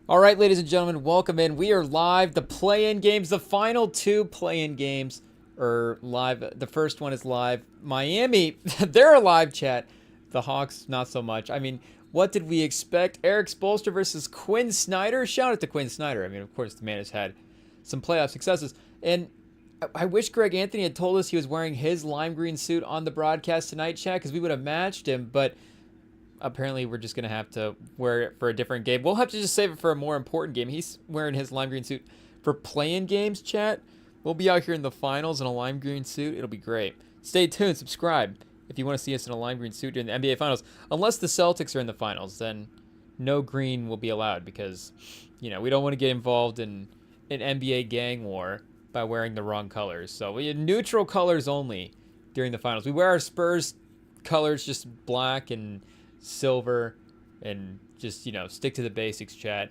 All right, ladies and gentlemen, welcome in. We are live. The play-in games, the final two play-in games are live. The first one is live. Miami, they're a live chat. The Hawks, not so much. I mean, what did we expect? Eric Spoelstra versus Quinn Snyder. Shout out to Quinn Snyder. I mean, of course, the man has had some playoff successes. And I wish Greg Anthony had told us he was wearing his lime green suit on the broadcast tonight, chat, because we would have matched him. But apparently we're just going to have to wear it for a different game. We'll have to just save it for a more important game. He's wearing his lime green suit for playing games, chat. We'll be out here in the finals in a lime green suit. It'll be great. Stay tuned. Subscribe if you want to see us in a lime green suit during the NBA finals. Unless the Celtics are in the finals, then no green will be allowed because, we don't want to get involved in an NBA gang war by wearing the wrong colors. So we have neutral colors only during the finals. We wear our Spurs colors, just black and silver, and just stick to the basics, chat.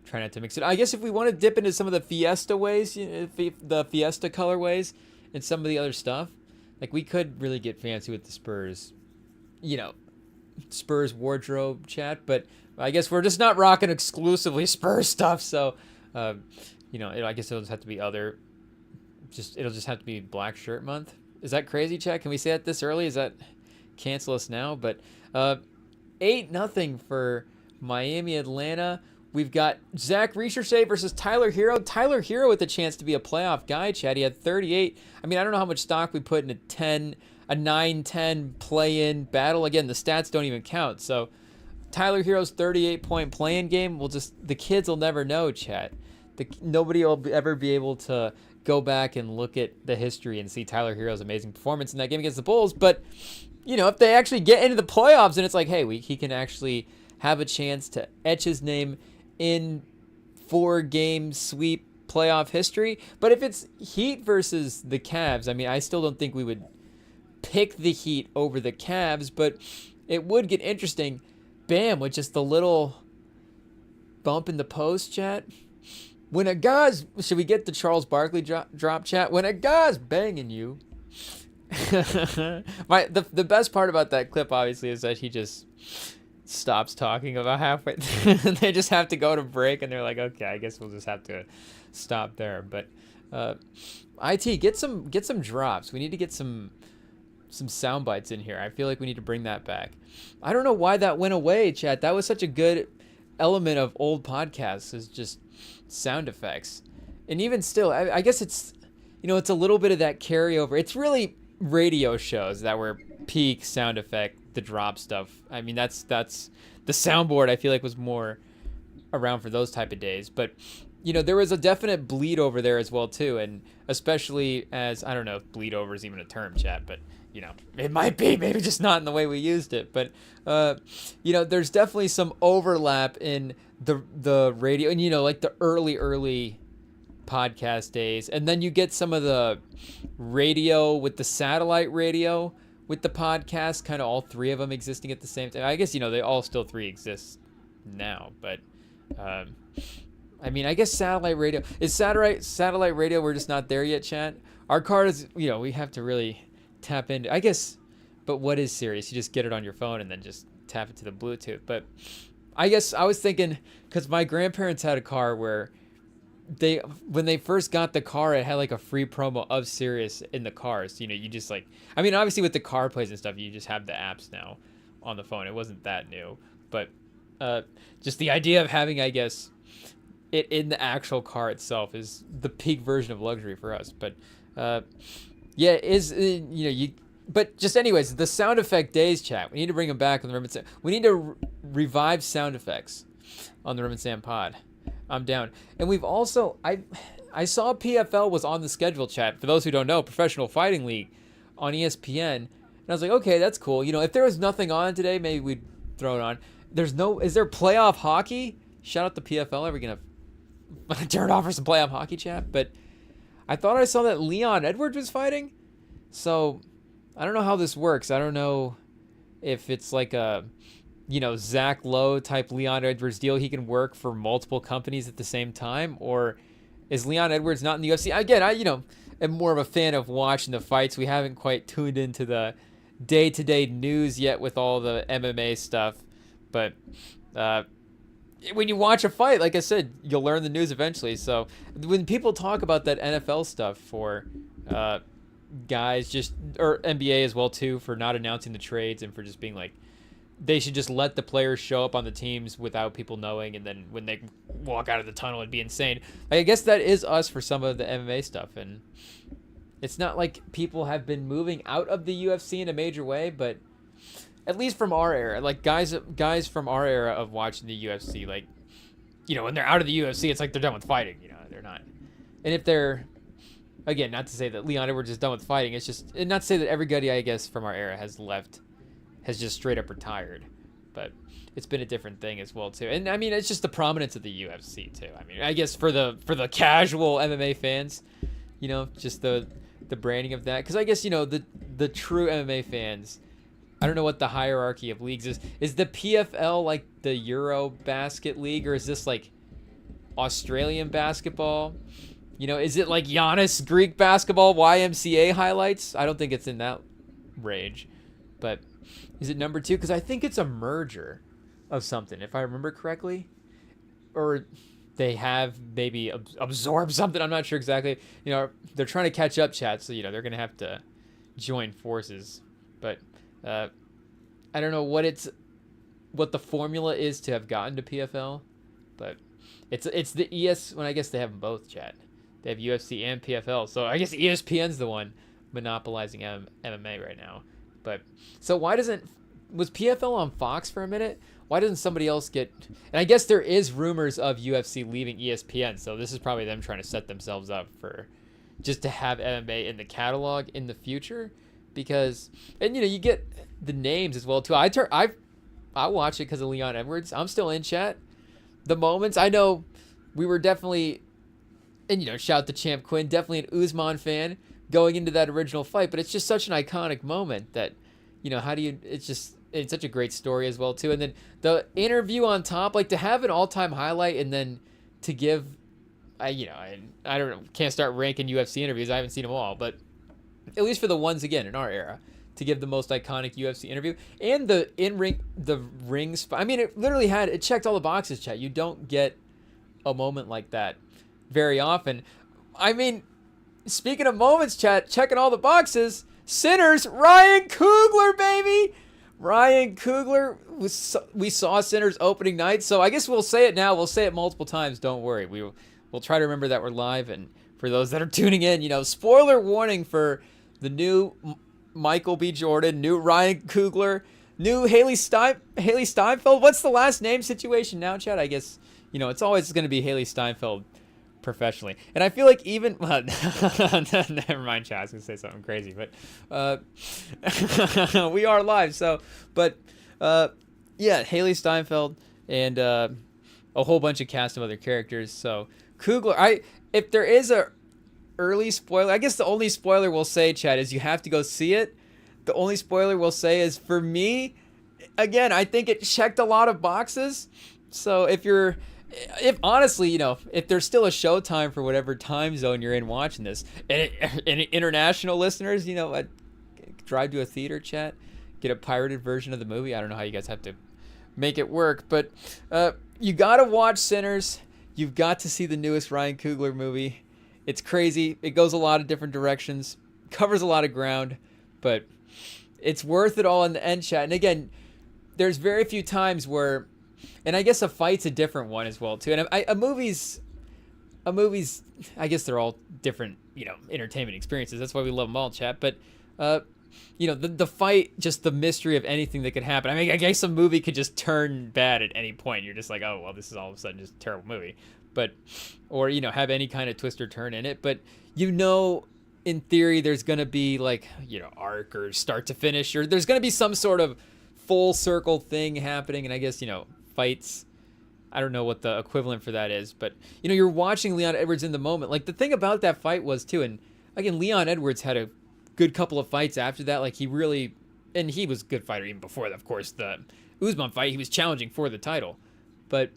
Try not to mix it. I guess if we want to dip into some of the Fiesta ways, the Fiesta colorways and some of the other stuff, like we could really get fancy with the Spurs Spurs wardrobe, chat. But I guess we're just not rocking exclusively Spurs stuff, so I guess it'll just have to be it'll just have to be Black Shirt Month. Is that crazy, chat? Can we say that this early? Is that cancel us now? But 8-0 for Miami, Atlanta. We've got Zach Ricochet versus Tyler Hero. Tyler Hero with a chance to be a playoff guy, Chad. He had 38. I mean, I don't know how much stock we put in a 9-10 play-in battle. Again, the stats don't even count. So Tyler Hero's 38-point play-in game, the kids will never know, Chad. Nobody will ever be able to go back and look at the history and see Tyler Hero's amazing performance in that game against the Bulls. But if they actually get into the playoffs and it's like, hey, he can actually have a chance to etch his name in 4-game sweep playoff history. But if it's Heat versus the Cavs, I mean, I still don't think we would pick the Heat over the Cavs, but it would get interesting. Bam, with just the little bump in the post, chat. When a guy's, should we get the Charles Barkley drop, chat? When a guy's banging you. The best part about that clip obviously is that he just stops talking about halfway. They just have to go to break and they're like, okay, I guess we'll just have to stop there. But IT, get some drops. We need to get some sound bites in here. I feel like we need to bring that back. I don't know why that went away, chat. That was such a good element of old podcasts, is just sound effects. And even still, I guess it's it's a little bit of that carryover. It's really radio shows that were peak sound effect, the drop stuff. I mean, that's the soundboard, I feel like, was more around for those type of days. But there was a definite bleed over there as well too, and especially as, I don't know if bleed over is even a term, chat, but it might be, maybe just not in the way we used it. But there's definitely some overlap in the radio and like the early podcast days, and then you get some of the radio with the satellite radio with the podcast, kind of all three of them existing at the same time. I guess they all still three exist now, but I mean, I guess satellite radio is satellite radio. We're just not there yet, chat. Our card is, we have to really tap into, I guess. But what is Sirius? You just get it on your phone and then just tap it to the Bluetooth. But I guess I was thinking, because my grandparents had a car where when they first got the car, it had like a free promo of Sirius in the cars. You just like, I mean, obviously with the car plays and stuff, you just have the apps now on the phone. It wasn't that new, but just the idea of having, I guess, it in the actual car itself is the peak version of luxury for us. But yeah, but just anyways, the sound effect days, chat. We need to bring them back on the Rim and Sam. We need to revive sound effects on the Rim and Sam pod. I'm down. And we've also, I saw PFL was on the schedule, chat. For those who don't know, Professional Fighting League on ESPN. And I was like, okay, that's cool. If there was nothing on today, maybe we'd throw it on. Is there playoff hockey? Shout out to PFL. Are we going to turn off for some playoff hockey, chat? But I thought I saw that Leon Edwards was fighting. So I don't know how this works. I don't know if it's like a Zach Lowe type Leon Edwards deal. He can work for multiple companies at the same time, or is Leon Edwards not in the UFC? Again, I am more of a fan of watching the fights. We haven't quite tuned into the day-to-day news yet with all the MMA stuff, but when you watch a fight, like I said, you'll learn the news eventually. So when people talk about that NFL stuff for guys, just or NBA as well too, for not announcing the trades and for just being like, they should just let the players show up on the teams without people knowing, and then when they walk out of the tunnel, it'd be insane. Like, I guess that is us for some of the MMA stuff, and it's not like people have been moving out of the UFC in a major way, but at least from our era, like guys from our era of watching the UFC, like, you know, when they're out of the UFC, it's like they're done with fighting. You know, they're not. And if they're, again, not to say that Leon Edwards is done with fighting, it's just, and not to say that everybody, I guess, from our era has left, has just straight up retired, but it's been a different thing as well too. And I mean, it's just the prominence of the UFC too. I mean, I guess for the casual MMA fans, you know, just the branding of that, because I guess, you know, the true MMA fans, I don't know what the hierarchy of leagues is. Is the PFL like the Euro Basket League, or is this like Australian basketball? You know, is it like Giannis Greek basketball YMCA highlights? I don't think it's in that range, but is it number 2? Because I think it's a merger of something, if I remember correctly, or they have maybe absorbed something. I'm not sure exactly. You know, they're trying to catch up, chat, so, you know, they're gonna have to join forces. But I don't know what the formula is to have gotten to PFL, but it's the ES. When I guess they have them both, chat. They have UFC and PFL, so I guess ESPN's the one monopolizing MMA right now. But so was PFL on Fox for a minute? Why doesn't somebody else get? And I guess there is rumors of UFC leaving ESPN, so this is probably them trying to set themselves up for just to have MMA in the catalog in the future, because, and you know, you get the names as well too. I watch it because of Leon Edwards. I'm still in, chat. The moments, I know we were definitely, and you know, shout to Champ Quinn, definitely an Usman fan going into that original fight, but it's just such an iconic moment that, you know, how do you, it's such a great story as well too. And then the interview on top, like to have an all-time highlight, and then to give, I don't know, can't start ranking UFC interviews. I haven't seen them all, but at least for the ones, again, in our era, to give the most iconic UFC interview and the ring spot. I mean, it checked all the boxes, chat. You don't get a moment like that very often. I mean, speaking of moments, chat, checking all the boxes, Sinners, Ryan Coogler, baby! Ryan Coogler, we saw Sinners opening night, so I guess we'll say it now. We'll say it multiple times, don't worry. We'll try to remember that we're live, and for those that are tuning in, you know, spoiler warning for the new Michael B. Jordan, new Ryan Coogler, new Haley Steinfeld. What's the last name situation now, chat? I guess, you know, it's always going to be Haley Steinfeld professionally. And I feel like even, well, never mind, chat, I was going to say something crazy, but we are live, so, but yeah, Haley Steinfeld and a whole bunch of cast of other characters. So Coogler, if there is a early spoiler, I guess the only spoiler we'll say, chat, is you have to go see it. The only spoiler we'll say is, for me, again, I think it checked a lot of boxes. So if honestly, you know, if there's still a showtime for whatever time zone you're in watching this, and international listeners, you know, drive to a theater, chat, get a pirated version of the movie. I don't know how you guys have to make it work, but you got to watch Sinners. You've got to see the newest Ryan Coogler movie. It's crazy. It goes a lot of different directions, covers a lot of ground, but it's worth it all in the end, chat. And again, there's very few times where, and I guess a fight's a different one as well too. And a movie's, I guess they're all different, you know, entertainment experiences. That's why we love them all, chat. But you know, the fight, just the mystery of anything that could happen. I mean, I guess a movie could just turn bad at any point. You're just like, oh well, this is all of a sudden just a terrible movie. But, or, you know, have any kind of twist or turn in it. But, you know, in theory, there's going to be like, you know, arc or start to finish, or there's going to be some sort of full circle thing happening. And I guess, you know, fights, I don't know what the equivalent for that is, but, you know, you're watching Leon Edwards in the moment. Like, the thing about that fight was too, and again, Leon Edwards had a good couple of fights after that. Like, he really, and he was a good fighter even before that, of course, the Usman fight, he was challenging for the title, but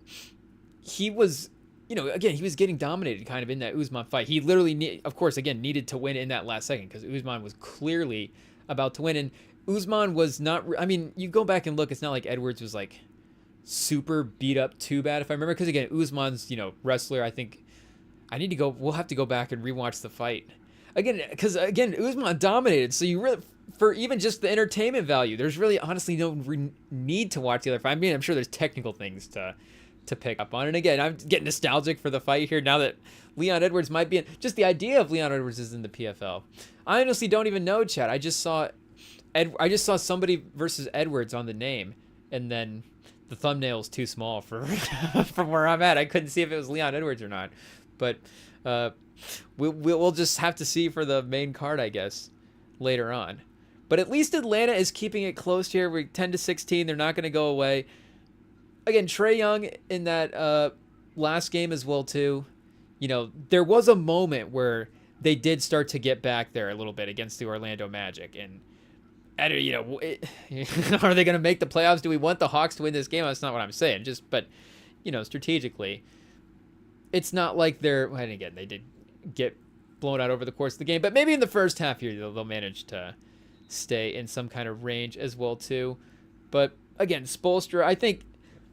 he was, you know, again, he was getting dominated kind of in that Usman fight. He literally, of course, again, needed to win in that last second, because Usman was clearly about to win. And Usman was not, I mean, you go back and look, it's not like Edwards was like super beat up too bad, if I remember. Because again, Usman's, wrestler. I think I need to go. We'll have to go back and rewatch the fight again, because again, Usman dominated. So you really, for even just the entertainment value, there's really honestly no need to watch the other fight. I mean, I'm sure there's technical things to pick up on. And again, I'm getting nostalgic for the fight here now that Leon Edwards might be in. Just the idea of Leon Edwards is in the PFL. I honestly don't even know, Chad. I just saw somebody versus Edwards on the name, and then the thumbnail's too small for from where I'm at. I couldn't see if it was Leon Edwards or not. But we'll just have to see for the main card, I guess, later on. But at least Atlanta is keeping it close here. We're 10-16. They're not going to go away. Again, Trae Young in that last game as well too. There was a moment where they did start to get back there a little bit against the Orlando Magic, and are they going to make the playoffs? Do we want the Hawks to win this game? That's not what I'm saying. But strategically, it's not like and again, they did get blown out over the course of the game, but maybe in the first half here they'll manage to stay in some kind of range as well too. But again, Spoelstra, I think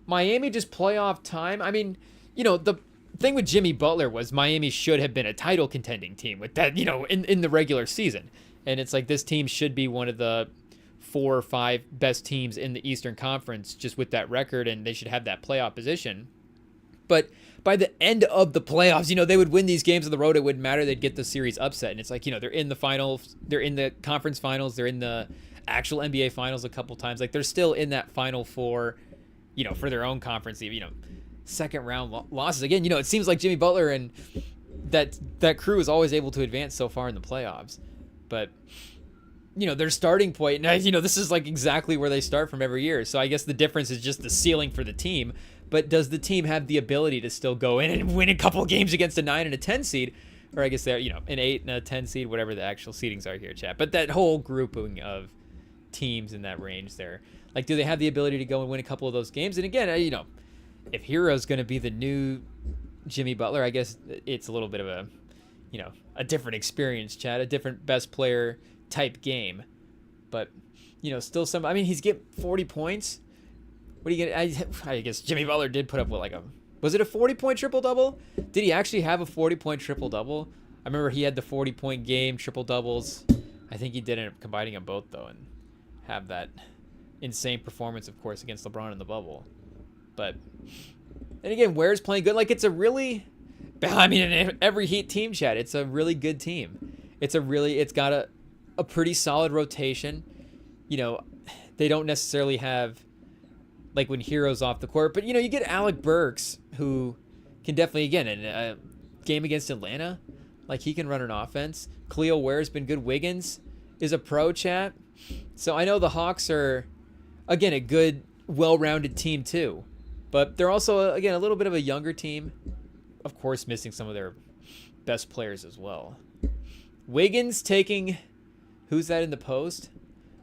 Miami just playoff time. I mean, the thing with Jimmy Butler was Miami should have been a title contending team with that, in the regular season. And it's like this team should be one of the 4 or 5 best teams in the Eastern Conference just with that record, and they should have that playoff position. But by the end of the playoffs, they would win these games on the road. It wouldn't matter. They'd get the series upset. And it's like, they're in the finals. They're in the conference finals. They're in the actual NBA finals a couple times. Like, they're still in that Final Four, for their own conference, second round losses. Again, it seems like Jimmy Butler and that crew is always able to advance so far in the playoffs. But, their starting point, now, this is like exactly where they start from every year. So I guess the difference is just the ceiling for the team. But does the team have the ability to still go in and win a couple games against a 9 and a 10 seed? Or I guess they're, an 8 and a 10 seed, whatever the actual seedings are here, chat. But that whole grouping of teams in that range there, like, do they have the ability to go and win a couple of those games? And again, if Hero's going to be the new Jimmy Butler, I guess it's a little bit of a different experience, Chad, a different best player type game. But, still he's getting 40 points. What do you get? I guess Jimmy Butler did put up was it a 40-point triple-double? Did he actually have a 40-point triple-double? I remember he had the 40-point game, triple-doubles. I think he did end up combining them both, though, and have that insane performance, of course, against LeBron in the bubble. But, and again, Ware's playing good. Like, it's a really, in every Heat team, chat, it's a really good team. It's got a pretty solid rotation. They don't necessarily have, like, when Hero's off the court. But, you get Alec Burks, who can definitely, again, in a game against Atlanta, like, he can run an offense. Khalil Ware's been good. Wiggins is a pro, chat. So I know the Hawks are, again, a good, well-rounded team, too. But they're also, again, a little bit of a younger team. Of course, missing some of their best players as well. Wiggins taking, who's that in the post?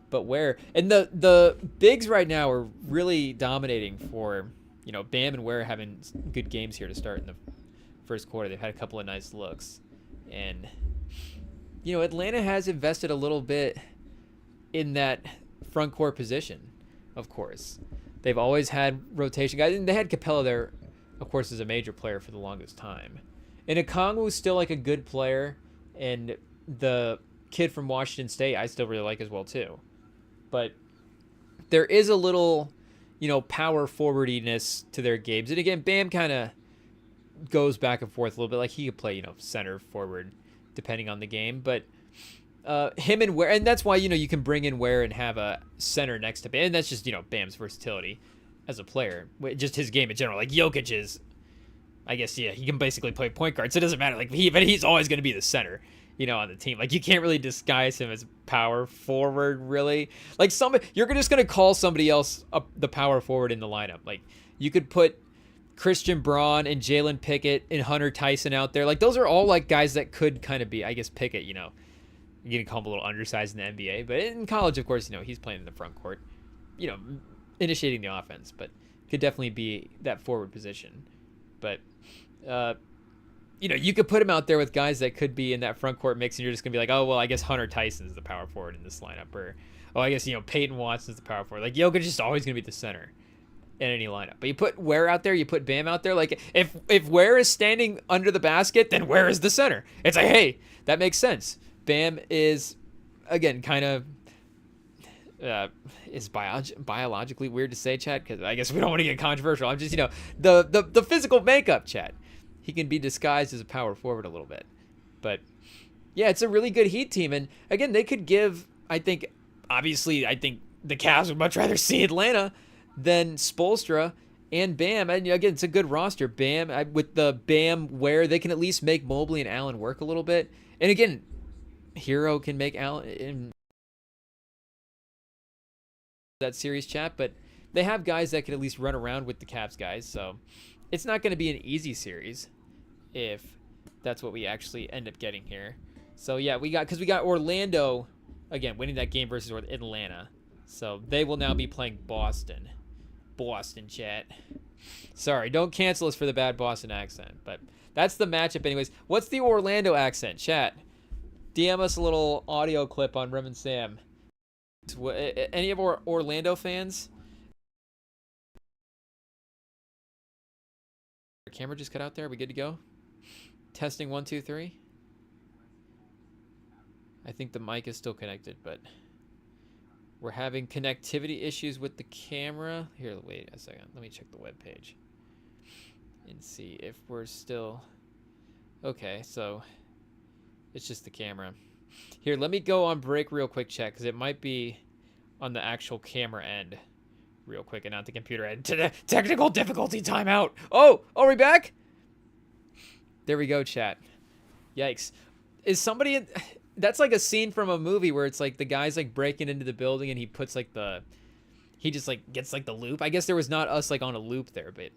But Ware. And the bigs right now are really dominating for, Bam and Ware having good games here to start in the first quarter. They've had a couple of nice looks. And, Atlanta has invested a little bit in that front court position, of course. They've always had rotation guys. And they had Capella there, of course, as a major player for the longest time. And Okongwu's still, like, a good player. And the kid from Washington State I still really like as well, too. But there is a little, power forwardiness to their games. And again, Bam kind of goes back and forth a little bit. Like, he could play, center forward depending on the game. But him and Ware, and that's why, you can bring in Ware and have a center next to Bam. And that's just, Bam's versatility as a player. Just his game in general. Like, Jokic is, I guess, yeah, he can basically play point guard. So it doesn't matter. Like, but he's always going to be the center. On the team. Like, you can't really disguise him as power forward, really. Like, you're just going to call somebody else the power forward in the lineup. Like, you could put Christian Braun and Jalen Pickett and Hunter Tyson out there. Like, those are all, like, guys that could kind of be, I guess, Pickett, you can call him a little undersized in the NBA. But in college, of course, he's playing in the front court, initiating the offense. But could definitely be that forward position. But, you could put him out there with guys that could be in that front court mix, and you're just going to be like, oh, well, I guess Hunter Tyson's the power forward in this lineup. Or, oh, I guess, Peyton Watson's the power forward. Like, Jokic is always going to be the center. in any lineup. But you put Ware out there, you put Bam out there. Like if Ware is standing under the basket, then Ware is the center. It's like, hey, that makes sense. Bam is, again, kind of is biologically weird to say, chat, because I guess we don't want to get controversial. I'm just, the physical makeup, chat. He can be disguised as a power forward a little bit. But yeah, it's a really good Heat team. And again, they could give, I think the Cavs would much rather see Atlanta than Spoelstra and Bam. And again, it's a good roster. Bam, with the Bam where they can at least make Mobley and Allen work a little bit. And again, Hero can make Allen in that series, chat, but they have guys that can at least run around with the Cavs guys. So it's not going to be an easy series if that's what we actually end up getting here. So yeah, we got Orlando again winning that game versus Atlanta. So they will now be playing Boston. Boston, chat. Sorry, don't cancel us for the bad Boston accent, but that's the matchup anyways. What's the Orlando accent, chat? DM us a little audio clip on Rem and Sam. Any of our Orlando fans? Our camera just cut out there. Are we good to go? Testing 1, 2, 3. I think the mic is still connected, but we're having connectivity issues with the camera. Here, wait a second. Let me check the web page and see if we're still okay. So it's just the camera. Here, let me go on break real quick, chat, because it might be on the actual camera end real quick and not the computer end. Technical difficulty timeout. Oh, are we back? There we go, chat. Yikes. Is somebody in... That's like a scene from a movie where it's like the guy's like breaking into the building and he puts like he just like gets like the loop. I guess there was not us like on a loop there, but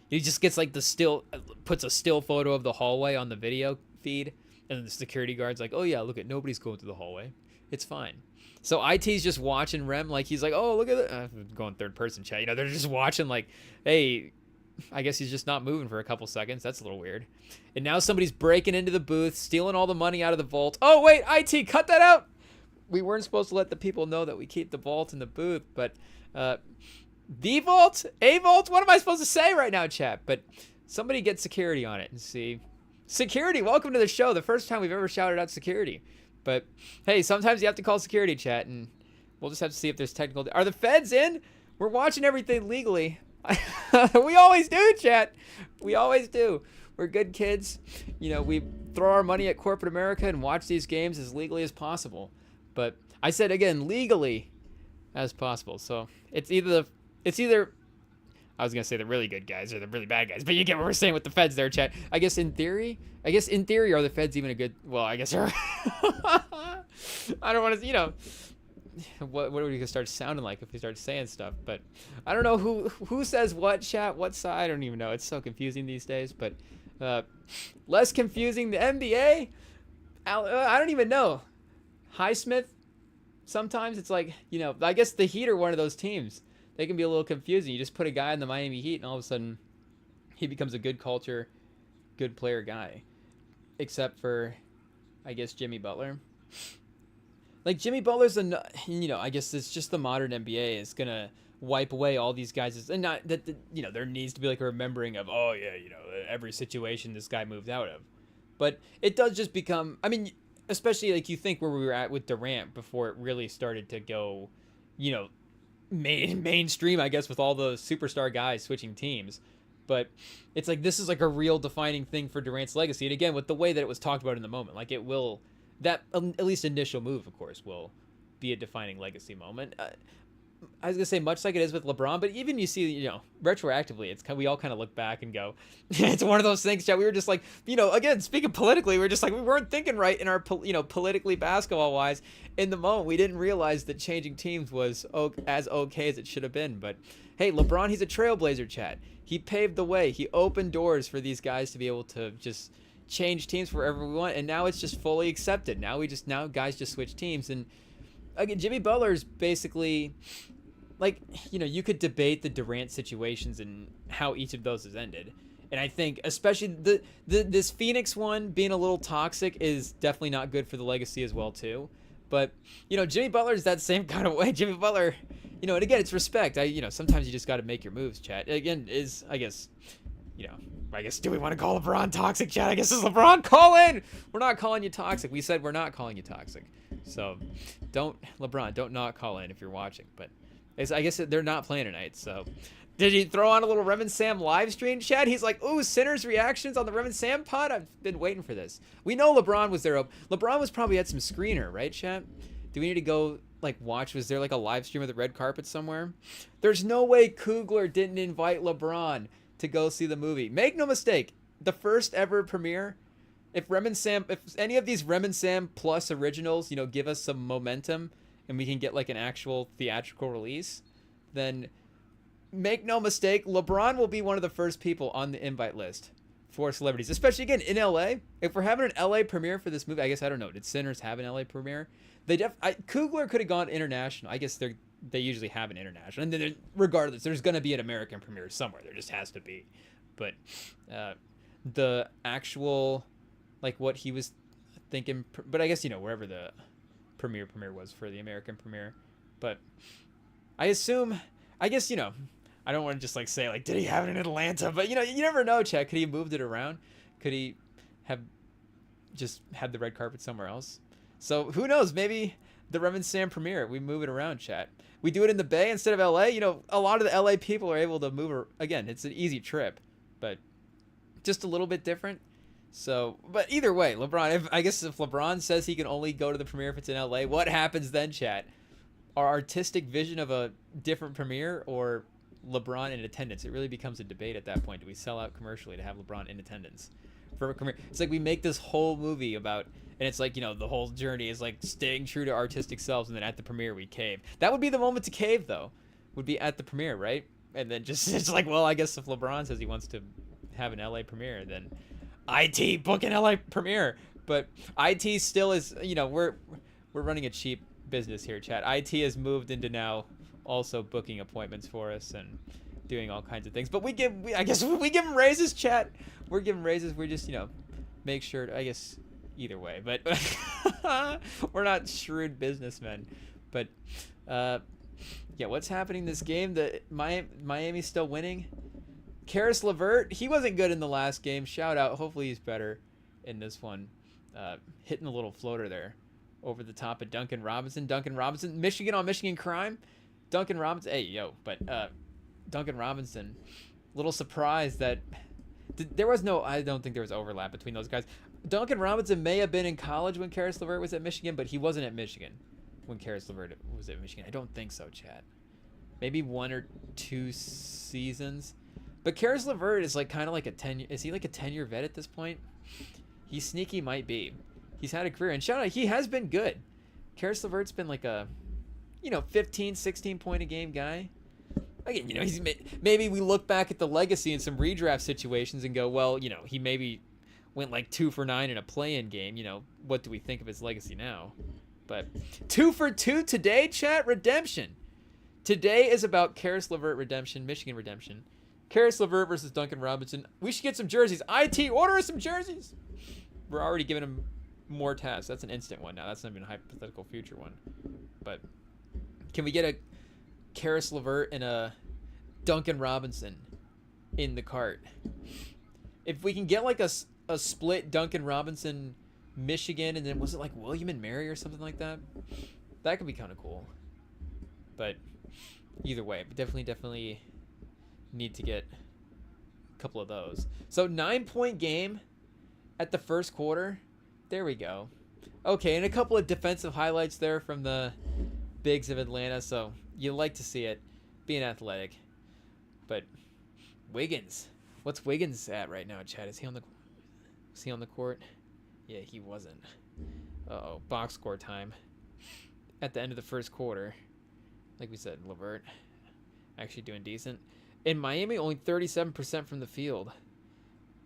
he just gets like puts a still photo of the hallway on the video feed, and the security guard's like, oh yeah, look at, nobody's going through the hallway. It's fine. So IT's just watching Rem, like he's like, oh, look at that. Going third person, chat. They're just watching like, hey, I guess he's just not moving for a couple seconds. That's a little weird. And now somebody's breaking into the booth, stealing all the money out of the vault. Oh, wait, IT, cut that out. We weren't supposed to let the people know that we keep the vault in the booth, but the vault? A vault? What am I supposed to say right now, chat? But somebody get security on it and see. Security, welcome to the show. The first time we've ever shouted out security. But, hey, sometimes you have to call security, chat, and we'll just have to see if there's technical... Are the feds in? We're watching everything legally. We always do, chat. We always do. We're good kids. We throw our money at corporate America and watch these games as legally as possible. But I said again, legally as possible. So it's either I was gonna say the really good guys or the really bad guys, but you get what we're saying with the feds there, chat. I guess in theory, are the feds even a good? Well, I guess they're. I don't want to, what would we start sounding like if we start saying stuff? But I don't know who says what, chat, what side. I don't even know. It's so confusing these days. But less confusing, the NBA. I don't even know. Highsmith. Sometimes it's like, I guess the Heat are one of those teams. They can be a little confusing. You just put a guy in the Miami Heat, and all of a sudden, he becomes a good culture, good player guy. Except for, I guess, Jimmy Butler. Like, Jimmy Butler's, I guess it's just the modern NBA is going to wipe away all these guys. And not that, there needs to be like a remembering of, oh, yeah, every situation this guy moved out of. But it does just become, especially like you think where we were at with Durant before it really started to go, mainstream, I guess, with all the superstar guys switching teams. But it's like this is like a real defining thing for Durant's legacy. And again, with the way that it was talked about in the moment, like it will, that at least initial move, of course, will be a defining legacy moment. I was gonna say much like it is with LeBron, but even you see, retroactively, it's we all kind of look back and go, it's one of those things, chat. We were just like, again, speaking politically, we're just like we weren't thinking right in our, politically basketball wise. In the moment, we didn't realize that changing teams was as okay as it should have been. But hey, LeBron, he's a trailblazer, chat. He paved the way. He opened doors for these guys to be able to just change teams wherever we want, and now it's just fully accepted. Now guys just switch teams, and again, Jimmy Butler's basically. Like, you could debate the Durant situations and how each of those has ended. And I think especially this Phoenix one being a little toxic is definitely not good for the legacy as well, too. But, Jimmy Butler's that same kind of way. Jimmy Butler, and again, it's respect. Sometimes you just got to make your moves, chat. Again, I guess, do we want to call LeBron toxic, chat? I guess it's LeBron. Call in. We're not calling you toxic. We said we're not calling you toxic. So don't not call in if you're watching. But I guess they're not playing tonight. So did he throw on a little Rem and Sam live stream, chat? He's like, ooh, Sinner's reactions on the Rem and Sam pod? I've been waiting for this. We know LeBron was there. LeBron was probably at some screener, right, chat? Do we need to go, watch? Was there, a live stream of the red carpet somewhere? There's no way Coogler didn't invite LeBron to go see the movie. Make no mistake, the first ever premiere, if any of these Rem and Sam Plus originals, give us some momentum and we can get, an actual theatrical release, then make no mistake, LeBron will be one of the first people on the invite list for celebrities, especially again in LA. If we're having an LA premiere for this movie, I guess I don't know. Did Sinners have an LA premiere? Coogler could have gone international. I guess they usually have an international, and then regardless, there's gonna be an American premiere somewhere. There just has to be. But the actual what he was thinking, but I guess wherever the premiere was for the American premiere. But I guess I don't want to just say did he have it in Atlanta? But you never know, Chad. Could he have moved it around? Could he have just had the red carpet somewhere else? So who knows? Maybe the Rem and Sam premiere, we move it around, chat. We do it in the Bay instead of LA. A lot of the LA people are able to move. Again, it's an easy trip, but just a little bit different. So, but either way, LeBron. I guess if LeBron says he can only go to the premiere if it's in LA, what happens then, chat? Our artistic vision of a different premiere or LeBron in attendance? It really becomes a debate at that point. Do we sell out commercially to have LeBron in attendance for a premiere? It's we make this whole movie about, and it's the whole journey is staying true to artistic selves, and then at the premiere we cave. That would be the moment to cave, though. Would be at the premiere, right? And then just it's well, I guess if LeBron says he wants to have an LA premiere, then IT book an LA premiere. But IT still is, we're running a cheap business here, chat. IT has moved into now also booking appointments for us and doing all kinds of things. But I guess we give them raises, chat. We're giving raises. We just make sure I guess either way. But we're not shrewd businessmen. But yeah, what's happening this game? Miami's still winning. Karis LeVert, he wasn't good in the last game. Shout out. Hopefully he's better in this one. Hitting a little floater there over the top of Duncan Robinson. Michigan on Michigan crime. Duncan Robinson. Hey, yo. But Duncan Robinson, little surprised that there was I don't think there was overlap between those guys. Duncan Robinson may have been in college when Karis LeVert was at Michigan, but he wasn't at Michigan when Karis LeVert was at Michigan. I don't think so, Chad. Maybe 1 or 2 seasons. But Karis LeVert is kind of a 10. Is he a 10-year vet at this point? He sneaky might be. He's had a career, and shout out, he has been good. Karis LeVert's been a 15, 16 point a game guy. Again, he's maybe we look back at the legacy in some redraft situations and go, well, he maybe went 2 for 9 in a play-in game. What do we think of his legacy now? But 2 for 2 today, chat. Redemption. Today is about Karis LeVert redemption, Michigan redemption. Karis LeVert versus Duncan Robinson. We should get some jerseys. IT, order us some jerseys. We're already giving him more tasks. That's an instant one now. That's not even a hypothetical future one. But can we get a Karis LeVert and a Duncan Robinson in the cart? If we can get a split Duncan Robinson Michigan, and then was it William and Mary or something like that? That could be kind of cool. But either way, definitely need to get a couple of those. So 9-point game at the first quarter. There we go. Okay, and a couple of defensive highlights there from the bigs of Atlanta. So you like to see it, being athletic. But Wiggins, what's Wiggins at right now, Chad? Was he on the court? Yeah, he wasn't. Uh-oh, box score time. At the end of the first quarter, like we said, LeVert actually doing decent. In Miami, only 37% from the field.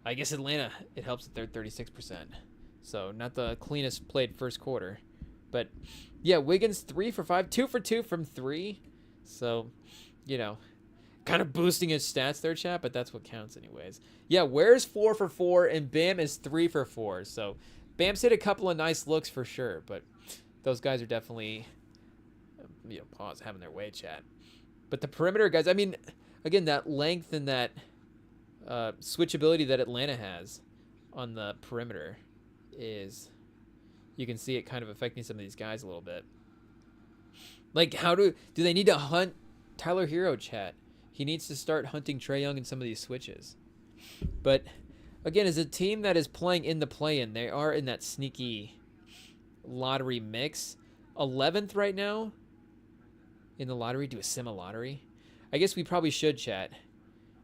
I guess Atlanta, it helps that they're 36%. So not the cleanest played first quarter. But yeah, Wiggins 3 for 5, 2 for 2 from 3. So, kind of boosting his stats there, chat, but that's what counts anyways. Yeah, Ware's 4 for 4 and Bam is 3 for 4. So Bam's hit a couple of nice looks for sure, but those guys are definitely, pause, having their way, chat. But the perimeter guys, I mean, again, that length and that switchability that Atlanta has on the perimeter is, you can see it kind of affecting some of these guys a little bit. Like, how do they need to hunt Tyler Hero, chat? He needs to start hunting Trae Young in some of these switches. But again, as a team that is playing in the play-in, they are in that sneaky lottery mix. 11th right now in the lottery. Do a sim a lottery. I guess we probably should, chat.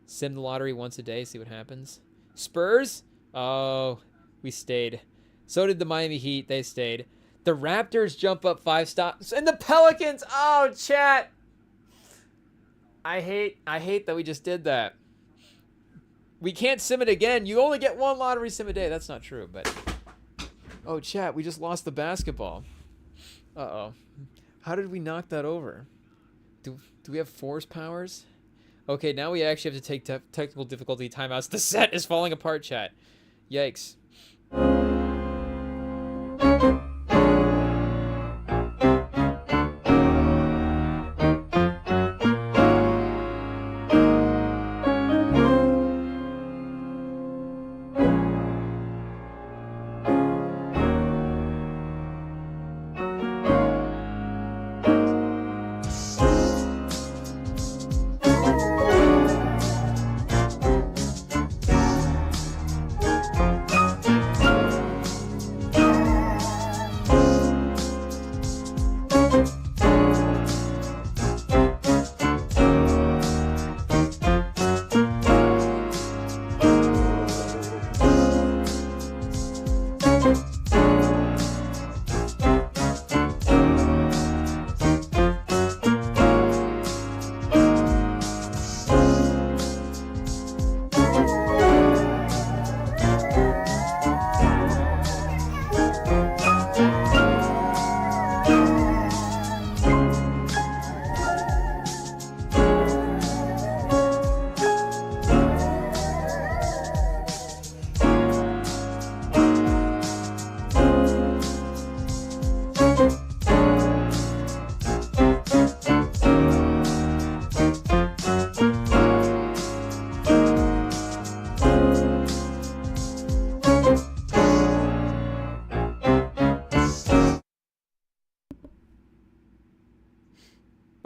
Sim the lottery once a day, see what happens. Spurs? Oh, we stayed. So did the Miami Heat. They stayed. The Raptors jump up 5 stops. And the Pelicans! Oh, chat! I hate that we just did that. We can't sim it again. You only get 1 lottery sim a day. That's not true, but... Oh, chat, we just lost the basketball. Uh-oh. How did we knock that over? Do we have force powers? Okay, now we actually have to take technical difficulty timeouts. The set is falling apart, chat. Yikes.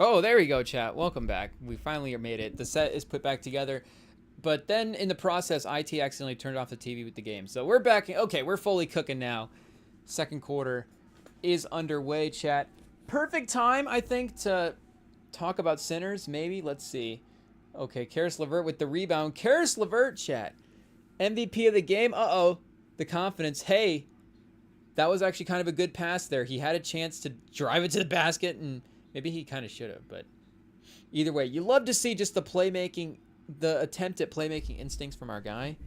Oh, there we go, chat. Welcome back. We finally made it. The set is put back together. But then in the process, IT accidentally turned off the TV with the game. So we're back. Okay, we're fully cooking now. Second quarter is underway, chat. Perfect time, I think, to talk about sinners, maybe. Let's see. Okay, Karis LeVert with the rebound. Karis LeVert, chat. MVP of the game. Uh-oh. The confidence. Hey, that was actually kind of a good pass there. He had a chance to drive it to the basket, and maybe he kind of should have. But either way, you love to see just the playmaking, the attempt at playmaking instincts from our guy.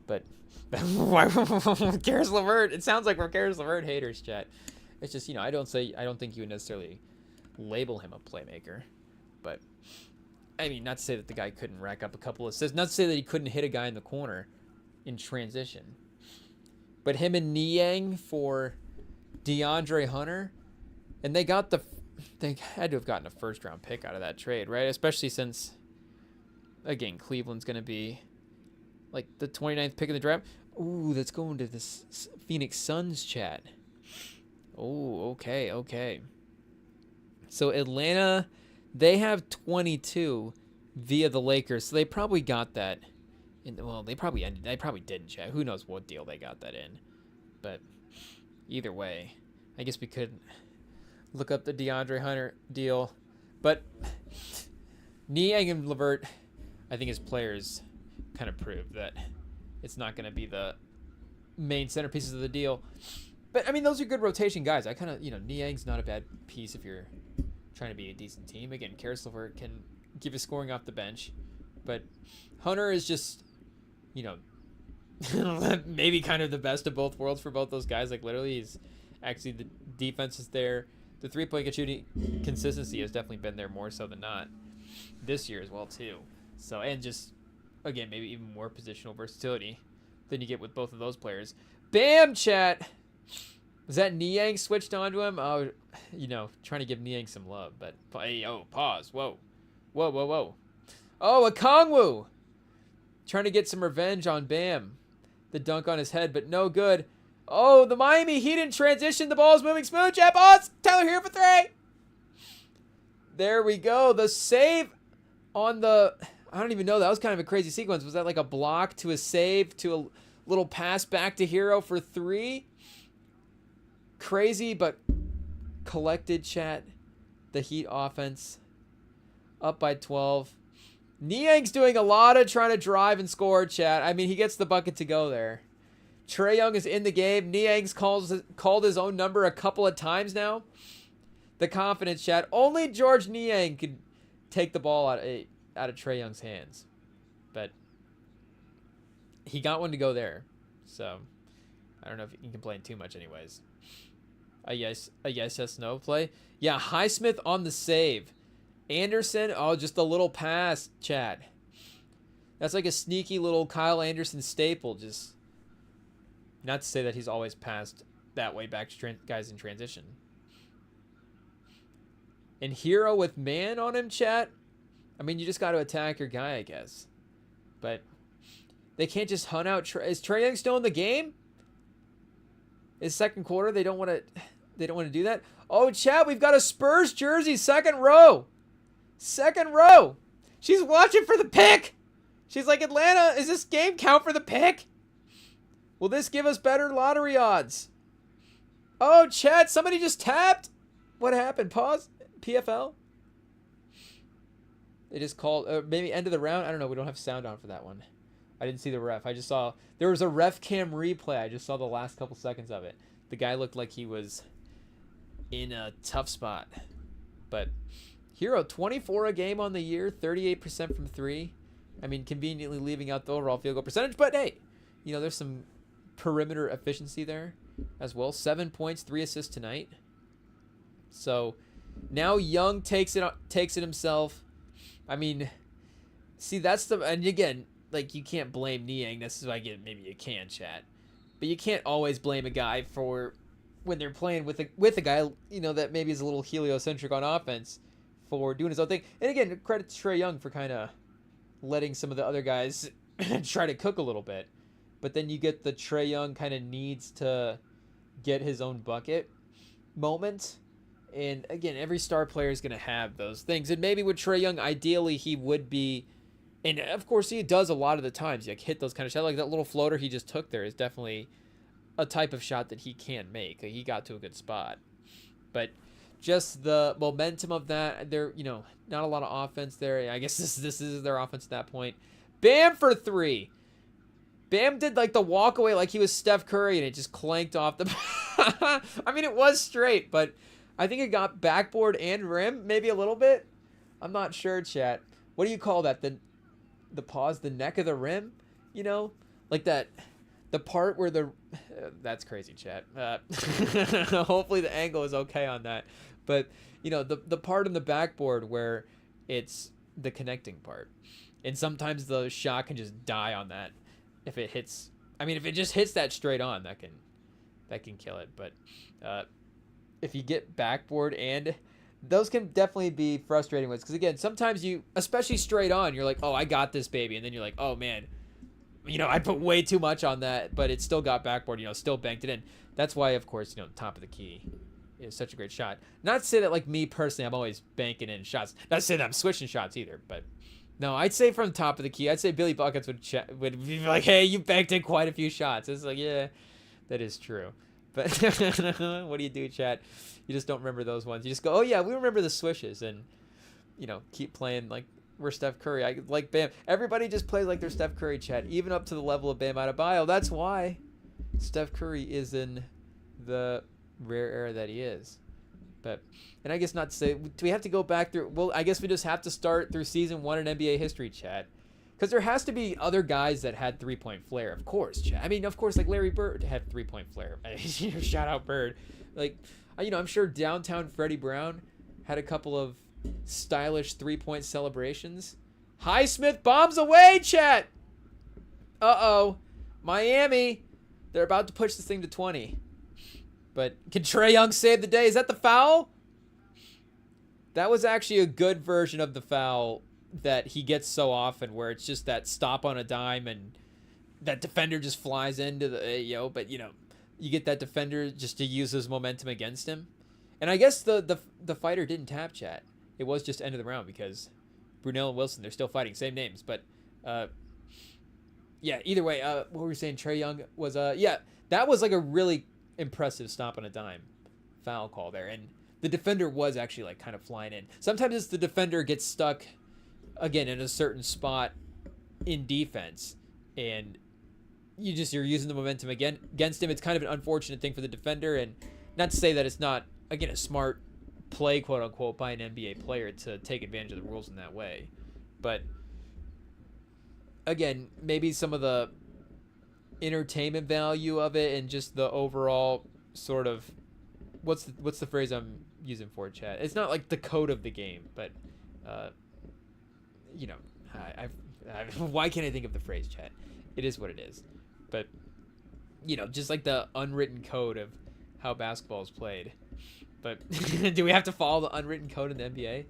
But Karis LeVert, it sounds like we're Karis LeVert haters, chat. It's just, you know, I don't think you would necessarily label him a playmaker. But I mean, not to say that the guy couldn't rack up a couple of assists, not to say that he couldn't hit a guy in the corner in transition. But him and Niang for DeAndre Hunter, and they had to have gotten a first round pick out of that trade, right? Especially since, again, Cleveland's going to be like the 29th pick of the draft. Ooh, let's go into this Phoenix Suns chat. Oh, okay. So Atlanta, they have 22 via the Lakers, so they probably got that. Well, they probably didn't, chat. Who knows what deal they got that in? But either way, I guess we could look up the DeAndre Hunter deal. But Niang and LeVert, I think his players kind of proved that it's not going to be the main centerpieces of the deal. But, I mean, those are good rotation guys. I kind of, Niang's not a bad piece if you're trying to be a decent team. Again, Karis LeVert can give you scoring off the bench. But Hunter is just, maybe kind of the best of both worlds for both those guys. Like, literally, he's actually, the defense is there. The three-point shooting consistency has definitely been there more so than not this year as well, too. So, and just, again, maybe even more positional versatility than you get with both of those players. Bam, chat! Was that Niang switched onto him? Oh, trying to give Niang some love. But, hey, pause. Whoa. Whoa, whoa, whoa. Oh, a Kongwu. Trying to get some revenge on Bam. The dunk on his head, but no good. Oh, the Miami Heat in transition. The ball's moving smooth. Jab. Oh, it's Tyler here for 3. There we go. The save on the... I don't even know. That was kind of a crazy sequence. Was that like a block to a save to a little pass back to Hero for 3? Crazy, but collected, chat. The Heat offense up by 12. Niang's doing a lot of trying to drive and score, chat. I mean, he gets the bucket to go there. Trae Young is in the game. Niang's called his own number a couple of times now. The confidence, chat. Only George Niang could take the ball out of Trae Young's hands. But he got one to go there. So I don't know if you can complain too much anyways. A yes, no play. Yeah, Highsmith on the save. Anderson, oh, just a little pass, chat. That's like a sneaky little Kyle Anderson staple. Just not to say that he's always passed that way back to guys in transition. And Hero with man on him, chat. I mean, you just got to attack your guy, I guess. But they can't just hunt out. Is Trae Young still in the game? Is second quarter? They don't want to do that. Oh, chat, we've got a Spurs jersey, second row. Second row. She's watching for the pick. She's like, Atlanta, is this game count for the pick? Will this give us better lottery odds? Oh, chat, somebody just tapped. What happened? Pause. PFL? They just called, maybe end of the round. I don't know. We don't have sound on for that one. I didn't see the ref. I just saw, there was a ref cam replay. I just saw the last couple seconds of it. The guy looked like he was in a tough spot. But Hero, 24 a game on the year, 38% from 3. I mean, conveniently leaving out the overall field goal percentage. But hey, you know, there's some perimeter efficiency there as well. 7 points, 3 assists tonight. So now Young takes it himself. I mean, see, that's the, and again, like, you can't blame Niang. This is why I get, maybe you can, chat. But you can't always blame a guy for when they're playing with a guy, you know, that maybe is a little heliocentric on offense for doing his own thing. And again, credit to Trae Young for kind of letting some of the other guys try to cook a little bit. But then you get the Trae Young kind of needs to get his own bucket moment. And again, every star player is going to have those things. And maybe with Trae Young, ideally he would be, and of course he does a lot of the times, like hit those kind of shots. Like that little floater he just took there is definitely a type of shot that he can make. Like he got to a good spot. But just the momentum of that, there, you know, not a lot of offense there. I guess this is their offense at that point. Bam for 3. Bam did like the walk away like he was Steph Curry, and it just clanked off the I mean, it was straight, but I think it got backboard and rim, maybe a little bit. I'm not sure, chat. What do you call that? The pause, the neck of the rim? You know? Like that, the part where the... that's crazy, chat. Hopefully the angle is okay on that. But, you know, the part on the backboard where it's the connecting part. And sometimes the shot can just die on that. If it hits... I mean, if it just hits that straight on, that can kill it. But... if you get backboard, and those can definitely be frustrating ones, because again, sometimes you, especially straight on, you're like, oh, I got this, baby, and then you're like, oh man, you know, I put way too much on that, but it still got backboard, you know, still banked it in. That's why, of course, you know, top of the key is such a great shot. Not to say that, like, me personally, I'm always banking in shots. Not to say that I'm switching shots either, but no, I'd say from top of the key, I'd say Billy Buckets would be like, hey, you banked in quite a few shots. It's like, yeah, that is true. But what do you do, chat? You just don't remember those ones. You just go, oh yeah, we remember the swishes, and you know, keep playing like we're Steph Curry. I like Bam. Everybody just plays like they're Steph Curry, chat, even up to the level of Bam Adebayo. That's why Steph Curry is in the rare era that he is. But, and I guess not to say, do we have to go back through? Well, I guess we just have to start through season 1 in NBA history, chat. Because there has to be other guys that had three-point flair, of course, chat. I mean, of course, like Larry Bird had three-point flair. Shout out Bird. Like, you know, I'm sure downtown Freddie Brown had a couple of stylish three-point celebrations. Highsmith bombs away, chat. Uh-oh. Miami. They're about to push this thing to 20. But can Trae Young save the day? Is that the foul? That was actually a good version of the foul that he gets so often, where it's just that stop on a dime and that defender just flies into the but you get that defender just to use his momentum against him. And I guess the fighter didn't tap, chat. It was just end of the round because Brunel and Wilson, they're still fighting, same names, but yeah, either way, what were we saying? Trae Young was that was like a really impressive stop on a dime foul call there, and the defender was actually like kind of flying in. Sometimes it's the defender gets stuck again in a certain spot in defense, and you're using the momentum again against him. It's kind of an unfortunate thing for the defender, and not to say that it's not, again, a smart play, quote unquote, by an NBA player to take advantage of the rules in that way. But again, maybe some of the entertainment value of it and just the overall sort of what's the phrase I'm using for it, chat? It's not like the code of the game, but why can't I think of the phrase, chat? It is what it is. But just like the unwritten code of how basketball is played. But do we have to follow the unwritten code in the NBA?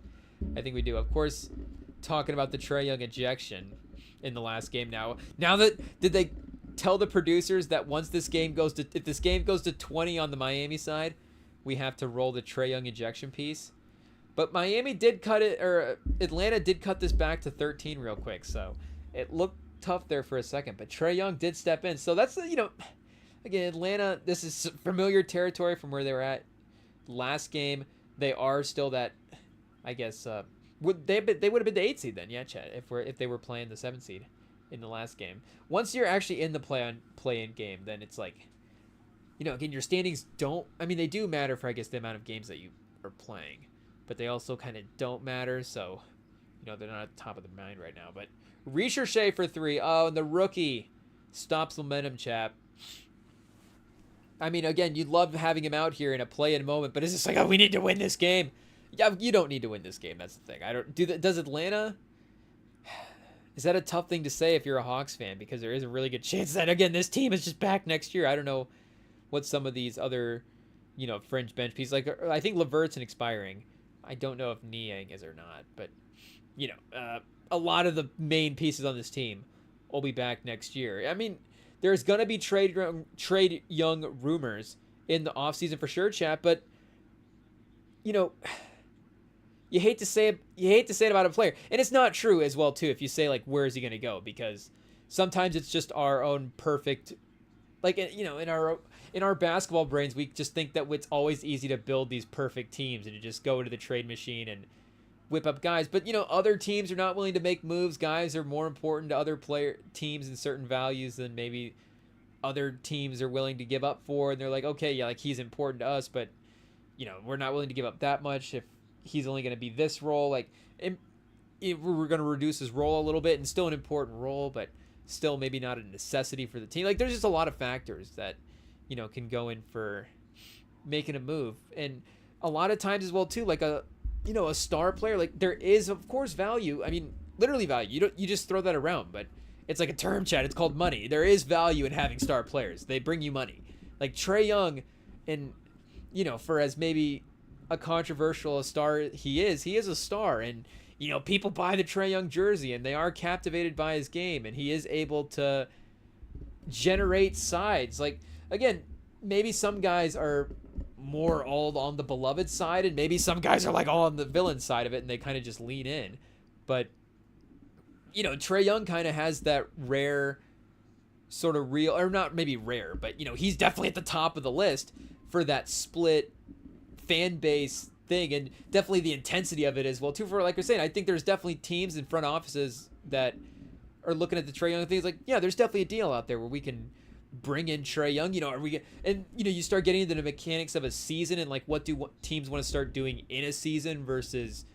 I think we do. Of course, talking about the Trae Young ejection in the last game now. Now did they tell the producers that once if this game goes to 20 on the Miami side, we have to roll the Trae Young ejection piece? But Miami did cut it, or Atlanta did cut this back to 13 real quick, so it looked tough there for a second. But Trae Young did step in, so that's again, Atlanta. This is familiar territory from where they were at last game. They are still that, I guess. They would have been the 8 seed then, yeah, Chad, if they were playing the 7 seed in the last game. Once you're actually in the play-in game, then it's like, again, your standings they do matter for, I guess, the amount of games that you are playing, but they also kind of don't matter, so, they're not at the top of the mind right now. But Recherche for 3. Oh, and the rookie stops momentum, chap. I mean, again, you'd love having him out here in a play-in moment, but it's just like, oh, we need to win this game. Yeah, you don't need to win this game. That's the thing. Does Atlanta? Is that a tough thing to say if you're a Hawks fan? Because there is a really good chance that, again, this team is just back next year. I don't know what some of these other, fringe bench pieces, like, I think LeVert's an expiring. I don't know if Niang is or not, but, a lot of the main pieces on this team will be back next year. I mean, there's going to be trade Young rumors in the offseason for sure, chat, but, you hate to say it about a player. And it's not true as well, too, if you say, like, where is he going to go? Because sometimes it's just our own perfect, like, in our basketball brains, we just think that it's always easy to build these perfect teams and to just go to the trade machine and whip up guys. But, other teams are not willing to make moves. Guys are more important to other teams and certain values than maybe other teams are willing to give up for. And they're like, okay, yeah, like, he's important to us, but, we're not willing to give up that much if he's only going to be this role. Like, we're going to reduce his role a little bit, and still an important role, but still maybe not a necessity for the team. Like, there's just a lot of factors that, can go in for making a move. And a lot of times as well, too, like a star player, like, there is, of course, value. I mean, literally value. You just throw that around, but it's like a term, chat. It's called money. There is value in having star players. They bring you money. Like Trae Young, and, for as maybe a controversial a star he is a star, and people buy the Trae Young jersey and they are captivated by his game, and he is able to generate sides. Like, again, maybe some guys are more all on the beloved side, and maybe some guys are like all on the villain side of it and they kind of just lean in. But Trae Young kind of has that rare sort of real, or not maybe rare, but he's definitely at the top of the list for that split fan base thing, and definitely the intensity of it as well too. For, like we're saying, I think there's definitely teams and front offices that are looking at the Trae Young things like, yeah, there's definitely a deal out there where we can bring in Trae Young. You start getting into the mechanics of a season and like what teams want to start doing in a season versus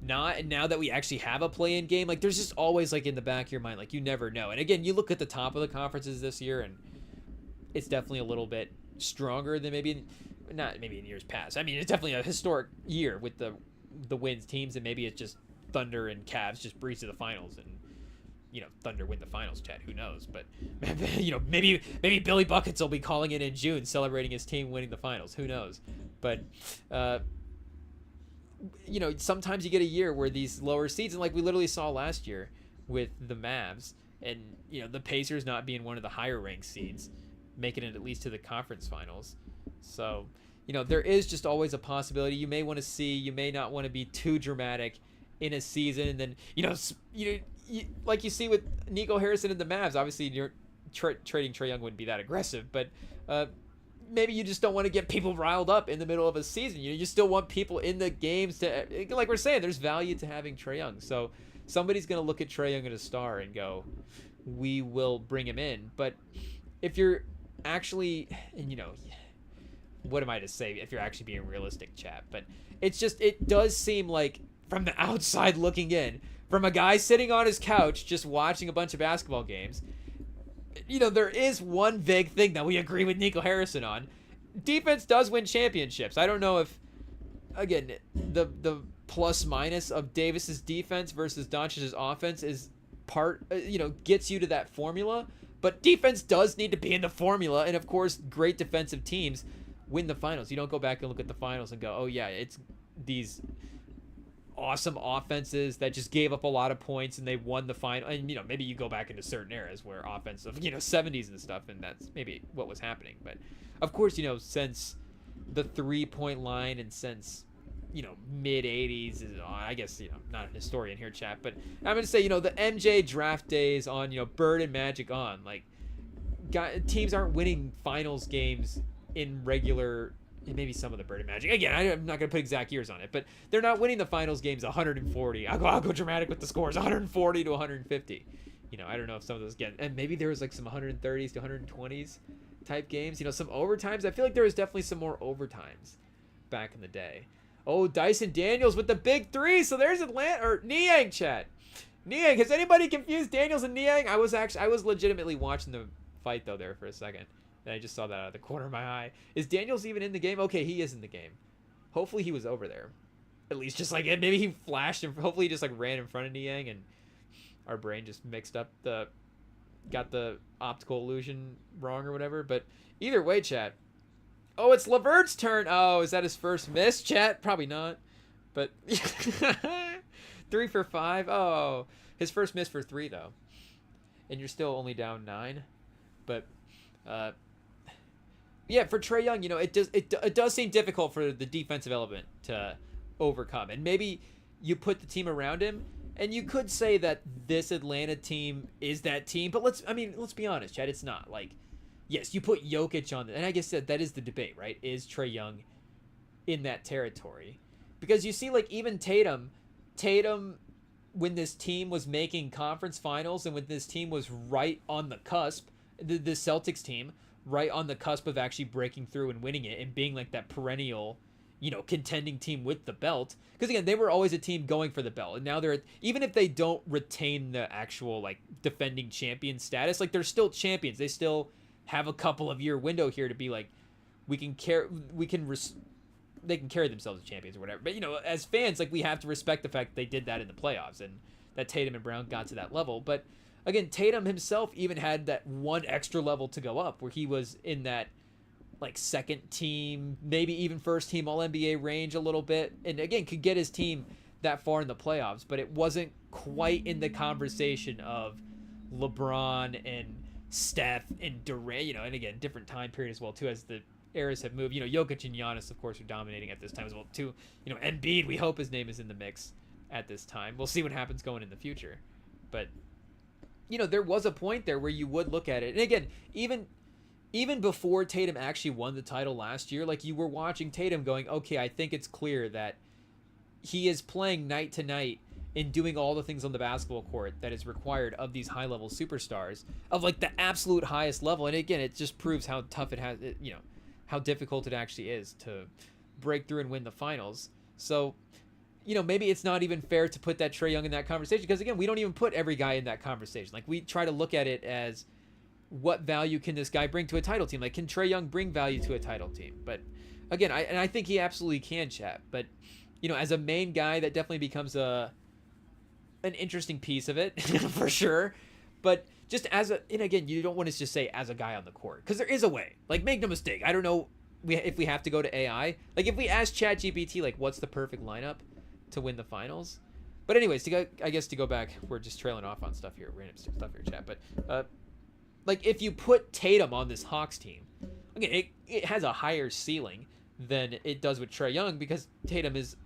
not. And now that we actually have a play-in game, like, there's just always, like, in the back of your mind, like, you never know. And again, you look at the top of the conferences this year, and it's definitely a little bit stronger than not maybe in years past. I mean, it's definitely a historic year with the wins teams, and maybe it's just Thunder and Cavs just breeze to the finals, and Thunder win the finals, Chad. Who knows? But maybe Billy Buckets will be calling in June, celebrating his team winning the finals. Who knows? But sometimes you get a year where these lower seeds, and like we literally saw last year with the Mavs, and the Pacers not being one of the higher ranked seeds, making it at least to the conference finals. So there is just always a possibility. You may want to see, you may not want to be too dramatic in a season, and then like you see with Nico Harrison and the Mavs. Obviously, you're trading Trae Young wouldn't be that aggressive, but maybe you just don't want to get people riled up in the middle of a season. You still want people in the games to, like we're saying, there's value to having Trae Young. So somebody's going to look at Trae Young as a star and go, we will bring him in. But if you're actually, and what am I to say if you're actually being realistic, chat? But it does seem like, from the outside looking in, from a guy sitting on his couch just watching a bunch of basketball games, there is one big thing that we agree with Nico Harrison on. Defense does win championships. I don't know if, again, the plus minus of Davis's defense versus Doncic's offense is gets you to that formula. But defense does need to be in the formula. And, of course, great defensive teams win the finals. You don't go back and look at the finals and go, oh, yeah, it's these awesome offenses that just gave up a lot of points and they won the final. And maybe you go back into certain eras where offensive 70s and stuff, and that's maybe what was happening. But of course, since the 3-point line and since mid 80s, I guess not an historian here, chat, but I'm gonna say the MJ draft days on Bird and Magic on, like, teams aren't winning finals games in regular. And maybe some of the Bird and Magic. Again, I'm not going to put exact years on it, but they're not winning the finals games 140. I'll go dramatic with the scores, 140 to 150. I don't know if some of those get, and maybe there was like some 130s to 120s type games. Some overtimes. I feel like there was definitely some more overtimes back in the day. Oh, Dyson Daniels with the big three. So there's Atlanta, or Niang, chat. Niang, has anybody confused Daniels and Niang? I was legitimately watching the fight though there for a second. And I just saw that out of the corner of my eye. Is Daniels even in the game? Okay, he is in the game. Hopefully he was over there. At least just like, maybe he flashed and hopefully he just like ran in front of Niang and our brain just mixed up got the optical illusion wrong or whatever. But either way, chat. Oh, it's Levert's turn. Oh, is that his first miss, chat? Probably not. But 3 for 5. Oh, his first miss for 3 though. And you're still only down 9. But yeah, for Trae Young, it does seem difficult for the defensive element to overcome. And maybe you put the team around him, and you could say that this Atlanta team is that team. But let's be honest, Chad. It's not. Like, yes, you put Jokic on, and I guess that is the debate, right? Is Trae Young in that territory? Because you see, like, even Tatum, when this team was making conference finals, and when this team was right on the cusp, the Celtics team, right on the cusp of actually breaking through and winning it and being like that perennial, contending team with the belt. Because again, they were always a team going for the belt, and now even if they don't retain the actual like defending champion status, like they're still champions. They still have a couple of year window here to be like, they can carry themselves as champions or whatever. But as fans, like, we have to respect the fact that they did that in the playoffs and that Tatum and Brown got to that level. But again, Tatum himself even had that one extra level to go up where he was in that like second team, maybe even first team All-NBA range a little bit. And again, could get his team that far in the playoffs, but it wasn't quite in the conversation of LeBron and Steph and Durant, and again, different time period as well too, as the eras have moved. Jokic and Giannis, of course, are dominating at this time as well too. Embiid, we hope his name is in the mix at this time. We'll see what happens going in the future. But there was a point there where you would look at it. And again, even before Tatum actually won the title last year, like, you were watching Tatum going, okay, I think it's clear that he is playing night to night and doing all the things on the basketball court that is required of these high-level superstars of like the absolute highest level. And again, it just proves how tough it has, how difficult it actually is to break through and win the finals. So, maybe it's not even fair to put that Trae Young in that conversation, because again, we don't even put every guy in that conversation. Like, we try to look at it as, what value can this guy bring to a title team? Like, can Trae Young bring value to a title team? But again, I think he absolutely can, chat. But as a main guy, that definitely becomes an interesting piece of it for sure. But just and again, you don't want to just say as a guy on the court, because there is a way. Like, make no mistake, I don't know if we have to go to AI. Like, if we ask ChatGPT, like, what's the perfect lineup, to win the finals. But anyways, I guess to go back, we're just trailing off on stuff here, random stuff here, chat. But like if you put Tatum on this Hawks team, again, it has a higher ceiling than it does with Trae Young because Tatum is,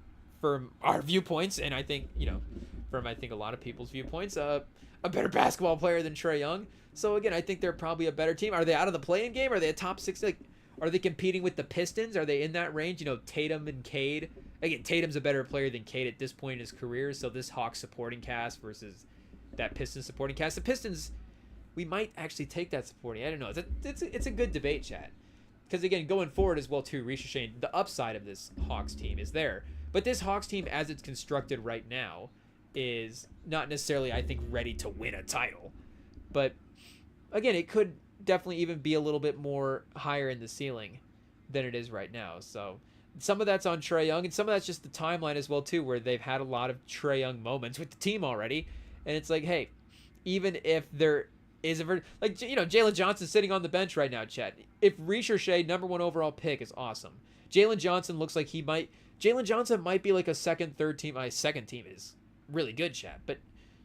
from our viewpoints, and I think from a lot of people's viewpoints, a better basketball player than Trae Young. So again, I think they're probably a better team. Are they out of the play-in game? Are they a top 6? Like, are they competing with the Pistons? Are they in that range? Tatum and Cade. Again, Tatum's a better player than Cade at this point in his career. So this Hawks supporting cast versus that Pistons supporting cast. The Pistons, we might actually take that supporting. I don't know. It's a good debate, chat. Because again, going forward as well too, Ricochet, the upside of this Hawks team is there. But this Hawks team, as it's constructed right now, is not necessarily, I think, ready to win a title. But again, it could definitely even be a little bit more higher in the ceiling than it is right now. So some of that's on Trae Young, and some of that's just the timeline as well too, where they've had a lot of Trae Young moments with the team already. And it's like, hey, even if there is Jalen Johnson sitting on the bench right now, chat. If Ricochet, number 1 overall pick, is awesome. Jalen Johnson looks like Jalen Johnson might be like a second, third team. My second team is really good, chat. But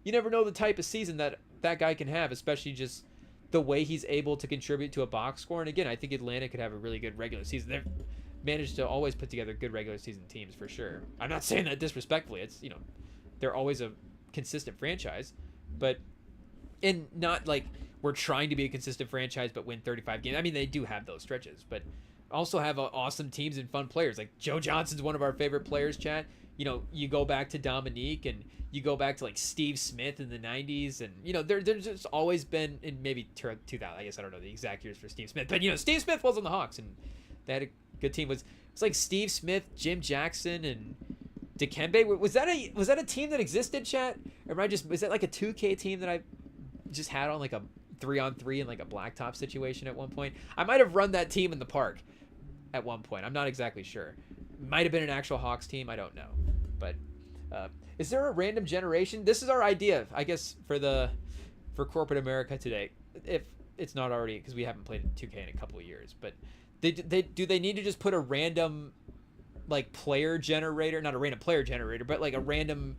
you never know the type of season that guy can have, especially just the way he's able to contribute to a box score. And again, I think Atlanta could have a really good regular season. They've managed to always put together good regular season teams for sure. I'm not saying that disrespectfully. It's, they're always a consistent franchise. But and not like we're trying to be a consistent franchise but win 35 games. I mean, they do have those stretches, but also have awesome teams and fun players. Like Joe Johnson's one of our favorite players, chat. You go back to Dominique and you go back to like Steve Smith in the 90s, and there's just always been, in maybe 2000, I guess I don't know the exact years for Steve Smith, but Steve Smith was on the Hawks and they had a good team. It's like Steve Smith, Jim Jackson, and Dikembe. Was that a team that existed, chat? Or was that like a 2K team that I just had on like a 3-on-3 in like a blacktop situation at one point? I might have run that team in the park at one point. I'm not exactly sure. Might have been an actual Hawks team. I don't know. But is there a random generation? This is our idea, I guess, for corporate America today. If it's not already, because we haven't played 2K in a couple of years. But do they need to just put a random like player generator? Not a random player generator, but like a random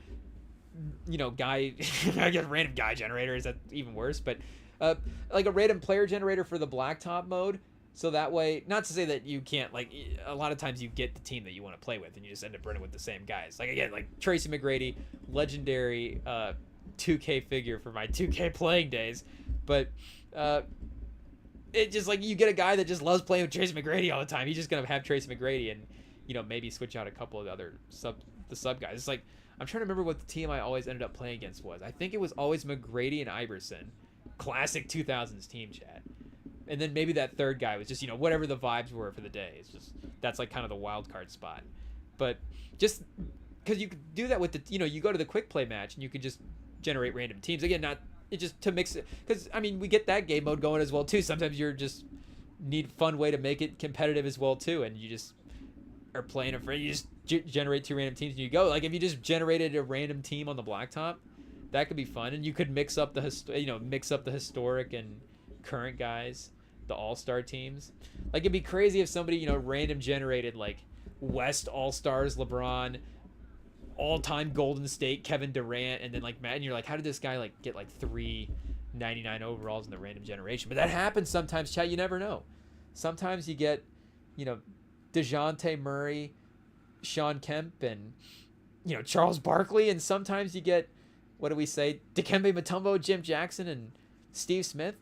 guy. I guess random guy generator, is that even worse? But like a random player generator for the blacktop mode. So that way, not to say that you can't, like, a lot of times you get the team that you want to play with and you just end up running with the same guys. Like, again, like Tracy McGrady, legendary 2K figure for my 2K playing days. But it just, like, you get a guy that just loves playing with Tracy McGrady all the time. He's just going to have Tracy McGrady and, maybe switch out a couple of the other sub guys. It's like, I'm trying to remember what the team I always ended up playing against was. I think it was always McGrady and Iverson. Classic 2000s team, chat. And then maybe that third guy was just, whatever the vibes were for the day. It's just, that's like kind of the wild card spot. But just because you could do that with the, you go to the quick play match and you could just generate random teams. Again, just to mix it. Because, I mean, we get that game mode going as well, too. Sometimes you're just need a fun way to make it competitive as well, too. And you just are playing you just generate 2 random teams and you go. Like, if you just generated a random team on the blacktop, that could be fun. And you could mix up the historic and current guys, the all-star teams. Like, it'd be crazy if somebody random generated like West All-Stars LeBron, all-time Golden State Kevin Durant, and then like Matt, and you're like, how did this guy like get like 399 overalls in the random generation? But that happens sometimes, chat. You never know. Sometimes you get DeJounte Murray, Sean Kemp, and Charles Barkley, and sometimes you get, what do we say, Dikembe Mutombo, Jim Jackson, and Steve Smith.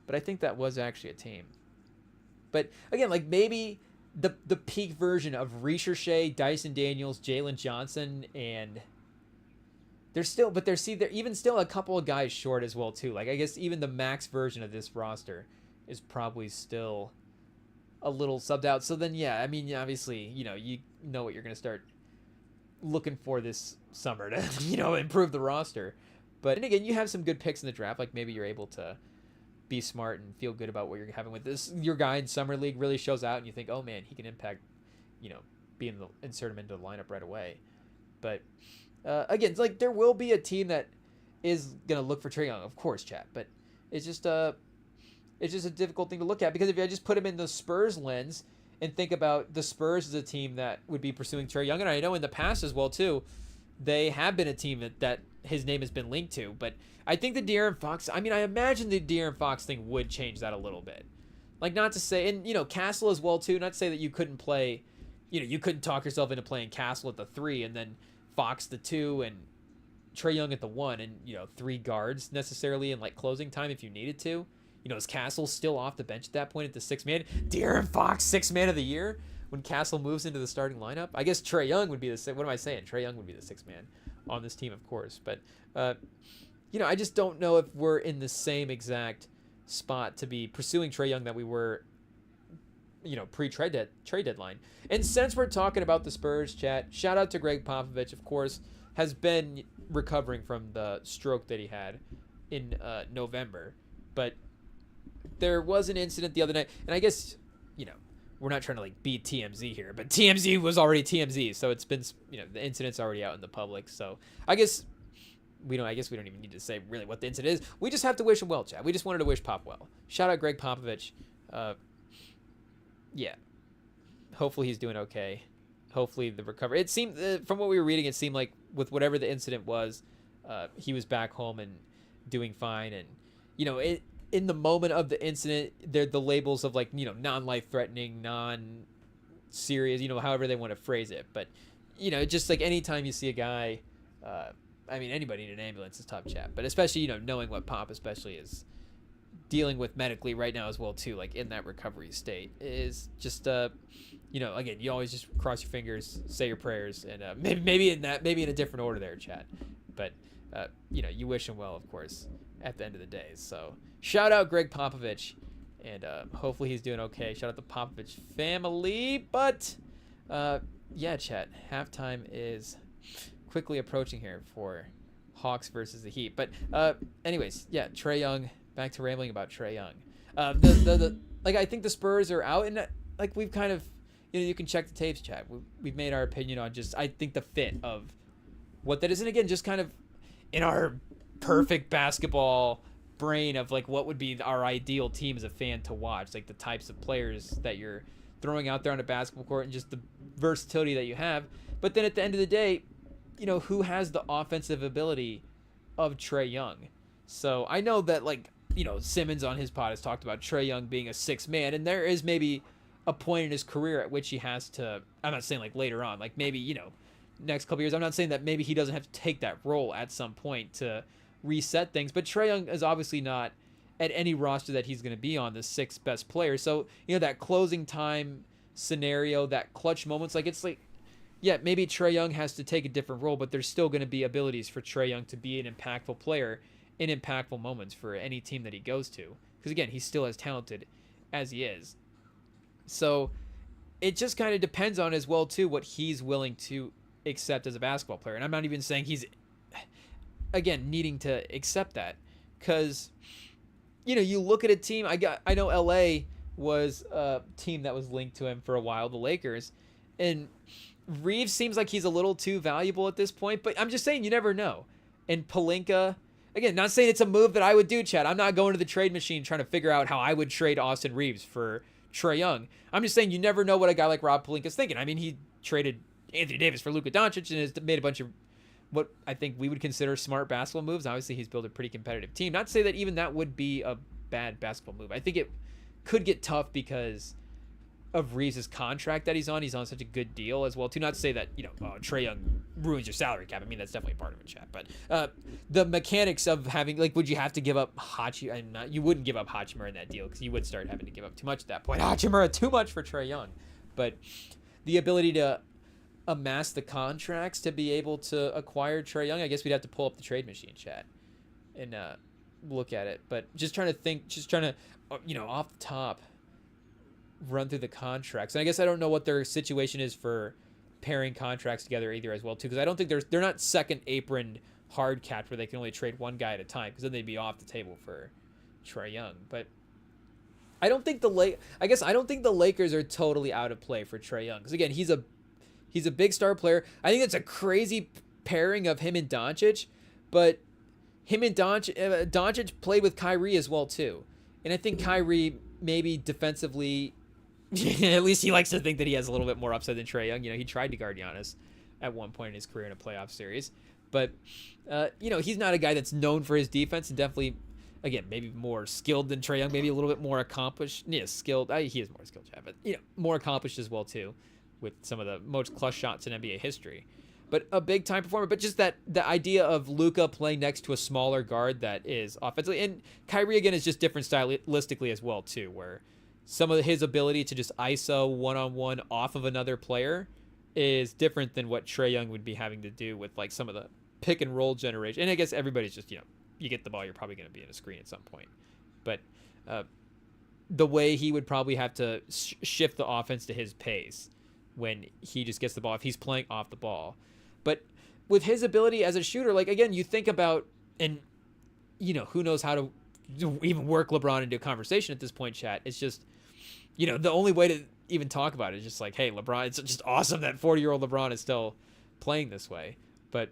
But I think that was actually a team. But again, like maybe the peak version of Ricochet, Dyson Daniels, Jalen Johnson, and there's even still a couple of guys short as well too. Like I guess even the max version of this roster is probably still a little subbed out. So then yeah, I mean obviously you know what you're gonna start looking for this summer to improve the roster. But and again, you have some good picks in the draft. Like maybe you're able to be smart and feel good about what you're having with this. Your guy in summer league really shows out, and you think, oh man, he can impact, insert him into the lineup right away. But again, it's like there will be a team that is gonna look for Trae Young, of course, chat. But it's just a difficult thing to look at, because if I just put him in the Spurs lens and think about the Spurs as a team that would be pursuing Trae Young, and I know in the past as well too, they have been a team that his name has been linked to. But I think the De'Aaron Fox, I mean, I imagine the De'Aaron Fox thing would change that a little bit. Like, not to say, and, you know, Castle as well, too. Not to say that you couldn't play, you know, you couldn't talk yourself into playing Castle at the 3 and then Fox the 2 and Trae Young at the 1 and, you know, 3 guards necessarily in, like, closing time if you needed to. You know, is Castle still off the bench at that point at the 6th man? De'Aaron Fox, 6th man of the year when Castle moves into the starting lineup? I guess Trae Young would be the, what am I saying? Trae Young would be the 6th man on this team, of course. But, you know, I just don't know if we're in the same exact spot to be pursuing Trae Young that we were, you know, pre-trade deadline. And since we're talking about the Spurs, chat, shout out to Greg Popovich, of course, has been recovering from the stroke that he had in November. But there was an incident the other night, and I guess, you know, we're not trying to, like, be TMZ here, but TMZ was already TMZ, so it's been, you know, the incident's already out in the public, so I guess we don't even need to say really what the incident is. We just have to wish him well, chat. We just wanted to wish Pop well. Shout out Greg Popovich. Yeah. Hopefully he's doing okay. Hopefully the recovery. It seemed, from what we were reading, it seemed like with whatever the incident was, he was back home and doing fine, and, you know, in the moment of the incident, they're the labels of, like, you know, non-life-threatening, non-serious, you know, however they want to phrase it. But, you know, just like anytime you see a guy, I mean, anybody in an ambulance is tough, chat. But especially, you know, knowing what Pop especially is dealing with medically right now as well, too, like in that recovery state, is just, you know, again, you always just cross your fingers, say your prayers, and maybe in a different order there, chat. But, you know, you wish him well, of course, at the end of the day. So shout out Greg Popovich, and hopefully he's doing okay. Shout out the Popovich family. But yeah, chat, halftime is quickly approaching here for Hawks versus the Heat. But anyways, yeah, Trae Young, back to rambling about Trae Young. Like, I think the Spurs are out, and like, we've kind of, you know, you can check the tapes, chat. We've made our opinion on just, I think, the fit of what that is, and again, just kind of in our perfect basketball brain of, like, what would be our ideal team as a fan to watch, like the types of players that you're throwing out there on a basketball court and just the versatility that you have. But then at the end of the day, you know, who has the offensive ability of Trae Young? So I know that, like, you know, Simmons on his pod has talked about Trae Young being a 6th man, and there is maybe a point in his career at which he has to, I'm not saying like later on, like maybe, you know, next couple years, I'm not saying that maybe he doesn't have to take that role at some point to reset things, but Trae Young is obviously not at any roster that he's going to be on the 6th best player. So, you know, that closing time scenario, that clutch moments, like, it's like, yeah, maybe Trae Young has to take a different role, but there's still going to be abilities for Trae Young to be an impactful player in impactful moments for any team that he goes to. Because, again, he's still as talented as he is. So it just kind of depends on, as well, too, what he's willing to accept as a basketball player. And I'm not even saying he's, again, needing to accept that. Because, you know, you look at a team, I know LA was a team that was linked to him for a while, the Lakers. And Reeves seems like he's a little too valuable at this point, but I'm just saying you never know. And Pelinka, again, not saying it's a move that I would do, Chad. I'm not going to the trade machine trying to figure out how I would trade Austin Reeves for Trae Young. I'm just saying you never know what a guy like Rob Pelinka's thinking. I mean, he traded Anthony Davis for Luka Doncic and has made a bunch of what I think we would consider smart basketball moves. Obviously, he's built a pretty competitive team. Not to say that even that would be a bad basketball move. I think it could get tough because of Reeves' contract that he's on. He's on such a good deal as well, too. Not to say that, you know, Trae Young ruins your salary cap. I mean, that's definitely part of it, chat. But the mechanics of having, like, would you have to give up Hachimura? You wouldn't give up Hachimura in that deal because you would start having to give up too much at that point. Hachimura, too much for Trae Young. But the ability to amass the contracts to be able to acquire Trae Young, I guess we'd have to pull up the trade machine, chat, and look at it. But just trying to, you know, off the top, run through the contracts. And I guess I don't know what their situation is for pairing contracts together either as well, too, because I don't think they're not second apron hard capped where they can only trade one guy at a time, because then they'd be off the table for Trae Young. But I don't think the Lakers are totally out of play for Trae Young, because again, he's a big star player. I think it's a crazy pairing of him and Doncic, but him and Doncic played with Kyrie as well, too. And I think Kyrie maybe defensively, at least he likes to think that he has a little bit more upside than Trae Young. You know, he tried to guard Giannis, at one point in his career in a playoff series. But, he's not a guy that's known for his defense, and definitely, again, maybe more skilled than Trae Young, maybe a little bit more accomplished. Yeah, skilled. He is more skilled, but, more accomplished as well, too, with some of the most clutch shots in NBA history. But a big-time performer. But just the idea of Luka playing next to a smaller guard that is offensively. And Kyrie, again, is just different stylistically as well, too, where some of his ability to just ISO one-on-one off of another player is different than what Trae Young would be having to do with, like, some of the pick-and-roll generation. And I guess everybody's just, you get the ball, you're probably going to be in a screen at some point. But the way he would probably have to shift the offense to his pace when he just gets the ball, if he's playing off the ball. But with his ability as a shooter, like, again, you think about, and, who knows how to even work LeBron into a conversation at this point, chat. It's just, the only way to even talk about it is just like, hey, LeBron, it's just awesome that 40-year-old LeBron is still playing this way. But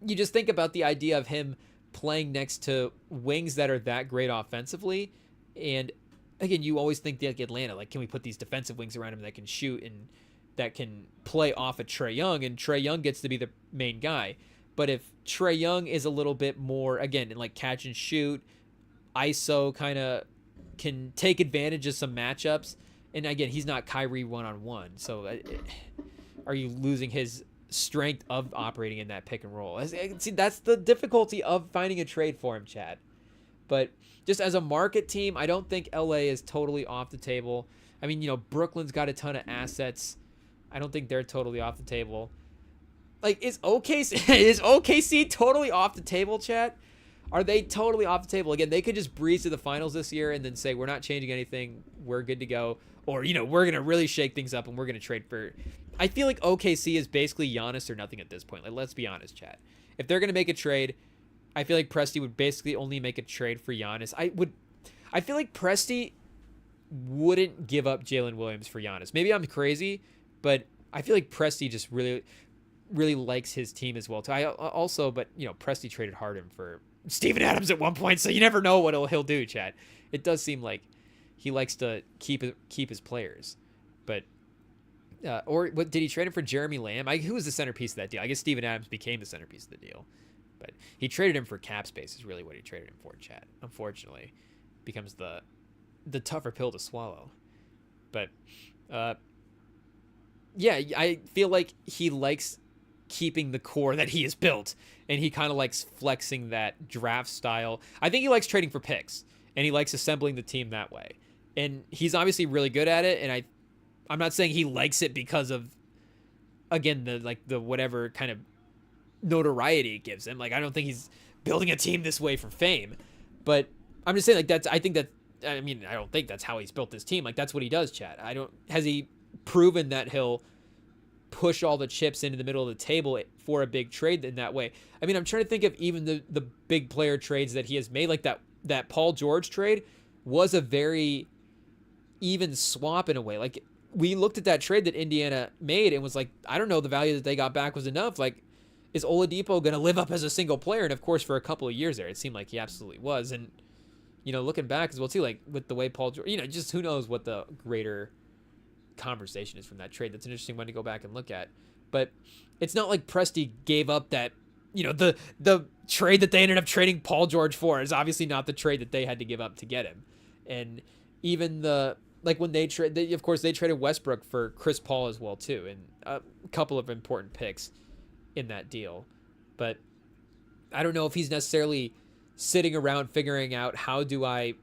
you just think about the idea of him playing next to wings that are that great offensively. And, again, you always think like Atlanta, like, can we put these defensive wings around him that can shoot and that can play off of Trae Young, and Trae Young gets to be the main guy. But if Trae Young is a little bit more, again, in like catch and shoot, ISO, kind of can take advantage of some matchups, and again, he's not Kyrie one-on-one, so are you losing his strength of operating in that pick and roll? See, that's the difficulty of finding a trade for him, Chad. But just as a market team, I don't think LA is totally off the table. I mean, Brooklyn's got a ton of assets. I don't think they're totally off the table. Like, is OKC totally off the table, chat? Are they totally off the table? Again, they could just breeze to the finals this year and then say, we're not changing anything, we're good to go. Or, we're going to really shake things up and we're going to trade for... I feel like OKC is basically Giannis or nothing at this point. Like, let's be honest, chat. If they're going to make a trade, I feel like Presti would basically only make a trade for Giannis. I feel like Presti wouldn't give up Jalen Williams for Giannis. Maybe I'm crazy, but I feel like Presti just really, really likes his team as well too. Presti traded Harden for Steven Adams at one point, so you never know what he'll do, Chad. It does seem like he likes to keep his players, but or what did he trade him for? Jeremy Lamb? Who was the centerpiece of that deal? I guess Steven Adams became the centerpiece of the deal, but he traded him for cap space. Is really what he traded him for, Chad. Unfortunately, becomes the tougher pill to swallow, but. Yeah, I feel like he likes keeping the core that he has built, and he kind of likes flexing that draft style. I think he likes trading for picks, and he likes assembling the team that way. And he's obviously really good at it, and I'm not saying he likes it because of, again, the whatever kind of notoriety it gives him. Like, I don't think he's building a team this way for fame, but I'm just saying, like, I don't think that's how he's built this team. Like, that's what he does, Chad. Has he proven that he'll push all the chips into the middle of the table for a big trade in that way? I mean, I'm trying to think of even the big player trades that he has made, like that Paul George trade was a very even swap in a way. Like, we looked at that trade that Indiana made and was like, I don't know, the value that they got back was enough. Like, is Oladipo going to live up as a single player? And of course, for a couple of years there, it seemed like he absolutely was. And, looking back as well too, like with the way Paul George, just who knows what the greater conversation is from that trade. That's an interesting one to go back and look at. But it's not like Presti gave up that, the trade that they ended up trading Paul George for is obviously not the trade that they had to give up to get him. And even when they of course they traded Westbrook for Chris Paul as well too, and a couple of important picks in that deal. But I don't know if he's necessarily sitting around figuring out, how do I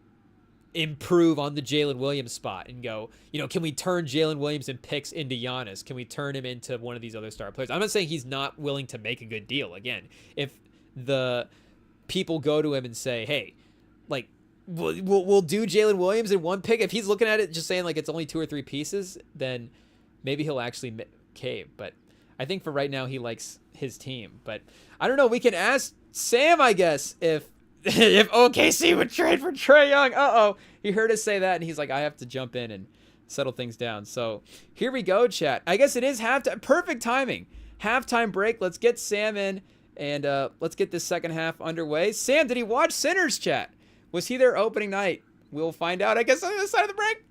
improve on the Jalen Williams spot and go, can we turn Jalen Williams and picks into Giannis? Can we turn him into one of these other star players? I'm not saying he's not willing to make a good deal. Again, if the people go to him and say, hey, like, we'll do Jalen Williams in one pick, if he's looking at it just saying like it's only 2 or 3 pieces, then maybe he'll actually cave. But I think for right now he likes his team. But I don't know, we can ask Sam, I guess, if OKC would trade for Trae Young. He heard us say that, and he's like, I have to jump in and settle things down. So here we go, chat. I guess it is halftime. Perfect timing. Halftime break. Let's get Sam in, and let's get this second half underway. Sam, did he watch Sinners, chat? Was he there opening night? We'll find out, I guess, on the other side of the break.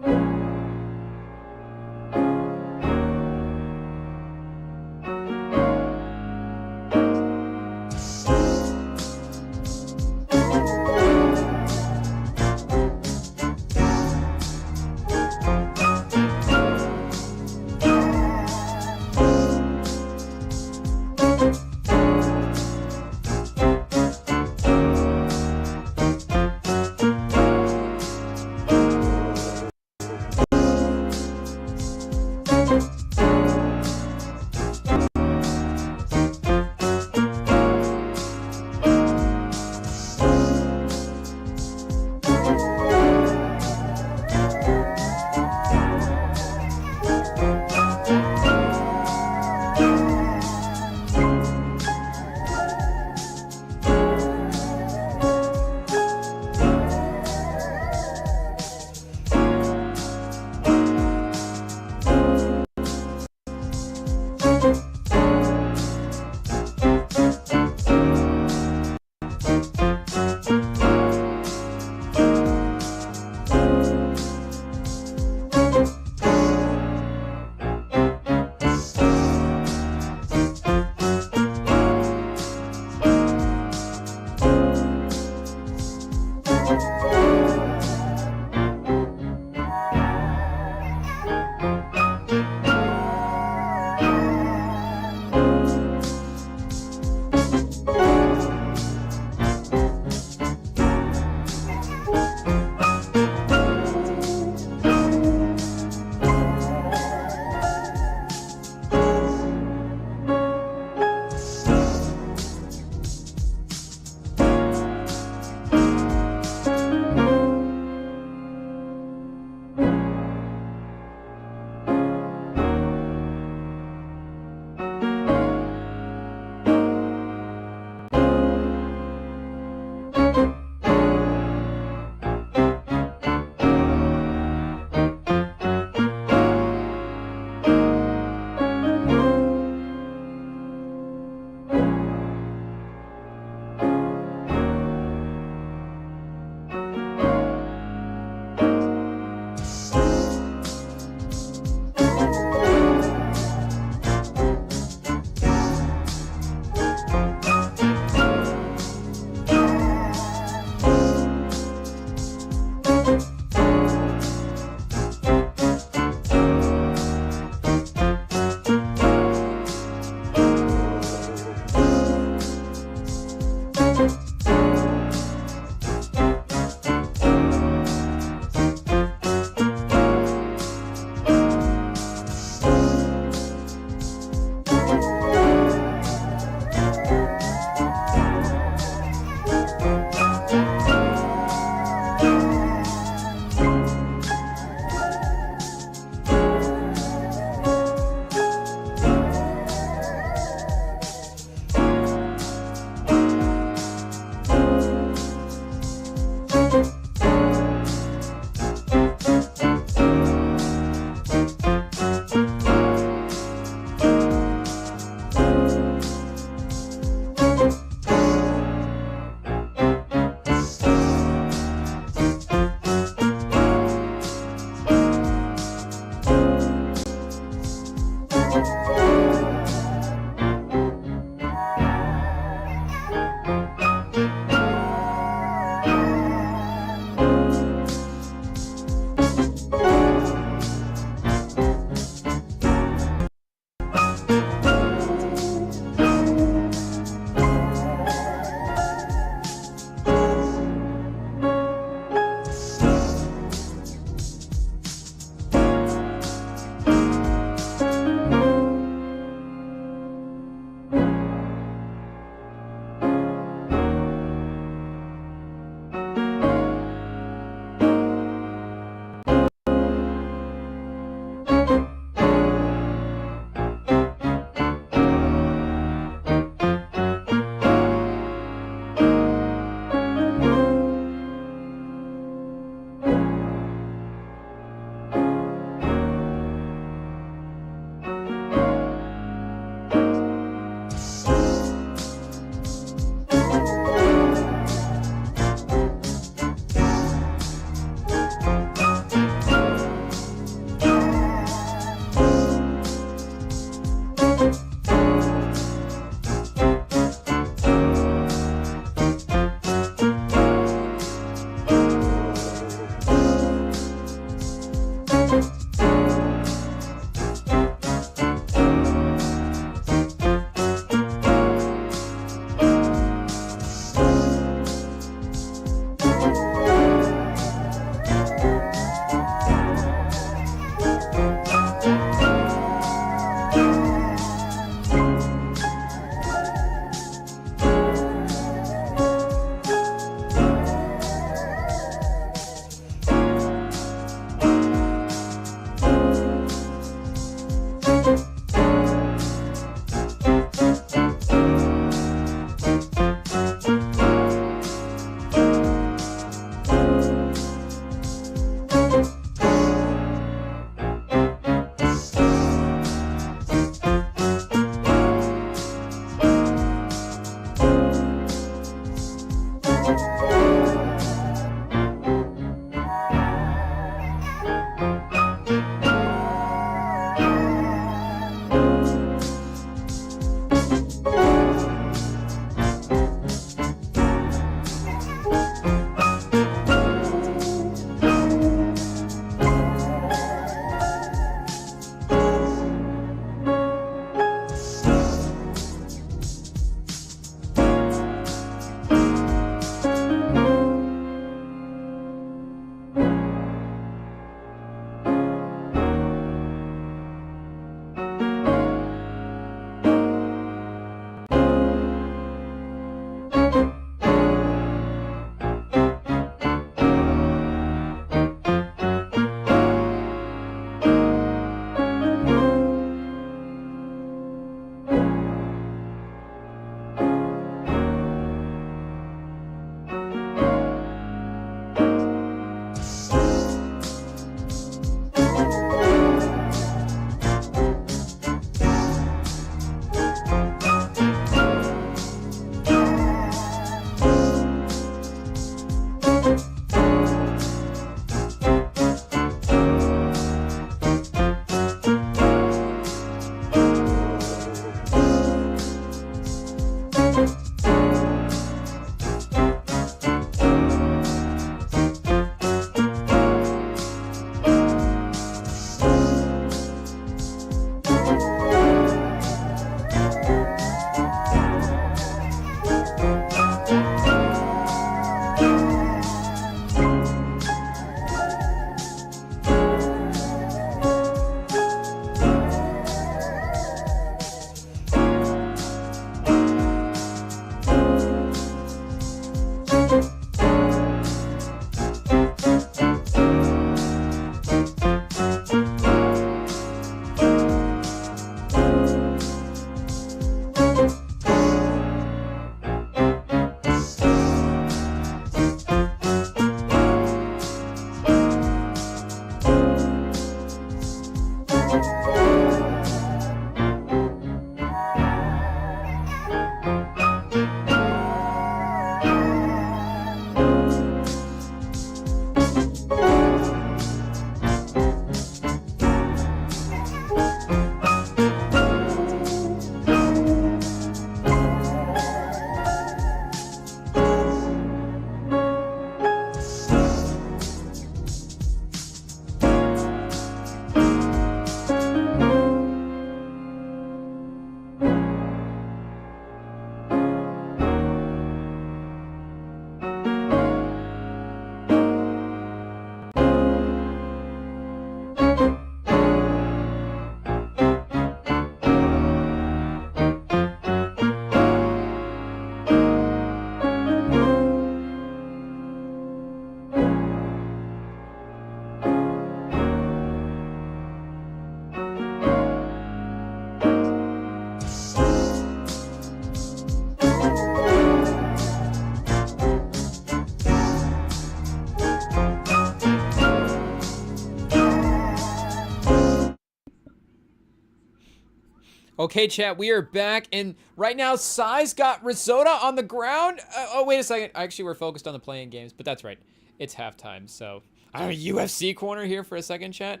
Okay, chat, we are back, and right now, Sai's got risotto on the ground. Oh, wait a second. Actually, we're focused on the playing games, but that's right. It's halftime, so I have a UFC corner here for a second, chat.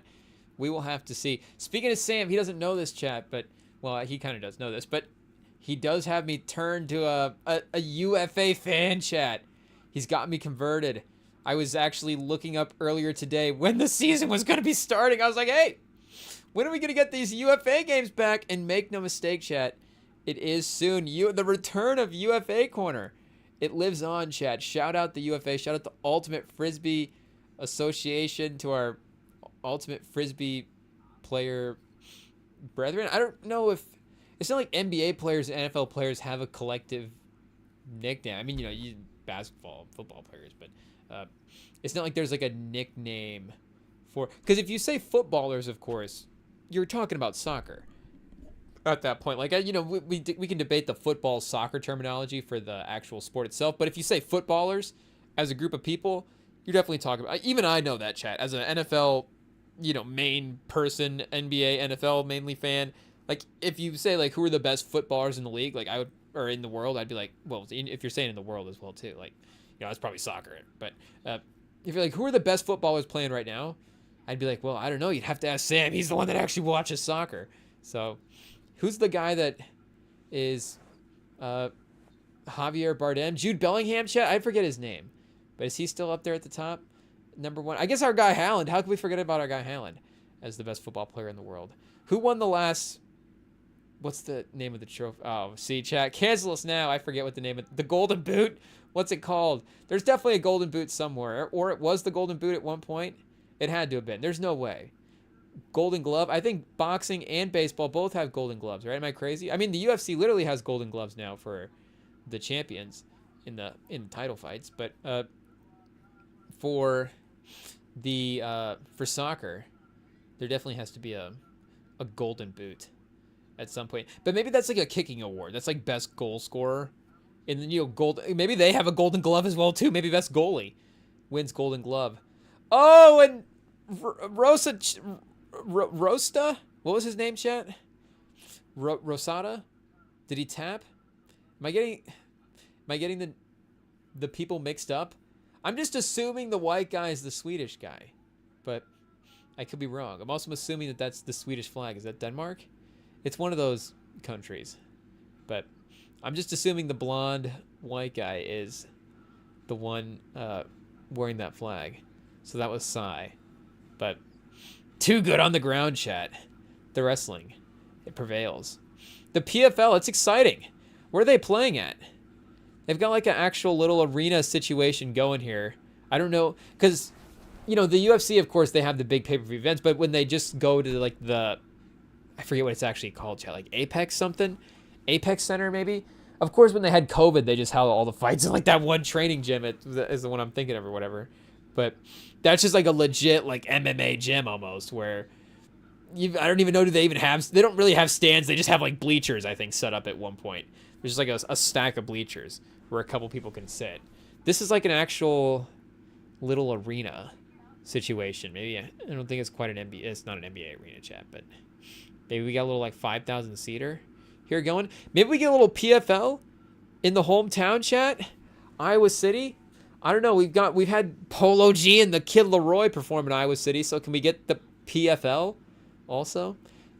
We will have to see. Speaking of Sam, he doesn't know this, chat, but, well, he kind of does know this, but he does have me turned to a UFA fan, chat. He's got me converted. I was actually looking up earlier today when the season was going to be starting. I was like, hey, when are we going to get these UFA games back? And make no mistake, chat, it is soon. The return of UFA Corner. It lives on, chat. Shout out the UFA. Shout out the Ultimate Frisbee Association, to our Ultimate Frisbee player brethren. I don't know if... It's not like NBA players and NFL players have a collective nickname. I mean, you basketball, football players, but it's not like there's like a nickname for... Because if you say footballers, of course, you're talking about soccer at that point. Like, we can debate the football soccer terminology for the actual sport itself, but if you say footballers as a group of people, you're definitely talking about... Even I know that, chat. As an NFL, main person, NBA, NFL mainly fan, like, if you say, like, who are the best footballers in the league, like, or in the world, I'd be like, well, if you're saying in the world as well, too, like, that's probably soccer. But if you're like, who are the best footballers playing right now? I'd be like, well, I don't know. You'd have to ask Sam. He's the one that actually watches soccer. So, who's the guy that is Javier Bardem? Jude Bellingham, chat? I forget his name. But is he still up there at the top? Number one. I guess our guy Haaland. How could we forget about our guy Haaland as the best football player in the world? Who won the last... What's the name of the trophy? Oh, see, chat. Cancel us now. I forget what the name of... The Golden Boot? What's it called? There's definitely a Golden Boot somewhere. Or it was the Golden Boot at one point. It had to have been. There's no way. Golden Glove. I think boxing and baseball both have Golden Gloves, right? Am I crazy? I mean, the UFC literally has Golden Gloves now for the champions in the title fights. But for soccer, there definitely has to be a Golden Boot at some point. But maybe that's like a kicking award. That's like best goal scorer. And then maybe they have a Golden Glove as well too. Maybe best goalie wins Golden Glove. Oh, and Rosta, what was his name, chat? Rosada? Did he tap? Am I getting the people mixed up? I'm just assuming the white guy is the Swedish guy, but I could be wrong. I'm also assuming that that's the Swedish flag. Is that Denmark? It's one of those countries, but I'm just assuming the blonde white guy is the one wearing that flag. So that was Sai. But too good on the ground, chat. The wrestling, it prevails. The PFL, it's exciting. Where are they playing at? They've got like an actual little arena situation going here. I don't know, because, the UFC, of course, they have the big pay-per-view events, but when they just go to like I forget what it's actually called, chat, like Apex something? Apex Center, maybe? Of course, when they had COVID, they just held all the fights in like that one training gym. Is the one I'm thinking of or whatever. But that's just like a legit like MMA gym almost, where I don't even know, they don't really have stands. They just have like bleachers, I think, set up at one point. There's just like a stack of bleachers where a couple people can sit. This is like an actual little arena situation. Maybe I don't think it's quite an NBA. It's not an NBA arena, chat, but maybe we got a little like 5,000 seater here going. Maybe we get a little PFL in the hometown, chat. Iowa City. I don't know. We've had Polo G and the Kid Leroy perform in Iowa City. So can we get the PFL also?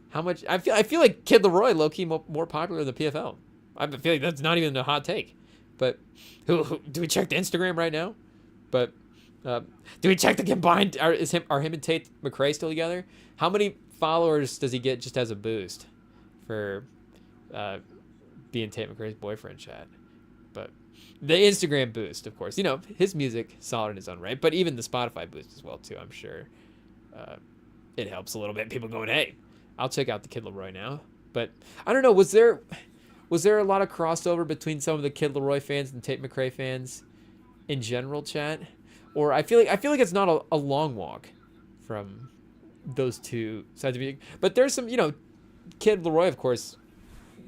How much? I feel like Kid Leroy low key more popular than the PFL. I feel like that's not even a hot take. But who do we check the Instagram right now? But do we check the combined? Are him and Tate McRae still together? How many followers does he get just as a boost for being Tate McRae's boyfriend, chat? But the Instagram boost, of course, his music solid in his own right, but even the Spotify boost as well too. I'm sure it helps a little bit. People going, hey, I'll check out the Kid Leroy now. But I don't know, was there a lot of crossover between some of the Kid Leroy fans and Tate McRae fans in general, chat? Or I feel like it's not a long walk from those two sides of it. But there's some, Kid Leroy, of course,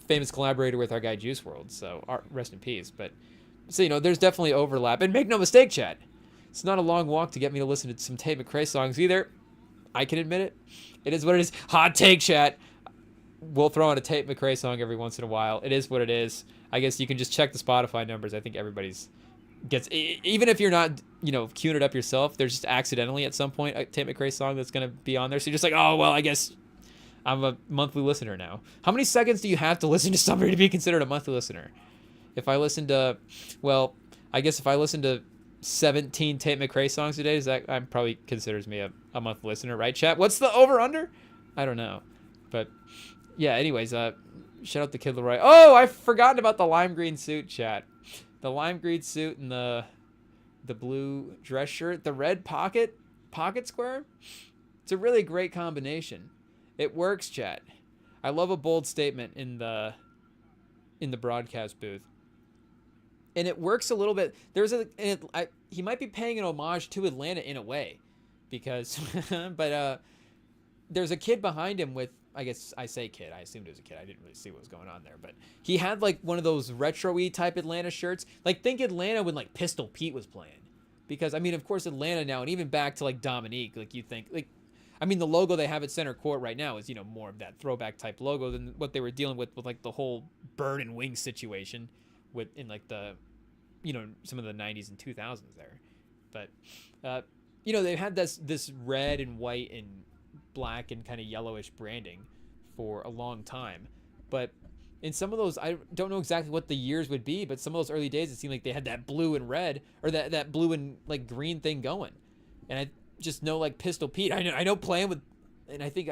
famous collaborator with our guy Juice WRLD, so rest in peace. But so there's definitely overlap, and make no mistake, chat, it's not a long walk to get me to listen to some Tate McRae songs either. I can admit it. It is what it is. Hot take, chat. we'll throw on a Tate McRae song every once in a while. It is what it is. I guess you can just check the Spotify numbers. I think everybody's even if you're not, queuing it up yourself, there's just accidentally at some point a Tate McRae song that's going to be on there. So you're just like, oh, well, I guess I'm a monthly listener now. How many seconds do you have to listen to somebody to be considered a monthly listener? If I listen to, I guess if I listen to 17 Tate McRae songs a day, that probably considers me a monthly listener, right, chat? What's the over-under? I don't know. But, yeah, anyways, shout out to Kid Leroy. Oh, I've forgotten about the lime green suit, chat. The lime green suit and the blue dress shirt. The red pocket square. It's a really great combination. It works, chat. I love a bold statement in the broadcast booth. And it works a little bit. He might be paying an homage to Atlanta in a way, because, but there's a kid behind him with, I guess I say kid. I assumed it was a kid. I didn't really see what was going on there, but he had like one of those retro-y type Atlanta shirts. Like think Atlanta when like Pistol Pete was playing, because I mean, of course, Atlanta now, and even back to like Dominique, like you think like. I mean, the logo they have at center court right now is, more of that throwback type logo than what they were dealing with like the whole bird and wing situation in like the, some of the 90s and 2000s there. But, they had this red and white and black and kind of yellowish branding for a long time. But in some of those, I don't know exactly what the years would be, but some of those early days, it seemed like they had that blue and red, or that blue and like green thing going. And I just know like Pistol Pete. I know playing with, and I think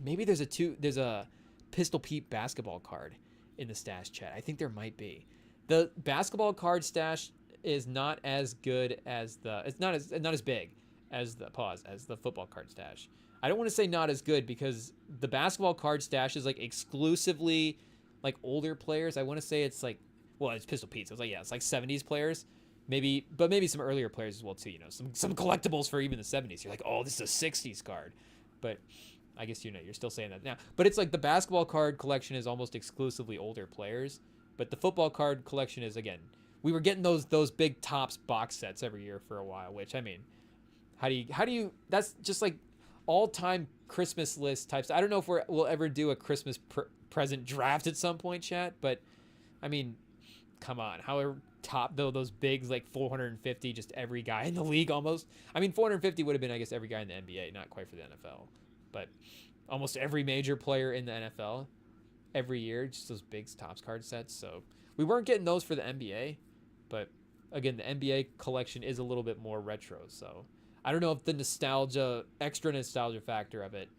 maybe there's a Pistol Pete basketball card in the stash, chat. I think there might be. The basketball card stash is not as good as it's not as big as the football card stash. I don't want to say not as good, because the basketball card stash is like exclusively like older players. I want to say it's like, well, it's Pistol Pete, so it's like, yeah, it's like 70s players. Maybe some earlier players as well too. Some collectibles for even the 70s. You're like, oh, this is a 60s card, but I guess you're still saying that now. But it's like the basketball card collection is almost exclusively older players, but the football card collection is, again, we were getting those big Topps box sets every year for a while. Which, I mean, how do you? That's just like all-time Christmas list types. I don't know if we'll ever do a Christmas present draft at some point, chat. But I mean, come on, however. Top though, those bigs like 450, just every guy in the league almost. I mean, 450 would have been, I guess, every guy in the NBA, not quite for the NFL, but almost every major player in the NFL every year, just those big Topps card sets. So we weren't getting those for the NBA, but again, the NBA collection is a little bit more retro. So I don't know if the extra nostalgia factor of it,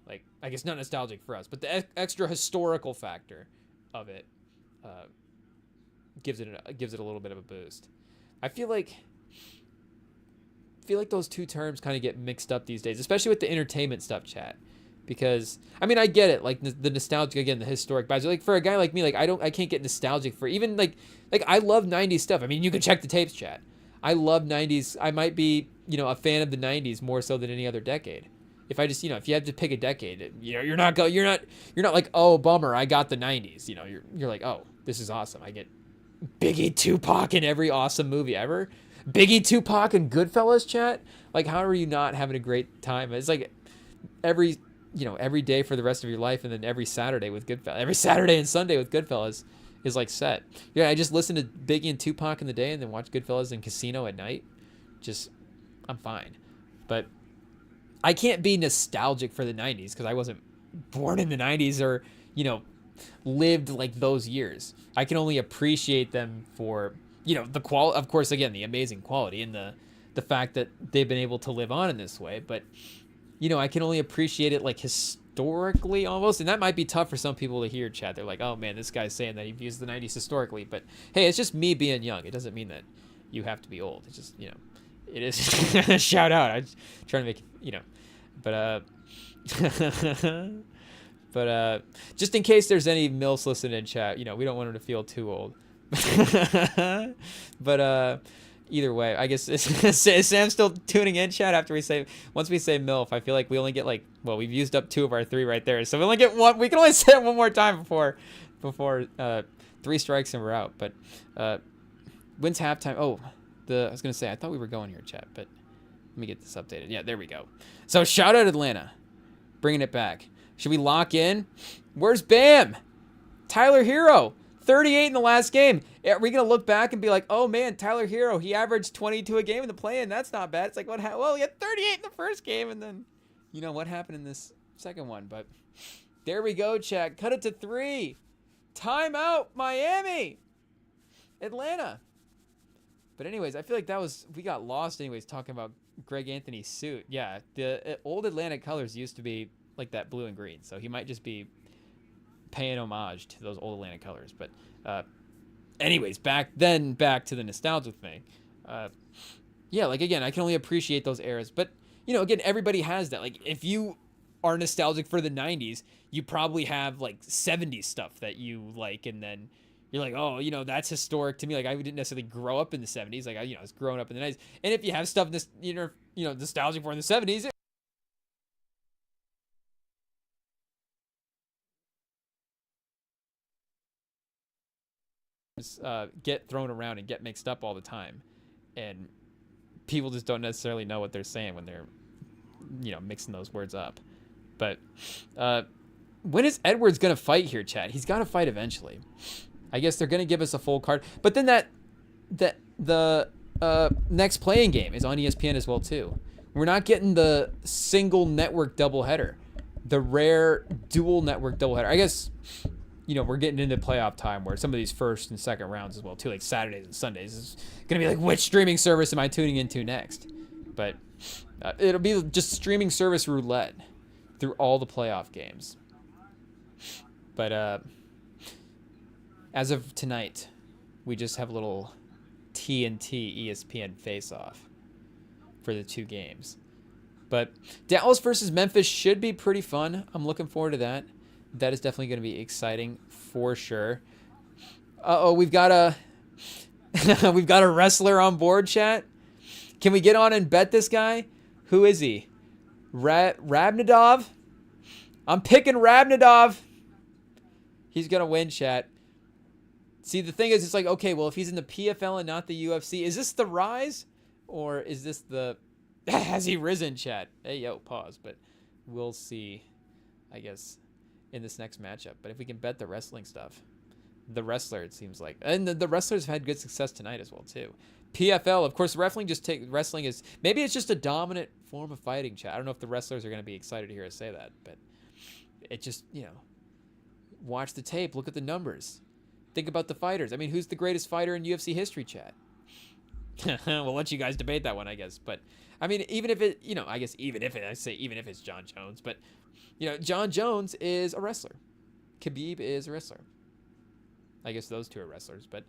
like, I guess not nostalgic for us, but the extra historical factor of it, gives it a little bit of a boost. I feel like those two terms kind of get mixed up these days, especially with the entertainment stuff, chat. Because I mean, I get it, like the nostalgic, again, the historic vibes. Like for a guy like me, like I can't get nostalgic for even like I love 90s stuff. I mean, you can check the tapes, chat. I love 90s. I might be, a fan of the 90s more so than any other decade. If I just, if you had to pick a decade, you're not like, oh, bummer, I got the 90s. You're like, oh, this is awesome. I get Biggie, Tupac in every awesome movie ever. Biggie, Tupac, and Goodfellas, chat. Like, how are you not having a great time? It's like every day for the rest of your life, and then every Saturday with Goodfellas. Every Saturday and Sunday with Goodfellas is like set. Yeah, I just listen to Biggie and Tupac in the day and then watch Goodfellas and Casino at night. I'm fine. But I can't be nostalgic for the 90s because I wasn't born in the 90s or, lived like those years. I can only appreciate them for, the quality, of course, again, the amazing quality and the fact that they've been able to live on in this way. But, I can only appreciate it like historically almost. And that might be tough for some people to hear, chat. They're like, oh man, this guy's saying that he views the 90s historically. But hey, it's just me being young. It doesn't mean that you have to be old. It's just, it is shout out. I'm trying to make, but, but just in case there's any MILFs listening in chat, we don't want them to feel too old. But either way, I guess is Sam still tuning in, chat? Once we say MILF, I feel like we only get we've used up 2 of our 3 right there, so we only get one. We can only say it one more time before 3 strikes and we're out. But when's halftime? Oh, I was gonna say I thought we were going here, chat, but let me get this updated. Yeah, there we go. So shout out Atlanta, bringing it back. Should we lock in Where's Bam? Tyler Hero, 38 in the last game. Are we going to look back and be like, oh man, Tyler Hero, he averaged 22 a game in the play-in. That's not bad. It's like, well, he had 38 in the first game, and then, what happened in this second one? But there we go, chat. Cut it to 3. Timeout, Miami. Atlanta. But anyways, I feel like we got lost anyways talking about Greg Anthony's suit. Yeah, the old Atlanta colors used to be like that blue and green, so he might just be paying homage to those old Atlanta colors. But anyways, back to the nostalgia thing. Yeah, like again, I can only appreciate those eras. But again, everybody has that. Like if you are nostalgic for the 90s, you probably have like 70s stuff that you like, and then you're like, oh, that's historic to me. Like I didn't necessarily grow up in the 70s. Like I was growing up in the 90s. And if you have stuff this nostalgic for in the 70s, get thrown around and get mixed up all the time, and people just don't necessarily know what they're saying when they're mixing those words up. But when is Edwards gonna fight here, Chad? He's got to fight eventually. I guess they're gonna give us a full card, but then the next playing game is on ESPN as well too. We're not getting the single network doubleheader, the rare dual network doubleheader. I guess we're getting into playoff time where some of these first and second rounds as well too, like Saturdays and Sundays, is gonna be like, which streaming service am I tuning into next? But it'll be just streaming service roulette through all the playoff games. But as of tonight, we just have a little TNT ESPN face-off for the 2 games. But Dallas versus Memphis should be pretty fun. I'm looking forward to that. That is definitely going to be exciting for sure. We've got a wrestler on board, chat. Can we get on and bet this guy? Who is he? Rabnadov? I'm picking Rabnadov. He's going to win, chat. See, the thing is, it's like, okay, well, if he's in the PFL and not the UFC, is this the rise? Or is this the... Has he risen, chat? Hey, yo, pause. But we'll see, I guess, in this next matchup. But if we can bet the wrestling stuff. The wrestler, it seems like. And the wrestlers have had good success tonight as well, too. PFL, of course, wrestling is... Maybe it's just a dominant form of fighting, chat. I don't know if the wrestlers are going to be excited to hear us say that. But it just, watch the tape. Look at the numbers. Think about the fighters. I mean, who's the greatest fighter in UFC history, chat? We'll let you guys debate that one, I guess. But, I mean, even if it's John Jones. But, John Jones is a wrestler. Khabib is a wrestler. I guess those two are wrestlers. But,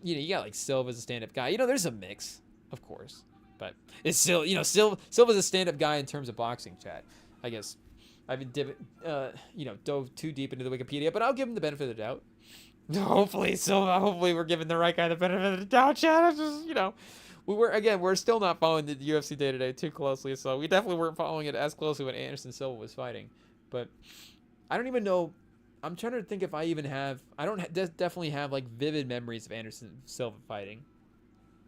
you got, like, Silva's a stand-up guy. There's a mix, of course. But it's still, Silva's a stand-up guy in terms of boxing, chat. I guess I haven't dove too deep into the Wikipedia, but I'll give him the benefit of the doubt. Hopefully we're giving the right guy the benefit of the doubt, Chad. It's just, we're still not following the UFC day-to-day too closely, so we definitely weren't following it as closely when Anderson Silva was fighting. But I don't even know. I'm trying to think if I even have. I don't definitely have like vivid memories of Anderson Silva fighting.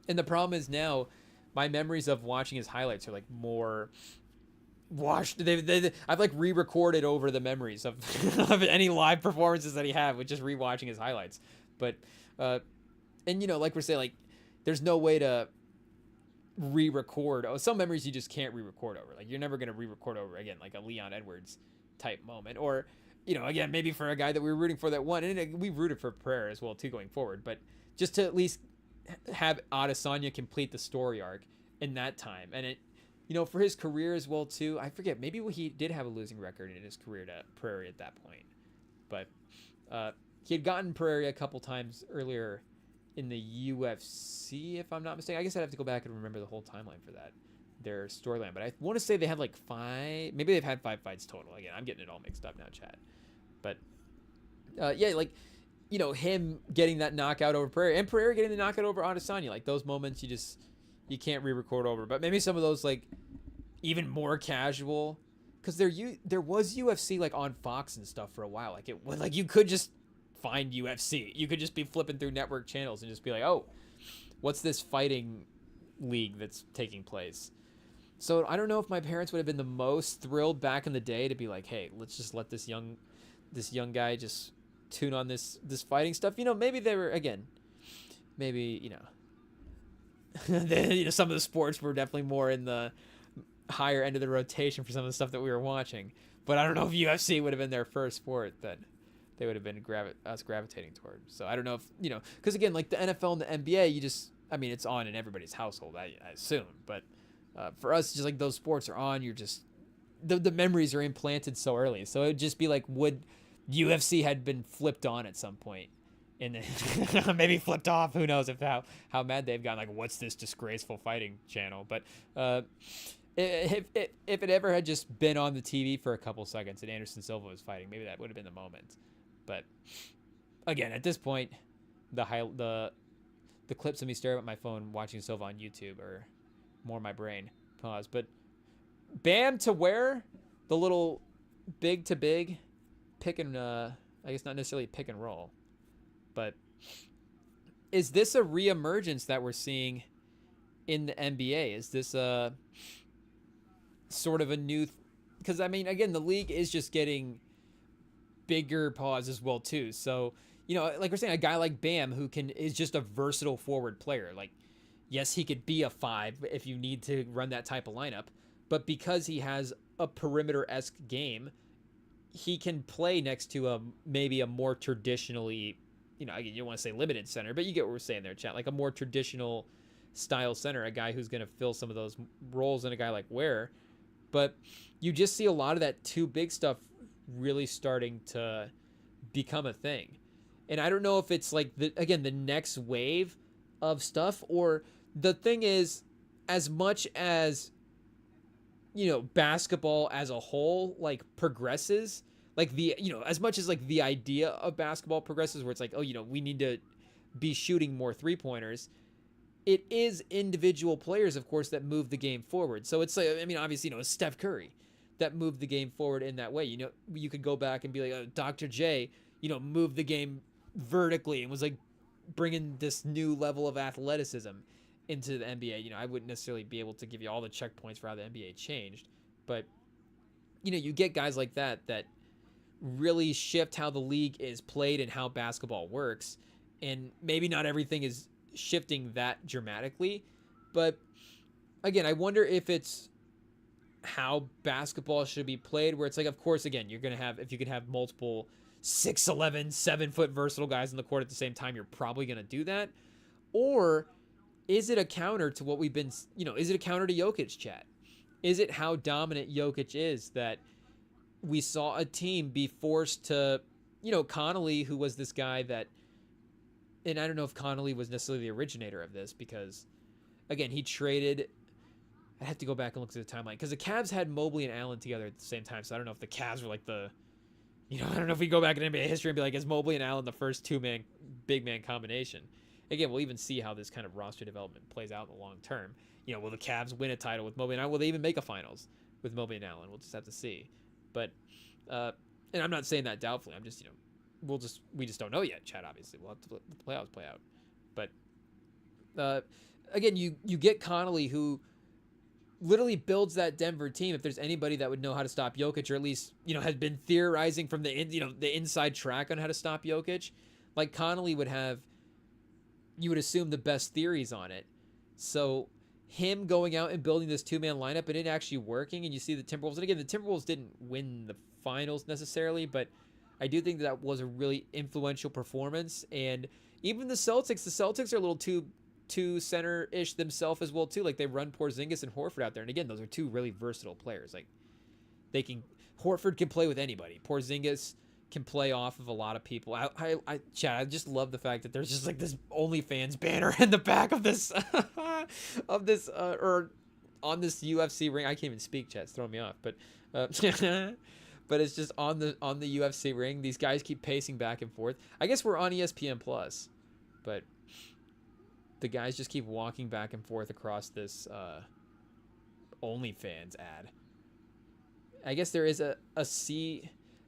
And the problem is now, my memories of watching his highlights are like more watched. I've like re-recorded over the memories of of any live performances that he had with just re-watching his highlights. But and like we're saying, like there's no way to re-record. Some memories you just can't re-record over. Like you're never gonna re-record over again, like a Leon Edwards type moment, or again maybe for a guy that we were rooting for that won, and we rooted for Pereira as well too going forward. But just to at least have Adesanya complete the story arc in that time, and it. For his career as well, too, I forget, maybe he did have a losing record in his career to Prairie at that point. But he had gotten Prairie a couple times earlier in the UFC, if I'm not mistaken. I guess I'd have to go back and remember the whole timeline for that, their storyline. But I want to say they had like 5, maybe they've had 5 fights total. Again, I'm getting it all mixed up now, chat. But, yeah, like, him getting that knockout over Prairie, and Prairie getting the knockout over Adesanya. Like, those moments you can't re-record over. But maybe some of those, like, even more casual, because there was UFC like on Fox and stuff for a while. Like you could just find UFC. You could just be flipping through network channels and just be like, oh, what's this fighting league that's taking place? So I don't know if my parents would have been the most thrilled back in the day to be like, hey, let's just let this young this young guy just tune on this fighting stuff. Maybe they were, again, maybe some of the sports were definitely more in the higher end of the rotation for some of the stuff that we were watching. But I don't know if UFC would have been their first sport that they would have been us gravitating toward. So I don't know if, because again, like the NFL and the NBA, it's on in everybody's household, I assume. But for us, just like those sports are on, you're just, the memories are implanted so early. So it would just be like, would UFC had been flipped on at some point and then maybe flipped off, who knows if how mad they've gotten, like, what's this disgraceful fighting channel? But if it ever had just been on the TV for a couple seconds and Anderson Silva was fighting, maybe that would have been the moment. But again, at this point, the clips of me staring at my phone watching Silva on YouTube are more my brain pause. But Bam to where the little big to big pick and I guess not necessarily pick and roll, but is this a reemergence that we're seeing in the NBA? Is this a sort of a new? Because again, the league is just getting bigger pause as well too. So like we're saying, a guy like Bam who is just a versatile forward player. Like, yes, he could be a 5 if you need to run that type of lineup, but because he has a perimeter-esque game, he can play next to maybe a more traditionally, you don't want to say limited center, but you get what we're saying there, chat. Like a more traditional style center, a guy who's going to fill some of those roles in a guy like Ware. But you just see a lot of that too big stuff really starting to become a thing. And I don't know if it's like, the next wave of stuff, or the thing is, as much as, basketball as a whole, like, progresses, like as much as like the idea of basketball progresses, where it's like, we need to be shooting more 3-pointers. It is individual players, of course, that move the game forward. So it's like, obviously, it's Steph Curry that moved the game forward in that way. You could go back and be like, Dr. J, moved the game vertically and was like bringing this new level of athleticism into the NBA. I wouldn't necessarily be able to give you all the checkpoints for how the NBA changed, but you get guys like that really shift how the league is played and how basketball works. And maybe not everything is shifting that dramatically, but again, I wonder if it's how basketball should be played, where it's like, of course, again, you're going to have, if you can have multiple 6'11", 7-foot versatile guys in the court at the same time, you're probably going to do that. Or is it a counter to what we've been, is it a counter to Jokic, chat? Is it how dominant Jokic is that we saw a team be forced to, Connolly, who was this guy that, and I don't know if Connolly was necessarily the originator of this, because again, he traded, I have to go back and look at the timeline, because the Cavs had Mobley and Allen together at the same time. So I don't know if the Cavs were like the, I don't know if we go back in NBA history and be like, is Mobley and Allen the first big man combination? Again, we'll even see how this kind of roster development plays out in the long term. Will the Cavs win a title with Mobley and Allen? Will they even make a finals with Mobley and Allen? We'll just have to see. But, and I'm not saying that doubtfully. I'm just, we just don't know yet, Chad, obviously. We'll have to let the playoffs play out. But, again, you get Connolly, who literally builds that Denver team. If there's anybody that would know how to stop Jokic, or at least, has been theorizing from the inside track on how to stop Jokic, like Connolly would have, you would assume, the best theories on it. So him going out and building this 2-man lineup and it actually working, and you see the Timberwolves, and again, the Timberwolves didn't win the finals necessarily, but I do think that was a really influential performance. And even the Celtics are a little too center-ish themselves as well too. Like, they run Porzingis and Horford out there, and again, those are two really versatile players. Like, Horford can play with anybody. Porzingis can play off of a lot of people. Chad, I just love the fact that there's just like this OnlyFans banner in the back of this or on this UFC ring. I can't even speak, Chad. It's throwing me off, but but it's just on the UFC ring. These guys keep pacing back and forth. I guess we're on ESPN Plus, but the guys just keep walking back and forth across this OnlyFans ad. I guess there is a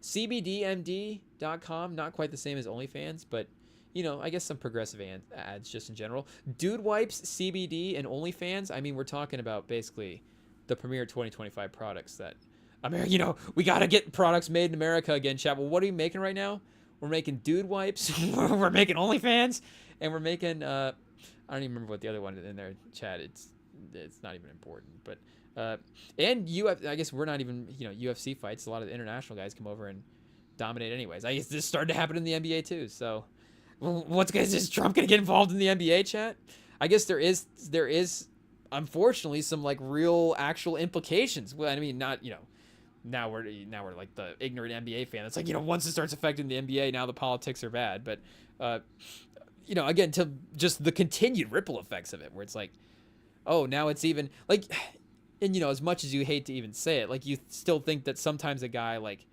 CBDMD.com, not quite the same as OnlyFans, but I guess some progressive ads just in general. Dude Wipes, CBD, and OnlyFans. We're talking about basically the premier 2025 products that, America, we got to get products made in America again, chat. Well, what are you making right now? We're making dude wipes. We're making OnlyFans, and we're making I don't even remember what the other one in there, chat. It's not even important, but and I guess we're not even UFC fights. A lot of the international guys come over and dominate anyways. I guess this started to happen in the NBA too. So is Trump gonna get involved in the NBA, chat? I guess there is unfortunately some like real actual implications. Well, I mean, not now we're like the ignorant NBA fan. It's like, once it starts affecting the NBA, now the politics are bad. But again, to just the continued ripple effects of it, where it's like, oh, now it's even like, and as much as you hate to even say it, like, you still think that sometimes a guy like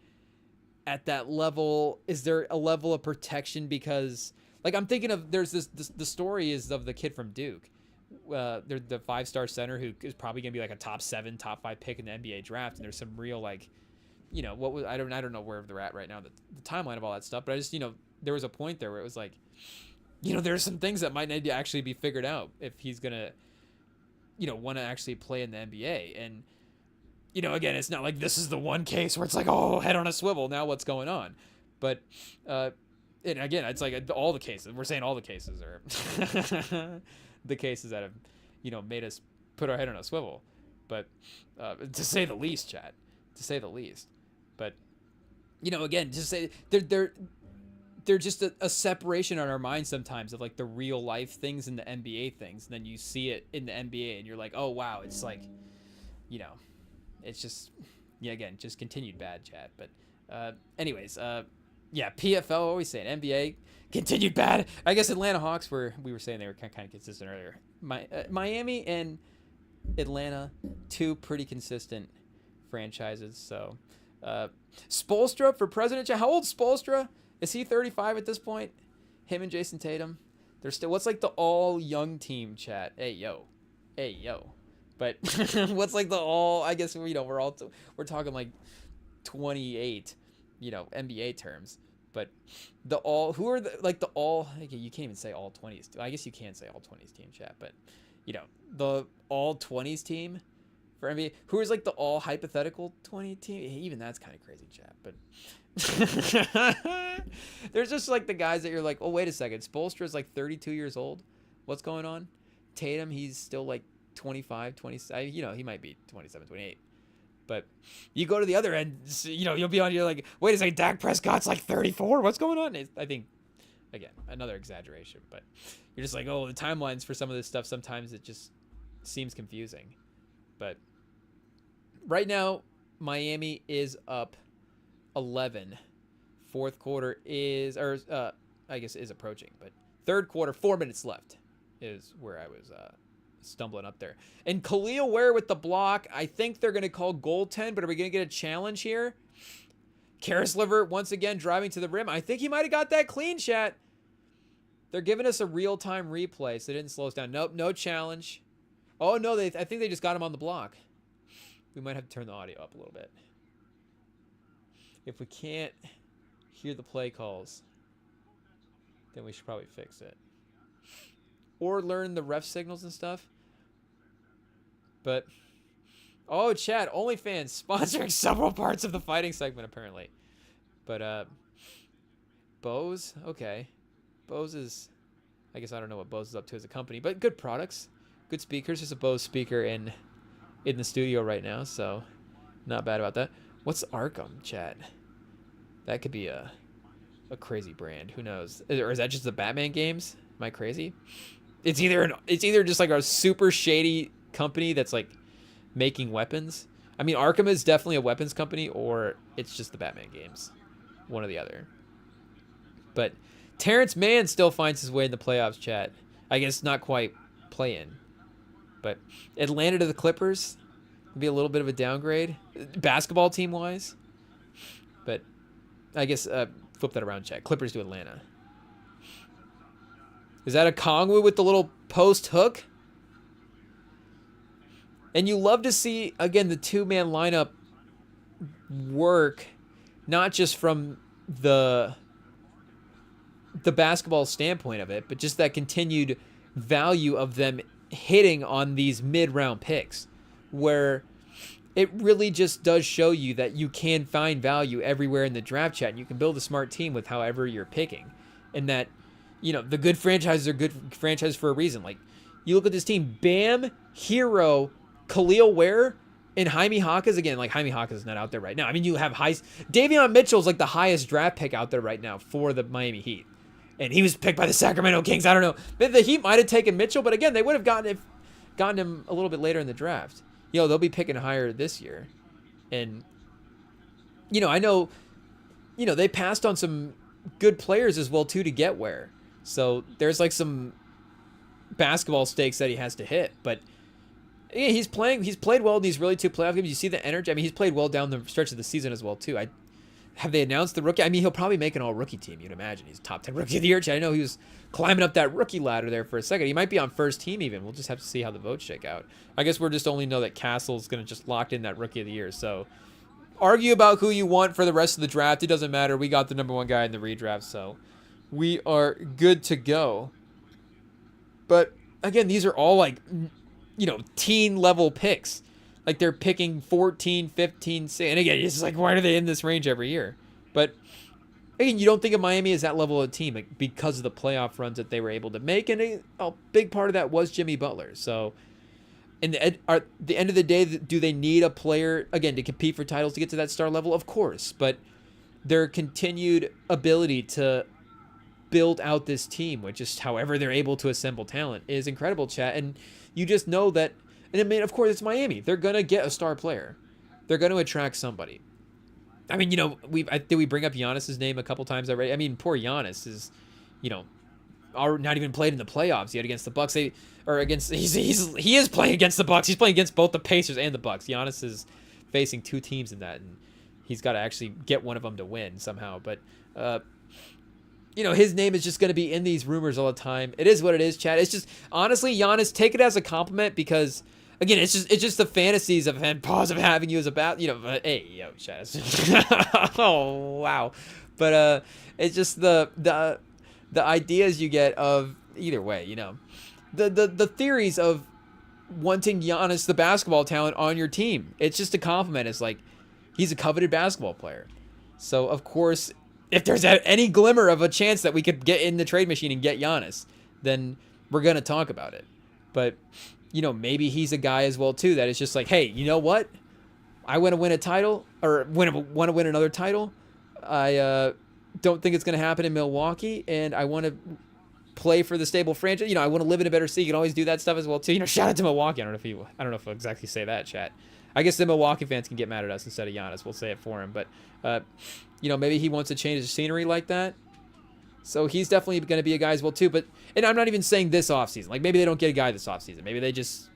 at that level, is there a level of protection? Because like, I'm thinking of, there's the story is of the kid from Duke. They're the 5-star center who is probably gonna be like a top 7, top 5 pick in the NBA draft, and there's some real like, what was I don't know where they're at right now, the timeline of all that stuff, but I just there was a point there where it was like, there's some things that might need to actually be figured out if he's gonna want to actually play in the NBA. And again, it's not like this is the one case where it's like, oh, head on a swivel, now what's going on? But and again, it's like all the cases, we're saying all the cases are the cases that have made us put our head on a swivel, but to say the least, chat, to say the least. But again, just say they're just a separation on our minds sometimes of like the real life things and the NBA things, and then you see it in the NBA and you're like, oh wow, it's like it's just again, just continued bad, chat. But anyways, PFL always saying NBA continued bad. I guess Atlanta Hawks we were saying they were kind of consistent earlier. Miami and Atlanta, two pretty consistent franchises. So Spoelstra for president. How old's Spoelstra? Is he 35 at this point? Him and Jason Tatum. They're still, what's like the all young team, chat? Hey yo. But what's like the all, I guess we're talking like 28, NBA terms. But the all, who are the all, okay, you can't even say all 20s. I guess you can say all 20s team, chat, but the all 20s team for NBA, who is like the all hypothetical 20 team, even that's kind of crazy, chat. But there's just like the guys that you're like, oh, wait a second, Spoelstra is like 32 years old. What's going on? Tatum, he's still like 25, 20, he might be 27, 28. But you go to the other end, you'll be on, you're like, wait a second, Dak Prescott's like 34? What's going on? I think, again, another exaggeration, but you're just like, oh, the timelines for some of this stuff, sometimes it just seems confusing. But right now, Miami is up 11. Fourth quarter is approaching, but third quarter, 4 minutes left is where I was stumbling up there. And Khalil Ware with the block. I think they're going to call goaltend, but are we going to get a challenge here? Karis LeVert once again driving to the rim. I think he might have got that clean, chat. They're giving us a real-time replay, so they didn't slow us down. Nope, no challenge. Oh, no, I think they just got him on the block. We might have to turn the audio up a little bit. If we can't hear the play calls, then we should probably fix it. Or learn the ref signals and stuff. But, oh, chat, OnlyFans sponsoring several parts of the fighting segment, apparently. But, Bose, okay. Bose is, I guess I don't know what Bose is up to as a company, but good products. Good speakers. There's a Bose speaker in the studio right now, so not bad about that. What's Arkham, chat? That could be a crazy brand. Who knows? Or is that just the Batman games? Am I crazy? It's either just like a super shady company that's like making weapons. I mean, Arkham is definitely a weapons company, or it's just the Batman games. One or the other. But Terrence Mann still finds his way in the playoffs, chat. I guess not quite play-in. But Atlanta to the Clippers would be a little bit of a downgrade, basketball team-wise. But I guess flip that around, chat. Clippers to Atlanta. Is that a Kongwu with the little post hook? And you love to see, again, the two-man lineup work, not just from the basketball standpoint of it, but just that continued value of them hitting on these mid-round picks, where it really just does show you that you can find value everywhere in the draft chat. And you can build a smart team with however you're picking. And that, the good franchises are good franchises for a reason. Like, you look at this team, Bam, Hero, Khalil Ware, and Jaime Hawkins. Again, like, Jaime Hawkins is not out there right now. I mean, you have Davion Mitchell's like the highest draft pick out there right now for the Miami Heat. And he was picked by the Sacramento Kings. I don't know. The Heat might have taken Mitchell, but again, they would have gotten him a little bit later in the draft. They'll be picking higher this year. And, I know, they passed on some good players as well, too, to get Ware. So there's like some basketball stakes that he has to hit. But yeah, he's played well in these really 2 playoff games. You see the energy. I mean, he's played well down the stretch of the season as well, too. Have they announced the rookie? I mean, he'll probably make an all-rookie team, you'd imagine. He's top 10 rookie of the year. I know he was climbing up that rookie ladder there for a second. He might be on first team even. We'll just have to see how the votes shake out. I guess we're just only know that Castle's going to just lock in that rookie of the year. So argue about who you want for the rest of the draft. It doesn't matter. We got the number 1 guy in the redraft, so we are good to go. But again, these are all like, teen level picks. Like, they're picking 14, 15, 16. And again, it's just like, why are they in this range every year? But again, you don't think of Miami as that level of team because of the playoff runs that they were able to make. And a big part of that was Jimmy Butler. So at the end of the day, do they need a player, again, to compete for titles to get to that star level? Of course. But their continued ability to build out this team, which is however they're able to assemble talent, is incredible, chat. And you just know that. And I mean, of course, it's Miami. They're going to get a star player. They're going to attract somebody. I mean, did we bring up Giannis's name a couple times already? I mean, poor Giannis is, not even played in the playoffs yet against the Bucks. He is playing against the Bucks. He's playing against both the Pacers and the Bucks. Giannis is facing 2 teams in that, and he's got to actually get one of them to win somehow. But, his name is just going to be in these rumors all the time. It is what it is, Chad. It's just, honestly, Giannis, take it as a compliment because, again, it's just the fantasies of having you as hey, yo, Chad. Oh, wow. But it's just the ideas you get of either way, the theories of wanting Giannis, the basketball talent, on your team. It's just a compliment. It's like, he's a coveted basketball player. So, of course, if there's any glimmer of a chance that we could get in the trade machine and get Giannis, then we're going to talk about it. But, maybe he's a guy as well, too, that is just like, hey, you know what? I want to win a title or want to win another title. I don't think it's going to happen in Milwaukee, and I want to play for the stable franchise. I want to live in a better city. You can always do that stuff as well, too. Shout out to Milwaukee. I don't know if I'll exactly say that, chat. I guess the Milwaukee fans can get mad at us instead of Giannis. We'll say it for him. But, maybe he wants to change his scenery like that. So he's definitely going to be a guy as well, too. And I'm not even saying this offseason. Like, maybe they don't get a guy this offseason. Maybe they just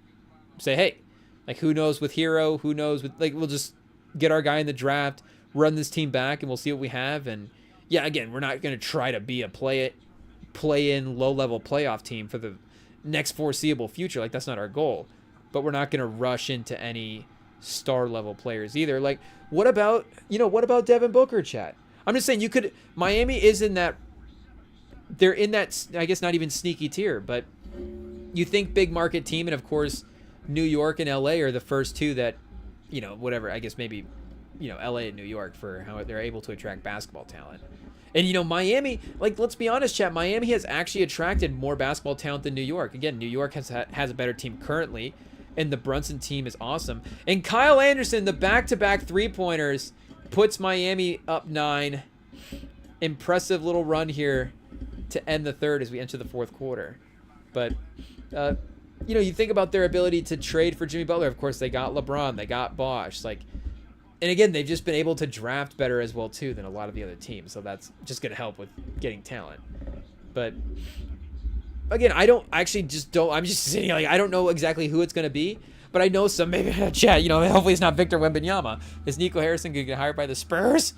say, hey, like, who knows with Hero? Who knows with, like, we'll just get our guy in the draft, run this team back, and we'll see what we have. And, yeah, again, we're not going to try to be a play-in, low-level playoff team for the next foreseeable future. Like, that's not our goal. But we're not going to rush into any star-level players either. Like, what about Devin Booker, chat? I'm just saying Miami is in that, they're in that, I guess not even sneaky tier, but you think big market team, and of course, New York and LA are the first 2 that, whatever, I guess maybe, LA and New York for how they're able to attract basketball talent. And, Miami, like, let's be honest, chat, Miami has actually attracted more basketball talent than New York. Again, New York has a better team currently, and the Brunson team is awesome. And Kyle Anderson, the back-to-back 3-pointers, puts Miami up 9. Impressive little run here to end the third as we enter the fourth quarter. But, you think about their ability to trade for Jimmy Butler. Of course, they got LeBron. They got Bosh. And again, they've just been able to draft better as well, too, than a lot of the other teams. So that's just going to help with getting talent. But, again, I'm just sitting here, like, I don't know exactly who it's going to be. But I know some, maybe, chat, hopefully it's not Victor Wembanyama. Is Nico Harrison going to get hired by the Spurs?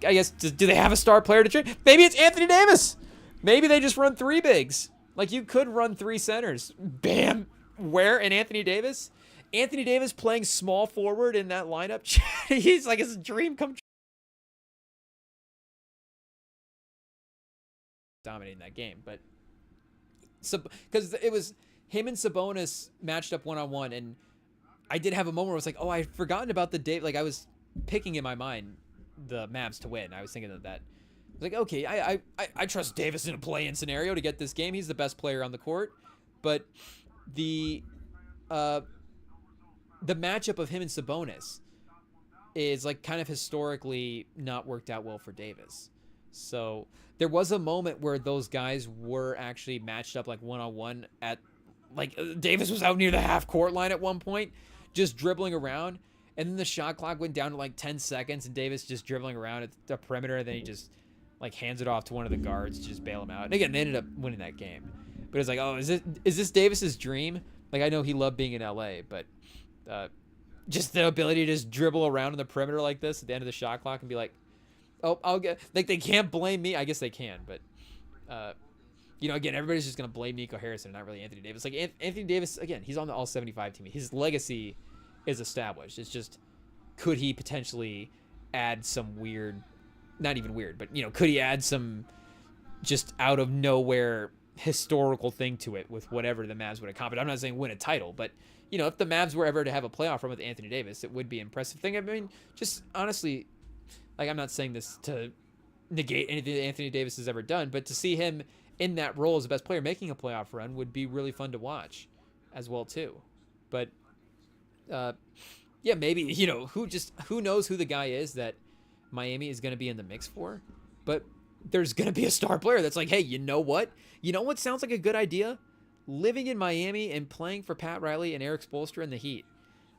I guess, do they have a star player to trade? Maybe it's Anthony Davis. Maybe they just run 3 bigs. Like, you could run 3 centers. Bam. Where and Anthony Davis? Anthony Davis playing small forward in that lineup. He's like, it's a dream come true. Dominating that game. But, because it was him and Sabonis matched up one-on-one, and I did have a moment where I was like, oh, I'd forgotten about the Dave. Like, I was picking in my mind the Mavs to win. I was thinking of that. I was like, okay, I trust Davis in a play-in scenario to get this game. He's the best player on the court. But the matchup of him and Sabonis is like kind of historically not worked out well for Davis. So there was a moment where those guys were actually matched up like one-on-one at like Davis was out near the half court line at one point, just dribbling around. And then the shot clock went down to like 10 seconds and Davis just dribbling around at the perimeter. And then he just like hands it off to one of the guards to just bail him out. And again, they ended up winning that game. But it's like, oh, is this Davis's dream? Like, I know he loved being in LA, but just the ability to just dribble around in the perimeter like this at the end of the shot clock and be like, oh, I'll get, like, they can't blame me. I guess they can, but you know, again, everybody's just gonna blame Nico Harrison, not really Anthony Davis. Like Anthony Davis, again, he's on the All-75 team. His legacy is established. It's just, could he potentially add some weird, not even weird, but you know, could he add some just out of nowhere historical thing to it with whatever the Mavs would accomplish? I'm not saying win a title, but you know, if the Mavs were ever to have a playoff run with Anthony Davis, it would be an impressive thing. I mean, just honestly, like, I'm not saying this to negate anything that Anthony Davis has ever done, but to see him in that role as the best player making a playoff run would be really fun to watch as well too. But yeah, maybe, you know, who knows who the guy is that Miami is going to be in the mix for, but there's going to be a star player that's like, hey, you know what sounds like a good idea? Living in Miami and playing for Pat Riley and Eric Spoelstra in the Heat.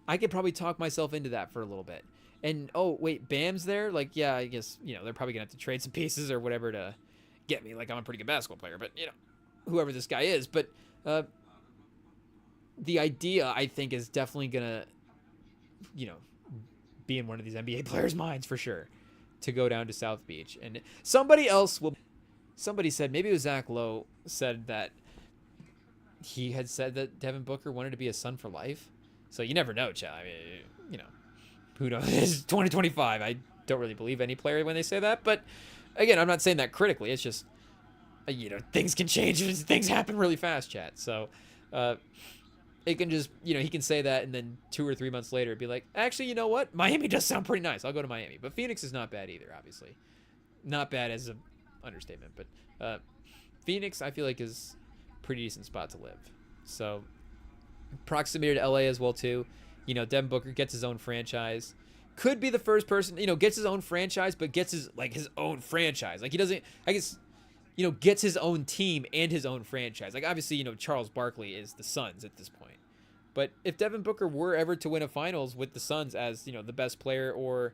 I could probably talk myself into that for a little bit. And, oh, wait, Bam's there? Like, yeah, I guess, you know, they're probably going to have to trade some pieces or whatever to get me. Like, I'm a pretty good basketball player, but, you know, whoever this guy is. But the idea, I think, is definitely going to, you know, be in one of these NBA players' minds for sure, to go down to South Beach. And somebody said, maybe it was Zach Lowe, said that he had said that Devin Booker wanted to be a Sun for life. So you never know, Chad. I mean, you know, who knows? It's 2025. I don't really believe any player when they say that. But again, I'm not saying that critically. It's just, you know, things can change. Things happen really fast, Chat. So it can just, you know, he can say that and then 2 or 3 months later be like, actually, you know what? Miami does sound pretty nice. I'll go to Miami. But Phoenix is not bad either, obviously. Not bad as an understatement. But Phoenix, I feel like, is a pretty decent spot to live. So proximity to LA as well too. You know, Devin Booker gets his own franchise. Could be the first person, you know, gets his own franchise, but gets his own franchise. Like, he doesn't, I guess, you know, gets his own team and his own franchise. Like, obviously, you know, Charles Barkley is the Suns at this point. But if Devin Booker were ever to win a finals with the Suns as, you know, the best player, or,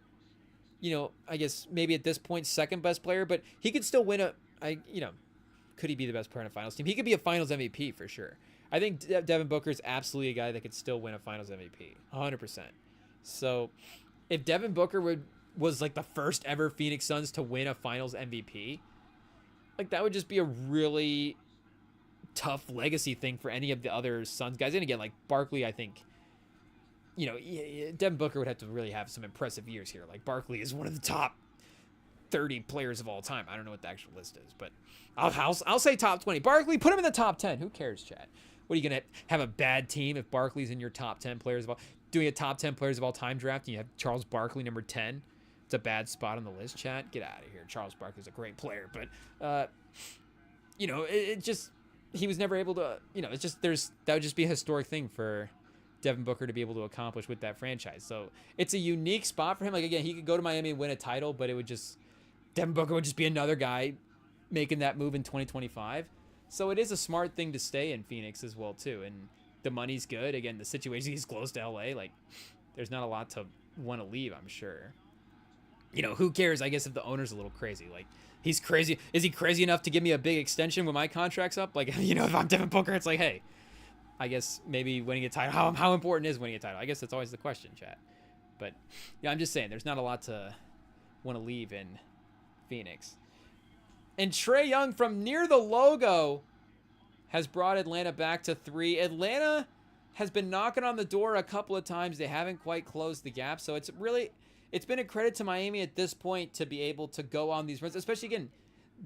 you know, I guess maybe at this point, second best player, but he could still win you know, could he be the best player on a finals team? He could be a finals MVP for sure. I think Devin Booker is absolutely a guy that could still win a finals MVP, 100%. So if Devin Booker was like the first ever Phoenix Suns to win a finals MVP, like, that would just be a really tough legacy thing for any of the other Suns guys. And again, like Barkley, I think, you know, Devin Booker would have to really have some impressive years here. Like, Barkley is one of the top 30 players of all time. I don't know what the actual list is, but I'll say top 20. Barkley, put him in the top 10. Who cares, Chad? What, are you going to have a bad team if Barkley's in your top 10 players of all, doing a top 10 players of all time draft, and you have Charles Barkley number 10? It's a bad spot on the list, Chad. Get out of here. Charles Barkley's a great player, but you know, it just, he was never able to, you know, it's just, that would just be a historic thing for Devin Booker to be able to accomplish with that franchise. So it's a unique spot for him. Like, again, he could go to Miami and win a title, but it would just, Devin Booker would just be another guy making that move in 2025. So it is a smart thing to stay in Phoenix as well too. And the money's good. Again, the situation, he's close to LA. Like, there's not a lot to want to leave, I'm sure. You know, who cares? I guess if the owner's a little crazy, like, he's crazy. Is he crazy enough to give me a big extension when my contract's up? Like, you know, if I'm Devin Booker, it's like, hey, I guess maybe winning a title. How important is winning a title? I guess that's always the question, chat. But yeah, I'm just saying, there's not a lot to want to leave in Phoenix. And Trae Young from near the logo has brought Atlanta back to 3. Atlanta has been knocking on the door a couple of times. They haven't quite closed the gap. So it's been a credit to Miami at this point to be able to go on these runs, especially, again,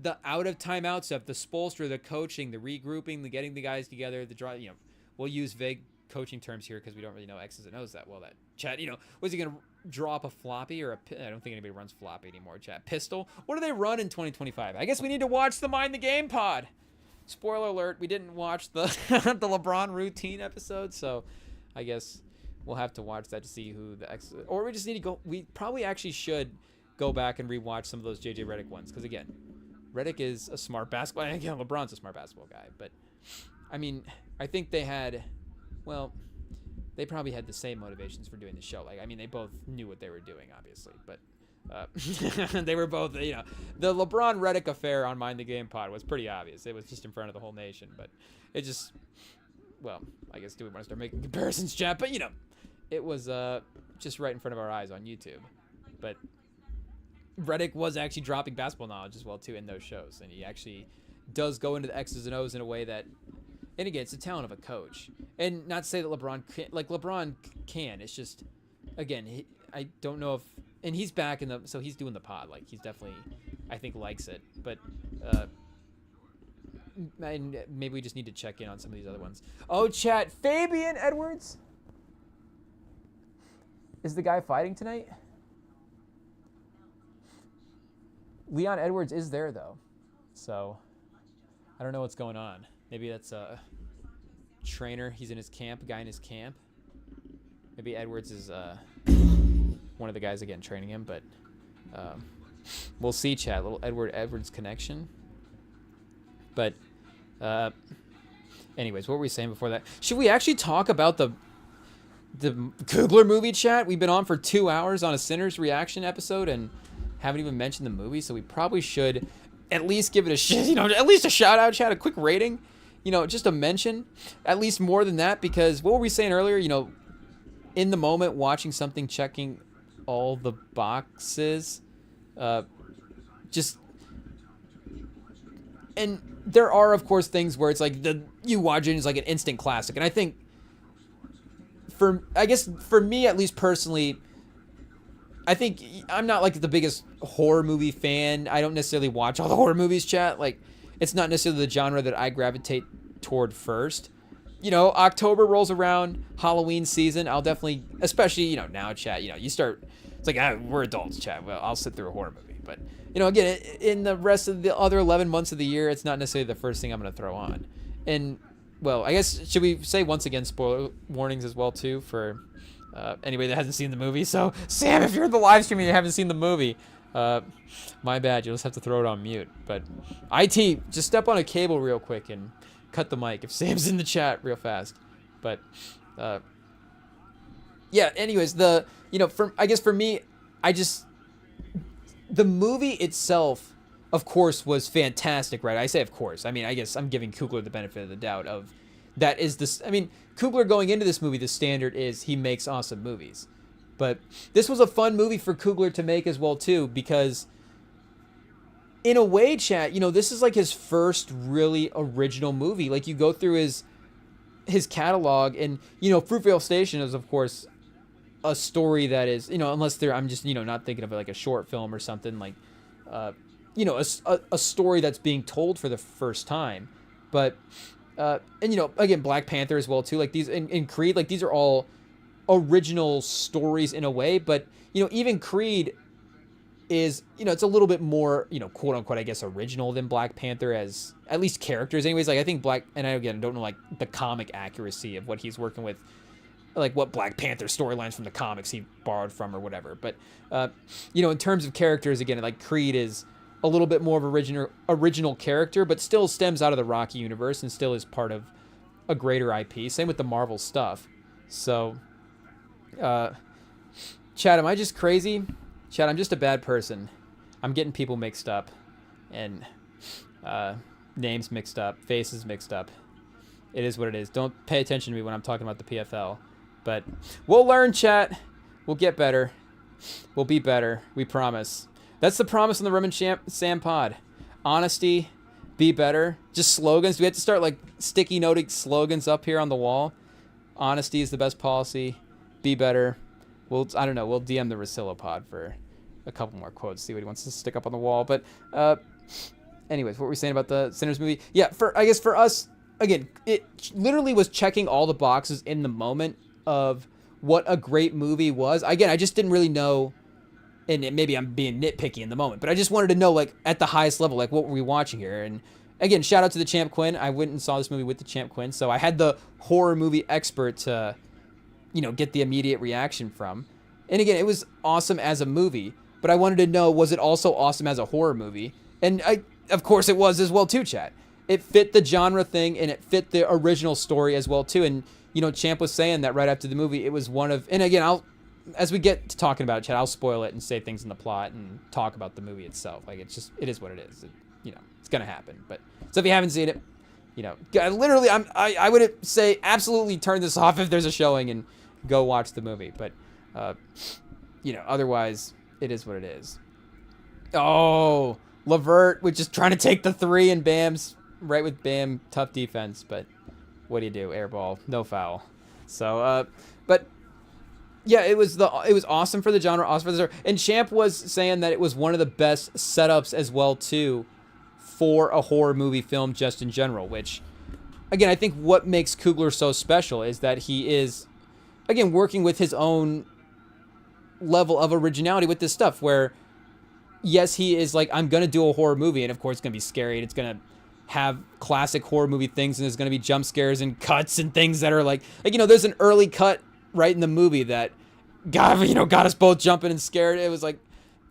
the out of timeout stuff, the Spoelstra, the coaching, the regrouping, the getting the guys together, the draw. You know, we'll use Vig coaching terms here because we don't really know X's and O's that well. That chat, was he gonna drop a floppy or I don't think anybody runs floppy anymore. Chat, pistol. What do they run in 2025? I guess we need to watch the Mind the Game pod. Spoiler alert: we didn't watch the the LeBron routine episode, so I guess we'll have to watch that to see who the X. Or we just need to go. We probably actually should go back and rewatch some of those JJ Redick ones because again, Redick is a smart basketball. And again, LeBron's a smart basketball guy, but I mean, I think they had. Well, they probably had the same motivations for doing the show. Like, I mean, they both knew what they were doing, obviously, but they were both, the LeBron Redick affair on Mind the Game pod was pretty obvious. It was just in front of the whole nation, but it just, well, I guess do we want to start making comparisons, chat? But it was just right in front of our eyes on YouTube. But Redick was actually dropping basketball knowledge as well too in those shows, and he actually does go into the X's and O's in a way that. And again, it's the talent of a coach. And not to say that LeBron can't. Like, LeBron can. It's just, again, I don't know if... And he's back in the... So he's doing the pod. Like, he's definitely, I think, likes it. But, and maybe we just need to check in on some of these other ones. Oh, chat. Fabian Edwards? Is the guy fighting tonight? Leon Edwards is there, though. So, I don't know what's going on. Maybe that's a trainer. He's in his camp, a guy in his camp. Maybe Edwards is one of the guys, again, training him. But we'll see, chat. Little Edwards connection. But anyways, what were we saying before that? Should we actually talk about the Coogler movie, chat? We've been on for 2 hours on a Sinners reaction episode and haven't even mentioned the movie. So we probably should at least give it at least a shout out, chat, a quick rating. Just a mention, at least more than that, because what were we saying earlier? In the moment, watching something, checking all the boxes, and there are, of course, things where it's like you watch it and it's like an instant classic. And I think for me, at least personally, I think I'm not like the biggest horror movie fan. I don't necessarily watch all the horror movies, chat. Like, it's not necessarily the genre that I gravitate toward first. October rolls around, Halloween season. I'll definitely, especially, now, chat, you start, it's like, we're adults, chat. Well, I'll sit through a horror movie. But, again, in the rest of the other 11 months of the year, it's not necessarily the first thing I'm going to throw on. And, well, I guess, should we say once again spoiler warnings as well, too, for anybody that hasn't seen the movie? So, Sam, if you're in the live stream and you haven't seen the movie, my bad, you'll just have to throw it on mute. But IT, just step on a cable real quick and cut the mic if Sam's in the chat real fast. But yeah, anyways, for me, the movie itself, of course, was fantastic, right? I say of course. I mean, I guess I'm giving Coogler the benefit of the doubt of that is this. I mean, Coogler going into this movie, the standard is he makes awesome movies. But this was a fun movie for Coogler to make as well, too, because in a way, chat, this is like his first really original movie. Like, you go through his catalog, and, Fruitvale Station is, of course, a story that is, unless I'm just, not thinking of it like a short film or something, like, a story that's being told for the first time. But, and, again, Black Panther as well, too. Like, these, in Creed, like, these are all original stories in a way, but even Creed is it's a little bit more quote unquote I guess original than Black Panther, as at least characters anyways. Like, I think and I again don't know like the comic accuracy of what he's working with, like what Black Panther storylines from the comics he borrowed from or whatever, but in terms of characters, again, like Creed is a little bit more of original character, but still stems out of the Rocky universe and still is part of a greater IP. Same with the Marvel stuff. So Chad, am I just crazy? Chad, I'm just a bad person. I'm getting people mixed up and names mixed up, faces mixed up. It is what it is. Don't pay attention to me when I'm talking about the PFL. But we'll learn, chat. We'll get better. We'll be better. We promise. That's the promise on the Sam pod. Honesty, be better. Just slogans. Do we have to start like sticky noting slogans up here on the wall? Honesty is the best policy. Be better. I don't know. We'll DM the Rosillo pod for a couple more quotes. See what he wants to stick up on the wall. But anyways, what were we saying about the Sinners movie? Yeah, I guess for us, again, it literally was checking all the boxes in the moment of what a great movie was. Again, I just didn't really know, and maybe I'm being nitpicky in the moment, but I just wanted to know, like, at the highest level, like, what were we watching here? And again, shout out to the Champ Quinn. I went and saw this movie with the Champ Quinn, so I had the horror movie expert to, get the immediate reaction from. And again, it was awesome as a movie, but I wanted to know, was it also awesome as a horror movie? And of course it was as well too, chat. It fit the genre thing, and it fit the original story as well too. And Champ was saying that right after the movie, it was one of, and again, as we get to talking about it, chat, I'll spoil it and say things in the plot and talk about the movie itself. Like, it is what it is. It's gonna happen. But so if you haven't seen it, literally, I would say absolutely turn this off if there's a showing and go watch the movie. But otherwise, it is what it is. Oh, Levert, which is trying to take the 3, and Bam's right with Bam, tough defense, but what do you do? Air ball, no foul. So, but yeah, it was awesome for the genre, awesome for the genre. And Champ was saying that it was one of the best setups as well too for a horror movie film just in general, which again, I think what makes Coogler so special is that he is, again, working with his own level of originality with this stuff where, yes, he is like, I'm going to do a horror movie, and of course it's going to be scary, and it's going to have classic horror movie things, and there's going to be jump scares and cuts and things that are like there's an early cut right in the movie that got us both jumping and scared. It was like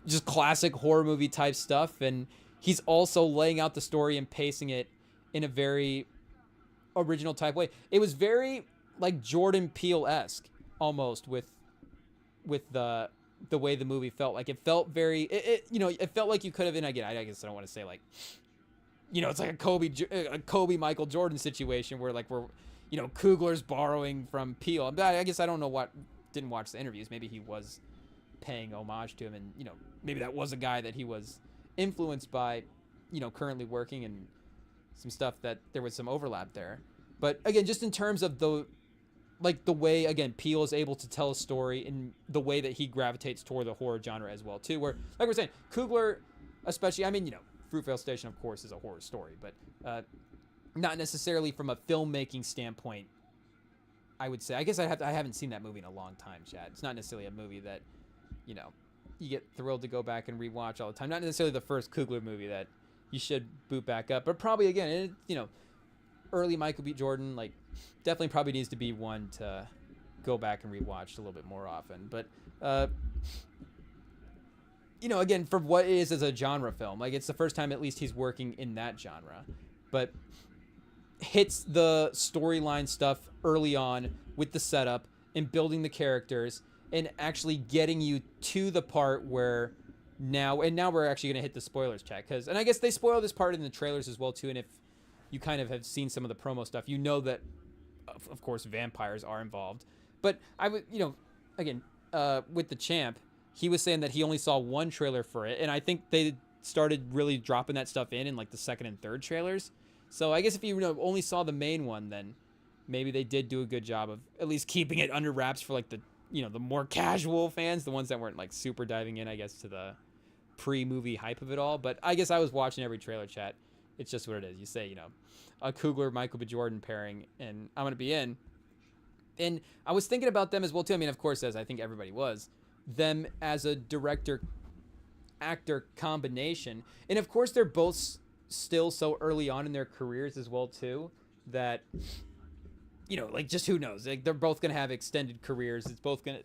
just classic horror movie type stuff, and he's also laying out the story and pacing it in a very original type way. It was very like Jordan Peele-esque almost with the way the movie felt. Like, it felt very, it felt like you could have, and again, I guess I don't want to say like, it's like a Kobe Michael Jordan situation where like we're, Coogler's borrowing from Peele. But I guess I don't know didn't watch the interviews. Maybe he was paying homage to him, and maybe that was a guy that he was influenced by, currently working, and some stuff that there was some overlap there. But again, just in terms of the way, again, Peele is able to tell a story in the way that he gravitates toward the horror genre as well too, where, like we're saying, Coogler, especially, I mean, Fruitvale Station, of course, is a horror story, but not necessarily from a filmmaking standpoint, I would say. I guess I haven't seen that movie in a long time, Chad. It's not necessarily a movie that, you get thrilled to go back and rewatch all the time. Not necessarily the first Coogler movie that you should boot back up, but probably, again, early Michael B. Jordan, like, definitely probably needs to be one to go back and rewatch a little bit more often. But, again, for what it is as a genre film, like, it's the first time at least he's working in that genre, but hits the storyline stuff early on with the setup and building the characters and actually getting you to the part where now we're actually going to hit the spoilers, chat, and I guess they spoil this part in the trailers as well too. And if you kind of have seen some of the promo stuff, that of course vampires are involved. But I would, again, with the Champ, he was saying that he only saw one trailer for it, and I think they started really dropping that stuff in like the second and third trailers. So I guess if you only saw the main one, then maybe they did do a good job of at least keeping it under wraps for like the the more casual fans, the ones that weren't like super diving in, I guess, to the pre-movie hype of it all. But I guess I was watching every trailer, chat. It's just what it is. You say, a Coogler Michael B. Jordan pairing, and I'm gonna be in. And I was thinking about them as well too. I mean, of course, as I think everybody was, them as a director actor combination, and of course they're both still so early on in their careers as well too, that like, just who knows, like, they're both gonna have extended careers. It's both gonna,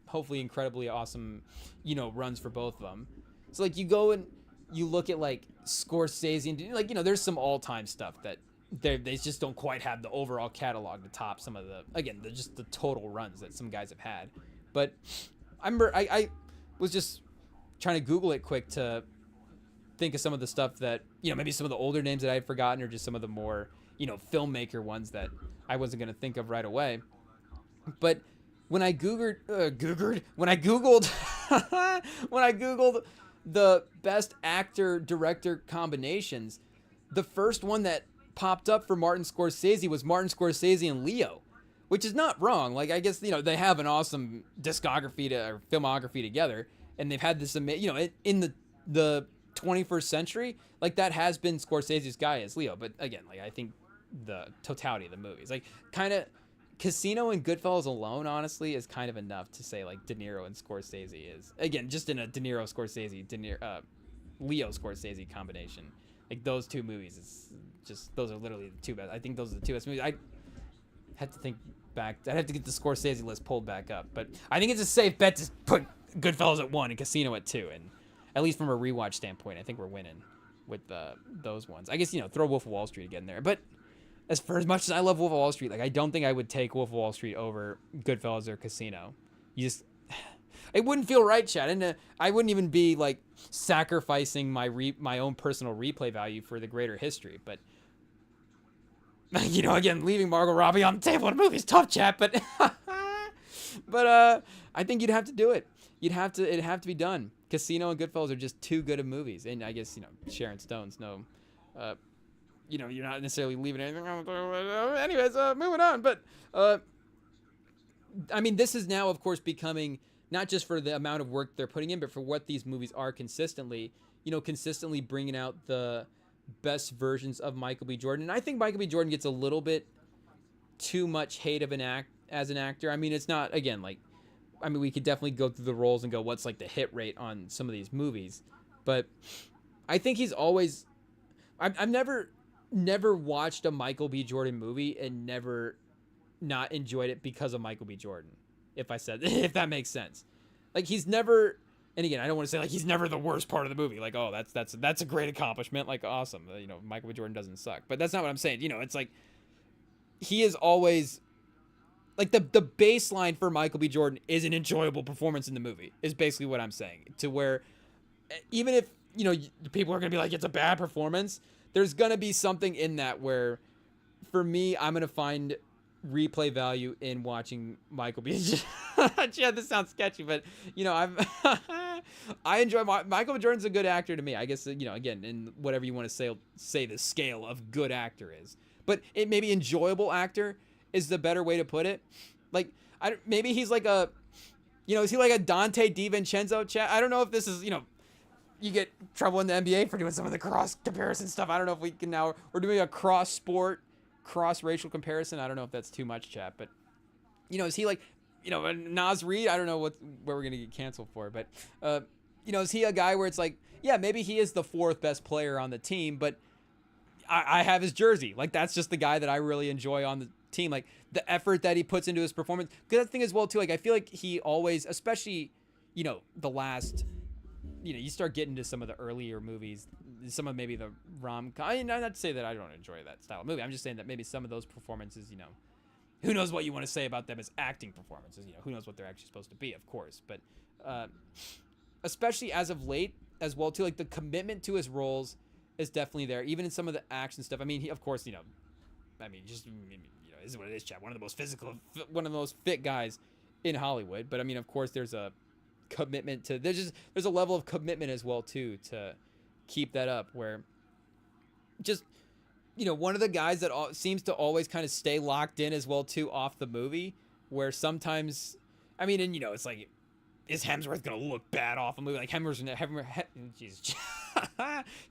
hopefully incredibly awesome runs for both of them. So like, you go and you look at like Scorsese and like, there's some all-time stuff that they just don't quite have the overall catalog to top some of the, again, just the total runs that some guys have had. But I was just trying to Google it quick to think of some of the stuff that, maybe some of the older names that I had forgotten, or just some of the more, filmmaker ones that I wasn't going to think of right away. But when I Googled the best actor director combinations, the first one that popped up for Martin Scorsese was Martin Scorsese and Leo, which is not wrong. Like, I guess, they have an awesome discography or filmography together, and they've had this, in the 21st century, like, that has been Scorsese's guy as Leo. But again, like, I think the totality of the movies. Like, kind of Casino and Goodfellas alone, honestly, is kind of enough to say like De Niro and Scorsese is, again, just in a De Niro Scorsese, Leo Scorsese combination. Like, those two movies, it's just, those are literally the two best. I think those are the two best movies. I had to think back. I'd have to get the Scorsese list pulled back up, but I think it's a safe bet to put Goodfellas at 1 and Casino at 2, and at least from a rewatch standpoint, I think we're winning with those ones. I guess, throw Wolf of Wall Street again there, but for as much as I love Wolf of Wall Street, like, I don't think I would take Wolf of Wall Street over Goodfellas or Casino. It wouldn't feel right, Chad, and I wouldn't even be like sacrificing my own personal replay value for the greater history. But again, leaving Margot Robbie on the table in a movie is tough, Chad. But I think you'd have to do it. It'd have to be done. Casino and Goodfellas are just too good of movies, and I guess Sharon Stone's no. You're not necessarily leaving anything. Anyways, moving on. But I mean, this is now, of course, becoming not just for the amount of work they're putting in, but for what these movies are consistently. Consistently bringing out the best versions of Michael B. Jordan. And I think Michael B. Jordan gets a little bit too much hate as an actor. I mean, it's not, again, like, we could definitely go through the roles and go, what's like the hit rate on some of these movies. But I think he's always, I've never watched a Michael B. Jordan movie and never not enjoyed it because of Michael B. Jordan. If that makes sense. Like, he's never, and again, I don't want to say like he's never the worst part of the movie. Like, oh, that's a great accomplishment. Like, awesome. Michael B. Jordan doesn't suck. But that's not what I'm saying. It's like he is always like the baseline for Michael B. Jordan is an enjoyable performance in the movie. Is basically what I'm saying. To where even if people are gonna be like it's a bad performance, there's gonna be something in that where, for me, I'm gonna find replay value in watching Michael B. Yeah, this sounds sketchy, but I enjoy Michael B. Jordan's a good actor to me. I guess again, in whatever you want to say the scale of good actor is, but it maybe enjoyable actor is the better way to put it. Like, maybe he's like a, is he like a Dante DiVincenzo? Chat. I don't know if this is you get trouble in the NBA for doing some of the cross comparison stuff. I don't know if we can now. We're doing a cross sport, cross racial comparison. I don't know if that's too much, chat, but is he like Nas Reed? I don't know where we're gonna get canceled for, but is he a guy where it's like, yeah, maybe he is the 4th best player on the team, but I have his jersey. Like, that's just the guy that I really enjoy on the team. Like, the effort that he puts into his performance. Because that's the thing as well too. Like, I feel like he always, especially the last. You start getting to some of the earlier movies, some of maybe the rom-com. Not to say that I don't enjoy that style of movie. I'm just saying that maybe some of those performances, who knows what you want to say about them as acting performances. Who knows what they're actually supposed to be, of course. But especially as of late as well, too, like, the commitment to his roles is definitely there, even in some of the action stuff. I mean, he, of course, just this is what it is, Chad. One of the most fit guys in Hollywood. But I mean, of course, there's a commitment to there's a level of commitment as well too to keep that up, where just one of the guys that seems to always kind of stay locked in as well too off the movie, where sometimes it's like, is Hemsworth gonna look bad off a movie? Like, Jesus,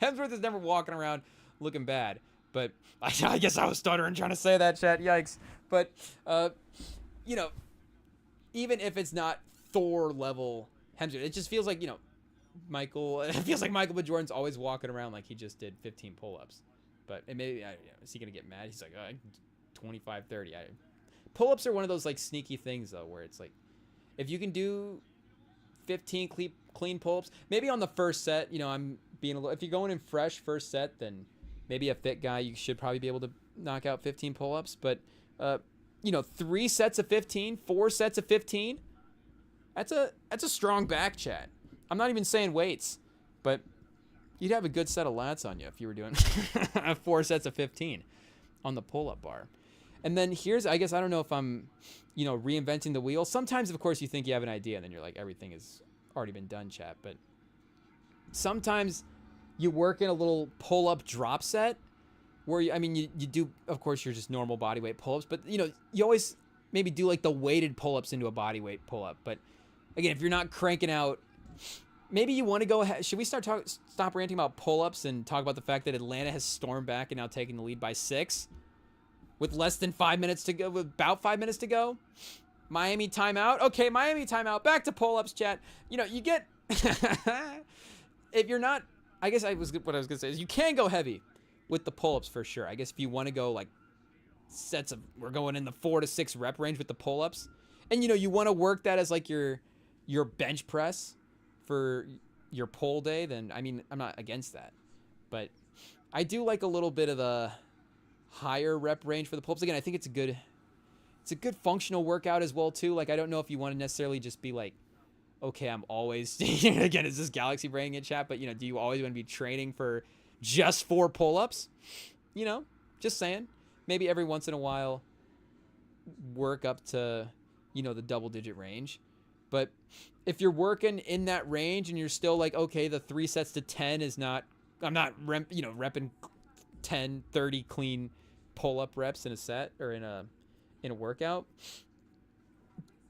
Hemsworth is never walking around looking bad, but I guess I was stuttering trying to say that, chat. Yikes. But even if it's not Thor level Hemsworth, it just feels like Michael. It feels like Michael B. Jordan's always walking around like he just did 15 pull-ups. But maybe is he gonna get mad? He's like 25, 30. Pull-ups are one of those like sneaky things though, where it's like if you can do 15 clean pull-ups, maybe on the first set, I'm being a little. If you're going in fresh first set, then maybe a fit guy, you should probably be able to knock out 15 pull-ups. But 3 sets of 15, 4 sets of 15. That's a strong back, chat. I'm not even saying weights, but you'd have a good set of lats on you if you were doing 4 sets of 15 on the pull-up bar. And then here's, I guess, I don't know if I'm, reinventing the wheel. Sometimes, of course, you think you have an idea, and then you're like, everything has already been done, chat. But sometimes you work in a little pull-up drop set where, you do, of course, you're just normal body weight pull-ups, but, you always maybe do like the weighted pull-ups into a body weight pull-up. But again, if you're not cranking out, maybe you want to go ahead. Should we stop ranting about pull-ups and talk about the fact that Atlanta has stormed back and now taking the lead by 6? with less than 5 minutes to go, with about 5 minutes to go. Miami timeout. Okay, Miami timeout. Back to pull-ups, chat. You know, you get... if you're not... I guess what I was going to say is you can go heavy with the pull-ups for sure. I guess if you want to go, like, sets of... We're going in the 4 to 6 rep range with the pull-ups. And, you know, you want to work that as, like, your bench press for your pull day, then, I mean, I'm not against that. But I do like a little bit of the higher rep range for the pull-ups. Again, I think it's a good functional workout as well too. Like, I don't know if you want to necessarily just be like, okay, I'm always again, is this Galaxy Brain in chat? But you know, do you always want to be training for just 4 pull-ups? You know, just saying. Maybe every once in a while work up to, you know, the double-digit range. But if you're working in that range and you're still like, okay, the 3 sets to 10 is not, I'm not repping 10, 30 clean pull-up reps in a set or in a workout,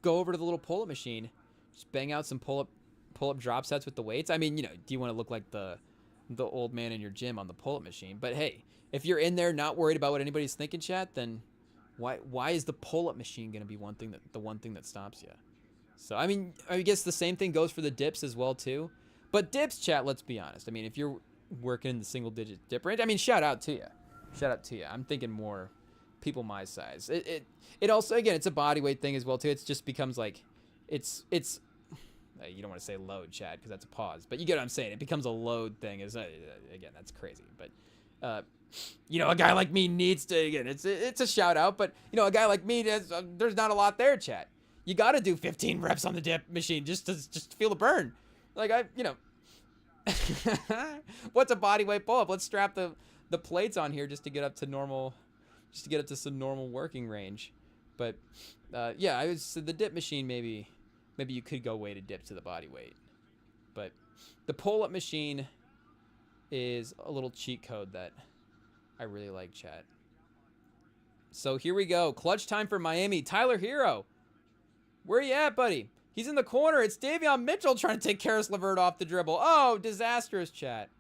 go over to the little pull-up machine, just bang out some pull-up drop sets with the weights. I mean, you know, do you want to look like the old man in your gym on the pull-up machine? But hey, if you're in there not worried about what anybody's thinking, chat, then why is the pull-up machine going to be the one thing that stops you? So I mean, I guess the same thing goes for the dips as well too. But dips, chat, let's be honest. I mean, if you're working in the single-digit dip range, I mean, shout out to you. I'm thinking more people my size. It also, again, it's a body weight thing as well too. It just becomes like it's you don't want to say load, chat, because that's a pause, but you get what I'm saying. It becomes a load thing. Is again, that's crazy. But you know, a guy like me needs to, again, it's a shout out, but you know, a guy like me, there's not a lot there, chat. You got to do 15 reps on the dip machine just to feel the burn. Like, you know, what's a body weight pull up? Let's strap the plates on here just to get up to normal. Just to get up to some normal working range. But, yeah, I was the dip machine, maybe you could go weighted dip to the body weight. But the pull-up machine is a little cheat code that I really like, chat. So here we go. Clutch time for Miami. Tyler Hero. Where you at, buddy? He's in the corner. It's Davion Mitchell trying to take Karis LeVert off the dribble. Oh, disastrous, chat.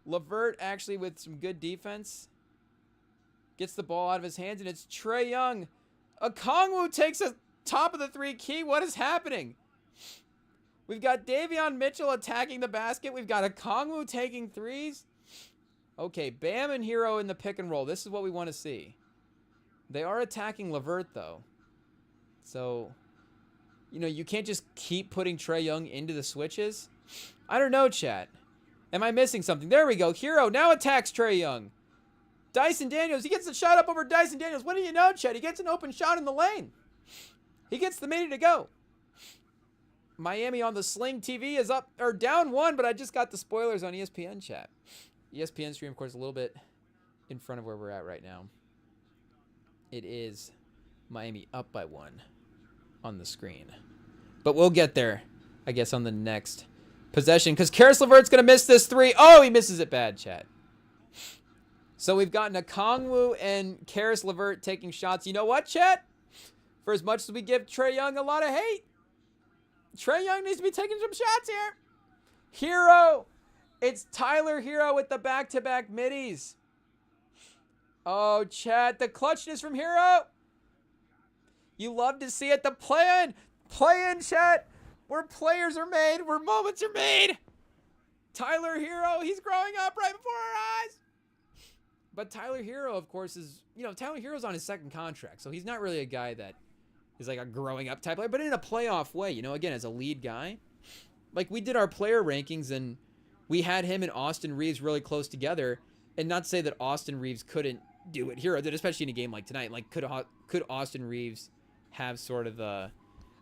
LeVert actually with some good defense gets the ball out of his hands, and it's Trae Young. Okongwu takes a top of the 3 key. What is happening? We've got Davion Mitchell attacking the basket. We've got Okongwu taking threes. Okay, Bam and Hero in the pick and roll. This is what we want to see. They are attacking LeVert, though. So, you know, you can't just keep putting Trae Young into the switches. I don't know, chat. Am I missing something? There we go. Hero now attacks Trae Young. Dyson Daniels, he gets the shot up over Dyson Daniels. What do you know, chat? He gets an open shot in the lane. He gets the minute to go. Miami on the Sling TV is up, or down 1, but I just got the spoilers on ESPN, chat. ESPN stream, of course, a little bit in front of where we're at right now. It is Miami up by 1 on the screen. But we'll get there, I guess, on the next possession, because Karis LeVert's going to miss this 3. Oh, he misses it bad, chat. So we've gotten Okongwu and Karis LeVert taking shots. You know what, chat? For as much as we give Trae Young a lot of hate, Trae Young needs to be taking some shots here. Hero. It's Tyler Hero with the back-to-back middies. Oh, chat, the clutchness from Hero. You love to see it. The play-in. Play-in, chat. Where players are made, where moments are made. Tyler Hero, he's growing up right before our eyes. But Tyler Hero, of course, is, you know, Tyler Hero's on his 2nd contract, so he's not really a guy that is like a growing up type player, but in a playoff way, you know, again, as a lead guy. Like, we did our player rankings, and we had him and Austin Reeves really close together, and not to say that Austin Reeves couldn't do what Hero did, especially in a game like tonight. Like, could Austin Reeves have sort of the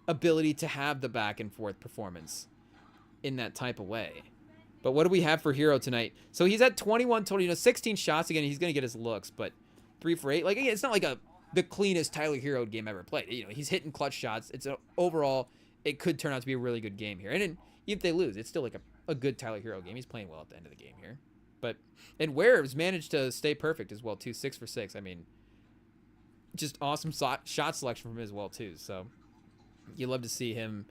ability to have the back and forth performance in that type of way? But what do we have for Hero tonight? So he's at 21 total, you know, 16 shots. Again, he's going to get his looks, but 3 for 8. Like, again, it's not like the cleanest Tyler Hero game ever played. You know, he's hitting clutch shots. It's overall, it could turn out to be a really good game here. And even if they lose, it's still like a good Tyler Hero game. He's playing well at the end of the game here. And Ware's managed to stay perfect as well, too. 6 for 6. I mean, just awesome shot selection from him as well, too. So you love to see him,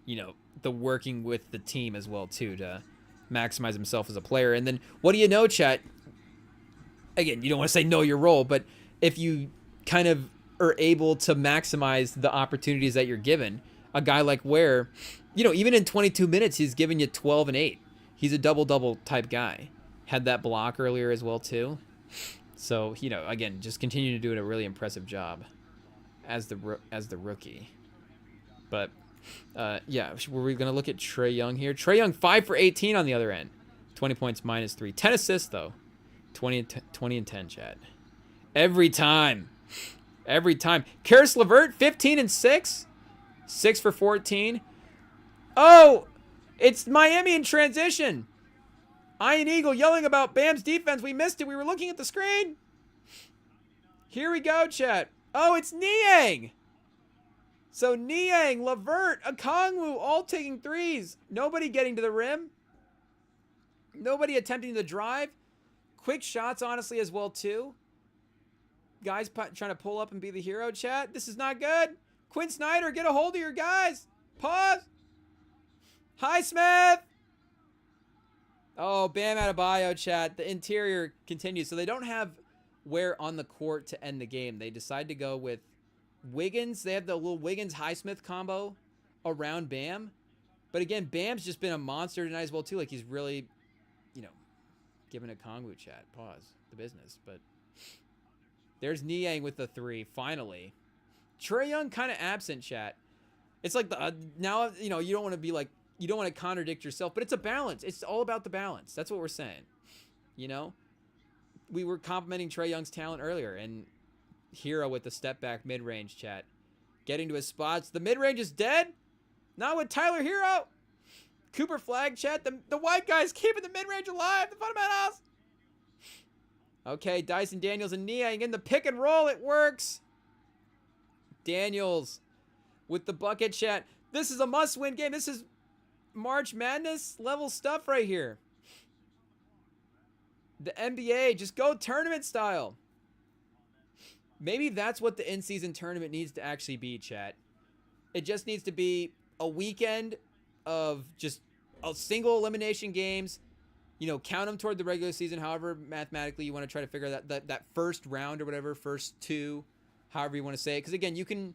you know, the working with the team as well, too, to maximize himself as a player. And then, what do you know, chat? Again, you don't want to say know your role, but if you kind of are able to maximize the opportunities that you're given. A guy like Ware, even in 22 minutes, he's giving you 12 and 8. He's a double-double type guy. Had that block earlier as well, too. So, again, just continue to do a really impressive job as the rookie. But, yeah, were we going to look at Trae Young here? Trae Young, 5 for 18 on the other end. 20 points minus 3. 10 assists, though. 20 and 10, Chad. Every time. Karis LeVert, 15 and 6. 6 for 14. Oh, it's Miami in transition. Iron Eagle yelling about Bam's defense. We missed it. We were looking at the screen. Here we go, chat. Oh, it's Niang. So Niang, LeVert, Okongwu, all taking threes. Nobody getting to the rim. Nobody attempting the drive. Quick shots, honestly, as well, too. Guys trying to pull up and be the hero, chat. This is not good. Quinn Snyder, get a hold of your guys. Pause. Highsmith. Oh, Bam Adebayo, chat. The interior continues. So they don't have Ware on the court to end the game. They decide to go with Wiggins. They have the little Wiggins-Highsmith combo around Bam. But again, Bam's just been a monster tonight as well, too. Like, he's really, giving a Okongwu, chat. Pause. The business. But there's Niang with the 3, finally. Trae Young kind of absent, chat. It's like now, you don't want to be like, you don't want to contradict yourself, but it's a balance. It's all about the balance. That's what we're saying. We were complimenting Trae Young's talent earlier, and Hero with the step back mid-range, chat. Getting to his spots. The mid-range is dead. Not with Tyler Hero. Cooper Flag, chat. The white guy's keeping the mid-range alive. The fundamentals. Okay, Dyson Daniels and Niang in the pick and roll. It works. Daniels with the bucket, chat. This is a must-win game. This is March Madness level stuff right here. The NBA, just go tournament style. Maybe that's what the in-season tournament needs to actually be, chat. It just needs to be a weekend of just a single elimination games. Count them toward the regular season, however mathematically you want to try to figure that first round or whatever, first 2, however you want to say it. Because again, you can,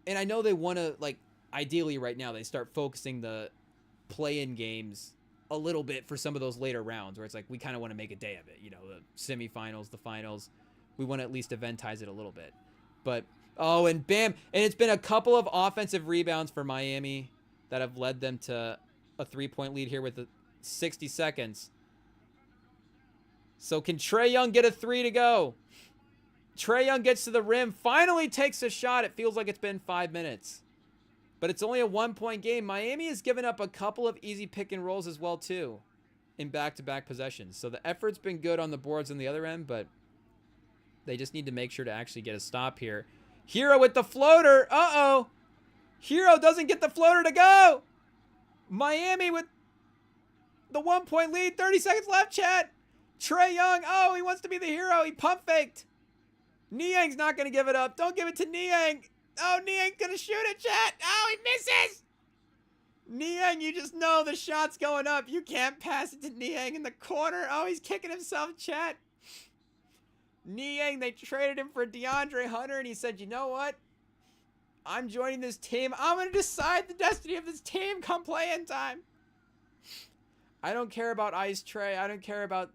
and I know they want to, like, ideally right now they start focusing the play-in games a little bit for some of those later rounds where it's like we kind of want to make a day of it. The semifinals, the finals. We want to at least eventize it a little bit. But, oh, and Bam. And it's been a couple of offensive rebounds for Miami that have led them to a 3-point lead here with the 60 seconds. So can Trae Young get a 3 to go? Trae Young gets to the rim, finally takes a shot. It feels like it's been 5 minutes. But it's only a 1-point game. Miami has given up a couple of easy pick and rolls as well, too, in back-to-back possessions. So the effort's been good on the boards on the other end, but they just need to make sure to actually get a stop here. Hero with the floater. Uh-oh. Hero doesn't get the floater to go. Miami with the 1-point lead. 30 seconds left, chat. Trae Young. Oh, he wants to be the hero. He pump faked. Niang's not going to give it up. Don't give it to Niang. Oh, Niang's going to shoot it, chat. Oh, he misses. Niang, you just know the shot's going up. You can't pass it to Niang in the corner. Oh, he's kicking himself, chat. Niang, they traded him for DeAndre Hunter, and he said, you know what? I'm joining this team. I'm going to decide the destiny of this team come play-in time. I don't care about Ice Trae. I don't care about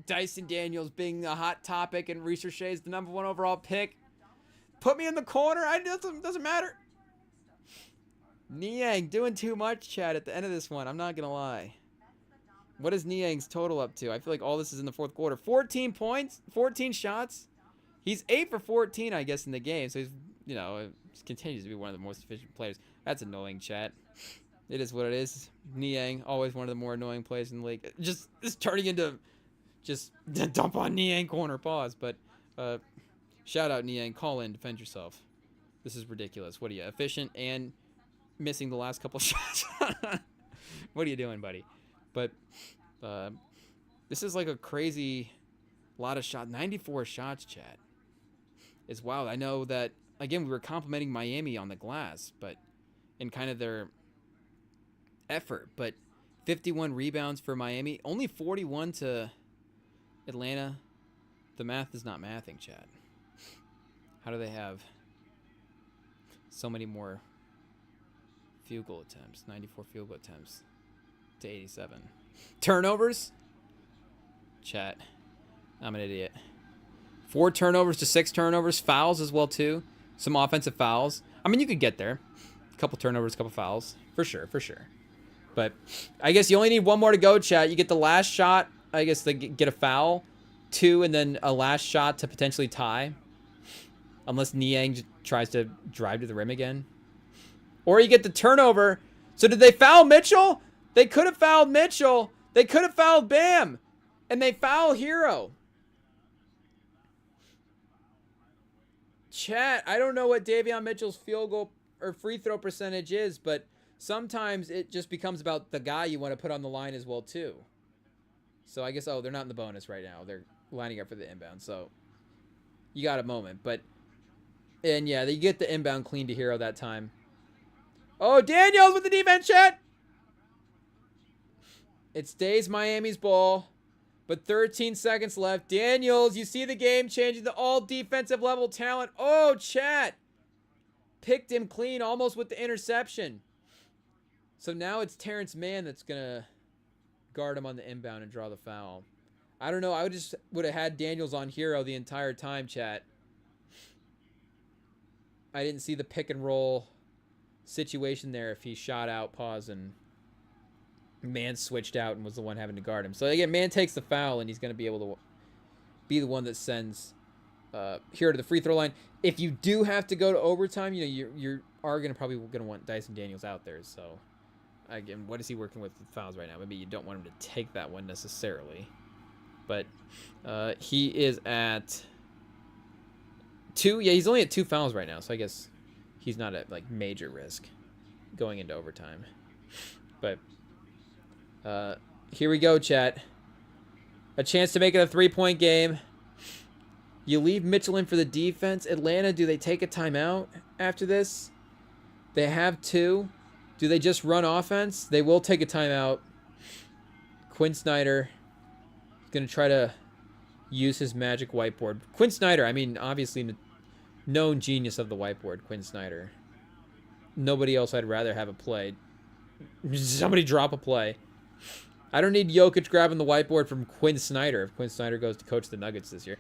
Dyson Daniels being a hot topic and Reese Shea is the #1 overall pick. Put me in the corner. It doesn't matter. Niang doing too much, chat, at the end of this one. I'm not going to lie. What is Niang's total up to? I feel like all this is in the fourth quarter. 14 points, 14 shots. He's 8 for 14, I guess, in the game. So he's, continues to be one of the most efficient players. That's annoying, chat. It is what it is. Niang, always one of the more annoying players in the league. Just turning into just dump on Niang corner. Pause. But shout out Niang. Call in. Defend yourself. This is ridiculous. What are you, efficient and missing the last couple shots? What are you doing, buddy? But this is like a crazy lot of shots. 94 shots, chat. It's wild. I know that, again, we were complimenting Miami on the glass, but in kind of their effort. But 51 rebounds for Miami. Only 41 to Atlanta. The math is not mathing, chat. How do they have so many more field goal attempts? 94 field goal attempts to 87. Turnovers? Chat. I'm an idiot. 4 turnovers to 6 turnovers. Fouls as well, too. Some offensive fouls. I mean, you could get there. A couple turnovers, a couple fouls. For sure, for sure. But I guess you only need one more to go, chat. You get the last shot, I guess, to get a foul. 2, and then a last shot to potentially tie. Unless Niang tries to drive to the rim again. Or you get the turnover. So did they foul Mitchell? They could have fouled Mitchell. They could have fouled Bam. And they foul Hero. Chat, I don't know what Davion Mitchell's field goal or free throw percentage is, but sometimes it just becomes about the guy you want to put on the line as well, too. So I guess, oh, they're not in the bonus right now. They're lining up for the inbound. So you got a moment. But, and yeah, you get the inbound clean to Hero that time. Oh, Daniels with the defense, chat. It stays Miami's ball. But 13 seconds left. Daniels, you see the game changing to all defensive level talent. Oh, chat. Picked him clean almost with the interception. So now it's Terrence Mann that's going to guard him on the inbound and draw the foul. I don't know. I would have had Daniels on Hero the entire time, chat. I didn't see the pick and roll situation there if he shot out, pause, and Mann switched out and was the one having to guard him. So again, Mann takes the foul, and he's going to be able to be the one that sends Hero to the free throw line. If you do have to go to overtime, you know, you are probably going to want Dyson Daniels out there. So again, what is he working with fouls right now? Maybe you don't want him to take that one necessarily, but he is at 2. Yeah, he's only at 2 fouls right now, so I guess he's not at like major risk going into overtime. But here we go, chat. A chance to make it a 3-point game. You leave Mitchell in for the defense. Atlanta, do they take a timeout after this? They have 2. Do they just run offense? They will take a timeout. Quinn Snyder is going to try to use his magic whiteboard. Quinn Snyder, I mean, obviously known genius of the whiteboard, Quinn Snyder. Nobody else I'd rather have a play. Somebody drop a play. I don't need Jokic grabbing the whiteboard from Quinn Snyder if Quinn Snyder goes to coach the Nuggets this year.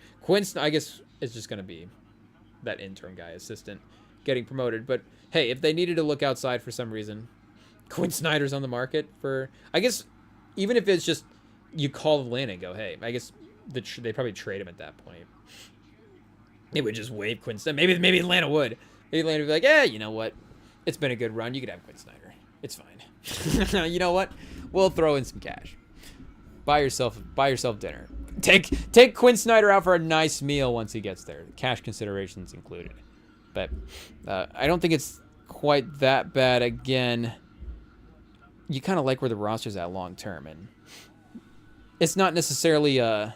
I guess, is just going to be that intern guy, assistant, getting promoted. But, hey, if they needed to look outside for some reason, Quinn Snyder's on the market for... I guess, even if it's just you call Atlanta and go, hey, I guess they probably trade him at that point. They would just waive Quinn Snyder. Maybe Atlanta would. Maybe Atlanta would be like, yeah, you know what? It's been a good run. You could have Quinn Snyder. It's fine. You know what? We'll throw in some cash. Buy yourself dinner. Take Quinn Snyder out for a nice meal once he gets there. Cash considerations included. But I don't think it's quite that bad. Again, you kind of like where the roster's at long term, and it's not necessarily a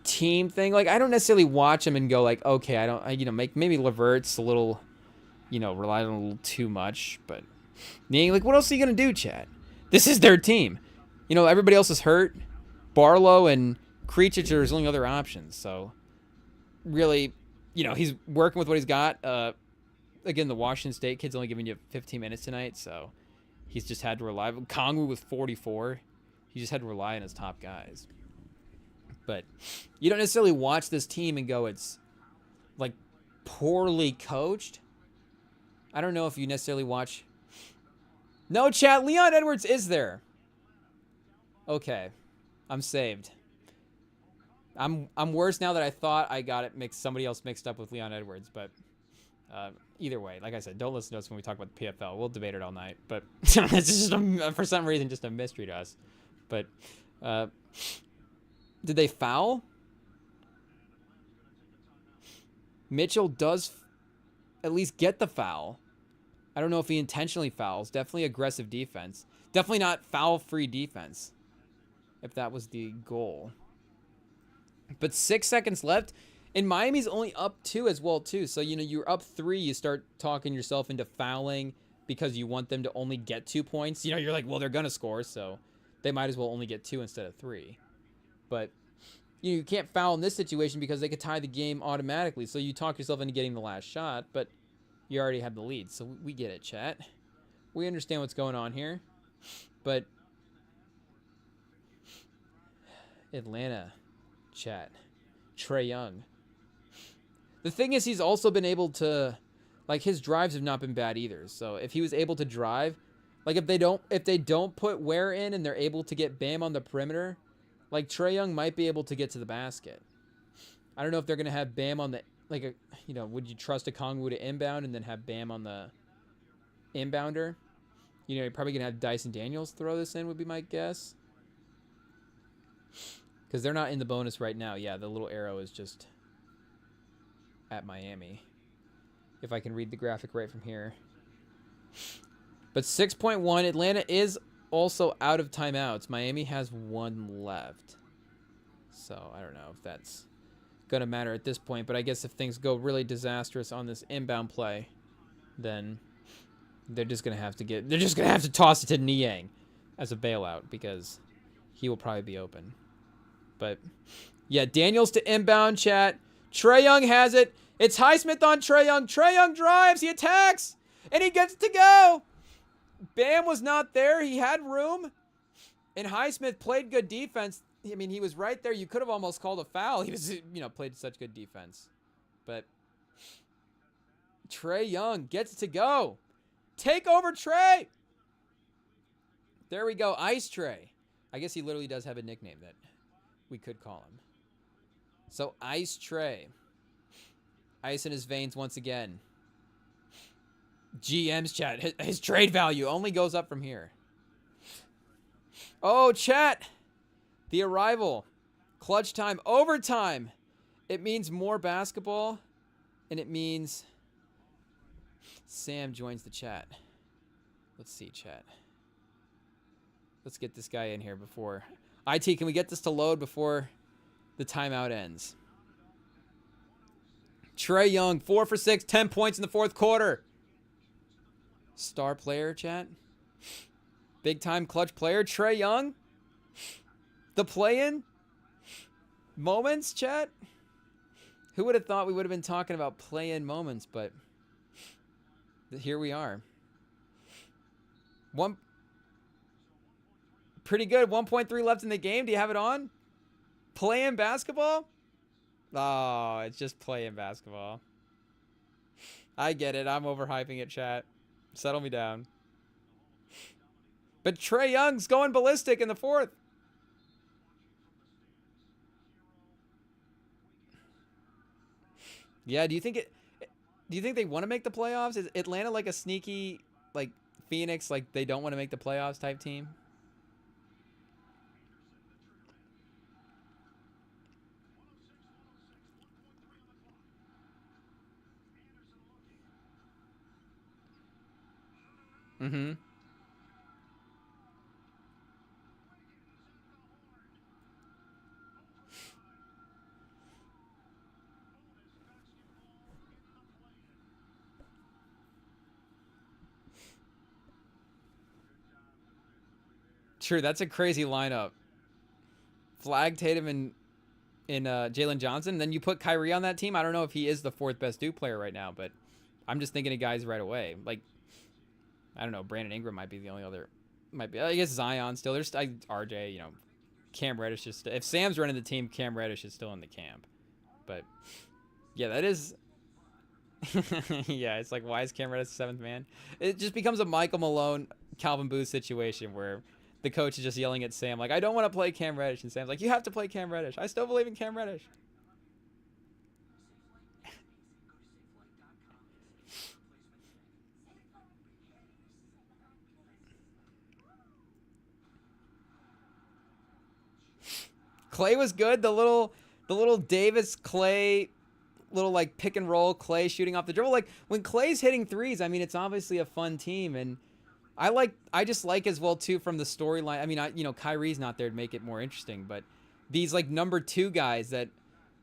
team thing. Like, I don't necessarily watch him and go like, okay, maybe Levert's a little, rely on a little too much, but like, what else are you gonna do, Chad? This is their team. Everybody else is hurt. Barlow and Krejcic are his only other options. So, really, he's working with what he's got. Again, the Washington State kid's only giving you 15 minutes tonight, so he's just had to rely. Kongwu with 44. He just had to rely on his top guys. But you don't necessarily watch this team and go, it's, like, poorly coached. I don't know if you necessarily watch... No, chat, Leon Edwards is there. Okay. I'm saved. I'm worse now that I thought I got it mixed. Somebody else mixed up with Leon Edwards, but either way, like I said, don't listen to us when we talk about the PFL. We'll debate it all night, but it's just for some reason just a mystery to us. But did they foul? Mitchell does at least get the foul. I don't know if he intentionally fouls. Definitely aggressive defense. Definitely not foul-free defense, if that was the goal. But 6 seconds left, and Miami's only up 2 as well, too. So, you're up 3, you start talking yourself into fouling because you want them to only get 2 points. You're like, well, they're going to score, so they might as well only get 2 instead of 3. But, you can't foul in this situation because they could tie the game automatically. So you talk yourself into getting the last shot, but you already have the lead. So we get it, chat. We understand what's going on here. But Atlanta, chat. Trae Young. The thing is, he's also been able to, like, his drives have not been bad either. So if he was able to drive, like, if they don't put Ware in and they're able to get Bam on the perimeter, like, Trae Young might be able to get to the basket. I don't know if they're gonna have Bam on the, like, would you trust a Kongwu to inbound and then have Bam on the inbounder? You're probably gonna have Dyson Daniels throw this in, would be my guess. Because they're not in the bonus right now. Yeah, the little arrow is just at Miami. If I can read the graphic right from here. But 6.1, Atlanta is also out of timeouts. Miami has 1 left. So I don't know if that's going to matter at this point. But I guess if things go really disastrous on this inbound play, then they're just going to have to toss it to Niang as a bailout because he will probably be open. But yeah, Daniels to inbound, chat. Trae Young has it. It's Highsmith on Trae Young. Trae Young drives. He attacks. And he gets to go. Bam was not there. He had room. And Highsmith played good defense. I mean, he was right there. You could have almost called a foul. He was, played such good defense. But Trae Young gets to go. Take over, Trae. There we go. Ice Trae. I guess he literally does have a nickname that we could call him. So, Ice Trae. Ice in his veins once again. GM's chat. His trade value only goes up from here. Oh, chat. The arrival. Clutch time. Overtime. It means more basketball. And it means Sam joins the chat. Let's see, chat. Let's get this guy in here before... IT, can we get this to load before the timeout ends? Trae Young, 4 for 6, 10 points in the fourth quarter. Star player, chat. Big time clutch player, Trae Young. The play-in moments, chat. Who would have thought we would have been talking about play-in moments, but here we are. Pretty good. 1.3 left in the game. Do you have it on? Play-in basketball? Oh, it's just play-in basketball. I get it. I'm overhyping it, chat. Settle me down. But Trae Young's going ballistic in the fourth. Yeah, do you think they want to make the playoffs? Is Atlanta like a sneaky, like, Phoenix, like they don't want to make the playoffs type team? Mm-hmm. True, that's a crazy lineup. Flag, Tatum, and Jalen Johnson. Then you put Kyrie on that team. I don't know if he is the 4th best Duke player right now, but I'm just thinking of guys right away. Like, I don't know, Brandon Ingram might be the only other. Might be, I guess Zion still. There's RJ, Cam Reddish is still. If Sam's running the team, Cam Reddish is still in the camp. But yeah, that is. Yeah, it's like, why is Cam Reddish the 7th man? It just becomes a Michael Malone, Calvin Booth situation where the coach is just yelling at Sam, like, I don't want to play Cam Reddish. And Sam's like, you have to play Cam Reddish. I still believe in Cam Reddish. Clay was good. The little Davis Clay, little like pick and roll Clay shooting off the dribble. Like when Clay's hitting threes, I mean, it's obviously a fun team, and I just like as well too from the storyline. I mean, Kyrie's not there to make it more interesting, but these like number 2 guys that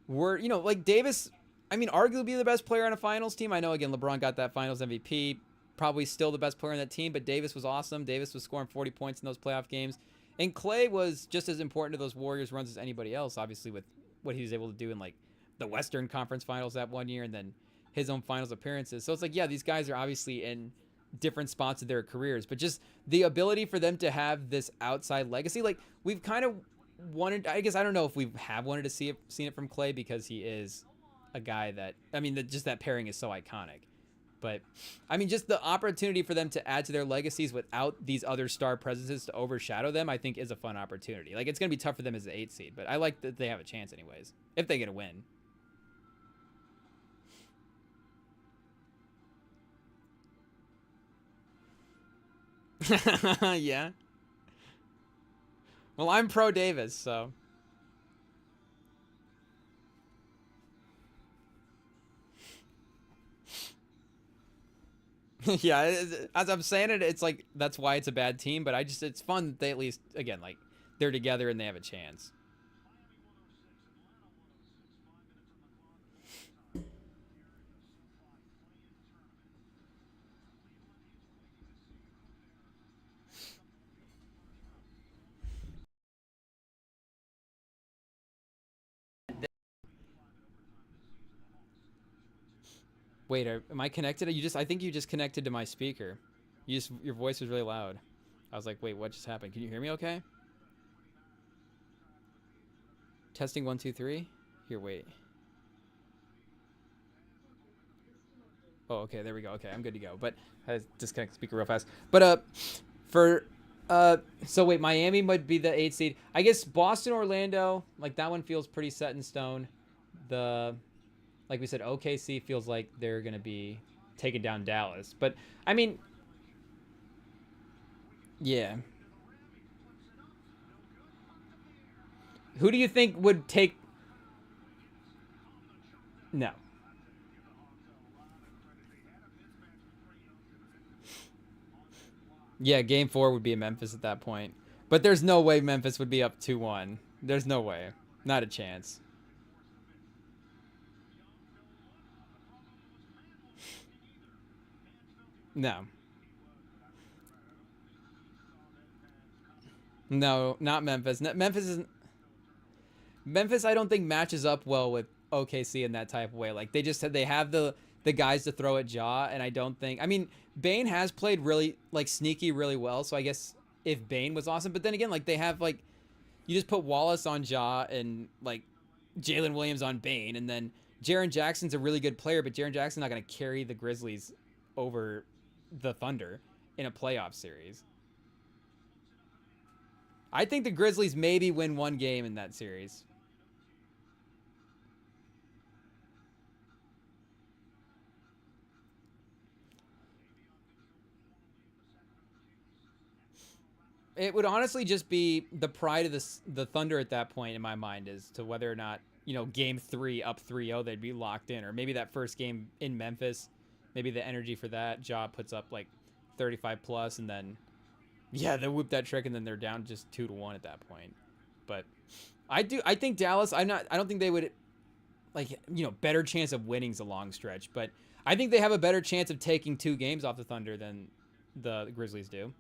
were, like Davis. I mean, arguably the best player on a finals team. I know again LeBron got that finals MVP, probably still the best player on that team, but Davis was awesome. Davis was scoring 40 points in those playoff games. And Clay was just as important to those Warriors runs as anybody else, obviously with what he was able to do in like the Western Conference Finals that one year, and then his own finals appearances. So it's like, yeah, these guys are obviously in different spots of their careers, but just the ability for them to have this outside legacy, like we've kind of wanted. I guess I don't know if we have wanted to seen it from Clay because he is a guy that I mean, just that pairing is so iconic. But I mean, just the opportunity for them to add to their legacies without these other star presences to overshadow them, I think is a fun opportunity. Like it's gonna be tough for them as an 8 seed, but I like that they have a chance anyways if they get a win. Yeah. Well, I'm pro Davis, so yeah. As I'm saying it, it's like that's why it's a bad team. But I just it's fun that they at least again like they're together and they have a chance. Wait, am I connected? You just I think you just connected to my speaker. Your voice was really loud. I was like, wait, what just happened? Can you hear me? Okay. Testing 1 2 3. Here, wait. Oh, okay, there we go. Okay, I'm good to go. But I disconnect the speaker real fast. But for so wait, Miami might be the 8 seed. I guess Boston, Orlando, like that one feels pretty set in stone. The like we said, OKC feels like they're gonna be taking down Dallas. But I mean, yeah. Who do you think would take? No. Yeah, game 4 would be in Memphis at that point. But there's no way Memphis would be up 2-1. There's no way. Not a chance. No. No, not Memphis. Memphis is Memphis I don't think matches up well with OKC in that type of way. Like they just said they have the guys to throw at Jaw, and I don't think I mean Bane has played really like sneaky really well, so I guess if Bane was awesome, but then again like they have like you just put Wallace on Jaw and like Jalen Williams on Bane, and then Jaren Jackson's a really good player, but Jaren Jackson's not going to carry the Grizzlies over the Thunder in a playoff series. I think the Grizzlies maybe win one game in that series. It would honestly just be the pride of the Thunder at that point in my mind as to whether or not, game 3 up 3-0 they'd be locked in, or maybe that first game in Memphis, maybe the energy for that Ja puts up like 35 plus, and then yeah, they whoop that trick and then they're down just 2-1 at that point. But I think Dallas, I don't think they would like, better chance of winning's a long stretch, but I think they have a better chance of taking 2 games off the Thunder than the Grizzlies do.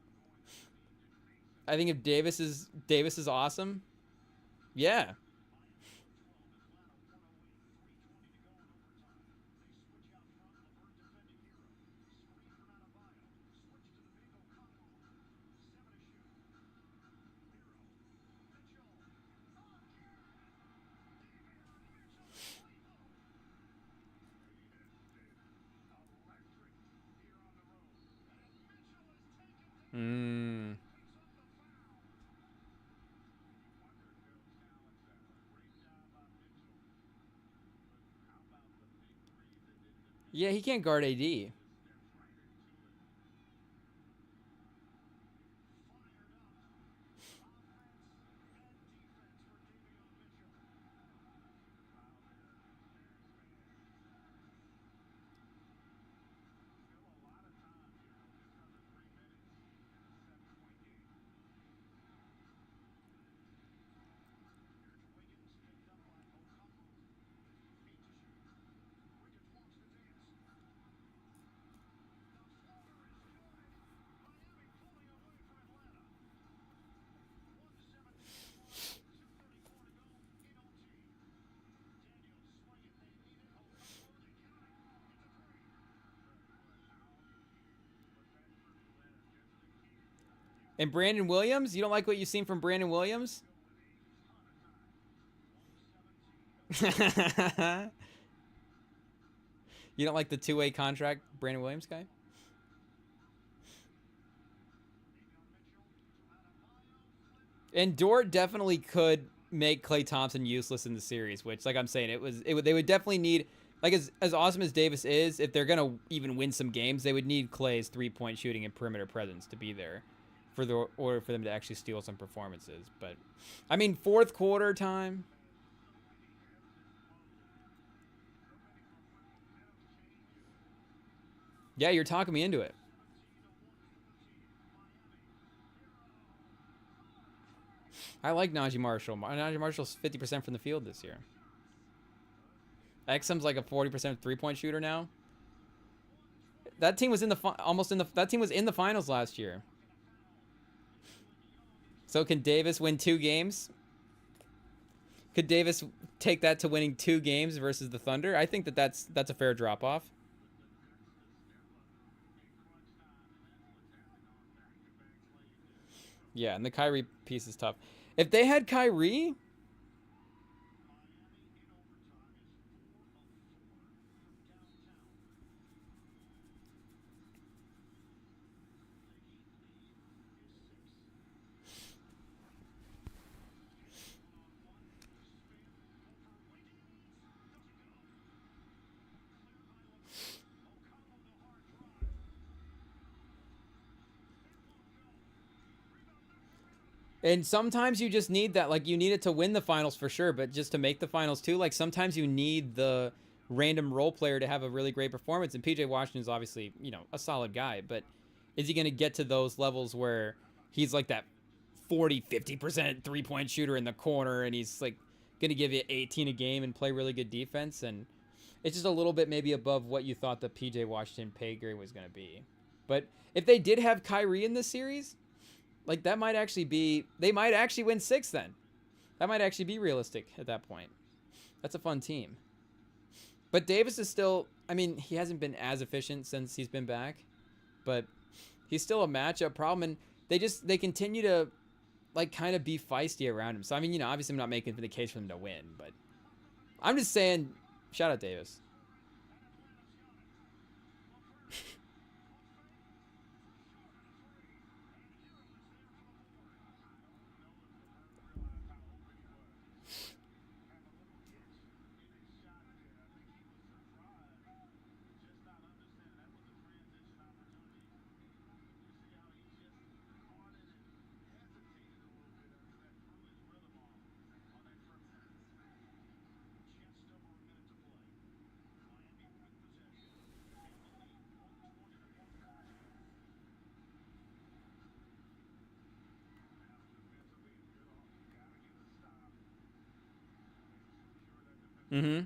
I think if Davis is awesome, yeah. Mm. Yeah, he can't guard AD. And Brandon Williams? You don't like what you've seen from Brandon Williams? You don't like the two-way contract Brandon Williams guy? And Dort definitely could make Klay Thompson useless in the series, which, like I'm saying, they would definitely need, like, as awesome as Davis is, if they're gonna even win some games, they would need Klay's 3-point shooting and perimeter presence to be there for the order for them to actually steal some performances. But I mean, fourth quarter time. Yeah, you're talking me into it. I like Najee Marshall. Najee Marshall's 50% from the field this year. Exum's like a 40% 3-point shooter now. That team was in the that team was in the finals last year. So can Davis win 2 games? Could Davis take that to winning 2 games versus the Thunder? I think that's a fair drop off. Yeah, and the Kyrie piece is tough. If they had Kyrie, and sometimes you just need that. Like, you need it to win the finals for sure, but just to make the finals too, like, sometimes you need the random role player to have a really great performance. And PJ Washington is obviously, a solid guy, but is he going to get to those levels where he's like that 40-50% 3-point shooter in the corner and he's like going to give you 18 a game and play really good defense? And it's just a little bit maybe above what you thought the PJ Washington pay grade was going to be. But if they did have Kyrie in this series, like, that might actually be, they might actually win 6 then. That might actually be realistic at that point. That's a fun team. But Davis is still, I mean, he hasn't been as efficient since he's been back, but he's still a matchup problem, and they continue to, like, kind of be feisty around him. So, I mean, obviously I'm not making the case for them to win, but I'm just saying, shout out Davis. Mm-hmm.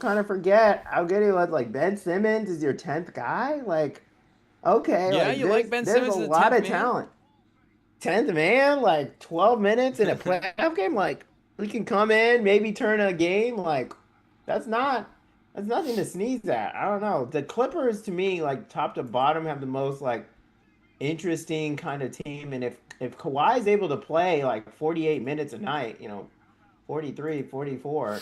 Kind of forget how good he was. Like Ben Simmons is your 10th guy. Like, okay, Yeah, like you like Ben there's a Simmons as a lot 10th of man? talent. 10th man, like 12 minutes in a playoff game. Like we can come in, maybe turn a game. Like that's not that's nothing to sneeze at. I don't know. The Clippers to me, like top to bottom, have the most like interesting kind of team. And if Kawhi is able to play like 48 minutes a night, 43, 44.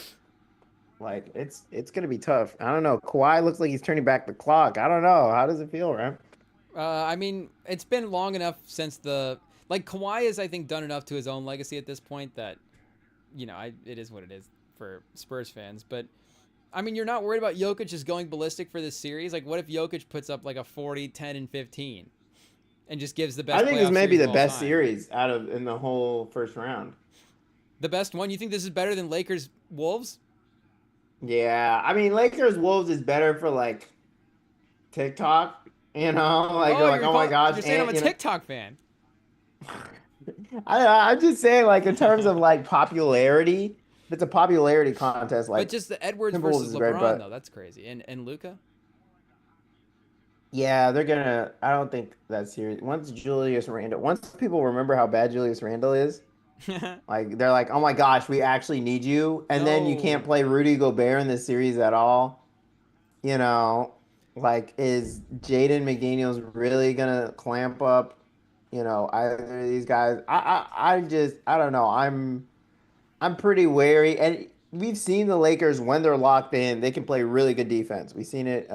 Like it's gonna be tough. I don't know. Kawhi looks like he's turning back the clock. I don't know. How does it feel, right? I mean, it's been long enough since like, Kawhi has, I think, done enough to his own legacy at this point that, it is what it is for Spurs fans. But I mean, you're not worried about Jokic just going ballistic for this series. Like, what if Jokic puts up like a 40, 10, and 15 and just gives the I best think this playoff may be series of the all best time? series out of in the whole first round. The best one? You think this is better than Lakers Wolves? Yeah, I mean Lakers Wolves is better for like TikTok. Like you're Oh, like, oh my gosh, you're saying I'm and a TikTok fan. I'm just saying like in terms of like popularity, it's a popularity contest. But Like just the Edwards Timberwolves versus is great, LeBron, though, but that's crazy. And Luca? Yeah, they're gonna. I don't think that's serious. Once people remember how bad Julius Randle is, like they're like, oh my gosh, we actually need you, and then you can't No. play Rudy Gobert in this series at all. You know, like is Jaden McDaniels really gonna clamp up? Either of these guys. I don't know. I'm pretty wary, and we've seen the Lakers when they're locked in, they can play really good defense. We've seen it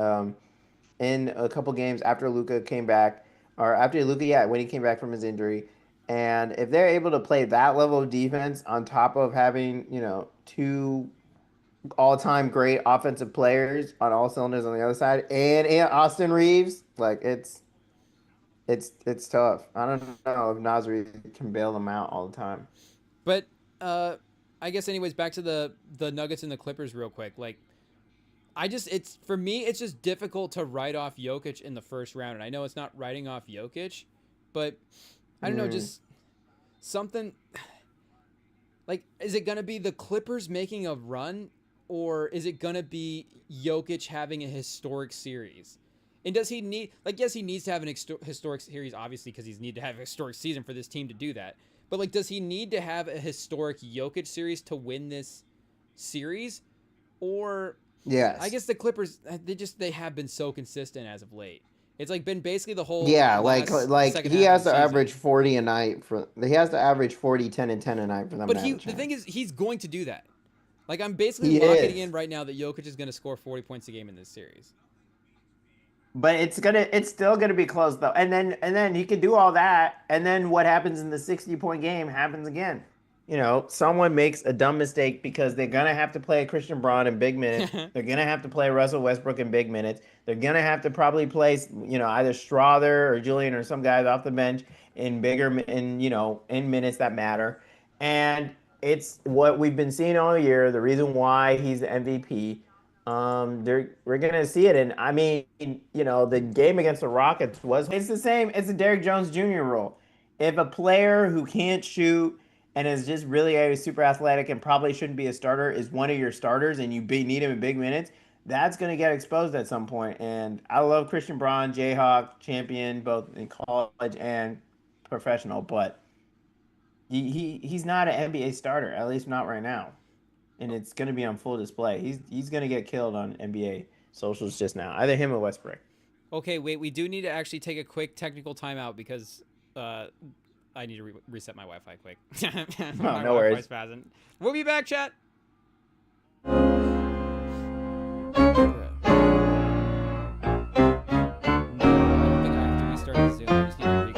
in a couple games after Luka came back, or after Luka, yeah, when he came back from his injury. And if they're able to play that level of defense on top of having, two all-time great offensive players on all cylinders on the other side, and Austin Reeves, like it's tough. I don't know if Nasri can bail them out all the time. But I guess anyways, back to the Nuggets and the Clippers real quick. Like it's for me, it's just difficult to write off Jokic in the first round. And I know it's not writing off Jokic, but I don't know, Mm. just something like, is it gonna be the Clippers making a run, or is it gonna be Jokic having a historic series? And does he need, like, yes, he needs to have an historic series, obviously, because he's need to have a historic season for this team to do that. But like, does he need to have a historic Jokic series to win this series, or I Yes. guess the Clippers, they have been so consistent as of late. It's like been basically the whole Yeah, like last like second he half of the has to average season. 40 a night he has to average 40, 10, and 10 a night for them But to have a the thing chance. is, he's going to do that. Like, I'm basically He locking it in is. right now that Jokic is going to score 40 points a game in this series. But it's still gonna be close though. And then he could do all that, and then what happens in the 60-point game happens again. Someone makes a dumb mistake because they're gonna have to play Christian Braun in big minutes. They're gonna have to play Russell Westbrook in big minutes. They're gonna have to probably play, either Strother or Julian or some guys off the bench in minutes that matter. And it's what we've been seeing all year. The reason why he's the MVP. We're gonna see it, and I mean, the game against the Rockets was it's the same. It's a Derrick Jones Jr. rule. If a player who can't shoot and is just really super athletic and probably shouldn't be a starter is one of your starters, and need him in big minutes, that's gonna get exposed at some point. And I love Christian Braun, Jayhawk champion, both in college and professional, but he's not an NBA starter, at least not right now, and it's going to be on full display. He's going to get killed on NBA socials just now. Either him or Westbrook. Okay, wait, we do need to actually take a quick technical timeout because uh, I need to reset my Wi Fi quick. Oh, My no Wi Fi's worries. passing. We'll be back, chat. No, I don't think I have to restart the Zoom. I just need to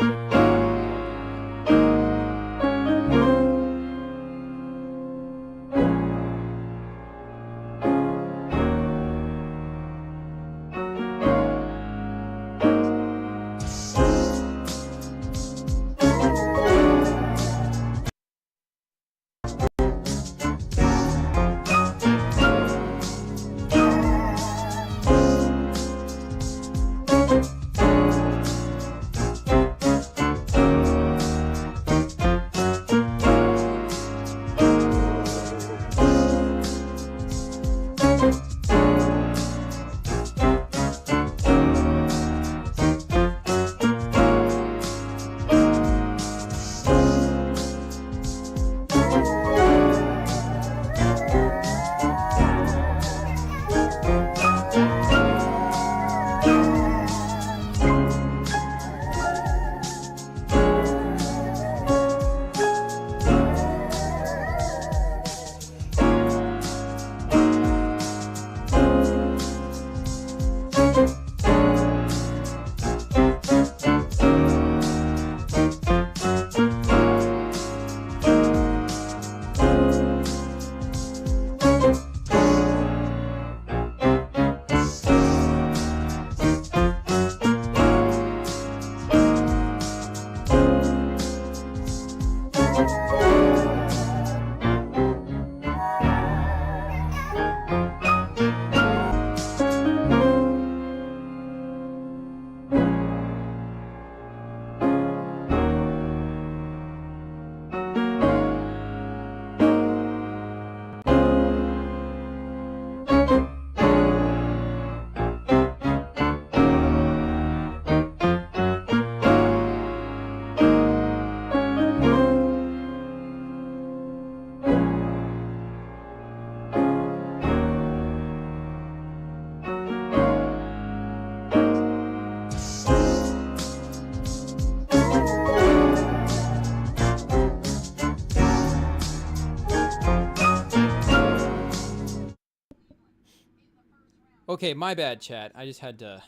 Okay, my bad, chat. I just had to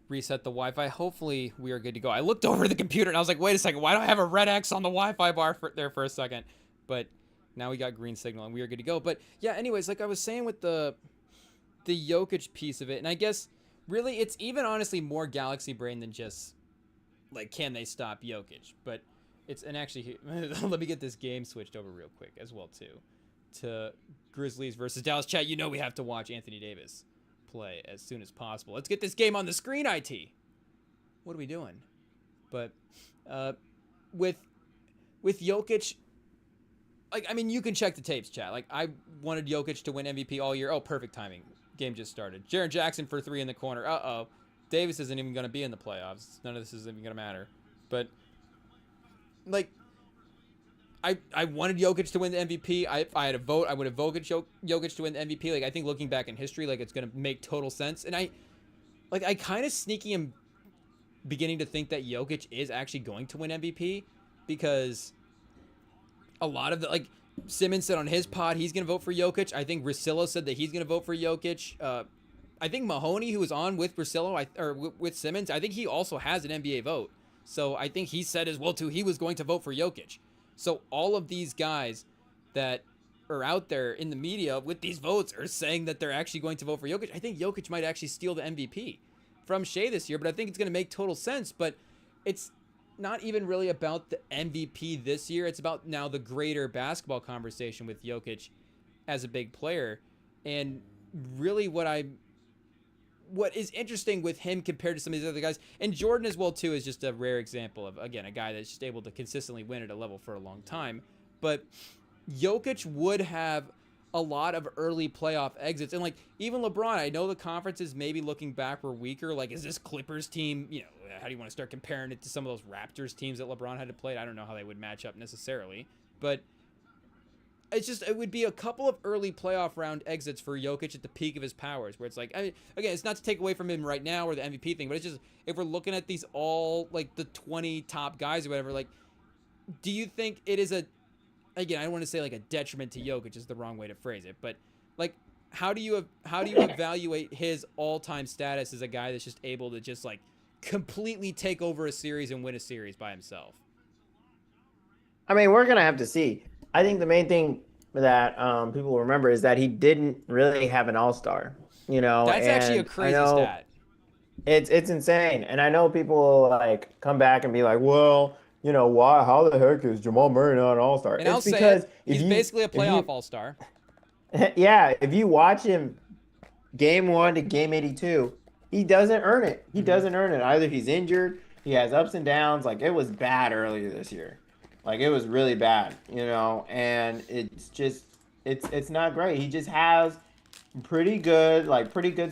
reset the Wi-Fi. Hopefully, we are good to go. I looked over the computer and I was like, wait a second, why do I have a red X on the Wi-Fi bar there for a second? But now we got green signal and we are good to go. But yeah, anyways, like I was saying with the Jokic piece of it, and I guess really it's even honestly more galaxy brain than just like can they stop Jokic, but it's and actually let me get this game switched over real quick as well too to Grizzlies versus Dallas. Chat, you know we have to watch Anthony Davis play as soon as possible. Let's get this game on the screen, IT. What are we doing? But uh, with with Jokic, like I mean, you can check the tapes, chat. Like I wanted Jokic to win MVP all year. Oh, perfect timing. Game just started. Jaren Jackson for three in the corner. Davis isn't even going to be in the playoffs. None of this is even going to matter. But like I wanted Jokic to win the MVP. If I had a vote, I would have voted Jokic to win the MVP. Like I think looking back in history, like it's gonna make total sense. And I kind of sneaky am beginning to think that Jokic is actually going to win MVP because a lot of the like Simmons said on his pod he's gonna vote for Jokic. I think Russillo said that he's gonna vote for Jokic. I think Mahoney, who was on with Russillo or with Simmons, I think he also has an NBA vote. So I think he said as well too he was going to vote for Jokic. So all of these guys that are out there in the media with these votes are saying that they're actually going to vote for Jokic. I think Jokic might actually steal the MVP from Shea this year, but I think it's going to make total sense. But it's not even really about the MVP this year. It's about now the greater basketball conversation with Jokic as a big player. And really what is interesting with him compared to some of these other guys, and Jordan as well too is just a rare example of again a guy that's just able to consistently win at a level for a long time. But Jokic would have a lot of early playoff exits, and like even LeBron, I know the conferences maybe looking back were weaker. Like, is this Clippers team? You know, how do you want to start comparing it to some of those Raptors teams that LeBron had to play? I don't know how they would match up necessarily, but it's just it would be a couple of early playoff round exits for Jokic at the peak of his powers, where it's like I mean, again, it's not to take away from him right now or the MVP thing, but it's just if we're looking at these all like the 20 top guys or whatever, like, do you think it is a again I don't want to say like a detriment to Jokic is the wrong way to phrase it, but like how do you evaluate his all time status as a guy that's just able to just like completely take over a series and win a series by himself? I mean, we're gonna have to see. I think the main thing that people remember is that he didn't really have an all-star, That's actually a and I crazy know stat. it's insane. And I know people will, like come back and be like, well, why? How the heck is Jamal Murray not an all-star? And I'll It's say it, because he's basically a playoff all star. yeah, if you watch him game one to game 82, he doesn't earn it. He Mm-hmm. doesn't earn it. Either he's injured, he has ups and downs. Like it was bad earlier this year. Like it was really bad, and it's just it's not great. He just has pretty good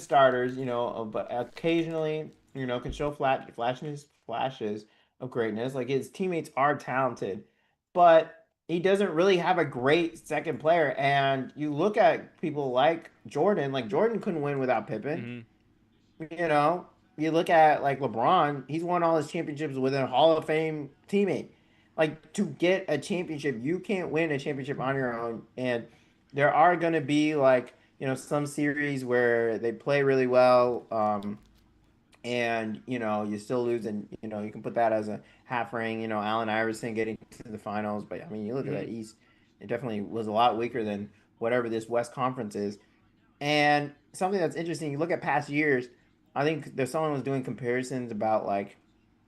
starters, but occasionally, can show flashes of greatness. Like his teammates are talented, but he doesn't really have a great second player. And you look at people like Jordan couldn't win without Pippen. Mm-hmm. You know, you look at like LeBron, he's won all his championships with a Hall of Fame teammate. Like to get a championship, you can't win a championship on your own. And there are going to be like, some series where they play really well, and you still lose, and you can put that as a half ring. Allen Iverson getting to the finals, but I mean, you look at Mm-hmm. that East, it definitely was a lot weaker than whatever this West Conference is. And something that's interesting, you look at past years, I think there's someone was doing comparisons about like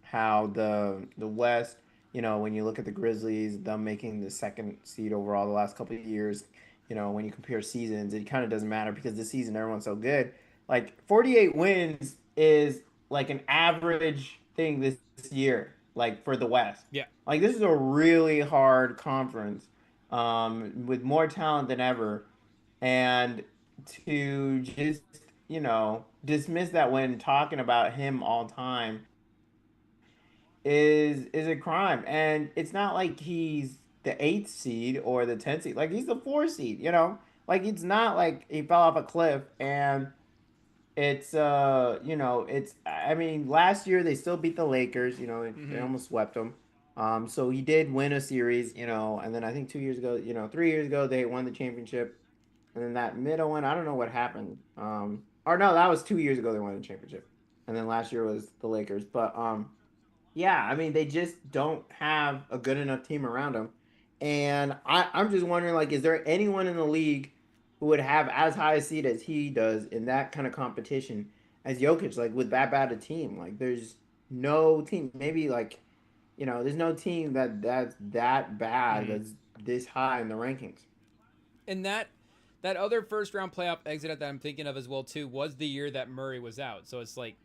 how the West, when you look at the Grizzlies, them making the second seed overall the last couple of years, when you compare seasons, it kind of doesn't matter because this season everyone's so good. Like 48 wins is like an average thing this year, like for the West. Yeah. Like this is a really hard conference, with more talent than ever, and to just dismiss that when talking about him all time is a crime. And it's not like he's the eighth seed or the 10th seed. Like he's the fourth seed, Like it's not like he fell off a cliff. And it's it's I mean, last year they still beat the Lakers, they Mm-hmm. almost swept them. So he did win a series, and then I think 2 years ago, 3 years ago they won the championship. And then that middle one, I don't know what happened. or no, that was 2 years ago they won the championship, and then last year was the Lakers. But yeah, I mean they just don't have a good enough team around them, and I'm just wondering like, is there anyone in the league who would have as high a seed as he does in that kind of competition as Jokic, like with that bad a team? Like there's no team, maybe like there's no team that's that bad Mm. that's this high in the rankings. And that other first round playoff exit that I'm thinking of as well too was the year that Murray was out. So it's like,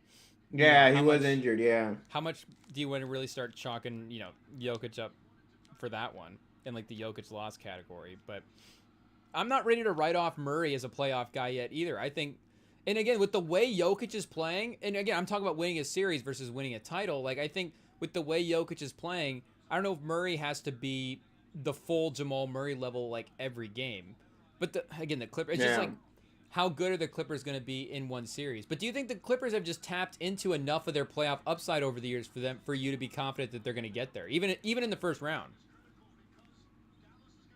Yeah, he how was much injured. Yeah. do you want to really start chalking, Jokic up for that one in like the Jokic loss category? But I'm not ready to write off Murray as a playoff guy yet either. I think, and again, with the way Jokic is playing, and again, I'm talking about winning a series versus winning a title. Like, I think with the way Jokic is playing, I don't know if Murray has to be the full Jamal Murray level like every game. But again, the Clippers, it's just Yeah. like, how good are the Clippers going to be in one series? But do you think the Clippers have just tapped into enough of their playoff upside over the years for you to be confident that they're going to get there, even in the first round?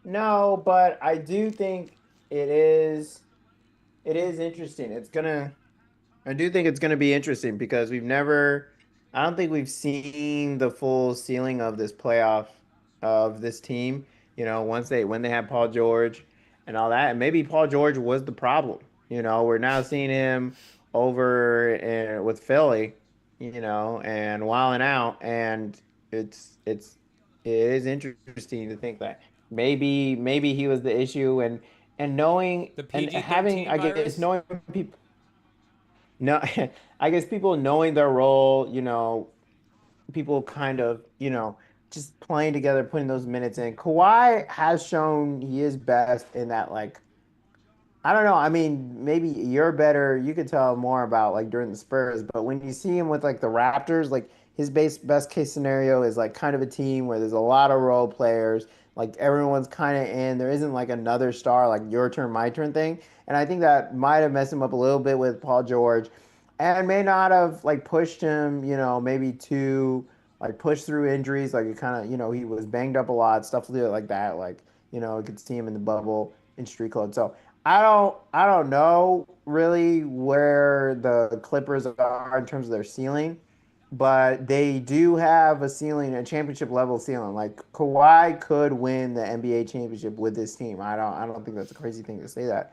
No, but I do think it is it is interesting. I do think it's gonna be interesting because I don't think we've seen the full ceiling of this playoff of this team. When they had Paul George and all that, and maybe Paul George was the problem. We're now seeing him over with Philly, and wilding out, and it is interesting to think that maybe he was the issue, and knowing The and having PG-13 I guess virus. knowing people no, I guess people knowing their role, people kind of, just playing together, putting those minutes in. Kawhi has shown he is best in that, like, I don't know. I mean, maybe you're better. You could tell more about like during the Spurs, but when you see him with like the Raptors, like his best case scenario is like kind of a team where there's a lot of role players. Like everyone's kind of in. There isn't like another star, like your turn, my turn thing. And I think that might have messed him up a little bit with Paul George, and may not have like pushed him, maybe to like push through injuries. Like it kind of, he was banged up a lot, stuff like that. Like you could see him in the bubble in street clothes. So I don't know really where the Clippers are in terms of their ceiling, but they do have a ceiling, a championship level ceiling. Like Kawhi could win the NBA championship with this team. I don't think that's a crazy thing to say that.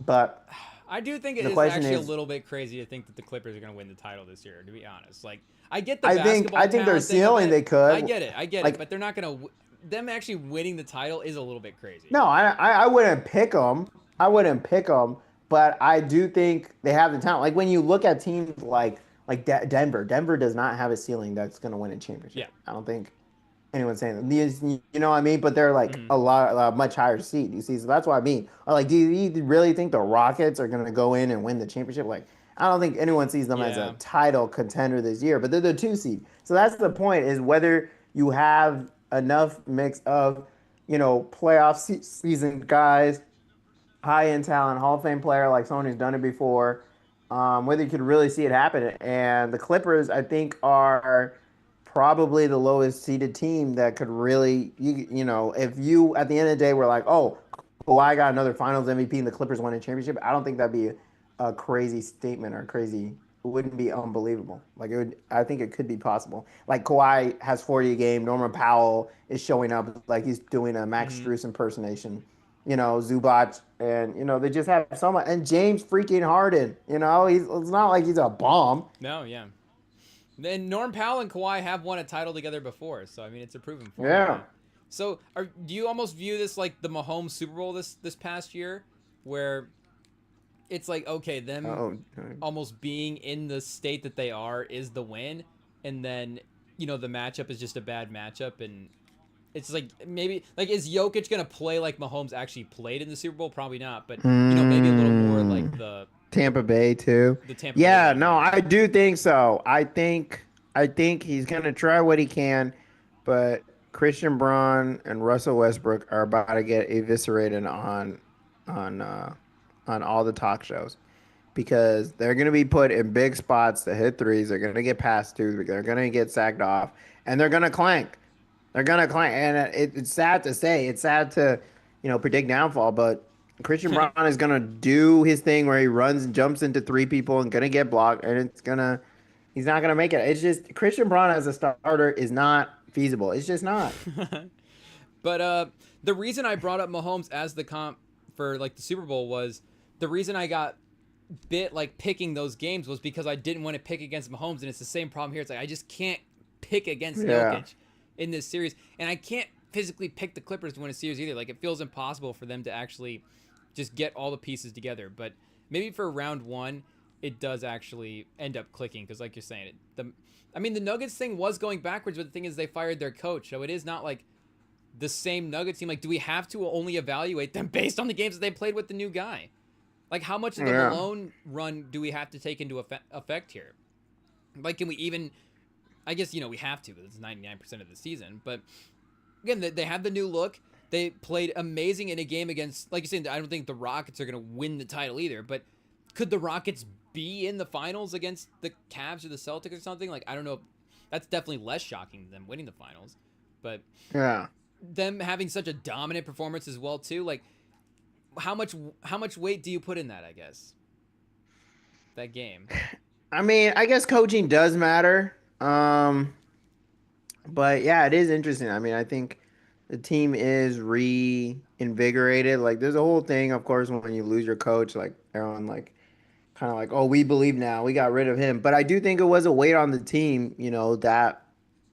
But I do think it the is question actually a is, little bit crazy to think that the Clippers are going to win the title this year. To be honest, like I get the I think basketball I think their talent thing of ceiling it. they could I get it, like but they're not going to. Them actually winning the title is a little bit crazy. no, I wouldn't pick them. I wouldn't pick them, but I do think they have the talent. Like when you look at teams Denver, Denver does not have a ceiling that's going to win a Yeah. championship. I don't think anyone's saying that. You know what I mean? But they're like Mm-hmm. a much higher seed. You see, so that's what I mean. Or like, do you really think the Rockets are going to go in and win the championship? Like, I don't think anyone sees them as a Yeah. title contender this year. But they're the two seed. So that's the point: is whether you have enough mix of playoff season guys, high end talent, Hall of Fame player like someone who's done it before. Whether you could really see it happen. And the Clippers, I think, are probably the lowest seeded team that could really, if you at the end of the day were like, oh, Kawhi got another Finals MVP and the Clippers won a championship, I don't think that'd be a crazy statement or crazy. It wouldn't be unbelievable. Like it would, I think it could be possible. Like Kawhi has 40 a game. Norman Powell is showing up like he's doing a Max Mm-hmm. Strus impersonation. Zubac, and they just have so much. And James freaking Harden, it's not like he's a bomb. No. Yeah. Then Norm Powell and Kawhi have won a title together before, so I mean it's a proven Yeah. formula. So, do you almost view this like the Mahomes Super Bowl this past year, where it's like okay, them Oh, almost being in the state that they are is the win, and then the matchup is just a bad matchup, and it's like maybe like is Jokic gonna play like Mahomes actually played in the Super Bowl? Probably not, but maybe a little more like mm, Tampa Bay too. the Tampa Bay Yeah, way. no, Yeah. I do think so. I think he's gonna try what he can, but Christian Braun and Russell Westbrook are about to get eviscerated on uh on all the talk shows because they're going to be put in big spots to hit threes. They're going to get passed to. They're going to get sacked off, and they're going to clank. They're going to clank, and it's sad to say. It's sad to predict downfall, but Christian Braun is gonna do his thing where he runs and jumps into three people and gonna get blocked, and he's not gonna make it. It's just Christian Braun as a starter is not feasible. It's just not. But the reason I brought up Mahomes as the comp for like the Super Bowl was the reason I got bit like picking those games was because I didn't want to pick against Mahomes, and it's the same problem here. It's like I just can't pick against Yeah. Jokic in this series, and I can't physically pick the Clippers to win a series either. Like it feels impossible for them to actually just get all the pieces together. But maybe for round one, it does actually end up clicking because, like you're saying, I mean, the Nuggets thing was going backwards, but the thing is, they fired their coach, so it is not like the same Nuggets team. Like, do we have to only evaluate them based on the games that they played with the new guy? Like, how much of the Yeah. Malone run do we have to take into effect here? Like, can we even? I guess we have to. It's 99% of the season, but again, they have the new look. They played amazing in a game against, like you said, I don't think the Rockets are going to win the title either, but could the Rockets be in the finals against the Cavs or the Celtics or something? Like, I don't know. That's definitely less shocking than winning the finals, but Yeah. them having such a dominant performance as well too, like how much weight do you put in that, I guess, that game? I mean, I guess coaching does matter. But yeah, it is interesting. I mean, I think the team is reinvigorated. Like, there's a whole thing, of course, when you lose your coach, like everyone like kind of like, oh, we believe now, we got rid of him. But I do think it was a weight on the team, that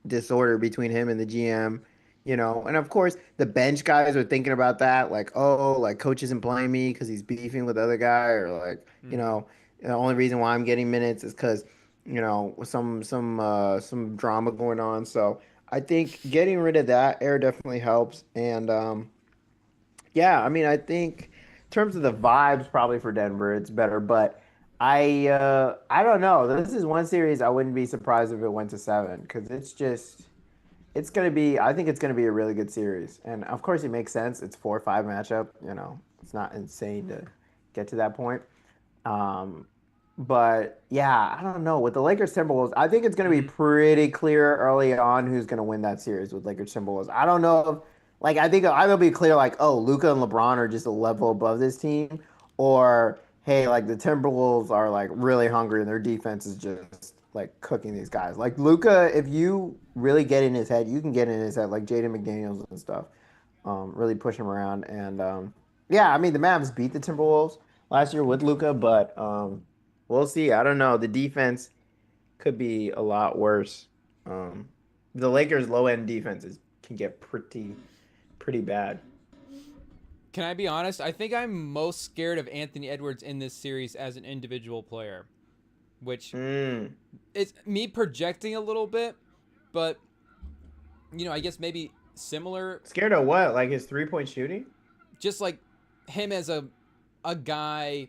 disorder between him and the GM, and of course the bench guys are thinking about that, like, oh, like coach isn't playing me because he's beefing with the other guy, or like, Mm-hmm. the only reason why I'm getting minutes is because, some drama going on. So I think getting rid of that air definitely helps. And yeah, I mean, I think in terms of the vibes, probably for Denver, it's better. But I don't know. This is one series I wouldn't be surprised if it went to seven, because it's gonna be. I think it's gonna be a really good series, and of course it makes sense. It's 4-5 matchup. It's not insane to get to that point. Um, but yeah, I don't know. With the Lakers Timberwolves, I think it's going to be Mm-hmm. pretty clear early on who's going to win that series with Lakers Timberwolves. I don't know if, like, I think it'll be clear, like, oh, Luca and LeBron are just a level above this team, or hey, like the Timberwolves are like really hungry and their defense is just like cooking these guys. Like Luca, if you really get in his head, you can get in his head, like Jaden McDaniels and stuff. Really push him around. And yeah, I mean the Mavs beat the Timberwolves last year with Luca, but we'll see. I don't know. The defense could be a lot worse. Um, the Lakers' low end defenses can get pretty bad. Can I be honest? I think I'm most scared of Anthony Edwards in this series as an individual player, which Mm. is me projecting a little bit, but I guess maybe similar, Scared of what? Like his 3-point shooting? just like him as a guy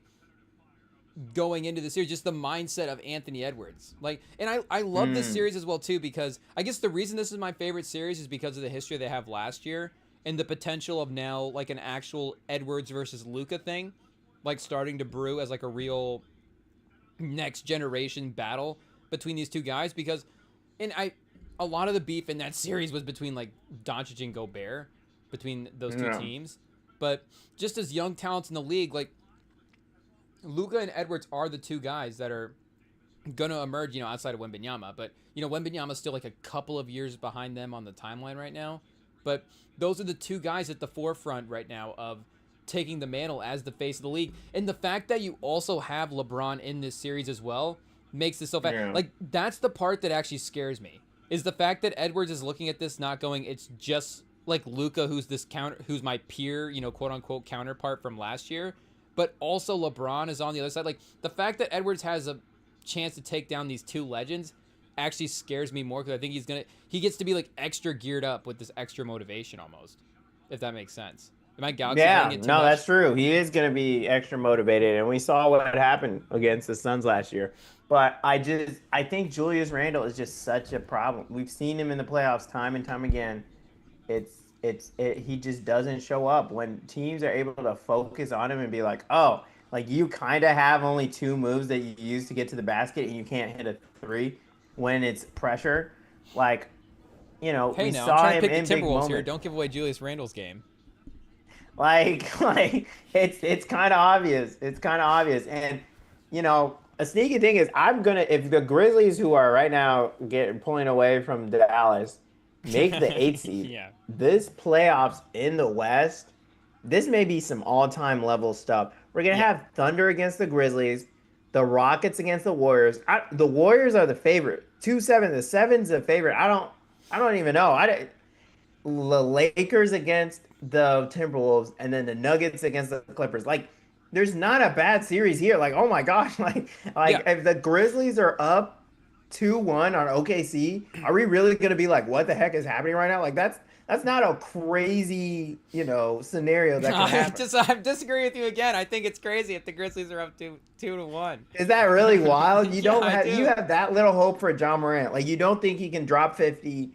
going into the series, just the mindset of Anthony Edwards. Like, and I love this Mm. series as well too, because I guess the reason this is my favorite series is because of the history they have last year and the potential of now like an actual Edwards versus Luca thing, like starting to brew as like a real next generation battle between these two guys. Because and I a lot of the beef in that series was between like Doncic and Gobert, between those two Yeah. teams. But just as young talents in the league, like Luca and Edwards are the two guys that are gonna emerge, outside of Wembenyama. But Wembenyama's still like a couple of years behind them on the timeline right now. But those are the two guys at the forefront right now of taking the mantle as the face of the league. And the fact that you also have LeBron in this series as well makes this so fast. Yeah. Like that's the part that actually scares me. Is the fact that Edwards is looking at this not going, it's just like Luca who's my peer, quote unquote counterpart from last year, but also LeBron is on the other side. Like the fact that Edwards has a chance to take down these two legends actually scares me more because I think he gets to be like extra geared up with this extra motivation almost, if that makes sense. Am I galaxy brain Yeah, it too no, that's much? true. He is going to be extra motivated, and we saw what happened against the Suns last year. But I think Julius Randle is just such a problem. We've seen him in the playoffs time and time again. He just doesn't show up when teams are able to focus on him and be like, oh, like you kind of have only two moves that you use to get to the basket, and you can't hit a three when it's pressure. Like, Hey, we now I'm saw trying to him pick the in big Timberwolves here. moments. Don't give away Julius Randle's game. Like it's kind of obvious. It's kind of obvious. And a sneaky thing is I'm gonna if the Grizzlies, who are right now getting pulling away from Dallas, make the eighth seed, Yeah. this playoffs in the West, this may be some all-time level stuff. We're gonna Yeah. have Thunder against the Grizzlies, the Rockets against the Warriors. The Warriors are the favorite. 2-7. The seven's the favorite. I don't even know. The Lakers against the Timberwolves, and then the Nuggets against the Clippers. Like, there's not a bad series here. Like, oh my gosh, like Yeah. if the Grizzlies are up 2-1 on OKC, are we really gonna be like, what the heck is happening right now? Like, that's not a crazy, scenario that can happen. I'm disagreeing with you again. I think it's crazy if the Grizzlies are up 2-1. Is that really wild? You Yeah, don't I have you do. have that little hope for John Morant. Like, you don't think he can drop 50.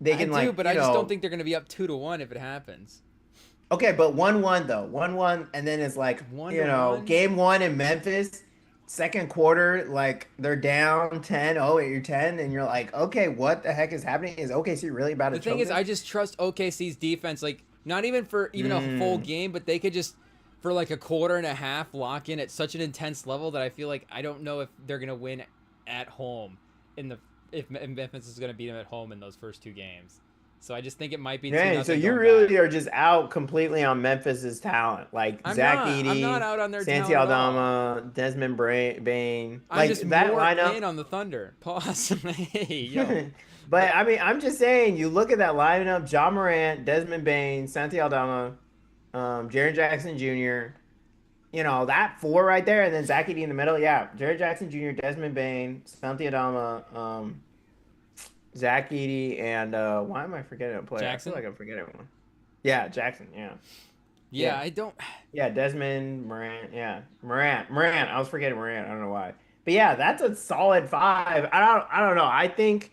They I can, do, like, but I just don't think they're going to be up 2-1 if it happens. okay, but 1-1 though. 1-1, and then it's like, 1-1. game one in Memphis, second quarter, like they're down 10. Oh, you're 10, and you're like, okay, what the heck is happening? Is OKC really about to The thing choke is, I this? just trust OKC's defense. Like, not even for even a full game, but they could just, for like a quarter and a half, lock in at such an intense level that I feel like I don't know if they're going to win at home if Memphis is going to beat them at home in those first two games. So I just think it might be 2 Yeah, so nothing you going really back. are just out completely on Memphis's talent, like Zach I'm not Edey, out on their Santi talent at all. Aldama, Desmond Bain, I'm like just that more lineup. in on the Thunder. Pause. Hey, yo. But But I mean, I'm just saying, you look at that lineup: John Morant, Desmond Bain, Santi Aldama, Jaren Jackson Jr. That four right there, and then Zach Edey in the middle. Yeah, Jaren Jackson Jr., Desmond Bain, Santi Aldama, Zach Edey, and why am I forgetting a player? I feel Jackson? like I'm forgetting one. Yeah, Jackson. Yeah, yeah, yeah, I don't. yeah. Desmond Morant. Yeah, Morant. I was forgetting Morant. I don't know why. But yeah, that's a solid five. I don't know. I think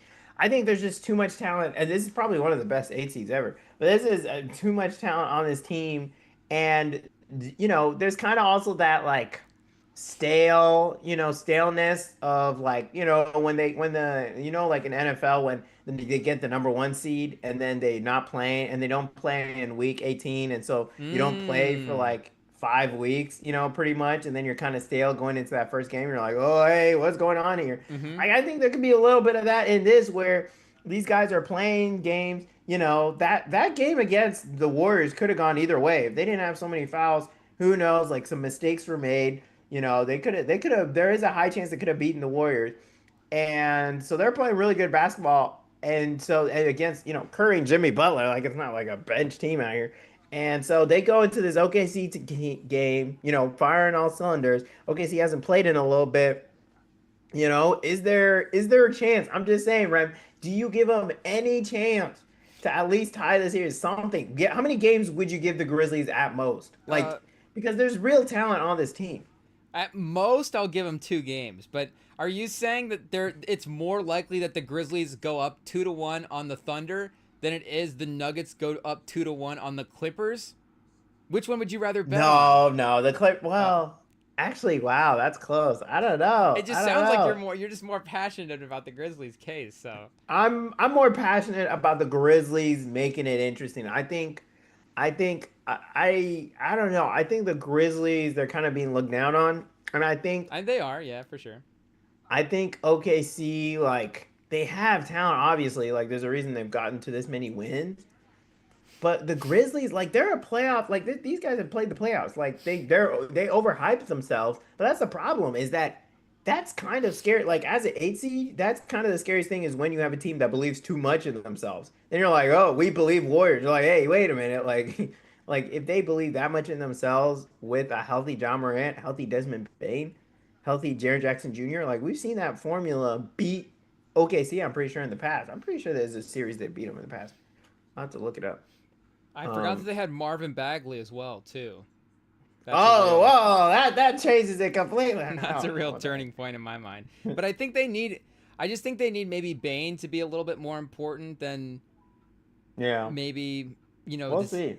there's just too much talent, and this is probably one of the best eight seeds ever. But this is too much talent on this team, and there's kind of also that like staleness of like, like in NFL when they get the number one seed and then they not playing and they don't play in week 18, and so you don't play for Mmm. like 5 weeks, pretty much, and then you're kind of stale going into that first game. You're like, oh hey, what's going on here? Mm-hmm. I think there could be a little bit of that in this where these guys are playing games. That game against the Warriors could have gone either way if they didn't have so many fouls. Who knows? Like, some mistakes were made. They could have. There is a high chance they could have beaten the Warriors, and so they're playing really good basketball. And against Curry and Jimmy Butler, like, it's not like a bench team out here. And so they go into this OKC game, firing all cylinders. OKC hasn't played in a little bit. Is there a chance? I'm just saying, Rem. Do you give them any chance to at least tie this series? Something. How many games would you give the Grizzlies at most? Uh, Like, because there's real talent on this team. at most, I'll give them 2 games. But are you saying that it's more likely that the Grizzlies go up 2-1 on the Thunder than it is the Nuggets go up 2-1 on the Clippers? Which one would you rather bet on? No, no, the clip. Uh, Well, actually, wow, that's close. I don't know. it I just don't sounds like know. you're just more passionate about the Grizzlies case. So I'm more passionate about the Grizzlies making it interesting. I don't know. I think the Grizzlies, they're kind of being looked down on, and and they are, yeah, for sure. I think OKC, like, they have talent. Obviously, like, there's a reason they've gotten to this many wins. But the Grizzlies, like, they're a playoff. Like, these guys have played the playoffs. Like, they overhyped themselves. But that's the problem, is that that's kind of scary. Like, as an eight seed, that's kind of the scariest thing, is when you have a team that believes too much in themselves. Then you're like, oh, we believe Warriors. You're like, hey, wait a minute. Like, like, if they believe that much in themselves with a healthy John Morant, healthy Desmond Bain, healthy Jaren Jackson Jr., like, we've seen that formula beat OKC. I'm pretty sure in the past. I'm pretty sure there's a series that beat them in the past. I'll have to look it up. I forgot that Um, they had Marvin Bagley as well too. That's a oh, real whoa, that changes it completely. that's a No, real what the turning point in my mind. But I just think they need maybe Bane to be a little bit more important than Yeah, maybe we'll see.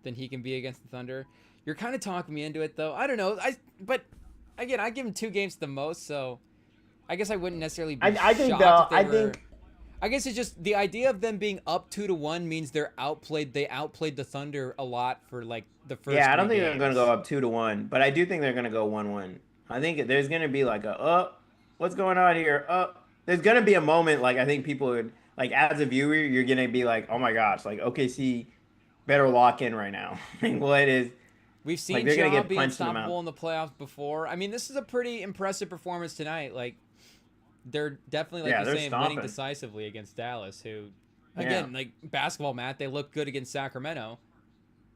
than he can be against the Thunder. You're kind of talking me into it though. I don't know. But again, I give him 2 games the most, so I guess I wouldn't necessarily be I think shocked though. if they were. I guess it's just the idea of them being up 2-1 means they outplayed the Thunder a lot for like the first Yeah, I three don't think they're going to go games. up 2-1, but I do think they're going to go 1-1. I think there's going to be like what's going on here? There's going to be a moment like I think people would like as a viewer, you're going to be like, oh my gosh, like OKC better lock in right now. Like what is We've like seen they're going to Ja get be punched in the mouth. unstoppable in the playoffs before. I mean, this is a pretty impressive performance tonight. Like they're definitely, like Yeah, you're they're saying, winning stomping. decisively against Dallas, who, Yeah. again, like basketball, Matt, they look good against Sacramento.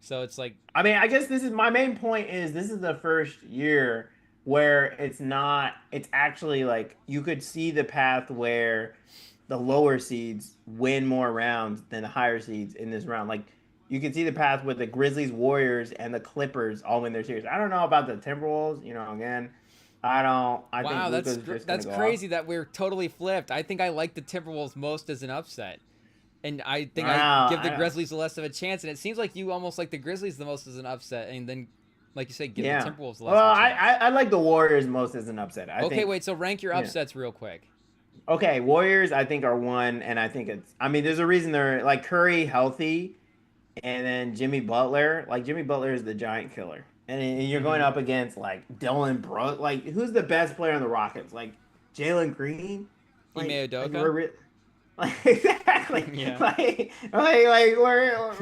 So it's like, I mean, I guess this is my main point is this is the first year where it's actually like you could see the path where the lower seeds win more rounds than the higher seeds in this round. Like you can see the path with the Grizzlies, Warriors, and the Clippers all win their series. I don't know about the Timberwolves, again, I don't I think wow, Luka's just gonna that's go off. crazy that we're totally flipped. I think I like the Timberwolves most as an upset. And I think I Wow, give the Grizzlies the less of a chance. And it seems like you almost like the Grizzlies the most as an upset. And then, like you said, give the yeah. Timberwolves the Well, less of a I chance. I like the Warriors most as an upset. I Okay, think wait. So rank your yeah. upsets real quick. Okay, Warriors I think are one, and I think I mean, there's a reason they're like Curry healthy, and then Jimmy Butler. Like Jimmy Butler is the giant killer, and you're going Mm-hmm. up against like Dylan Brooks. Like who's the best player on the Rockets? Like Jalen Green. Ime Like Udoka? like exactly Yeah. like we're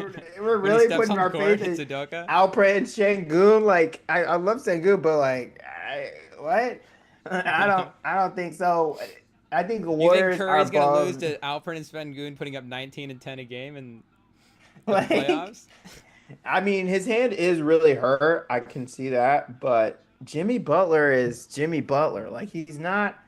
When he really steps putting on the our court, faith it's in Udoka. Alpred and Şengün. Like I love Şengün, but like what? I don't think so. I think the You think Warriors are Curry's gonna lose above. to Alperen and Sven putting up 19 and 10 a game in the Like playoffs? I mean, his hand is really hurt. I can see that, but Jimmy Butler is Jimmy Butler. Like he's not.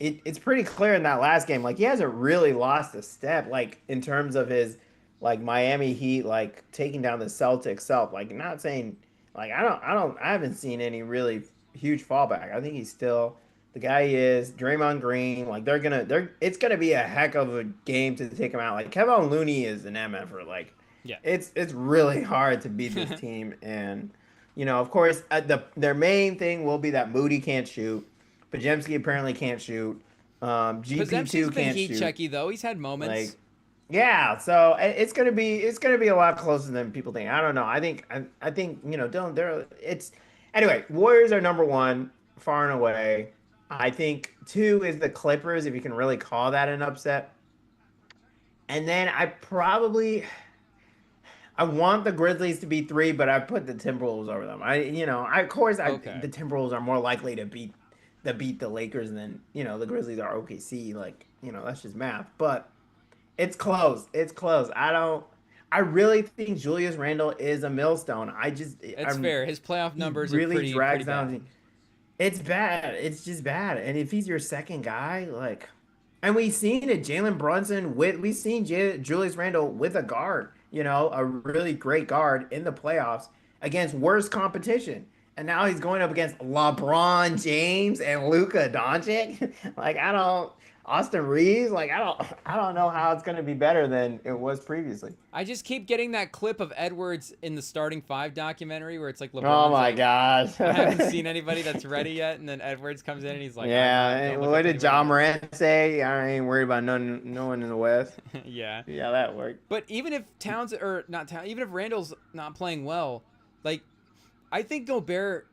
It's pretty clear in that last game. Like he hasn't really lost a step. Like in terms of his like Miami Heat like taking down the Celtics self. Like not saying like I haven't seen any really huge fallback. I think he's still the guy he is. Draymond Green. Like they're it's gonna be a heck of a game to take him out. Like Kevin Looney is an MFer. Like Yeah. it's really hard to beat this team and. Of course, their main thing will be that Moody can't shoot. Pajemski apparently can't shoot. GP2 Pozemski's been can't heat shoot. checky though. He's had moments. Like, yeah. So it's gonna be a lot closer than people think. I don't know. I think don't they're it's anyway. Warriors are number one far and away. I think two is the Clippers if you can really call that an upset. And then I want the Grizzlies to be three, but I put the Timberwolves over them. Of course, Okay. the Timberwolves are more likely to beat the Lakers than the Grizzlies are OKC. Like that's just math. But it's close. It's close. I really think Julius Randle is a millstone. It's fair. His playoff He numbers are really pretty drags bad. down. It's bad. It's just bad. And if he's your second guy, like, and we've seen it, Jalen Brunson we've seen Julius Randle with a guard, a really great guard in the playoffs against worse competition. And now he's going up against LeBron James and Luka Doncic. Like, Austin Reeves. Like, I don't know how it's going to be better than it was previously. I just keep getting that clip of Edwards in the starting five documentary where it's like Oh LeBron's my like, gosh. I haven't seen anybody that's ready yet, and then Edwards comes in and he's like, I'm Yeah, not. Don't and look what up to did anybody John yet. Moran say? I ain't worried about no one in the West. Yeah. Yeah, that worked. But even if Towns or not Towns, even if Randall's not playing well, like I think Gobert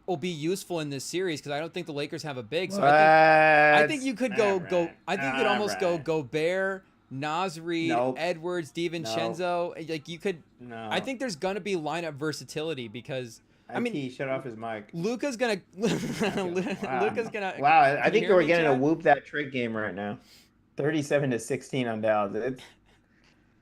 will be useful in this series because I don't think the Lakers have a big. So What? I think you could All go. right. I think you could All almost go right. Gobert, Naz Reid, Nope. Edwards, Nope. DiVincenzo. Like you could. I No. think there's gonna be lineup versatility because I mean IT, shut off his mic. Luca's gonna Okay. Wow. Luca's gonna. Wow. I Can you think hear we're me, getting a chat? whoop that trick game right now. 37-16 on Dallas.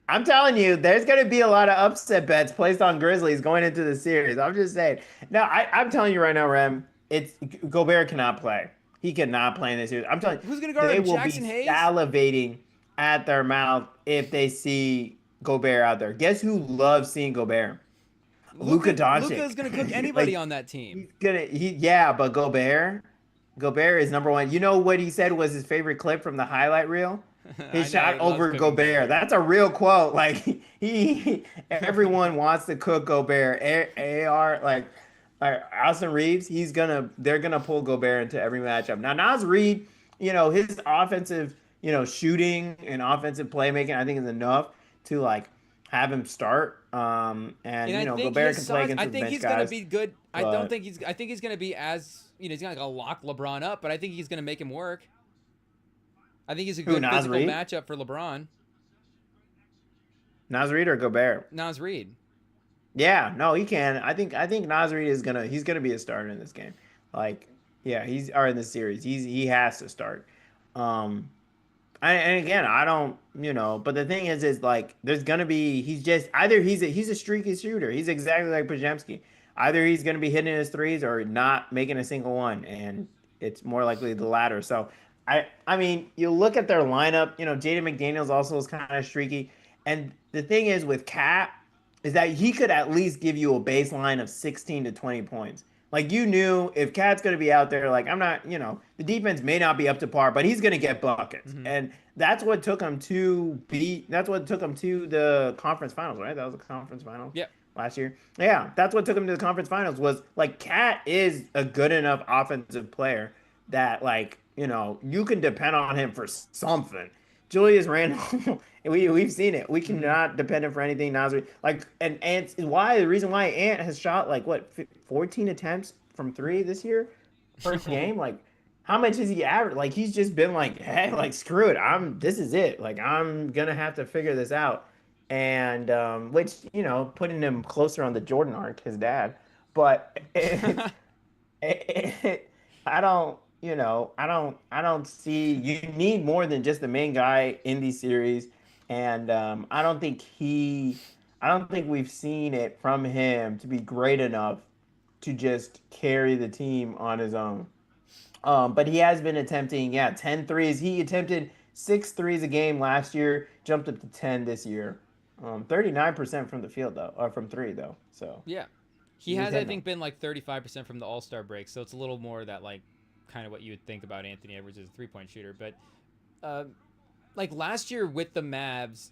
I'm telling you, there's going to be a lot of upset bets placed on Grizzlies going into the series. I'm just saying. No, I'm telling you right now, Rem, it's Gobert cannot play. He cannot play in this series. I'm telling you, Who's gonna guard they him? will be Jackson Hayes. salivating at their mouth if they see Gobert out there. Guess who loves seeing Gobert? Luka Luca is gonna cook Doncic. anybody Like on that team. yeah, but Gobert is number one. You know what he said was his favorite clip from the highlight reel? I His know shot he loves over cooking Gobert. Gobert. That's a real quote. Like everyone wants to cook Gobert. AR Austin Reeves. They're gonna pull Gobert into every matchup. Now Naz Reid, his offensive shooting and offensive playmaking, I think is enough to like have him start. And And I think Gobert his can play size, against I the think bench he's gonna guys, be good. but I think he's gonna be as, he's not gonna lock LeBron up, but I think he's gonna make him work. I think he's a who, good Naz physical Reid? matchup for LeBron. Naz Reid or Gobert? Naz Reid. Yeah, no, he can. I think Naz Reid he's gonna be a starter in this game. Like, yeah, or in this series. He has to start. Um, and again, I don't, but the thing is like there's gonna be he's just either he's a streaky shooter. He's exactly like Pajemski. Either he's gonna be hitting his threes or not making a single one, and it's more likely the latter. So I mean, you look at their lineup. Jaden McDaniels also is kind of streaky, and the thing is with Cat is that he could at least give you a baseline of 16 to 20 points. Like you knew if Cat's going to be out there, like I'm not, the defense may not be up to par, but he's going to get buckets. Mm-hmm. And that's what took him to the conference finals, right? That was the conference finals Yep. last year. Yeah, that's what took him to the conference finals was like Cat is a good enough offensive player that like, you can depend on him for something. Julius Randle, we've seen it. We Mm-hmm. cannot depend him for anything. Nasri, like, and Ant is why the reason why Ant has shot like what 14 attempts from three this year per game. Like, how much is he average? Like, he's just been like, hey, like screw it. This is it. Like, I'm gonna have to figure this out. And which putting him closer on the Jordan arc, his dad. But I don't, I don't see you need more than just the main guy in these series, and I don't think we've seen it from him to be great enough to just carry the team on his own. But he has been attempting, yeah, 10 threes. He attempted 6 threes a game last year, jumped up to 10 this year. 39% from the field though, or from three though. So Yeah. He he's has, I hitting them. think, been like 35% from the All-Star break, so it's a little more that, like, kind of what you would think about Anthony Edwards as a three-point shooter. But, uh, like, last year with the Mavs,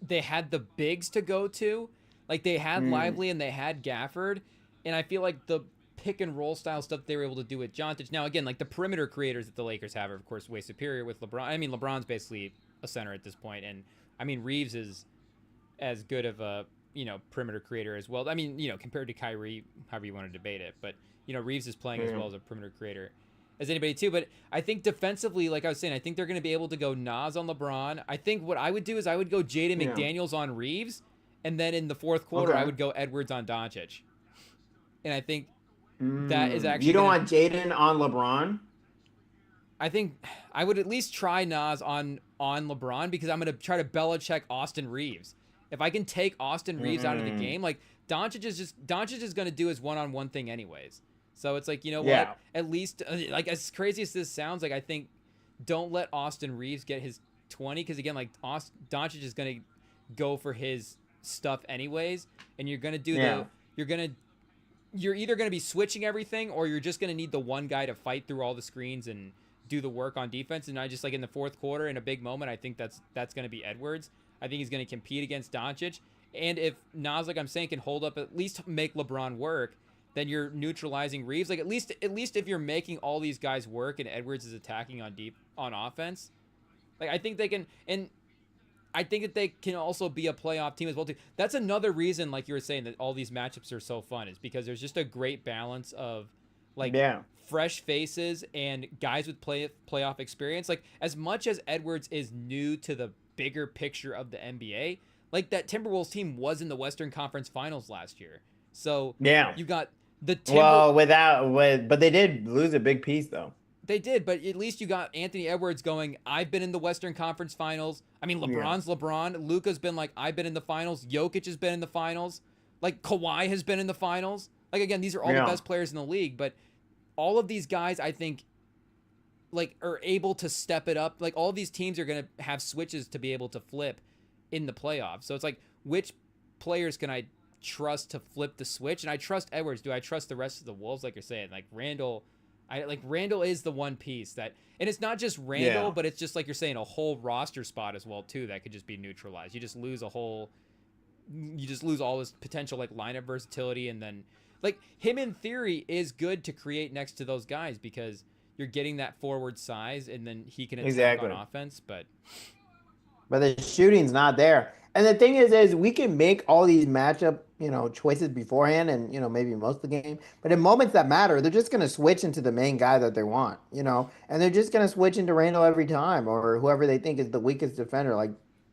they had the bigs to go to. Like, they had Mm, Lively and they had Gafford, and I feel like the pick and roll style stuff they were able to do with Jontic. Now, again, like, the perimeter creators that the Lakers have are, of course, way superior with LeBron. I mean, LeBron's basically a center at this point, and, I mean, Reeves is as good of a perimeter creator as well. I mean, compared to Kyrie, however you want to debate it, but Reeves is playing as yeah, well as a perimeter creator as anybody too. But I think defensively, like I was saying, I think they're going to be able to go Nas on LeBron. I think what I would do is I would go Jaden yeah. McDaniels on Reeves, and then in the fourth quarter I Okay. would go Edwards on Doncic. And I think that is You actually don't going to. want Jaden on LeBron? I think I would at least try Nas on LeBron because I'm going to try to Belichick Austin Reeves. If I can take Austin Reeves out of the Mm, game, like Doncic is going to do his one-on-one thing anyways. So it's like, you know what? yeah. At least like as crazy as this sounds, like I think don't let Austin Reeves get his 20 because again, like Doncic is going to go for his stuff anyways, and you're going to do Yeah. you're either going to be switching everything or you're just going to need the one guy to fight through all the screens and do the work on defense. And I just like in the fourth quarter in a big moment, I think that's going to be Edwards. I think he's going to compete against Doncic. And if Nas, like I'm saying, can hold up, at least make LeBron work, then you're neutralizing Reeves. Like at least if you're making all these guys work and Edwards is attacking on offense, like I think they can. And I think that they can also be a playoff team as well too. That's another reason, like you were saying, that all these matchups are so fun is because there's just a great balance of like Yeah. fresh faces and guys with playoff experience. Like as much as Edwards is new to the bigger picture of the NBA, like that Timberwolves team was in the Western Conference Finals last year. So Yeah. you got the Well, but they did lose a big piece though. They did, but at least you got Anthony Edwards going, I've been in the Western Conference Finals. I mean, Yeah. LeBron's LeBron. Luka's been like, I've been in the finals. Jokic has been in the finals. Like, Kawhi has been in the finals. Like, again, these are all the Yeah. best players in the league, but all of these guys, I think, like, are able to step it up. Like, all of these teams are going to have switches to be able to flip in the playoffs. So it's like, which players can I trust to flip the switch? And I trust Edwards. Do I trust the rest of the Wolves? Like you're saying, like, Randall is the one piece that, and it's not just Randall, Yeah. but it's just like you're saying a whole roster spot as well too that could just be neutralized. You just lose all this potential like lineup versatility, and then like him in theory is good to create next to those guys because you're getting that forward size, and then he can attack on Exactly. offense. But But the shooting's not there. And the thing is we can make all these matchup, choices beforehand and, maybe most of the game. But in moments that matter, they're just going to switch into the main guy that they want. And they're just going to switch into Randall every time or whoever they think is the weakest defender. Like,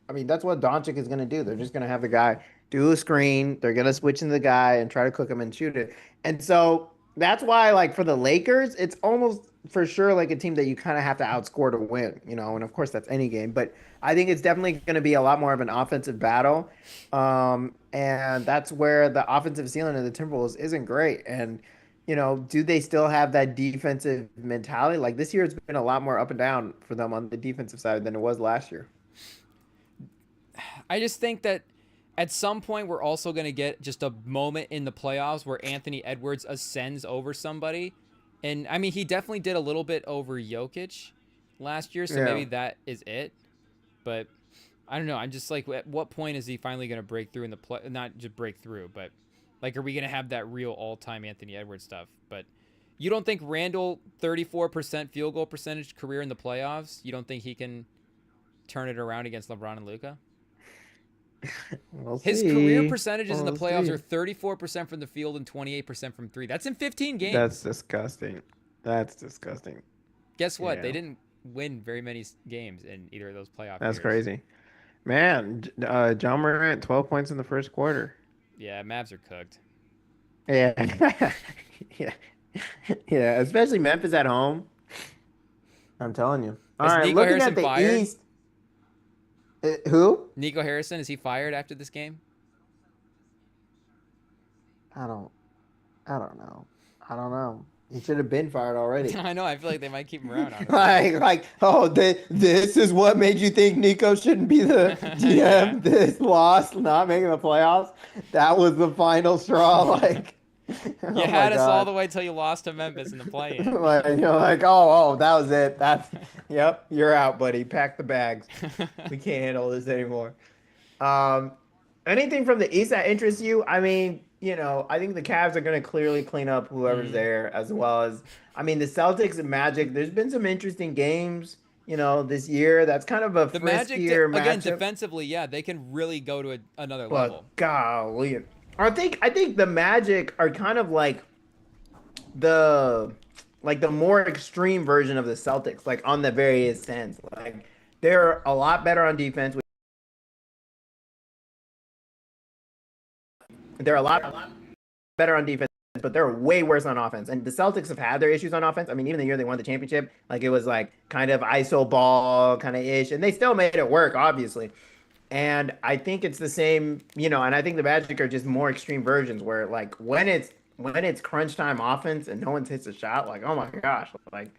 I mean, that's what Doncic is going to do. They're just going to have the guy do a screen. They're going to switch into the guy and try to cook him and shoot it. And so that's why, like, for the Lakers, it's almost for sure like a team that you kind of have to outscore to win. And of course, that's any game. But I think it's definitely going to be a lot more of an offensive battle. And that's where the offensive ceiling of the Timberwolves isn't great. And, do they still have that defensive mentality? Like this year, it's been a lot more up and down for them on the defensive side than it was last year. I just think that at some point we're also going to get just a moment in the playoffs where Anthony Edwards ascends over somebody. And I mean, he definitely did a little bit over Jokic last year, so Yeah. maybe that is it. But I don't know. I'm just like, at what point is he finally going to break through in the play? Not just break through, but like, are we going to have that real all-time Anthony Edwards stuff? But you don't think Randall 34% field goal percentage career in the playoffs? You don't think he can turn it around against LeBron and Luka? We'll His career see. percentages in the We'll playoffs see. are 34% from the field and 28% from three. That's in 15 That's games. disgusting. That's disgusting. Guess what? They Yeah, didn't win very many games in either of those playoff that's years. crazy. Man, John Morant, 12 points in the first quarter. Yeah, Mavs are cooked. Yeah. Yeah. Yeah, especially Memphis at home. I'm telling you. All Is right, Nico looking Harrison at the fired? East. Who? Nico Harrison, is he fired after this game? I don't I don't know. I don't know. He should have been fired already. I know. I feel like they might keep him around, honestly. Oh, this is what made you think Nico shouldn't be the Yeah. GM. This loss, not making the playoffs. That was the final straw. Like, You oh my had us all God. the way till you lost to Memphis in the play-in. Like, you're like, oh, that was it. Yep, you're out, buddy. Pack the bags. We can't handle this anymore. Um, Anything from the East that interests you? I mean, I think the Cavs are going to clearly clean up whoever's Mhm. there, as well as, I mean, the Celtics and Magic. There's been some interesting games, this year. That's kind of a The Magic, friskier again, matchup. defensively, yeah, they can really go to another But level. golly, I think the Magic are kind of the like the more extreme version of the Celtics, like on the various sense. Like they're a lot better on defense. They're a lot better on defense, but they're way worse on offense. And the Celtics have had their issues on offense. I mean, even the year they won the championship, like it was like kind of ISO ball kind of ish, and they still made it work, obviously. And I think it's the same, and I think the Magic are just more extreme versions where like when it's crunch time offense and no one hits a shot, like oh my gosh, like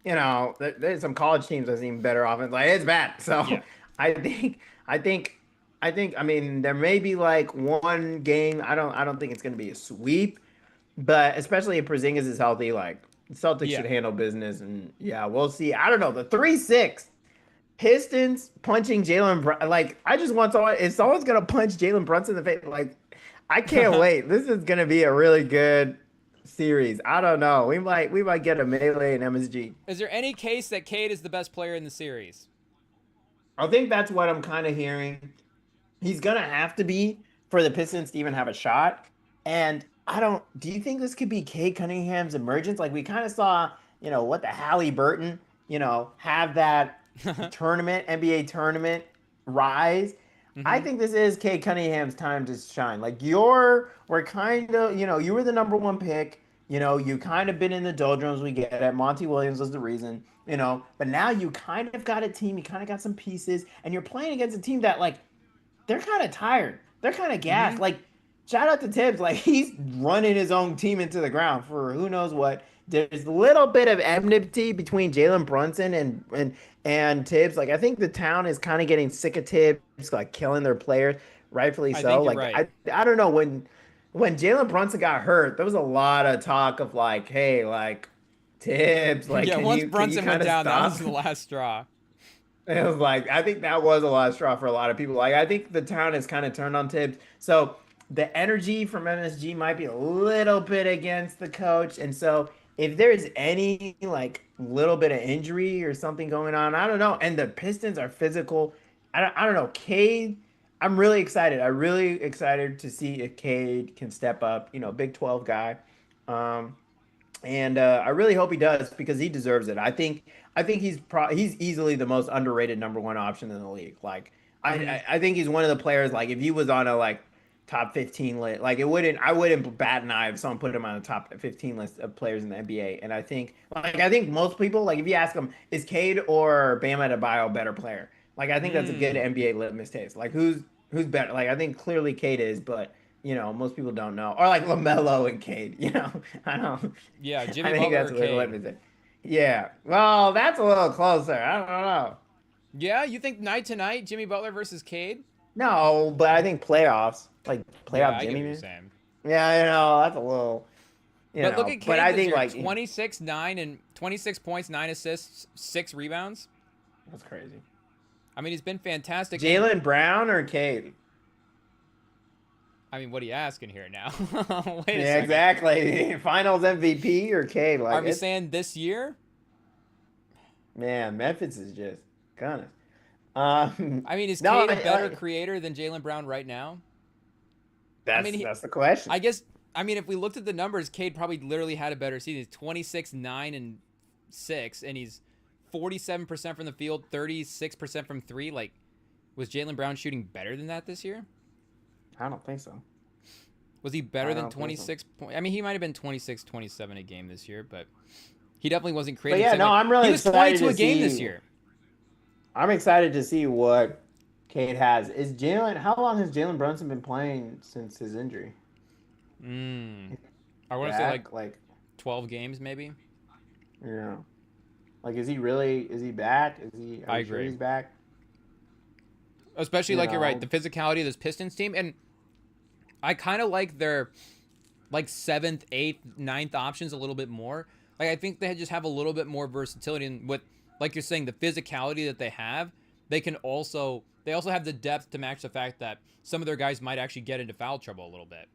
there's some college teams that seem better offense. Like it's bad. So Yeah. I think I think I mean there may be like one game. I don't think it's gonna be a sweep, but especially if Porzingis is healthy, like the Celtics Yeah. should handle business. And yeah, we'll see. I don't know. The 3-6 Pistons punching Like I just want someone. If someone's gonna punch Jalen Brunson in the face, like I can't wait. This is gonna be a really good series. I don't know. We might get a melee in MSG. Is there any case that Cade is the best player in the series? I think that's what I'm kind of hearing. He's gonna have to be for the Pistons to even have a shot. And I don't. Do you think this could be Cade Cunningham's emergence? Like we kind of saw, what the Halliburton, have that tournament, NBA tournament rise. I Hmm. think this is Cade Cunningham's time to shine. Like we're kind of, you were the number one pick. You kind of been in the doldrums. We get it. Monty Williams was the reason. But now you kind of got a team. You kind of got some pieces, and you're playing against a team that like they're kind of tired. They're kind of Hmm. gassed. Like, shout out to Tibbs. Like, he's running his own team into the ground for who knows what. There's a little bit of enmity between Jalen Brunson and Tibbs. Like, I think the town is kind of getting sick of Tibbs, like killing their players, rightfully I so. think you're Like, right. I don't know when Jalen Brunson got hurt, there was a lot of talk of like, hey, like Tibbs, like, Yeah, can once you Brunson kind went of down, that stop? was the last straw. It was like I think that was a lot of straw for a lot of people. Like I think the town has kind of turned on Tibbs. So the energy from MSG might be a little bit against the coach. And so if there's any like little bit of injury or something going on. I don't know. And the Pistons are physical. I don't know. Cade, I'm really excited. I'm really excited to see if Cade can step up. Big 12 guy. Um, and I really hope he does because he deserves it. I think he's easily the most underrated number one option in the league. Like I Hmm. I, I think he's one of the players. Like if he was on a top 15 list, like I wouldn't bat an eye if someone put him on the top 15 list of players in the NBA. And I think most people, like if you ask them, is Cade or Bam Adebayo a better player? Like I think that's a good Mm. NBA litmus test. Like who's better? Like I think clearly Cade is, but most people don't know. Or like LaMelo and Cade, I don't. Yeah, I Jimmy think Butler that's or what let Cade? me say. Yeah. Well, that's a little closer. I don't know. Yeah, you think night to night, Jimmy Butler versus Cade? No, but I think playoffs, like Yeah, playoff I get Jimmy, what you're man. saying. Yeah, that's a little, But look at But Cade I this think year: like 26, 9, and 26 points, 9 assists, 6 rebounds. that's crazy. I mean, he's been fantastic. And Jalen Brown or Cade? I mean, what are you asking here now? Wait a Yeah, second. exactly. Finals MVP or Cade? Are Like we it's saying this year? man, Memphis is just kind of. I mean, is No, Cade a better like creator than Jalen Brown right now? I mean, that's the question. I guess. I mean, if we looked at the numbers, Cade probably literally had a better season. He's 26, 9, and 6, and he's 47% from the field, 36% from three. Like, was Jalen Brown shooting better than that this year? I don't think so. Was he better I than don't think so. 26 points? I mean, he might have been 26, 27 a game this year, but he definitely wasn't But creating. yeah, Same no, like I'm he really was excited 22 to a game this see. year. I'm excited to see what Cade has. Is Jalen? How long has Jalen Brunson been playing since his injury? Mm. I want to say like Back, like 12 games, maybe. you know, like is he really? Is he back? Is he? Are I you sure agree. he's back? Especially You like you're right, know, the physicality of this Pistons team, and I kind of like their like seventh, eighth, ninth options a little bit more. Like I think they just have a little bit more versatility, and with like you're saying, the physicality that they have, they also have the depth to match the fact that some of their guys might actually get into foul trouble a little bit,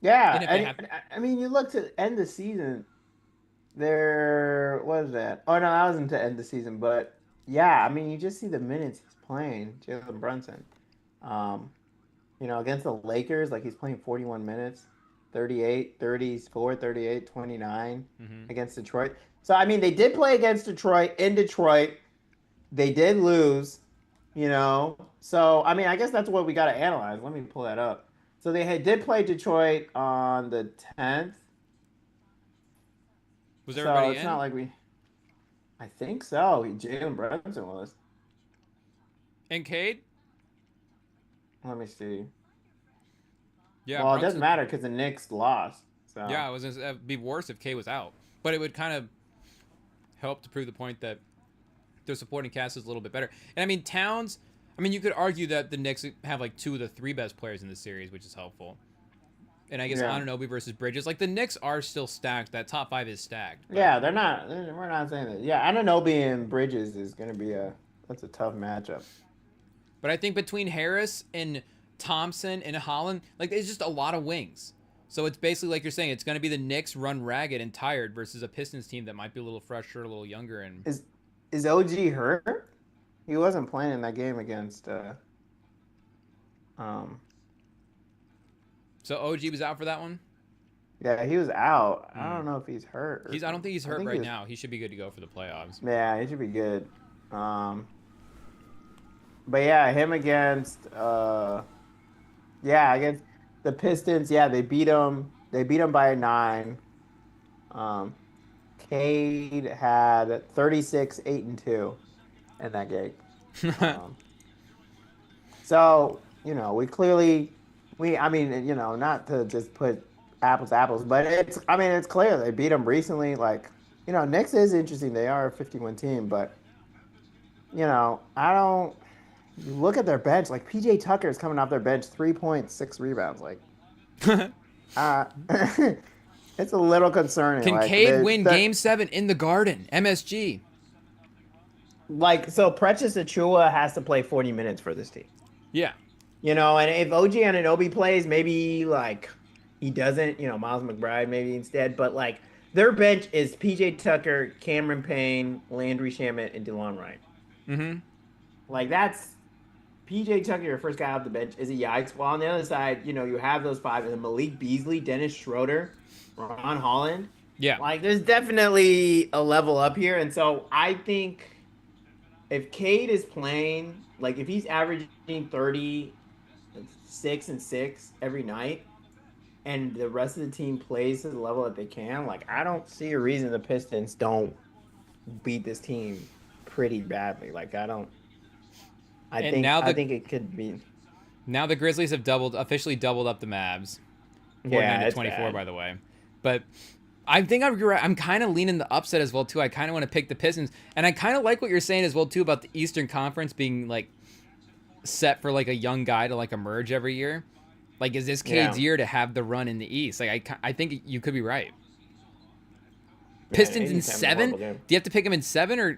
yeah. and if they And have, I mean, you look to end the season. There was that. Oh no, that wasn't to end the season, but yeah. I mean, you just see the minutes he's playing, Jalen Brunson. Um, against the Lakers, like he's playing 41 minutes, 38, 34, 38, 29 mm-hmm. against Detroit. So, I mean, they did play against Detroit in Detroit. They did lose, So, I mean, I guess that's what we got to analyze. Let me pull that up. So did play Detroit on the 10th. Was So everybody it's not in? like I think so. Jalen Brunson was. And Cade, Let me see. yeah, Well, it doesn't Brunson, matter because the Knicks lost. yeah, So, it'd be worse if Cade was out, but it would kind of help to prove the point that their supporting cast is a little bit better. And I mean, Towns, I mean, you could argue that the Knicks have like two of the three best players in the series, which is helpful. And I guess yeah. Anunoby versus Bridges, like the Knicks are still stacked. That top five is stacked, but Yeah, they're not. We're not saying that. Yeah, Anunoby and Bridges is going to be that's a tough matchup. I think between Harris and Thompson and Holland, like it's just a lot of wings. So it's basically like you're saying, it's going to be the Knicks run ragged and tired versus a Pistons team that might be a little fresher, a little younger, and Is OG hurt? He wasn't playing in that game against. Um. so OG was out for that one. Yeah, he was out. I Hmm. don't know if he's hurt or I don't something. think he's I hurt think right now. He should be good to go for the playoffs. Yeah, he should be good. Um. But yeah, him against. Yeah, against the Pistons. Yeah, they beat him. They beat him by 9. Um. Cade had 36, 8 and 2 in that game. Um, so, we clearly, I mean, not to just put apples to apples, but I mean, it's clear they beat them recently. Like, Knicks is interesting. They are a 51 team, but, I don't, you look at their bench, like PJ Tucker is coming off their bench, 3 points, 6 rebounds. Like, uh, it's a little concerning. Can Like, Cade win Game 7 in the Garden, MSG? so Precious Achua has to play 40 minutes for this team. Yeah. And if OG Anunoby plays, maybe like he doesn't, Miles McBride maybe instead. But like Their bench is PJ Tucker, Cameron Payne, Landry Shamet, and DeLon Wright. Mm-hmm. Like that's PJ Tucker, your first guy off the bench, is a yikes. While on the other side, you have those five, and then Malik Beasley, Dennis Schroeder, Ron Holland. Yeah. Like, there's definitely a level up here, and so I think if Cade is playing, like if he's averaging 36 and 6 every night, and the rest of the team plays to the level that they can, like I don't see a reason the Pistons don't beat this team pretty badly. Like I don't. I And think now I the think it could be. now the Grizzlies have officially doubled up the Mavs. 49 Yeah, to it's 24, bad. by the way. But I think I'm kind of leaning the upset as well too. I kind of want to pick the Pistons, and I kind of like what you're saying as well too about the Eastern Conference being like set for like a young guy to like emerge every year. Like, is this Cade's Yeah, year to have the run in the East? Like, I think you could be right. man, Pistons in he's having a 7? horrible Do game. you have to pick him in 7 or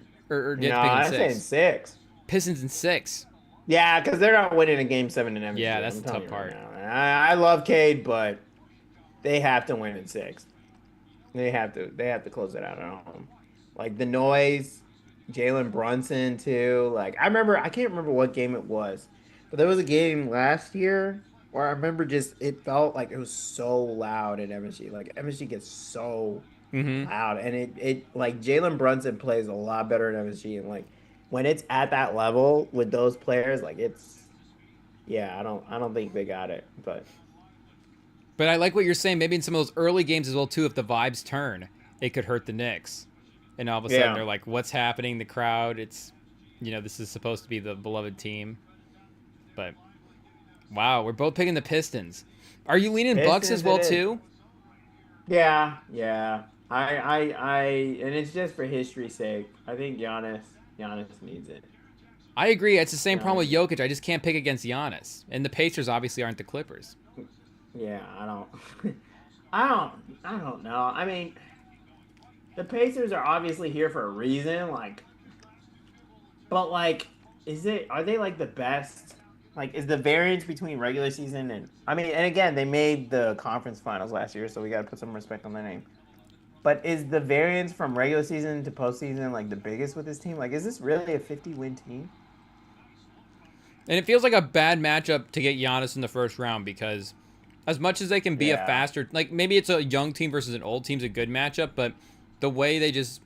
do you No, have to pick him in I'm saying 6? 6. Pistons in 6. Yeah, because they're not winning a game 7 in MSG. Yeah, that's I'm the telling tough you right part. now. I love Cade, but they have to win in 6. They have to. They have to close it out at home. Like the noise, Jalen Brunson too. Like I remember, I can't remember what game it was, but there was a game last year where I remember just it felt like it was so loud at MSG. Like MSG gets so Mm-hmm. loud, and it like Jalen Brunson plays a lot better at MSG, and like when it's at that level with those players, like it's yeah, I don't think they got it, but But I like what you're saying. Maybe in some of those early games as well too, if the vibes turn, it could hurt the Knicks. And all of a sudden yeah, they're like, "What's happening?" The crowd. It's, this is supposed to be the beloved team. But wow, we're both picking the Pistons. Are you leaning Bucks as Pistons it well is. too? Yeah, yeah. And it's just for history's sake. I think Giannis needs it. I agree. It's the same problem with Giannis, Jokic. I just can't pick against Giannis. And the Pacers obviously aren't the Clippers. yeah, I don't, I don't know. I mean, the Pacers are obviously here for a reason. Like, but like, are they like the best? Like, is the variance between regular season and I mean, and again, they made the conference finals last year, so we got to put some respect on their name. But is the variance from regular season to postseason like the biggest with this team? Like, is this really a 50-win team? And it feels like a bad matchup to get Giannis in the first round because as much as they can be a Yeah. faster, like maybe it's a young team versus an old team's a good matchup, but the way they just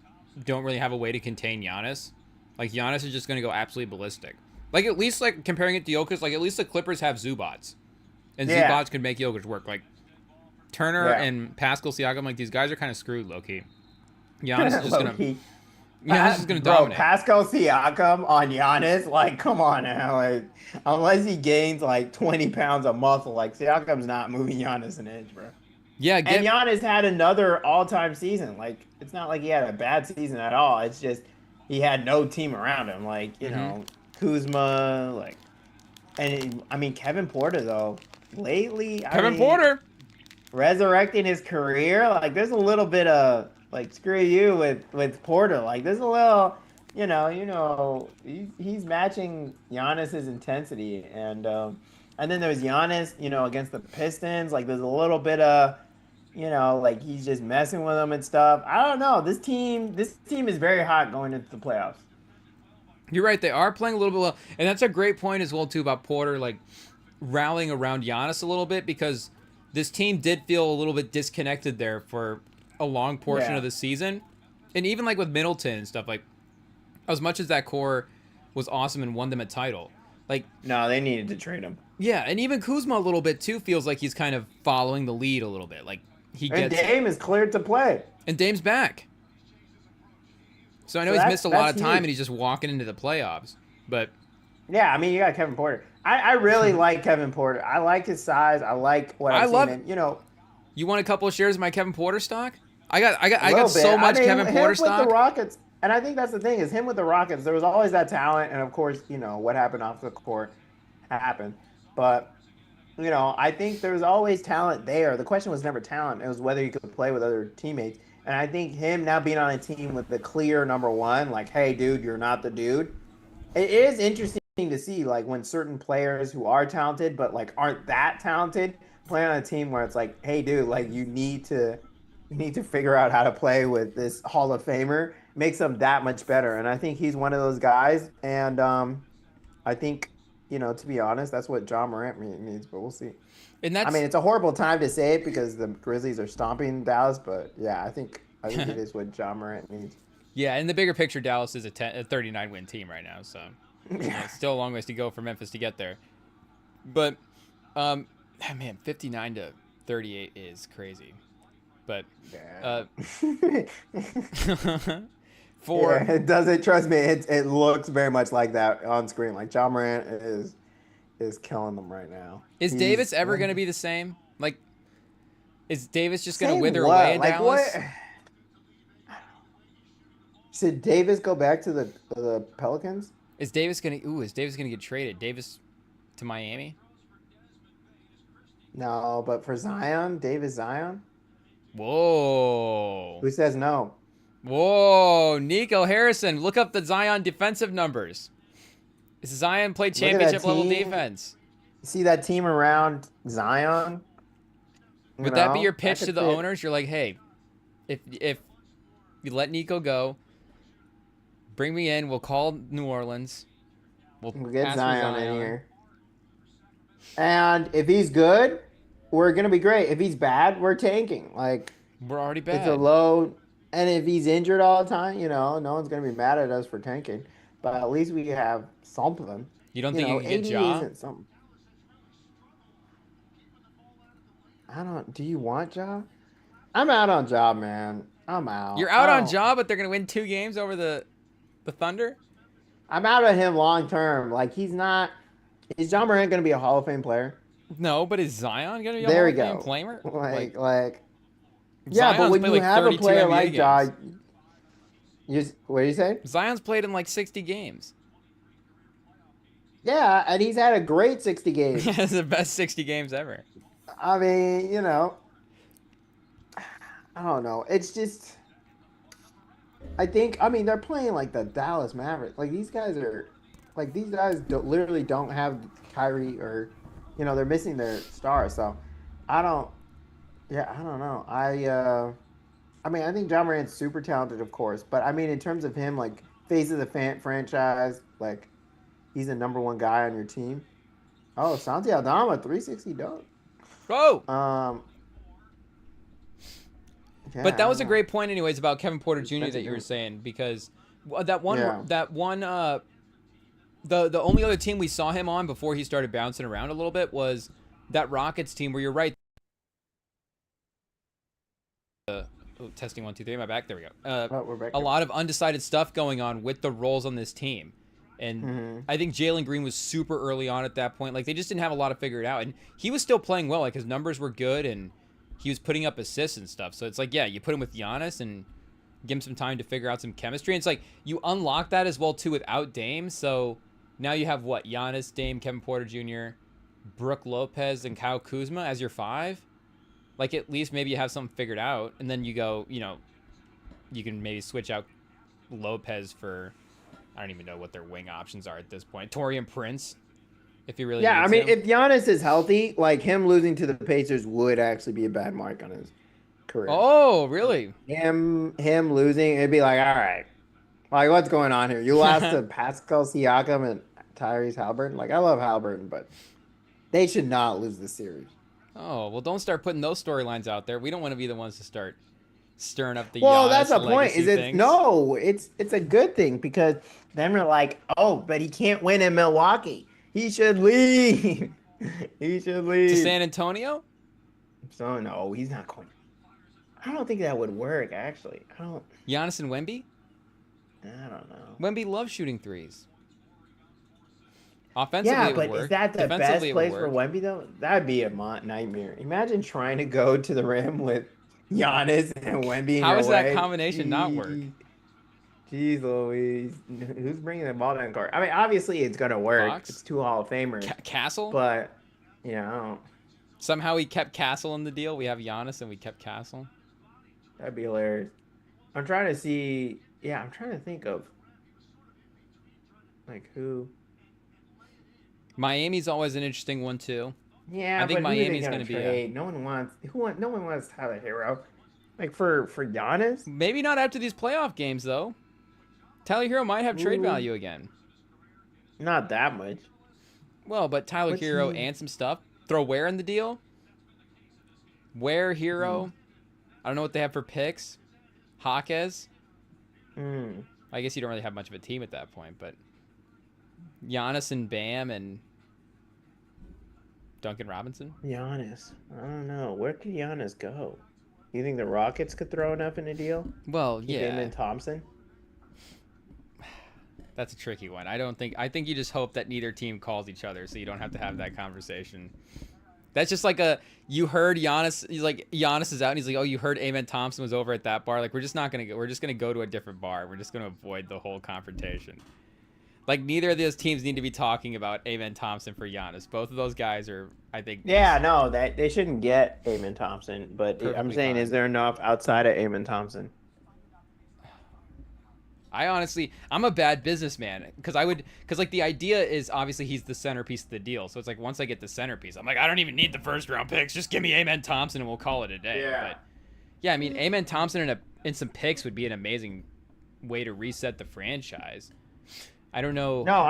don't really have a way to contain Giannis, like Giannis is just going to go absolutely ballistic. Like at least like comparing it to Jokic, like at least the Clippers have Zubats, and Yeah. Zubats could make Jokic work. Like Turner Yeah. and Pascal Siakam, like these guys are kind of screwed, low key. Giannis is just gonna, Low-key. Giannis is gonna Bro, dominate. Pascal Siakam on Giannis, like, come on now. Like, unless he gains like 20 pounds of muscle, like Siakam's not moving Giannis an inch, bro. Yeah, And get Giannis had another all-time season. Like, it's not like he had a bad season at all. It's just he had no team around him. Like, Kuzma, like, I mean, Kevin Porter though. Lately, I Kevin mean, Porter. resurrecting his career. Like, there's a little bit of like screw you with Porter. Like, there's a little, he's matching Giannis's intensity, and then there's Giannis, against the Pistons. Like, there's a little bit of, like he's just messing with them and stuff. I don't know. This team is very hot going into the playoffs. You're right. They are playing a little bit well, and that's a great point as well too about Porter like rallying around Giannis a little bit because this team did feel a little bit disconnected there for a long portion Yeah. of the season, and even like with Middleton and stuff like as much as that core was awesome and won them a title, like No, they needed to trade him. yeah, and even Kuzma a little bit too feels like he's kind of following the lead a little bit, like he And gets Dame is cleared to play. and Dame's back. So I know So he's missed a lot of that's time huge. and he's just walking into the playoffs, but Yeah, I mean, you got Kevin Porter. I really like Kevin Porter. I like his size. I like what I I've love seen. And, you want a couple of shares of my Kevin Porter stock? I got a I little got so bit. much I mean, Kevin him Porter with stock. the Rockets, and I think that's the thing is him with the Rockets. There was always that talent, and of course, what happened off the court happened. But I think there's always talent there. The question was never talent; it was whether you could play with other teammates. And I think him now being on a team with the clear number one, like, hey, dude, you're not the dude. It is interesting to see, like, when certain players who are talented but like aren't that talented play on a team where it's like, hey, dude, like you need to You need to figure out how to play with this Hall of Famer. Makes him that much better. And I think he's one of those guys. And I think, to be honest, that's what John Morant needs, but we'll see. And I mean, that's it's a horrible time to say it because the Grizzlies are stomping Dallas, but yeah, I think it is what John Morant needs. yeah. In the bigger picture, Dallas is a 39 win team right now, so Yeah. still a long ways to go for Memphis to get there. But man, 59 to 38 is crazy. But uh, Yeah. for Yeah, it doesn't trust me. It looks very much like that on screen. Like John Morant is killing them right now. is Davis He's ever going to be the same? Like, is Davis just going to same wither away what? in Like what? Dallas? Should Davis go back to the Pelicans? Is Davis gonna get traded? Davis to Miami? No, but for Zion, Davis Zion, Whoa. who says no? Whoa. Nico Harrison, look up the Zion defensive numbers. Is Zion played Look at that championship level team. defense? See that team around Zion? Would that be your That pitch to could the fit. owners? You're like, hey, if you let Nico go, bring me in. We'll call New Orleans. We'll We'll get ask for Zion in Zion. here. And if he's good, we're gonna be great. If he's bad, we're tanking. Like We're already it's a bad. low, and if he's injured all the time, no one's gonna be mad at us for tanking. But at least we have something. You don't think you could get 80 Ja? isn't something. I don't. Do you want Ja? I'm out on Ja, man. I'm out. You're I out on don't. Ja, but they're gonna win 2 games over the Thunder. I'm out on him long term. Like he's not. Is John Morant gonna be a Hall of Fame player? No, but is Zion gonna be a There Hall we of Fame go. player? Like Like. Yeah, but Zion's when played you like have a 32 player NBA like Ja, games. what do you say? Zion's played in like 60 games. Yeah, and he's had a great 60 games. It's the best 60 games ever. I mean, I don't know. It's just, I mean, they're playing like the Dallas Mavericks. Like these guys literally don't have Kyrie or, they're missing their star. So I don't, yeah, I don't know. I mean, I think John Morant's super talented, of course, but I mean, in terms of him, like face of the franchise, like he's the number one guy on your team. Oh, Santi Aldama, 360 dunk. Oh, Um, but yeah, I that don't was a know. great point, anyways, about Kevin Porter Jr. that Expensive you were drink. saying because Yeah. that one the only other team we saw him on before he started bouncing around a little bit was that Rockets team where you're right. Oh, testing 1 2 3. My back. There we go. Oh, we're back A here. lot of undecided stuff going on with the roles on this team. And Hmm. I think Jalen Green was super early on at that point. Like, they just didn't have a lot of figured out. And he was still playing well. Like, his numbers were good, and he was putting up assists and stuff. So it's like, yeah, you put him with Giannis and give him some time to figure out some chemistry. And it's like, you unlock that as well, too, without Dame. So now you have, what, Giannis, Dame, Kevin Porter Jr., Brooke Lopez, and Kyle Kuzma as your five? Like, at least maybe you have something figured out. And then you go, you can maybe switch out Lopez for, I don't even know what their wing options are at this point. Torian Prince, if he really Yeah, I needs mean, him. if Giannis is healthy, like him losing to the Pacers would actually be a bad mark on his career. Oh, really? Him losing, it'd be like, all right, like what's going on here? You lost to Pascal Siakam and Tyrese Halliburton. Like I love Halliburton, but they should not lose the series. Oh, well, don't start putting those storylines out there. We don't want to be the ones to start stirring up the Well, that's Giannis the point. Is legacy it things. no? It's a good thing because then we're like, oh, but he can't win in Milwaukee. He should leave. He should To leave. San Antonio? So no, he's not going. I don't think that would work. Actually, Giannis and Wemby? I don't know. Wemby loves shooting threes. Offensively, Yeah, it would but is work. that the Defensively, best it would place for work. Wemby though? That'd be a nightmare. Imagine trying to go to the rim with Giannis and Wemby in How your does that way. combination not work? Jeez Louise. Who's bringing the ball down court? I mean, obviously it's gonna work. It's Fox? two Hall of Famers, Castle? but I don't. Somehow we kept Castle in the deal. We have Giannis and we kept Castle. That'd be hilarious. I'm trying to see. Yeah, I'm trying to think of like who. Miami's always an interesting one too. Yeah, I think but who are they Miami's gonna going to be a. trade? No one wants. No one wants Tyler Hero. Like for Giannis? Maybe not after these playoff games though. Tyler Hero might have trade Ooh, value again. not that much. Well, but Tyler What's Hero he? and some stuff. Throw Ware in the deal. Ware, Hmm. Hero. I don't know what they have for picks. Jaquez. Hmm. I guess you don't really have much of a team at that point, but Giannis and Bam and Duncan Robinson. Giannis. I don't know. Where could Giannis go? You think the Rockets could throw enough in a deal? Well, Keep him yeah, in Thompson? that's a tricky one. I don't think. I think you just hope that neither team calls each other, so you don't have to have that conversation. That's just like you heard Giannis. He's like Giannis is out, and he's like, oh, you heard Amen Thompson was over at that bar. Like we're just not gonna go. We're just gonna go to a different bar. We're just gonna avoid the whole confrontation. Like neither of those teams need to be talking about Amen Thompson for Giannis. Both of those guys are, I think, Yeah, no, that they shouldn't get Amon Thompson, but I'm perfectly saying, is fine. there enough outside of Amon Thompson? I honestly, I'm a bad businessman because like the idea is obviously he's the centerpiece of the deal. So it's like once I get the centerpiece, I'm like, I don't even need the first round picks. Just give me Amen Thompson and we'll call it a day. Yeah. But yeah, I mean, Amen Thompson and some picks would be an amazing way to reset the franchise. I don't know. No,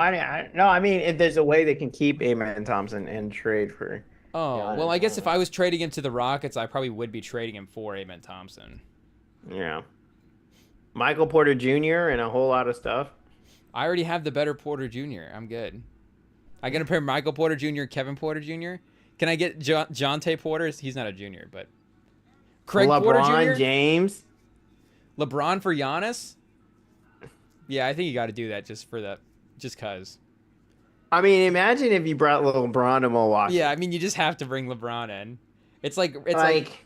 no, I mean, if there's a way they can keep Amon Thompson and trade for Oh, well, Giannis, I I guess don't if know. I was trading him to the Rockets, I probably would be trading him for Amen Thompson. Yeah. Michael Porter Jr. and a whole lot of stuff. I already have the better Porter Jr. I'm good. I can pair Michael Porter Jr. and Kevin Porter Jr. Can I get Jonte Porter? He's not a junior, but Craig Porter LeBron Jr. James. LeBron for Giannis. Yeah, I think you got to do that just cause. I mean, imagine if you brought LeBron to Milwaukee. Yeah, I mean you just have to bring LeBron in. It's like Like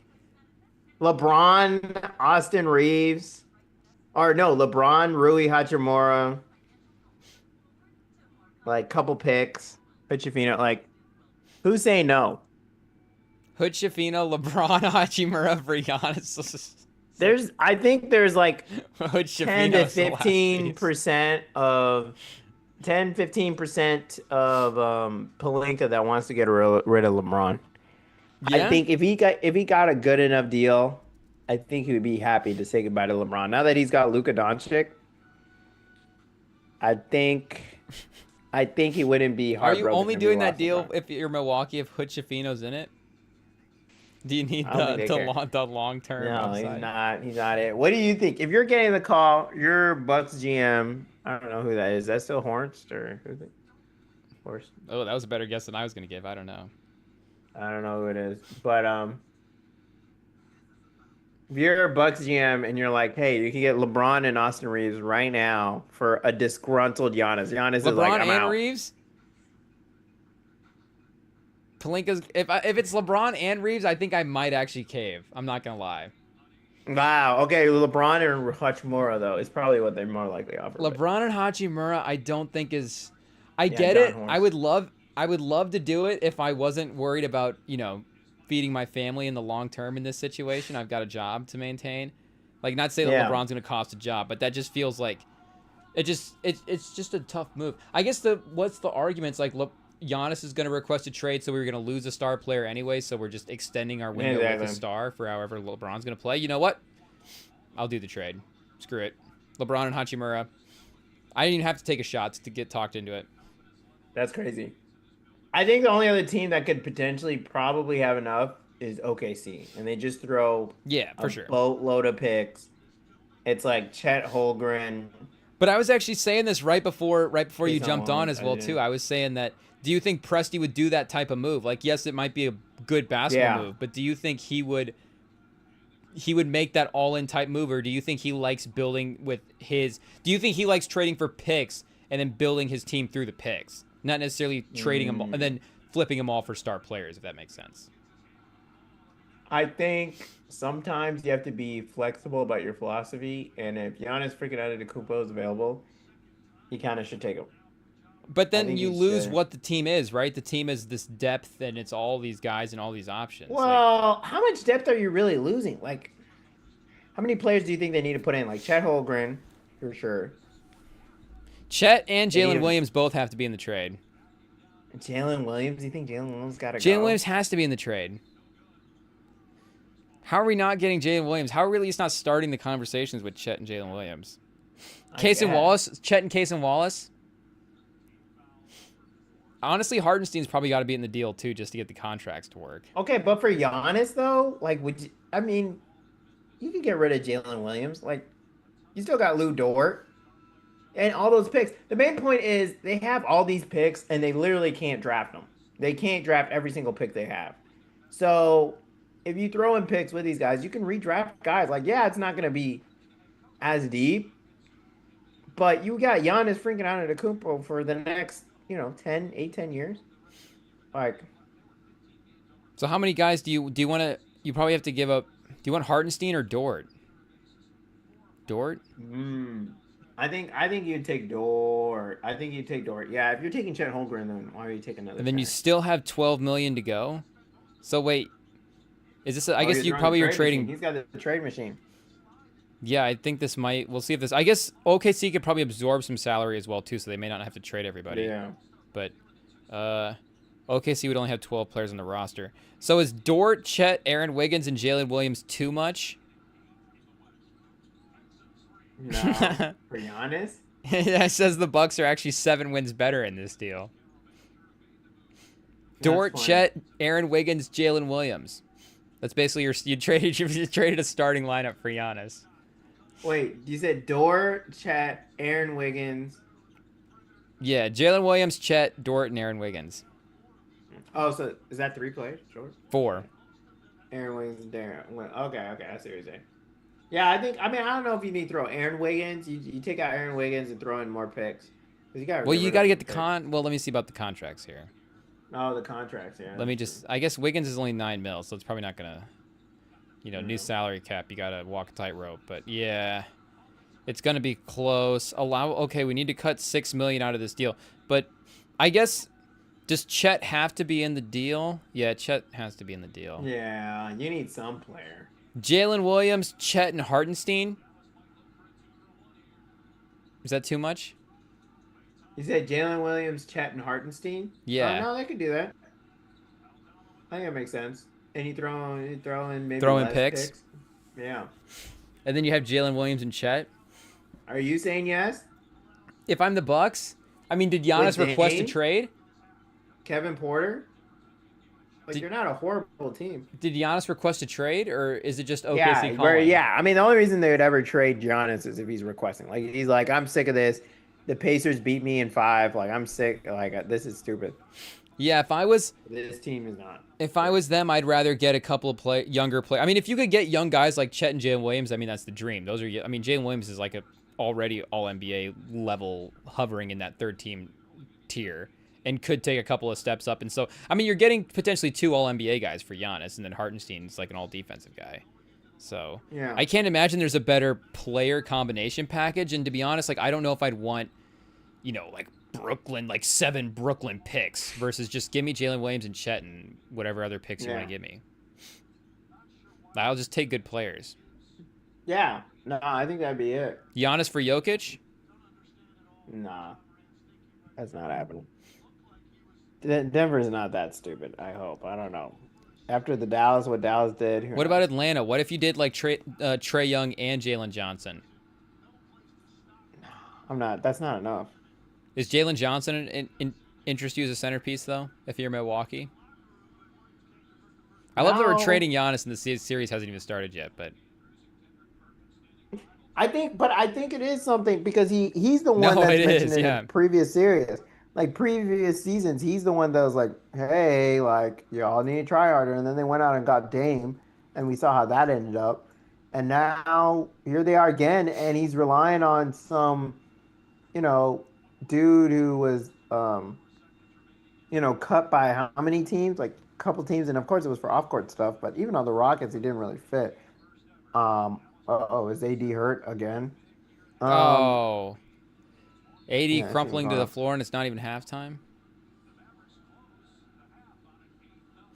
LeBron, Austin Reeves, or no, LeBron, Rui Hachimura, like couple picks, Pitchafino. Like, who's saying no? Hood Shafino, LeBron, Hachimura for Giannis. I think there's like Hood 10 to Shafino's the last piece. 15% of 10-15% of Pelinka that wants to get rid of LeBron. I Yeah. think if he got a good enough deal, I think he would be happy to say goodbye to LeBron. Now that he's got Luka Doncic, I think I think he wouldn't be Are you heartbroken only if he doing that lost deal LeBron. if you're Milwaukee if Hood Shafino's in it? Do you need I don't think they care. the long term No, he's upside? not. He's not it. What do you think? If you're getting the call, you're Bucks GM. I don't know who that is. That's still Horst or who's it? Horst. Oh, that was a better guess than I was gonna give. I don't know. I don't know who it is. But if you're a Bucks GM and you're like, hey, you can get LeBron and Austin Reeves right now for a disgruntled Giannis. Giannis is like, LeBron I'm and out. Reeves. Pelinka's if it's LeBron and Reeves, I think I might actually cave. I'm not gonna lie. Wow. Okay, LeBron and Hachimura though is probably what they're more likely to offer. But LeBron and Hachimura, I don't think is. I yeah, get John it. Horst. I would love to do it if I wasn't worried about feeding my family in the long term in this situation. I've got a job to maintain. Like not to say that Yeah. LeBron's gonna cost a job, but that just feels like it's just a tough move. I guess what's the arguments like? Look, Giannis is gonna request a trade, so we were gonna lose a star player anyway. So we're just extending our window with Exactly. a star for however LeBron's gonna play. You know what? I'll do the trade. Screw it. LeBron and Hachimura. I didn't even have to take a shot to get talked into it. That's crazy. I think the only other team that could potentially probably have enough is OKC, and they just throw Yeah, a for sure. boatload of picks. It's like Chet Holmgren. But I was actually saying this right before you Jason jumped on Long, as well I too. didn't- I was saying that. Do you think Presti would do that type of move? Like, yes, it might be a good basketball Yeah. move, but do you think he would make that all-in type move, or do you think he likes building with his? Do you think he likes trading for picks and then building his team through the picks, not necessarily trading them all, and then flipping them all for star players, if that makes sense? I think sometimes you have to be flexible about your philosophy, and if Giannis freaking Antetokounmpo is available, you kind of should take him. But then think you he lose should. what the team is, right? The team is this depth, and it's all these guys and all these options. Like, Well, how much depth are you really losing? Like, how many players do you think they need to put in? Like Chet Holmgren, for sure. Chet and They need Jalen him. Williams both have to be in the trade. Jalen Williams. You think Jalen Williams got to go? Jalen Williams has to be in the trade. How are we not getting Jalen Williams? How are we at least not starting the conversations with Chet and Jalen Williams? I Case and guess. Wallace, Chet and Case and Wallace. Honestly, Hardenstein's probably got to be in the deal too, just to get the contracts to work. Okay, but for Giannis though, like, would you? I mean, you could get rid of Jalen Williams. Like, you still got Lou Dort and all those picks. The main point is they have all these picks and they literally can't draft them. They can't draft every single pick they have. So if you throw in picks with these guys, you can redraft guys. Like, yeah, it's not gonna be as deep, but you got Giannis freaking out at Kumpo for the next, 10 years. Like, So how many guys do you want to? You probably have to give up. Do you want Hardenstein or Dort? Dort. I think you'd take Dort. I think you'd take Dort. Yeah, if you're taking Chet Holmgren, then why are you taking another? And then you center? still have 12 million to go. So wait, is this? I Oh, guess he's you running probably the are trade trading. machine. He's got the trade machine. Yeah, I think this might. We'll see if this. I guess OKC could probably absorb some salary as well too, so they may not have to trade everybody. Yeah. But OKC would only have 12 players on the roster. So is Dort, Chet, Aaron Wiggins, and Jalen Williams too much? No, for Giannis. That says the Bucks are actually 7 wins better in this deal. Dort, funny. Chet, Aaron Wiggins, Jalen Williams. That's basically you traded a starting lineup for Giannis. Wait, you said Dort, Chet, Aaron Wiggins. Yeah, Jalen Williams, Chet, Dort, and Aaron Wiggins. Oh, so is that 3 players? Sure. 4. Aaron Wiggins and Darren. Okay, I see what you're saying. Yeah, I don't know if you need to throw Aaron Wiggins. You take out Aaron Wiggins and throw in more picks. 'Cause You got to get the Well, let me see about the contracts here. Oh, the contracts, yeah. Let me just. I guess Wiggins is only 9 mil, so it's probably not gonna. New salary cap. You gotta walk a tightrope, but yeah, it's gonna be close. Okay, we need to cut 6 million out of this deal, but I guess does Chet have to be in the deal? Yeah, Chet has to be in the deal. Yeah, you need some player. Jalen Williams, Chet, and Hardenstein. Is that too much? You said Jalen Williams, Chet, and Hartenstein? Yeah. No, they could do that. I think that makes sense. And you throw in maybe Throw in less picks? Yeah. And then you have Jalen Williams and Chet. Are you saying yes? If I'm the Bucks, I mean, did Giannis With request a Dame? trade? Kevin Porter? You're not a horrible team. Did Giannis request a trade, or is it just OKC calling? Yeah. I mean, the only reason they would ever trade Giannis is if he's requesting. Like, he's like, I'm sick of this. The Pacers beat me in 5. Like, I'm sick. Like, this is stupid. Yeah, if I was them, I'd rather get a couple of younger players. I mean, if you could get young guys like Chet and Jalen Williams, I mean, that's the dream. Jalen Williams is like already all NBA level, hovering in that third team tier, and could take a couple of steps up. And so, I mean, you're getting potentially 2 all NBA guys for Giannis, and then Hartenstein's like an all defensive guy. So Yeah. I can't imagine there's a better player combination package. And to be honest, like, I don't know if I'd want, like Brooklyn, like 7 Brooklyn picks versus just give me Jalen Williams and Chet and whatever other picks you want to give me. I'll just take good players. Yeah. No, I think that'd be it. Giannis for Jokic? Nah. That's not happening. Denver's not that stupid, I hope. I don't know. After what Dallas did. What about Atlanta? What if you did like Trae Young and Jalen Johnson? That's not enough. Is Jalen Johnson interest you as a centerpiece, though, if you're Milwaukee? I love that we're trading Giannis and the series hasn't even started yet, but... I think it is something because he's the one that's mentioned in the previous series. Like previous seasons, he's the one that was like, hey, like, y'all need to try harder. And then they went out and got Dame, and we saw how that ended up. And now here they are again, and he's relying on some, dude who was, cut by how many teams? Like a couple teams. And of course it was for off-court stuff, but even on the Rockets, he didn't really fit. Is AD hurt again? AD crumpling to the floor and it's not even halftime?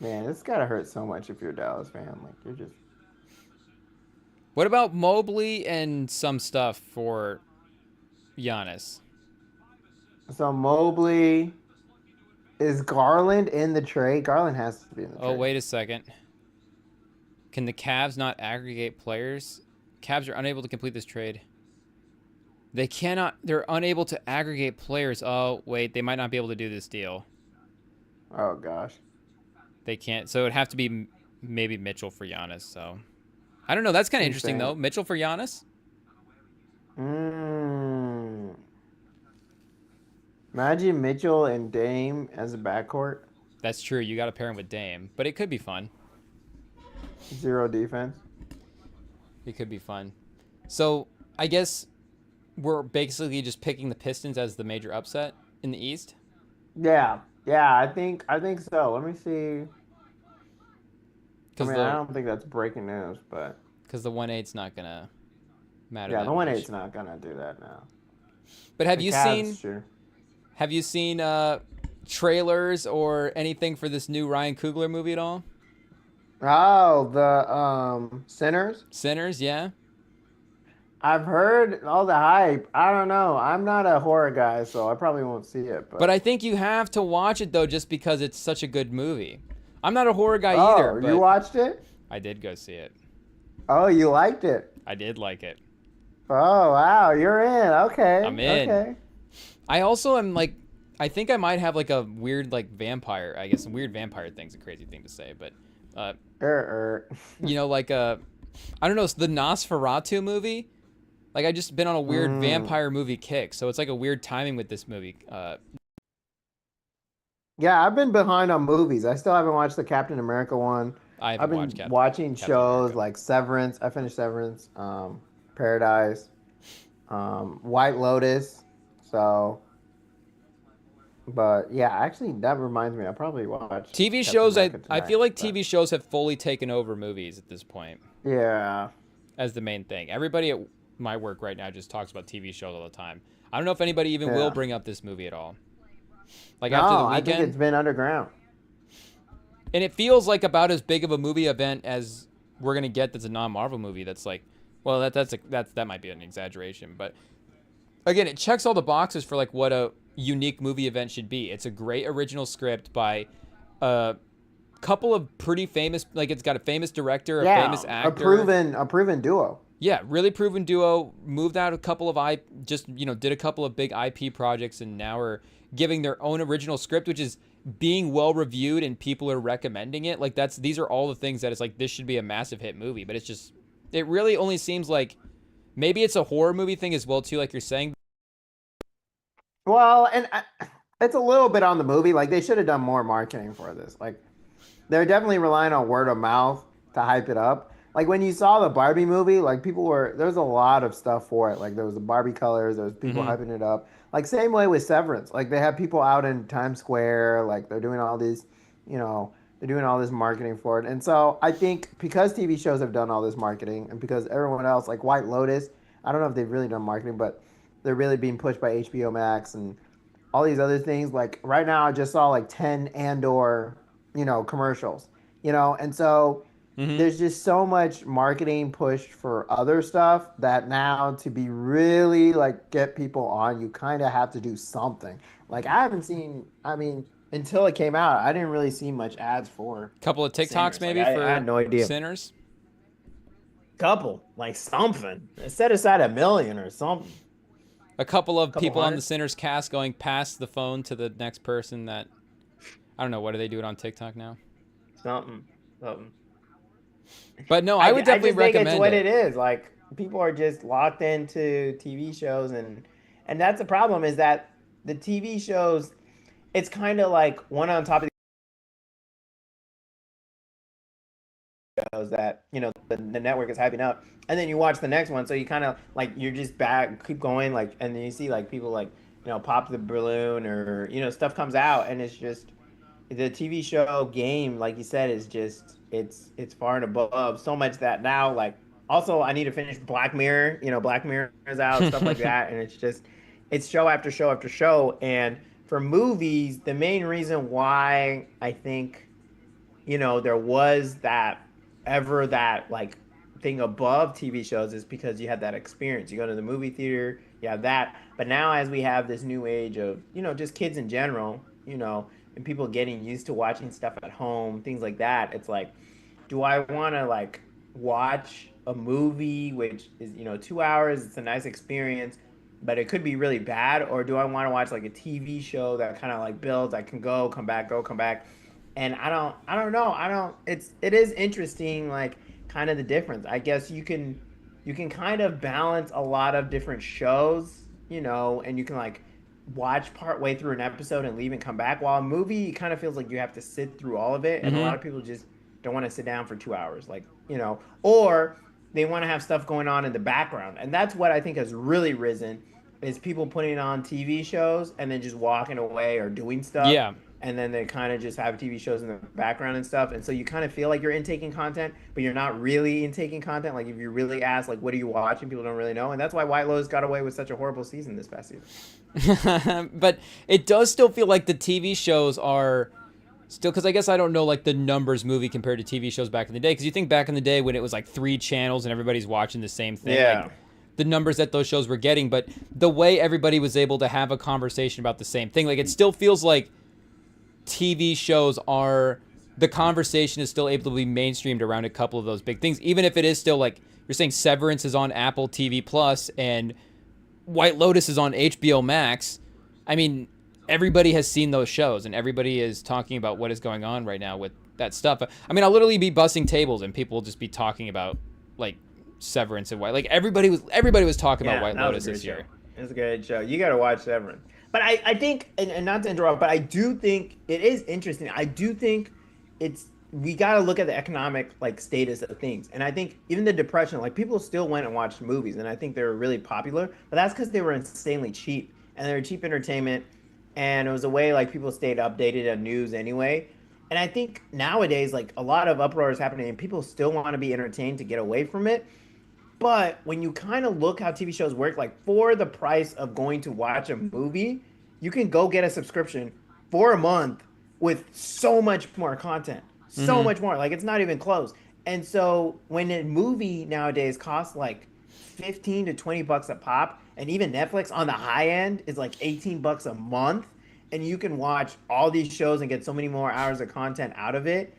Man, it's gotta hurt so much if you're a Dallas fan. Like, you're just... What about Mobley and some stuff for Giannis? So Mobley... Is Garland in the trade? Garland has to be in the trade. Oh, wait a second. Can the Cavs not aggregate players? Cavs are unable to complete this trade. They cannot. They're unable to aggregate players. Oh wait, they might not be able to do this deal. Oh gosh. They can't. So it'd have to be maybe Mitchell for Giannis. So I don't know. That's kind of interesting Insane. though. Mitchell for Giannis. Mm. Imagine Mitchell and Dame as a backcourt. That's true. You got to pair him with Dame, but it could be fun. Zero defense. It could be fun. So I guess we're basically just picking the Pistons as the major upset in the East. Yeah. Yeah, I think so. Let me see. I Because mean, I the don't think that's breaking news, but because the 1-8's not gonna matter yeah, that the one much. eight's not gonna do that now. But have The you Cavs, seen sure. have you seen trailers or anything for this new Ryan Coogler movie at all? Oh, the Sinners. Sinners, yeah. I've heard all the hype. I don't know. I'm not a horror guy, so I probably won't see it. But But I think you have to watch it though, just because it's such a good movie. I'm not a horror guy either, oh, you but watched it? I did go see it. Oh, you liked it. I did like it. Oh, wow, you're in. Okay, I'm in. okay. I also am like, I think I might have like a weird like vampire. I guess a weird vampire thing's a crazy thing to say, but you know, like I don't know, it's the Nosferatu movie. Like I just been on a weird Mm. vampire movie kick, so it's like a weird timing with this movie. Yeah, I've been behind on movies. I still haven't watched the Captain America one. I I've haven't watched been watching Captain shows America. like Severance. I finished Severance, Paradise, White Lotus. So, but yeah, actually, that reminds me. I probably watch TV Captain shows, America I tonight. feel like But TV shows have fully taken over movies at this point yeah, as the main thing. Everybody at my work right now just talks about TV shows all the time. I don't know if anybody even will yeah. bring up this movie at all. Like after the No, I think weekend, it's been underground. and it feels like about as big of a movie event as we're gonna get. That's a non-Marvel movie. That's like, well, that might be an exaggeration, but again, it checks all the boxes for like what a unique movie event should be. It's a great original script by a couple of pretty famous, like it's got a famous director, a Yeah, famous a actor. proven duo. Yeah, really proven duo. Moved out a couple of just did a couple of big IP projects, and now are giving their own original script, which is being well reviewed and people are recommending it. Like these are all the things that it's like this should be a massive hit movie, but it's just it really only seems like maybe it's a horror movie thing as well too, like you're saying. Well, it's a little bit on the movie. Like they should have done more marketing for this. Like they're definitely relying on word of mouth to hype it up. Like when you saw the Barbie movie, like there's a lot of stuff for it. Like there was the Barbie colors, there was people Mm-hmm. hyping it up. Like same way with Severance. Like they have people out in Times Square, like they're doing all these, you know, they're doing all this marketing for it. And so I think because TV shows have done all this marketing and because everyone else, like White Lotus, I don't know if they've really done marketing, but they're really being pushed by HBO Max and all these other things. Like right now, I just saw like 10 Andor, commercials, and so Mm-hmm. there's just so much marketing pushed for other stuff that now to be really like get people on, you kind of have to do something. Like I haven't seen, I mean, until it came out, I didn't really see much ads for Couple of TikToks Sinners. Like maybe I for had no idea. Sinners. Couple, like something. Set aside 1 million or something. A couple of Couple people on the hundred. Sinners cast going past the phone to the next person that I don't know, what do they do it on TikTok now? Something. Something. But no, I, I would I definitely just think it's recommend what it. it is. Like people are just locked into TV shows, and that's the problem is that the TV shows, it's kind of like one on top of the shows that the network is hyping up, and then you watch the next one, so you kind of like you're just back, keep going, like, and then you see like people like pop the balloon or stuff comes out, and it's just the TV show game, like you said, is just it's far and above so much that now like also I need to finish Black Mirror. Black Mirror is out, stuff like that, and it's show after show after show. And for movies, the main reason why I think there was that like thing above TV shows is because you had that experience. You go to the movie theater, you have that. But now as we have this new age of, just kids in general, and people getting used to watching stuff at home, things like that, it's like, do I want to like watch a movie, which is, 2 hours. It's a nice experience, but it could be really bad. Or do I want to watch like a TV show that kind of like builds? I can go, come back, go, come back. And I don't know. It is interesting, like kind of the difference. I guess you can kind of balance a lot of different shows, and you can like watch part way through an episode and leave and come back. While a movie, it kind of feels like you have to sit through all of it, and a lot Mm-hmm. of people just don't want to sit down for 2 hours, like or they want to have stuff going on in the background, and that's what I think has really risen is people putting on TV shows and then just walking away or doing stuff, Yeah. and then they kind of just have TV shows in the background and stuff, and so you kind of feel like you're intaking content, but you're not really intaking content. Like if you really ask, like, what are you watching? People don't really know, and that's why White Lotus got away with such a horrible season this past season. But it does still feel like the TV shows are still, because I guess I don't know like the numbers movie compared to TV shows back in the day. Because you think back in the day when it was like 3 channels and everybody's watching the same thing, like Yeah. the numbers that those shows were getting, but the way everybody was able to have a conversation about the same thing, like it still feels like TV shows are, the conversation is still able to be mainstreamed around a couple of those big things, even if it is still like you're saying Severance is on Apple TV Plus and White Lotus is on HBO Max. I mean, everybody has seen those shows and everybody is talking about what is going on right now with that stuff. I mean, I'll literally be bussing tables and people will just be talking about like Severance and White. Like everybody was talking about Yeah, White that was Lotus a great this show. year. It was a great show. You got to watch Severance. But I think, and not to interrupt, but I do think it is interesting. I do think we got to look at the economic like status of things. And I think even the depression, like people still went and watched movies, and I think they were really popular. But that's because they were insanely cheap, and they were cheap entertainment, and it was a way like people stayed updated on news anyway. And I think nowadays, like a lot of uproar is happening, and people still want to be entertained to get away from it. But when you kind of look how TV shows work, like for the price of going to watch a movie, you can go get a subscription for a month with so much more content, so Mm-hmm. much more. Like it's not even close. And so when a movie nowadays costs like 15 to 20 bucks a pop, and even Netflix on the high end is like 18 bucks a month, and you can watch all these shows and get so many more hours of content out of it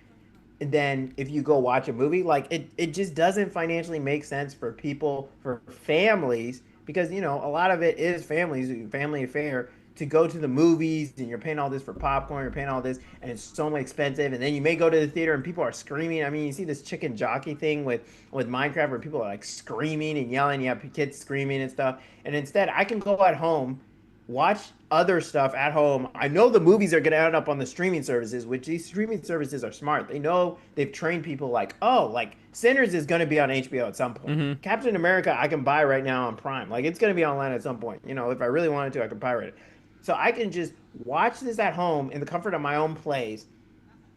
than if you go watch a movie. Like it just doesn't financially make sense for people, for families, because a lot of it is families, family affair, to go to the movies, and you're paying all this for popcorn, you're paying all this, and it's so much expensive, and then you may go to the theater and people are screaming. I mean, you see this chicken jockey thing with Minecraft where people are like screaming and yelling, you have kids screaming and stuff, and instead I can go at home, watch other stuff at home. I know the movies are going to end up on the streaming services, which these streaming services are smart. They know they've trained people like, oh, like Sinners is going to be on HBO at some point. Mm-hmm. Captain America, I can buy right now on Prime. Like it's going to be online at some point. If I really wanted to, I could pirate it. So I can just watch this at home in the comfort of my own place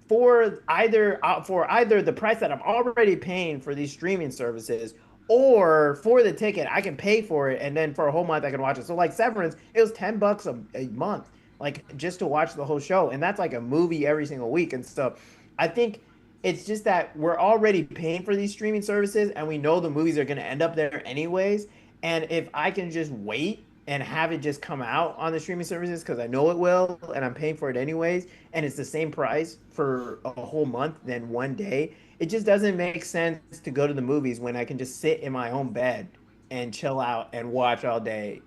for either the price that I'm already paying for these streaming services, or for the ticket I can pay for it, and then for a whole month I can watch it. So like Severance, it was 10 bucks a month, like just to watch the whole show, and that's like a movie every single week. And so I think it's just that we're already paying for these streaming services, and we know the movies are going to end up there anyways. And if I can just wait and have it just come out on the streaming services, because I know it will and I'm paying for it anyways, and it's the same price for a whole month than one day, it just doesn't make sense to go to the movies when I can just sit in my own bed and chill out and watch all day,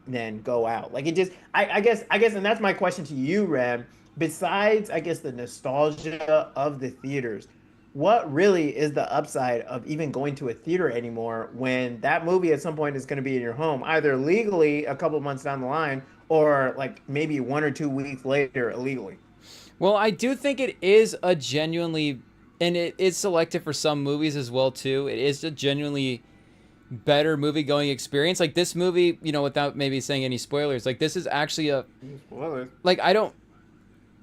then go out. Like it just, I guess, and that's my question to you, Rem. Besides, I guess, the nostalgia of the theaters, what really is the upside of even going to a theater anymore when that movie at some point is going to be in your home, either legally a couple months down the line, or like maybe 1 or 2 weeks later illegally? Well, I do think it is a genuinely, and it is selective for some movies as well too. It is a genuinely better movie going experience. Like this movie, without maybe saying any spoilers, like this is actually Spoilers. like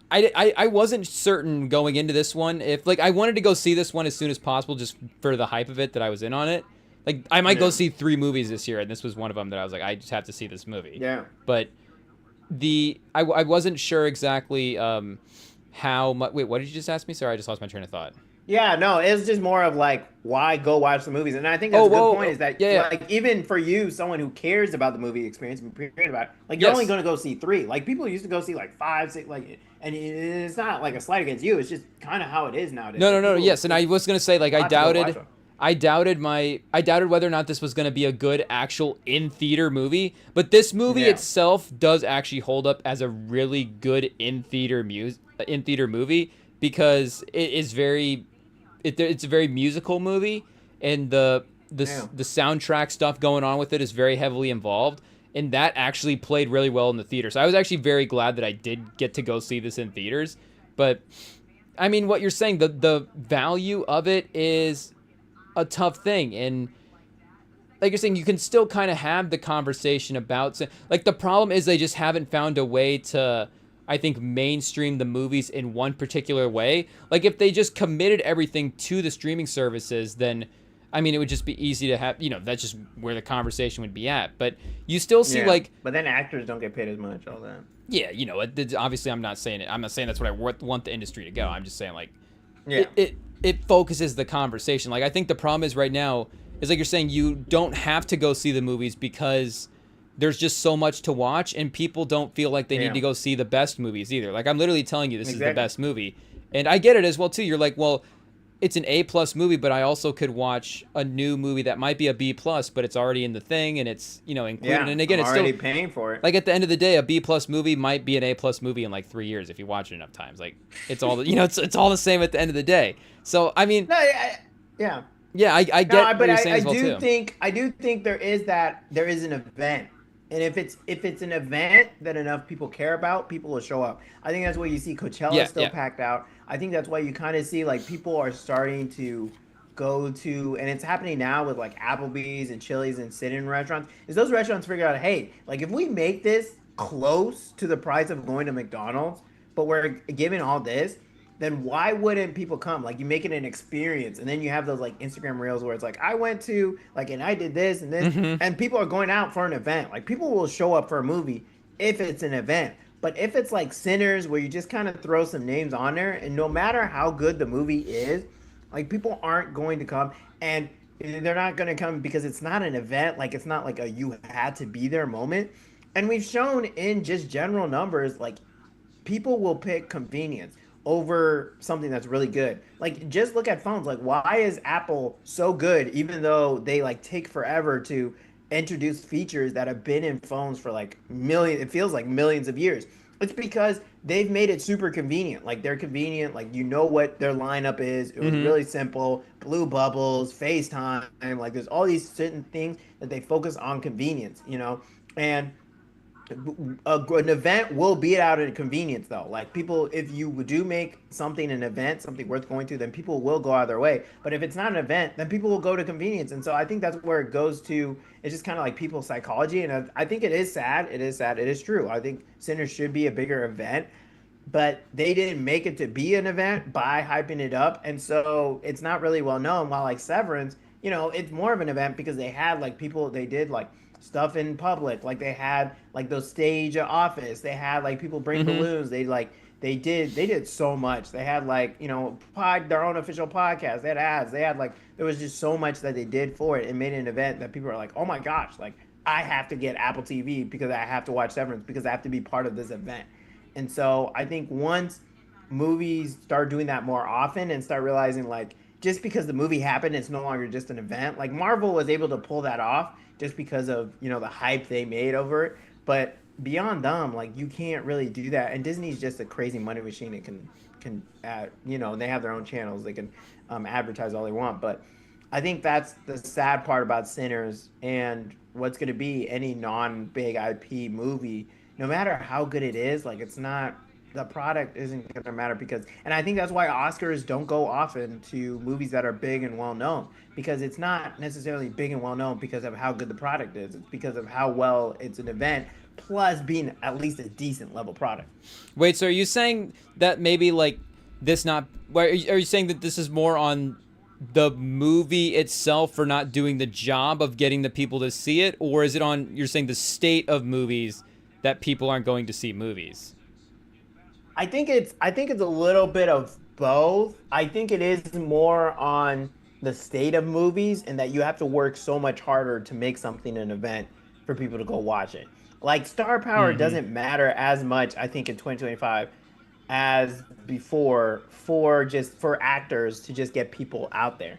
I wasn't certain going into this one if like I wanted to go see this one as soon as possible just for the hype of it that I was in on it. Like I might go Yeah. see 3 movies this year, and this was one of them that I was like, I just have to see this movie. Yeah. But I wasn't sure exactly how much. Wait, what did you just ask me? Sorry, I just lost my train of thought. Yeah, no, it's just more of like why go watch the movies, and I think Oh, that's a good whoa, point. Is that yeah, yeah. like even for you, someone who cares about the movie experience and cares about it, like you're only Yes. going to go see three. Like people used to go see like five, six, like, and it's not like a slight against you. It's just kind of how it is nowadays. No, no, Like no. people Yes, and I just was gonna say like I watch to go watch doubted. them. I doubted whether or not this was going to be a good actual in theater movie, but this movie Yeah. itself does actually hold up as a really good in theater movie because it is it's a very musical movie, and Yeah. the soundtrack stuff going on with it is very heavily involved, and that actually played really well in the theater. So I was actually very glad that I did get to go see this in theaters. But I mean, what you're saying, the value of it is a tough thing, and like you're saying, you can still kind of have the conversation about, like, the problem is they just haven't found a way to, I think, mainstream the movies in one particular way. Like, if they just committed everything to the streaming services, then I mean, it would just be easy to have, that's just where the conversation would be at. But you still see, Yeah. like, But then actors don't get paid as much. All that. yeah, obviously I'm not saying it. I'm not saying that's what I want the industry to go. I'm just saying, like, Yeah. it focuses the conversation. Like, I think the problem is right now is, like you're saying, you don't have to go see the movies because there's just so much to watch, and people don't feel like they need Yeah. to go see the best movies either. Like, I'm literally telling you this is the Exactly. best movie, and I get it as well too. You're like, well, it's an A+ movie, but I also could watch a new movie that might be a B+, but it's already in the thing and it's included. Yeah. And again, I'm it's still already paying for it. like, at the end of the day, a B+ movie might be an A+ movie in like 3 years if you watch it enough times. Like, it's all it's all the same at the end of the day. So I mean, No. Yeah. yeah, I No, get what but you're saying I as well do too. think there is an event, and if it's an event that enough people care about, people will show up. I think that's why you see Coachella Yeah, still yeah. packed out. I think that's why you kind of see like people are starting to go to, and it's happening now with like Applebee's and Chili's and sit-in restaurants. Is those restaurants figure out, hey, like if we make this close to the price of going to McDonald's, but we're giving all this, then why wouldn't people come? Like you make it an experience, and then you have those like Instagram reels where it's like I went to like and I did this and this, Mm-hmm. and people are going out for an event. Like people will show up for a movie if it's an event. But if it's like Sinners where you just kind of throw some names on there, and no matter how good the movie is, like people aren't going to come, and they're not going to come because it's not an event. Like it's not like a you had to be there moment. And we've shown in just general numbers, like people will pick convenience over something that's really good. Like just look at phones. Like why is Apple so good even though they like take forever to introduce features that have been in phones for like million it feels like millions of years. It's because they've made it super convenient. Like they're convenient, like you know what their lineup is. It was Mm-hmm. really simple. Blue bubbles, FaceTime, like there's all these certain things that they focus on convenience, you know? And an event will beat out a convenience though. Like people, if you do make something an event, something worth going to, then people will go out of their way. But if it's not an event, then people will go to convenience. And so I think that's where it goes to. It's just kind of like people's psychology. And I think it is sad. It is sad. It is true. I think Sinners should be a bigger event, but they didn't make it to be an event by hyping it up. And so it's not really well known. While like Severance, it's more of an event because they had like people, they did like stuff in public. Like they had like those stage office. They had like people bring Mm-hmm. balloons. They did so much. They had like, their own official podcast. They had ads. They had like, there was just so much that they did for it and made an event that people are like, oh my gosh, like I have to get Apple TV because I have to watch Severance because I have to be part of this event. And so I think once movies start doing that more often and start realizing like just because the movie happened, it's no longer just an event. Like Marvel was able to pull that off just because of the hype they made over it. But beyond them, like you can't really do that. And Disney's just a crazy money machine. It can they have their own channels. They can advertise all they want. But I think that's the sad part about Sinners and what's going to be any non-big IP movie. No matter how good it is, like it's not the product isn't going to matter because and I think that's why Oscars don't go often to movies that are big and well known because it's not necessarily big and well known because of how good the product is. It's because of how well it's an event plus being at least a decent level product. Wait, so are you saying that maybe, like, this not? Are you saying that this is more on the movie itself for not doing the job of getting the people to see it, or is it on? You're saying the state of movies that people aren't going to see movies? I think it's a little bit of both. I think it is more on the state of movies and that you have to work so much harder to make something an event for people to go watch it. Like star power Mm-hmm. doesn't matter as much, I think, in 2025 as before for actors to just get people out there.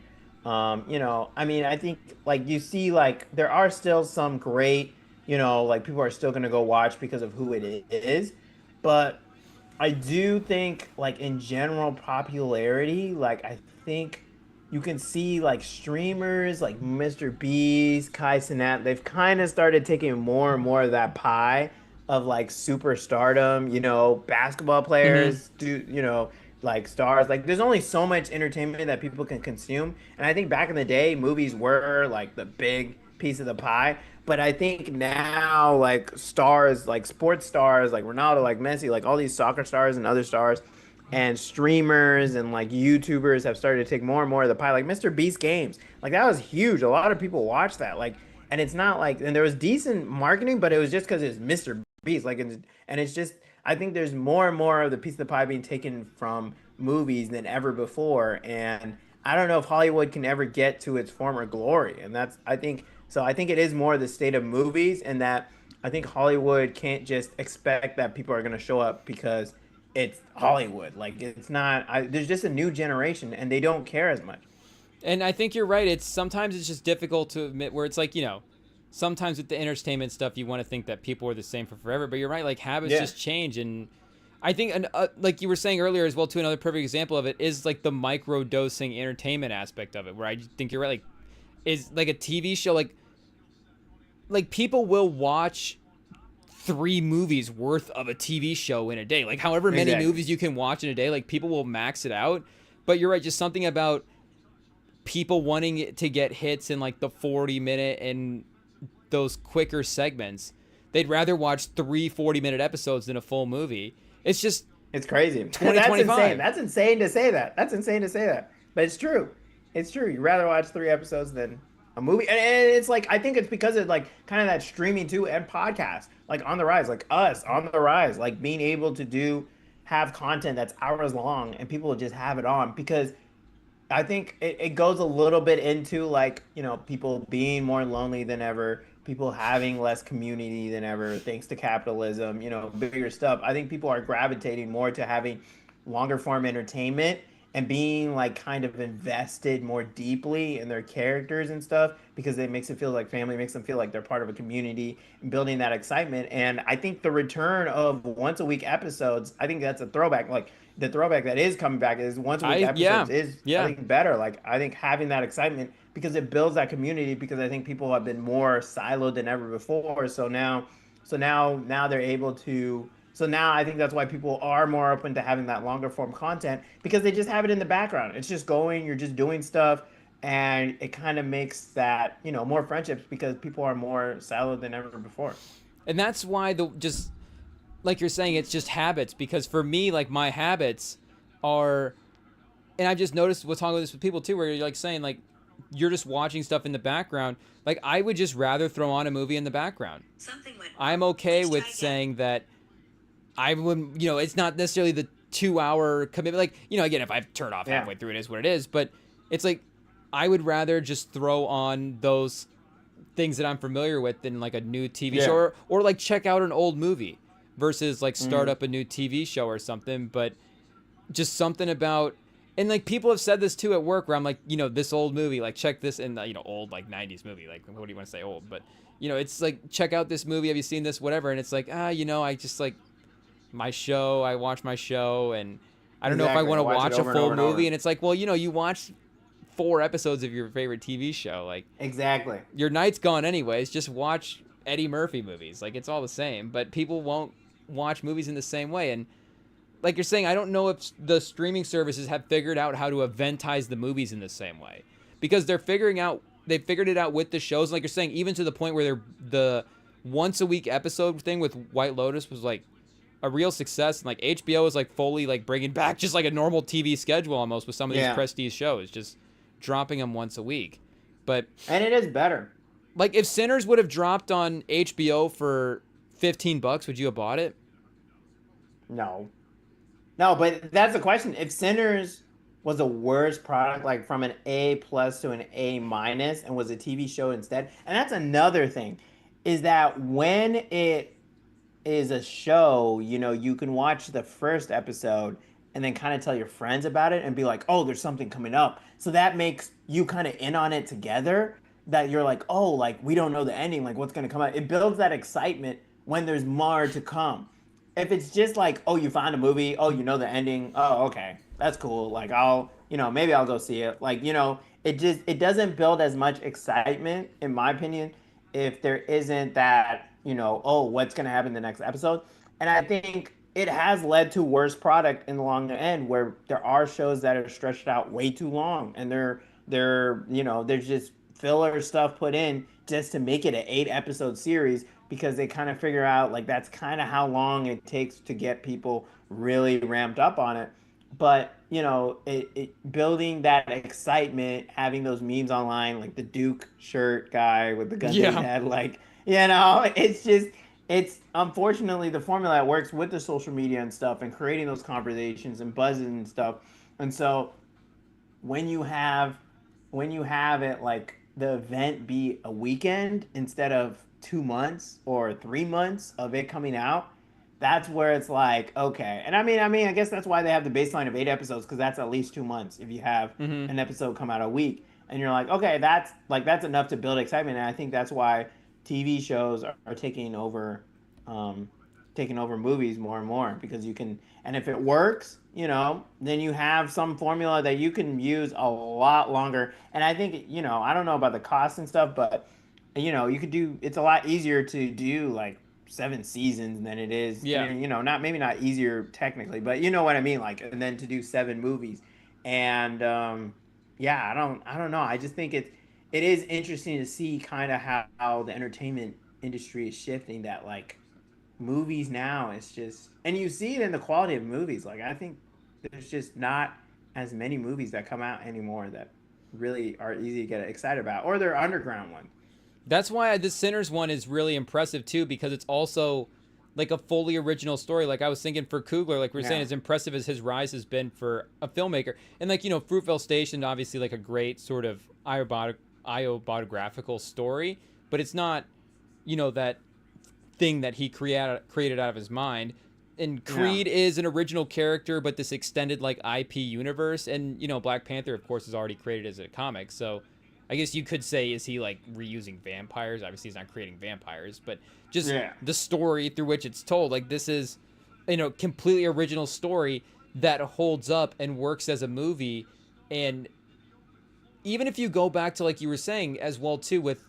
I mean, I think like you see, like there are still some great, like people are still gonna go watch because of who it is, but I do think like in general popularity, like I think you can see like streamers like Mr. Beast, Kai Cenat, they've kind of started taking more and more of that pie of like superstardom, basketball Mm-hmm. players do, like stars. Like there's only so much entertainment that people can consume. And I think back in the day, movies were like the big piece of the pie. But I think now, like stars, like sports stars, like Ronaldo, like Messi, like all these soccer stars and other stars, and streamers and like YouTubers have started to take more and more of the pie. Like Mr. Beast games, like that was huge. A lot of people watched that. Like, and it's not like, and there was decent marketing, but it was just because it's Mr. Beast. Like, and it's just, I think there's more and more of the piece of the pie being taken from movies than ever before. And I don't know if Hollywood can ever get to its former glory. And that's, I think, so I think it is more the state of movies, and that I think Hollywood can't just expect that people are going to show up because it's Hollywood. Like it's not. There's just a new generation, and they don't care as much. And I think you're right. It's sometimes it's just difficult to admit where it's like, sometimes with the entertainment stuff, you want to think that people are the same for forever, but you're right. Like habits Yeah, just change. And I think, like you were saying earlier as well, too, another perfect example of it is like the micro dosing entertainment aspect of it, where I think you're right. Like, is like a TV show, like people will watch 3 movies worth of a TV show in a day. Like however many exactly. movies you can watch in a day, like people will max it out. But you're right, just something about people wanting to get hits in like the 40-minute and those quicker segments. They'd rather watch 3 40-minute episodes than a full movie. It's just It's crazy. That's insane. 2025. That's insane to say that. That's insane to say that. But it's true. It's true. You'd rather watch 3 episodes than a movie. And it's like I think it's because of like kind of that streaming too and podcast. Like on the rise, like us on the rise, like being able to have content that's hours long and people just have it on because I think it goes a little bit into like, people being more lonely than ever, people having less community than ever, thanks to capitalism, bigger stuff. I think people are gravitating more to having longer form entertainment and being like kind of invested more deeply in their characters and stuff because it makes it feel like family, makes them feel like they're part of a community and building that excitement. And I think the return of once a week episodes, I think that's a throwback. Like the throwback that is coming back is once a week I episodes yeah. is I Yeah. think better. Like I think having that excitement because it builds that community because I think people have been more siloed than ever before. So now they're able to. So now I think that's why people are more open to having that longer form content because they just have it in the background. It's just going, you're just doing stuff, and it kind of makes that more friendships because people are more siloed than ever before. And that's why the just like you're saying, it's just habits. Because for me, like my habits are, and I've just noticed what's talking about this with people too, where you're like saying like you're just watching stuff in the background. Like I would just rather throw on a movie in the background. Something went I'm wrong. okay Please with try again. saying that I wouldn't, it's not necessarily the 2 hour commitment. Like, again, if I turn off Yeah. halfway through, it is what it is. But it's like, I would rather just throw on those things that I'm familiar with than like a new TV show Yeah. or like check out an old movie versus like start Mm. up a new TV show or something. But just something about, and like people have said this too at work where I'm like, this old movie, like check this in, old like 90s movie. Like, what do you want to say old? But, it's like, check out this movie. Have you seen this? Whatever. And it's like, I just like, I watch my show, and I don't know if I Exactly. want I to watch it watch a over and full over and movie. over. And it's like, well, you watch 4 episodes of your favorite TV show. Like, Exactly. your night's gone anyways. Just watch Eddie Murphy movies. Like, it's all the same. But people won't watch movies in the same way. And like you're saying, I don't know if the streaming services have figured out how to eventize the movies in the same way because they figured it out with the shows. Like you're saying, even to the point where the once a week episode thing with White Lotus was like a real success, and like HBO is like fully like bringing back just like a normal TV schedule almost with some of these Yeah. prestige shows, just dropping them once a week. But And it is better. like if Sinners would have dropped on HBO for $15, would you have bought it? No. No, but that's the question. If Sinners was a worse product, like from an A plus to an A minus, and was a TV show instead, and that's another thing, is that when it is a show, you can watch the first episode and then kind of tell your friends about it and be like, oh, there's something coming up. So that makes you kind of in on it together. That you're like, oh, like we don't know the ending, like what's gonna come out. It builds that excitement when there's more to come. If it's just like, oh, you found a movie, oh, you know the ending, oh, okay, that's cool. Like I'll, maybe I'll go see it. Like, it doesn't build as much excitement, in my opinion, if there isn't that, oh, what's gonna happen in the next episode. And I think it has led to worse product in the long end where there are shows that are stretched out way too long and there's just filler stuff put in just to make it an 8 episode series because they kind of figure out like that's kind of how long it takes to get people really ramped up on it. But building that excitement, having those memes online, like the Duke shirt guy with the gun to his Yeah. head, like it's unfortunately the formula that works with the social media and stuff and creating those conversations and buzzing and stuff. And so when you have it like the event be a weekend instead of 2 months or 3 months of it coming out, that's where it's like okay. And I guess that's why they have the baseline of 8 episodes because that's at least 2 months if you have Mm-hmm. an episode come out a week and you're like okay, that's enough to build excitement. And I think that's why TV shows are um, taking over movies more and more because you can, and if it works, then you have some formula that you can use a lot longer. And I think, I don't know about the cost and stuff, but you could do, it's a lot easier to do like 7 seasons than it is, Yeah. and not maybe not easier technically, but you know what I mean, like, and then to do 7 movies. And yeah, I don't know. I just think it is interesting to see kind of how the entertainment industry is shifting that like movies now it's just, and you see it in the quality of movies. Like I think there's just not as many movies that come out anymore that really are easy to get excited about, or they're underground ones. That's why the Sinners one is really impressive too, because it's also like a fully original story. Like I was thinking for Coogler, like we were saying, Yeah, as impressive as his rise has been for a filmmaker, and like Fruitvale Station, obviously like a great sort of autobiographical story, but it's not that thing that he created out of his mind. And yeah, Creed is an original character, but this extended like IP universe, and Black Panther, of course, is already created as a comic. So, I guess you could say, is he like reusing vampires? Obviously, he's not creating vampires, but just yeah. the story through which it's told. Like this is, completely original story that holds up and works as a movie. And even if you go back to like you were saying as well too with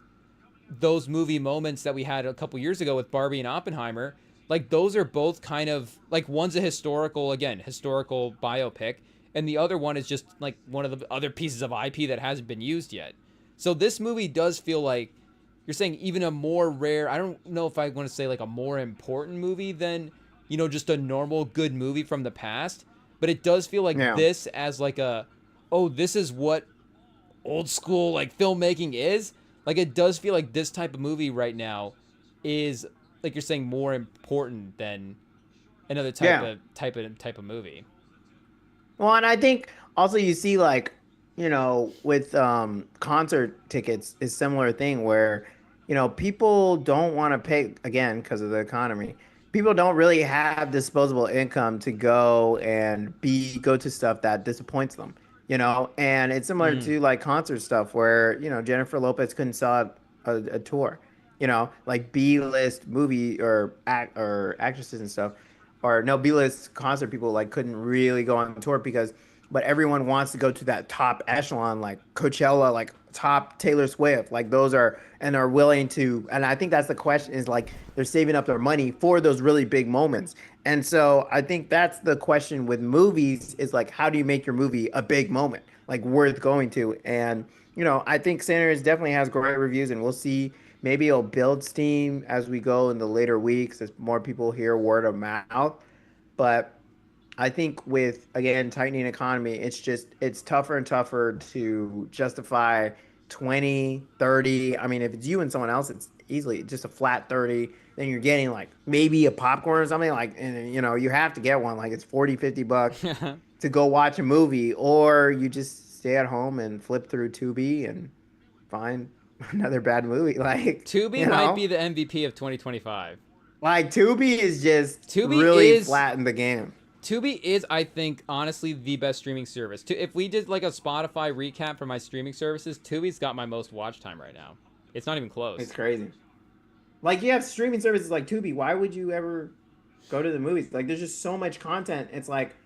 those movie moments that we had a couple years ago with Barbie and Oppenheimer, like those are both kind of like one's a historical biopic, and the other one is just like one of the other pieces of IP that hasn't been used yet. So this movie does feel like you're saying even a more rare, I don't know if I want to say like a more important movie than, just a normal good movie from the past, but it does feel like Yeah. this as like oh, this is what old school like filmmaking is. Like it does feel like this type of movie right now is, like you're saying, more important than another type Yeah. of type of movie. Well, and I think also you see like, with concert tickets is similar thing where, people don't want to pay again because of the economy. People don't really have disposable income to go to stuff that disappoints them, and it's similar Mm. to like concert stuff where, Jennifer Lopez couldn't sell a tour, like B-list movie or actresses and stuff or no B-list concert people like couldn't really go on tour because but everyone wants to go to that top echelon like Coachella, like top Taylor Swift, like those are and are willing to, and I think that's the question is like they're saving up their money for those really big moments. And so I think that's the question with movies is like how do you make your movie a big moment like worth going to. And I think Sinners definitely has great reviews and we'll see. Maybe it'll build steam as we go in the later weeks as more people hear word of mouth. But I think with again tightening economy, it's tougher and tougher to justify 20, 30. I mean, if it's you and someone else, it's easily just a flat 30. Then you're getting like maybe a popcorn or something like, and you have to get one. Like it's 40, $50 to go watch a movie, or you just stay at home and flip through Tubi and find another bad movie. Like, Tubi might be the MVP of 2025. like Tubi is just Tubi really is flattened the game. Tubi is, I think, honestly the best streaming service. If we did like a Spotify recap for my streaming services, Tubi's got my most watch time right now. It's not even It's close. crazy. Like you have streaming services like Tubi. Why would you ever go to the movies? Like there's just so much content. It's like,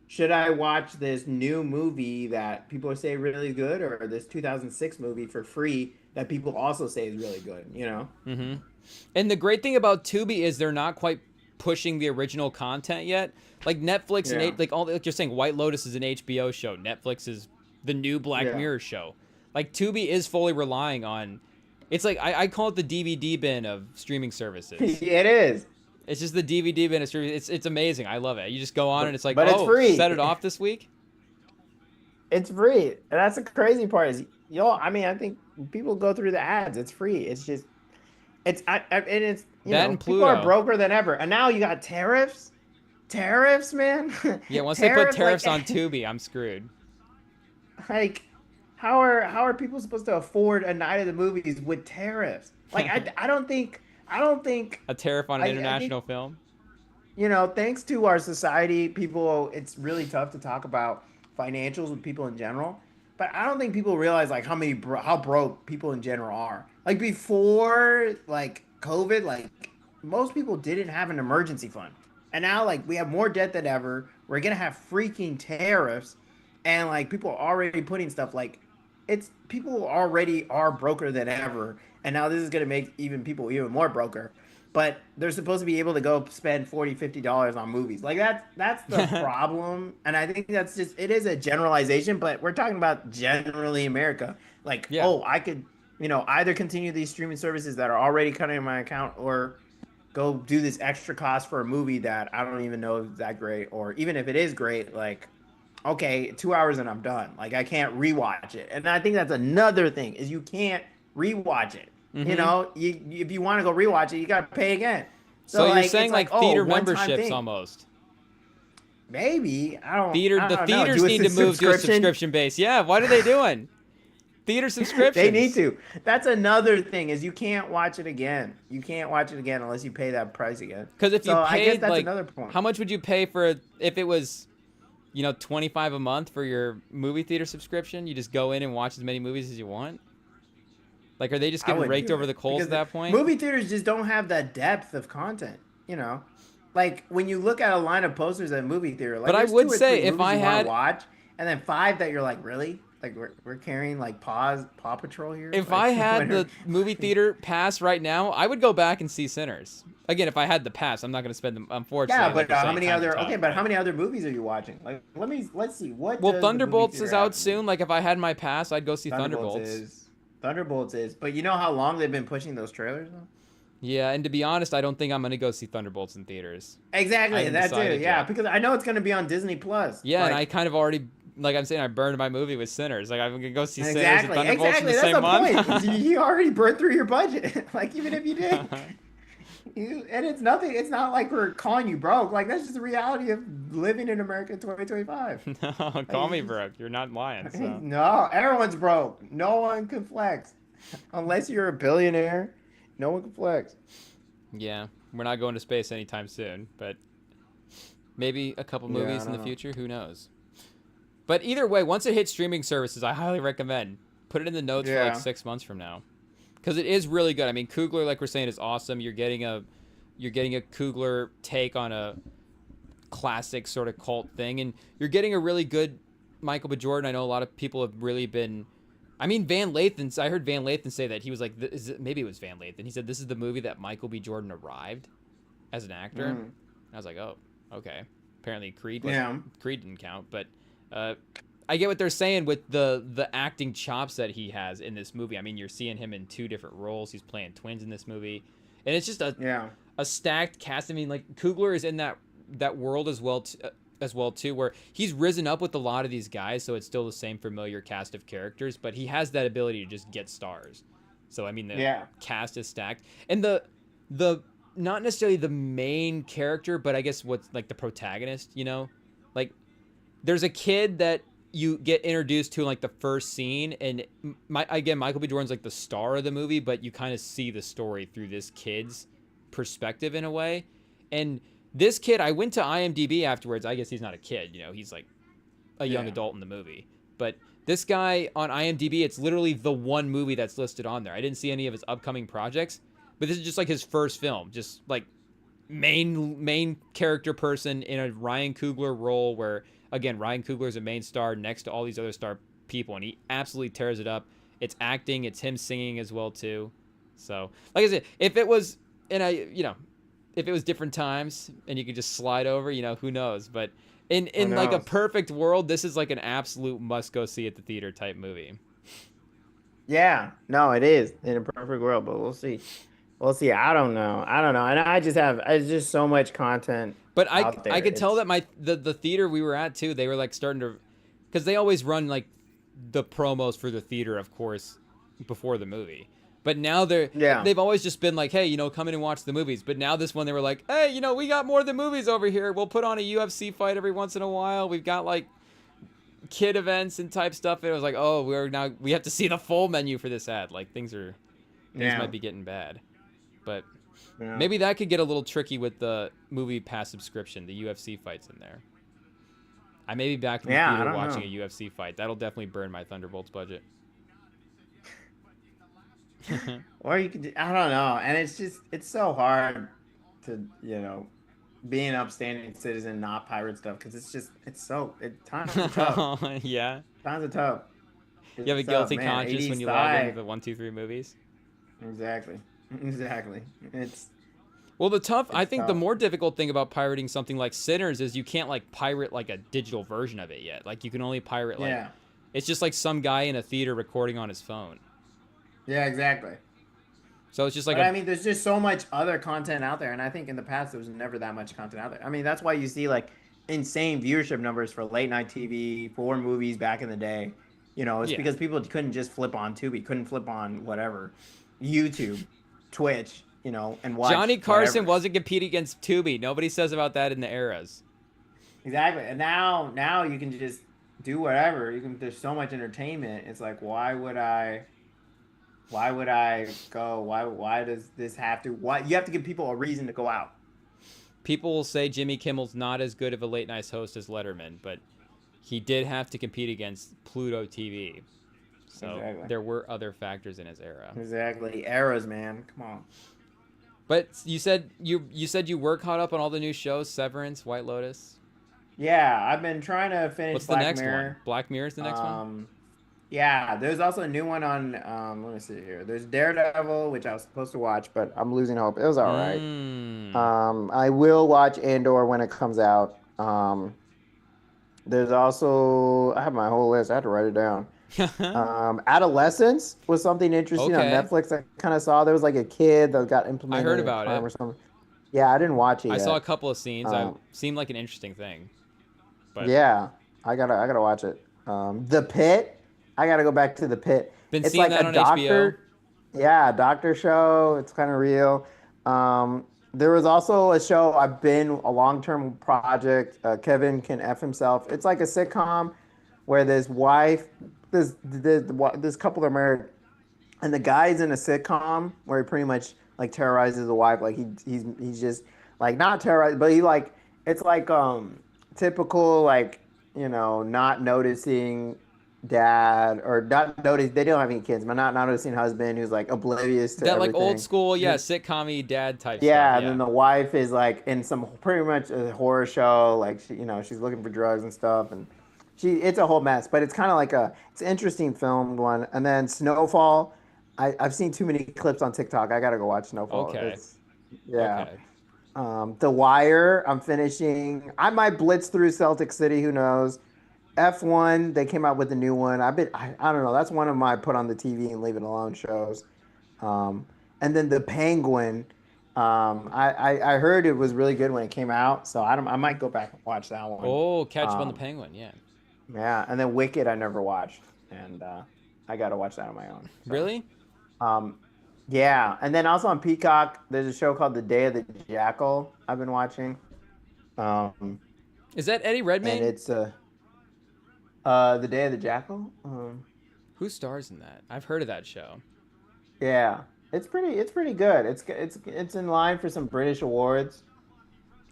should I watch this new movie that people say really good, or this 2006 movie for free that people also say is really good? You know? Mm-hmm. And the great thing about Tubi is they're not quite pushing the original content yet. Like Netflix Yeah. and like all like you're saying, White Lotus is an HBO show. Netflix is the new Black Yeah. Mirror show. Like Tubi is fully relying on. It's like I call it the DVD bin of streaming services. It is. It's just the DVD bin of streaming. It's amazing. I love it. You just go on and it's like, But it's oh, free. set it off this week. It's free. And that's the crazy part is, I mean, I think people go through the ads. It's free. It's just, and it's, That and people are Pluto. broker than ever. And now you got tariffs. Tariffs, man. Yeah, once they put tariffs like, on Tubi, I'm screwed. Like, how are people supposed to afford a night of the movies with tariffs? Like, I don't think A tariff on an I international think, film. thanks to our society, people, it's really tough to talk about financials with people in general. But I don't think people realize like how broke people in general are. Like before, like COVID, like most people didn't have an emergency fund, and now like we have more debt than ever. We're gonna have freaking tariffs, and like people are already putting stuff like it's people already are broker than ever, and now this is gonna make people even more broker. But they're supposed to be able to go spend $40-$50 on movies. Like that's the problem. And I think that's just it is a generalization, but we're talking about generally America. Like, Yeah. oh, I could, either continue these streaming services that are already cutting in my account or go do this extra cost for a movie that I don't even know if it's that great, or even if it is great, like okay, 2 hours and I'm done. Like I can't rewatch it. And I think that's another thing is you can't rewatch it. Mm-hmm. If you want to go rewatch it, you got to pay again. So you're like, saying it's like oh, theater one-time memberships thing. almost. Maybe I don't. The I don't know. theaters Do need to move to a subscription base. Yeah, what are they doing? Theater subscriptions. They need to. That's another thing is you can't watch it again. You can't watch it again unless you pay that price again. Because if you I guess paid that's like, another point. how much would you pay for if it was, $25 a month for your movie theater subscription? You just go in and watch as many movies as you want. Like, are they just getting raked over the coals at that point? Movie theaters just don't have that depth of content. Like when you look at a line of posters at a movie theater, like But I there's would 2 or say 3 if movies I you wanna had- watch, and then 5 that you're like, really? Like we're carrying like Paw Patrol here. If Like, I had the movie theater pass right now, I would go back and see Sinners. Again, if I had the pass, I'm not going to spend them. Unfortunately, yeah, but like you're how saying, many times other are tough. okay? But how many other movies are you watching? Like let's see what. Well, does the movie Thunderbolts theater is have out to soon. Like if I had my pass, I'd go see Thunderbolts. Thunderbolts is, but you know how long they've been pushing those trailers though? Yeah, and to be honest, I don't think I'm going to go see Thunderbolts in theaters. I Exactly, haven't that too. decided Yeah, yet. because I know it's going to be on Disney Plus. Yeah, like, and I kind of already, like I'm saying, I burned my movie with Sinners. Like I'm going to go see Sinners and exactly, Thunderbolts in the that's same the month. point. You already burned through your budget. Like even if you did, and it's nothing. It's not like we're calling you broke. Like that's just the reality of living in America in 2025. No, call me broke. You're not lying. So. No, everyone's broke. No one can flex unless you're a billionaire. No one can flex. Yeah, we're not going to space anytime soon, but maybe a couple Yeah, movies I in the don't know. future. Who knows? But either way, once it hits streaming services, I highly recommend put it in the notes for Yeah. like 6 months from now, because it is really good. I mean, Coogler, like we're saying, is awesome. You're getting a Coogler take on a classic sort of cult thing, and you're getting a really good Michael B. Jordan. I know a lot of people have really been. I mean, Van Lathan. I heard Van Lathan say that he was like, maybe it was Van Lathan. He said this is the movie that Michael B. Jordan arrived as an actor. And I was like, oh, okay. Apparently Creed didn't count, but I get what they're saying with the acting chops that he has in this movie. I mean, you're seeing him in 2 different roles. He's playing twins in this movie, and it's just a stacked cast. I mean, like Coogler is in that world as well too, where he's risen up with a lot of these guys, so it's still the same familiar cast of characters, but he has that ability to just get stars. So I mean, the cast is stacked, and the not necessarily the main character, but I guess what's like the protagonist. Like there's a kid that you get introduced to in like the first scene, and Michael B. Jordan's like the star of the movie, but you kind of see the story through this kid's perspective in a way, and This kid, I went to IMDb afterwards. I guess he's not a kid, he's like a young Yeah. adult in the movie. But this guy on IMDb, it's literally the one movie that's listed on there. I didn't see any of his upcoming projects, but this is just like his first film, just like main character person in a Ryan Coogler role where again Ryan Coogler is a main star next to all these other star people, and he absolutely tears it up. It's acting, it's him singing as well too. So like I said, if it was in a if it was different times and you could just slide over, who knows? But Who in like a knows? perfect world, this is like an absolute must go see at the theater type movie. Yeah, no, it is in a perfect world, but we'll see. We'll see. I don't know. I don't know. And I just have, it's just so much content But out I there. could tell It's that the theater we were at too, they were like starting to, because they always run like the promos for the theater, of course, before the movie. But now yeah, they've always just been like, hey, come in and watch the movies. But now this one they were like, hey, we got more than movies over here. We'll put on a UFC fight every once in a while. We've got like kid events and type stuff. And it was like, oh, we have to see the full menu for this ad. Like things yeah, might be getting bad. But yeah. maybe that could get a little tricky with the movie pass subscription. The UFC fights in there. I may be back in the Yeah, I theater don't watching know. a UFC fight. That'll definitely burn my Thunderbolts budget. Or you could, I don't know. And it's just, it's so hard to, be an upstanding citizen, and not pirate stuff, because it's just, times are tough. Yeah. Times are tough. You have a It's tough, guilty man. conscience 80s when you log into thigh. the 123 movies. Exactly. Exactly. Well, I It's think the tough. more difficult thing about pirating something like Sinners is you can't like pirate like a digital version of it yet. Like you can only pirate like, Yeah. it's just like some guy in a theater recording on his phone. Yeah, exactly. So it's just like But I mean, there's just so much other content out there, and I think in the past there was never that much content out there. I mean, that's why you see like insane viewership numbers for late night TV, for movies back in the day. It's yeah. because people couldn't just flip on Tubi, couldn't flip on whatever, YouTube, Twitch, and watch Johnny Carson whatever. wasn't competing against Tubi. Nobody says about that in the eras. Exactly. And now you can just do whatever. There's so much entertainment. It's like, why would I go? Why does this have to? Why you have to give people a reason to go out? People will say Jimmy Kimmel's not as good of a late night host as Letterman, but he did have to compete against Pluto TV. So Exactly. there were other factors in his era. Exactly. Eras, man. Come on. But you said you were caught up on all the new shows, Severance, White Lotus. Yeah, I've been trying to finish What's the Black next Mirror. one? Black Mirror's the next one? Yeah, there's also a new one on let me see here. There's Daredevil, which I was supposed to watch, but I'm losing hope. It was all right. Mm. I will watch Andor when it comes out. There's also, I have my whole list. I had to write it down. Adolescence was something interesting on Okay. Netflix. I kind of saw there was like a kid that got I implemented heard in a about crime it. or something. Yeah, I didn't watch it I yet. saw a couple of scenes. I Um, seemed like an interesting thing. But yeah, I gotta watch it. The Pit. I gotta go back to The Pit. been It's seeing like that a on HBO. doctor. Yeah, doctor show. It's kind of real. There was also a show. I've been a long-term project. Kevin Can F Himself. It's like a sitcom where this couple are married, and the guy's in a sitcom where he pretty much like terrorizes the wife. Like he's just like not terrorized, but he like it's like typical like not noticing dad or not notice they don't have any kids, but not noticing husband who's like oblivious to That like old everything. school, yeah, sitcom-y dad type stuff. Yeah, and Yeah. then the wife is like in some pretty much a horror show. Like she's looking for drugs and stuff, and it's a whole mess. But it's kind of like it's an interesting filmed one. And then Snowfall, I've seen too many clips on TikTok. I gotta go watch Snowfall. Okay. Yeah. Okay. The Wire, I'm finishing. I might blitz through Celtic City. Who knows? F1, they came out with a new one. I don't know. That's one of my put on the TV and leave it alone shows. Um, and then the Penguin. I heard it was really good when it came out, so I might go back and watch that one. Oh, Catch Up on the Um, Penguin. Yeah. yeah, and then Wicked I never watched, and I got to watch that on my own. So, Really? um, yeah, and then also on Peacock, there's a show called The Day of the Jackal I've been watching, um, Is that Eddie and Redmayne? it's The Day of the Jackal. Who stars in that? I've heard of that show. Yeah, it's pretty good. It's in line for some British awards.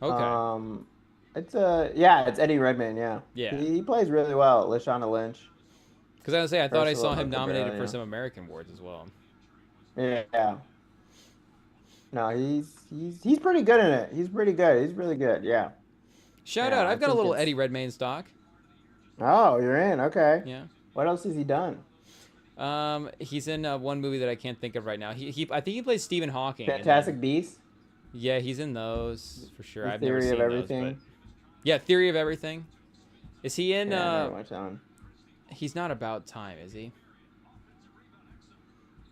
Okay. Um, it's Eddie Redmayne. Yeah, Yeah. he plays really well. Lashana Lynch, Because I was gonna say I thought I saw Ursula him nominated for Cabrera. some American awards as well. Yeah, no, he's pretty good in it. He's pretty good. He's really good. Yeah, Shout yeah. out! I I've got a think little it's. Eddie Redmayne stock. Oh, you're in. Okay. Yeah. What else has he done? He's in one movie that I can't think of right now. I think he plays Stephen Hawking, and then Fantastic Beasts. yeah, he's in those for sure. The I've never Theory of seen those, but Everything. yeah, Theory of Everything. Is he in? Yeah, I never watched that one. He's not About Time, is he?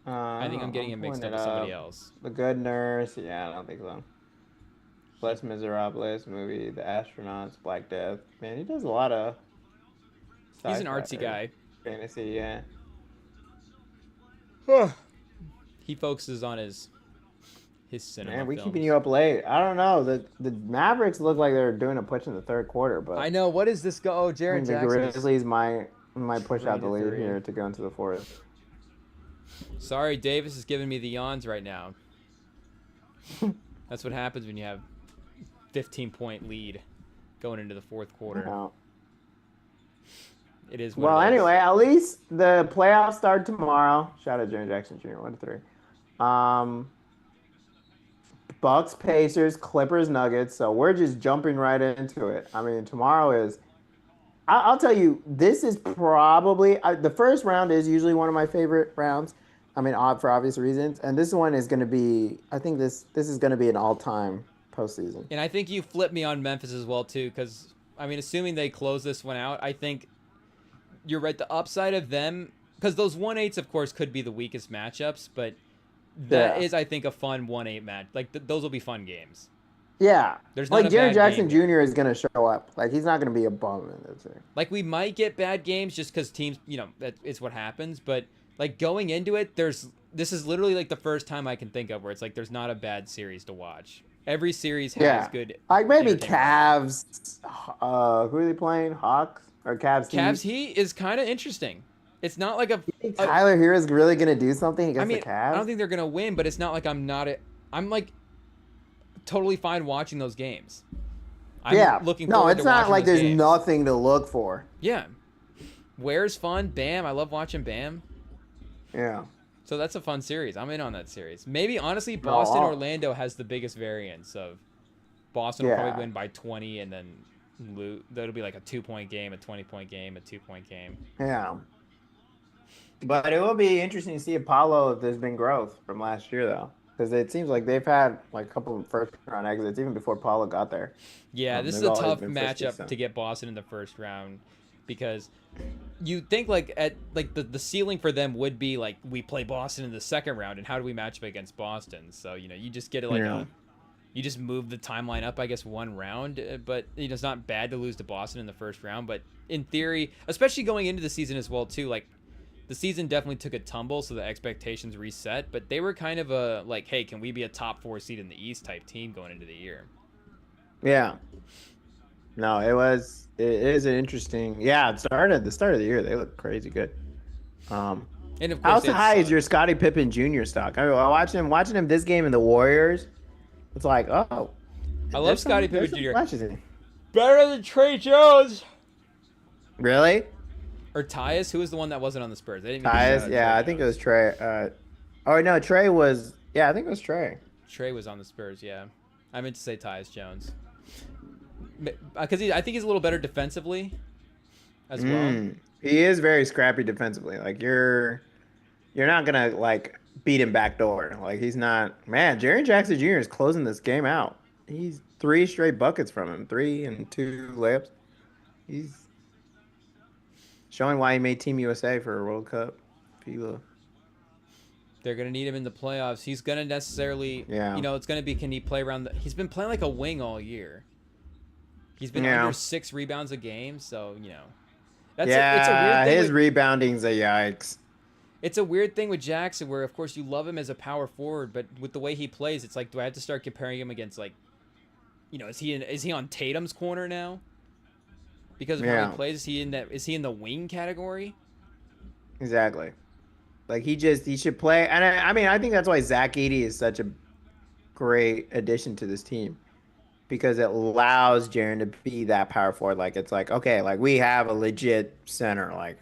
I think I'm getting I'm him pulling mixed up it with somebody up. else. The Good Nurse. Yeah, I don't think so. Les Miserables movie, The Astronauts, Black Death. Man, he does a lot of He's an sci-fi artsy or guy. fantasy. Yeah. He focuses on his cinema Man, we keeping films. you up late. I don't know. The Mavericks look like they're doing a push in the third quarter, I but know. What is this go? Oh, I Jaren think the Jackson is Grizzlies might push out the lead 3-3. here to go into the fourth. Sorry, Davis is giving me the yawns right now. That's what happens when you have 15-point lead going into the fourth quarter. No. It is what Well, it is. anyway, at least the playoffs start tomorrow. Shout out Jaren Jackson Jr. 1-3. Bucks, Pacers, Clippers, Nuggets. So we're just jumping right into it. I mean, tomorrow is. I'll tell you, this is probably the first round is usually one of my favorite rounds. I mean, odd for obvious reasons, and this one is going to be. I think this is going to be an all-time postseason. And I think you flipped me on Memphis as well too, because I mean, assuming they close this one out, I think you're right. The upside of them, because those 1-8s, of course, could be the weakest matchups, but that Yeah. is, I think, a fun 1-8 match. Like those will be fun games. Yeah, There's not like a Jaren bad Jackson game here. Jr. is going to show up. Like he's not going to be a bum in this thing. Like we might get bad games just because teams, it's what happens. But like going into it, this is literally like the first time I can think of where it's like there's not a bad series to watch. Every series has Yeah, good. like maybe entertainment. Cavs. Who are they playing? Hawks or Cavs? Cavs Heat? Heat is kind of interesting. It's not like You think Tyler Hero is really going to do something I against mean, the I don't Cavs? think they're gonna win, but it's not like I'm like totally fine watching those games. I'm Yeah. looking No, forward it's to not watching like those there's games. nothing to look for. Yeah, Ware's fun. Bam, I love watching Bam. Yeah. So that's a fun series. I'm in on that series. Maybe honestly, No, Boston Orlando has the biggest variance of Boston will Yeah. probably win by 20 and then that'll be like a 2-point game, a 20-point game, a 2-point game. Yeah. But it will be interesting to see Apollo if there's been growth from last year, though. Because it seems like they've had like a couple of first round exits even before Paulo got there. Yeah, this is They've a always tough been frisky, matchup so. to get Boston in the first round because you think like at like the ceiling for them would be like we play Boston in the second round and how do we match up against Boston? So, you just get it like Yeah. you just move the timeline up, I guess, one round. But it's not bad to lose to Boston in the first round. But in theory, especially going into the season as well, too, like the season definitely took a tumble, so the expectations reset. But they were kind of a like, hey, can we be a top 4 seed in the East type team going into the year? Yeah. No, it is an interesting. Yeah, the start of the year, they look crazy good. And of How course, high is your Scottie Pippen Jr. stock? I mean, watching him this game in the Warriors. It's like, oh, I love Scottie Pippen there's some Jr. flashes in. Better than Trey Jones. Really? Or Tyus, who was the one that wasn't on the Spurs? They didn't even Tyus? shout out Yeah, Trey I think it Jones. was Trey. Oh no, Trey was. Yeah, I think it was Trey. Trey was on the Spurs, yeah. I meant to say Tyus Jones. Because I think he's a little better defensively as well. He is very scrappy defensively. Like you're not gonna like beat him backdoor. Like he's not. Man, Jaren Jackson Jr. is closing this game out. He's 3 straight buckets from him, 3 and 2 layups. He's showing why he made Team USA for a World Cup. FIBA. They're going to need him in the playoffs. He's going to necessarily, Yeah. It's going to be, can he play around he's been playing like a wing all year. He's been Yeah. under 6 rebounds a game, so, it's a weird Yeah, thing. his rebounding's a yikes. It's a weird thing with Jackson where, of course, you love him as a power forward, but with the way he plays, it's like, do I have to start comparing him against, like, is he on Tatum's corner now? Because of how Yeah. he plays, is he in the wing category? Exactly. Like he should play, and I mean I think that's why Zach Edey is such a great addition to this team. because it allows Jaren to be that power forward. Like it's like okay, like we have a legit center, like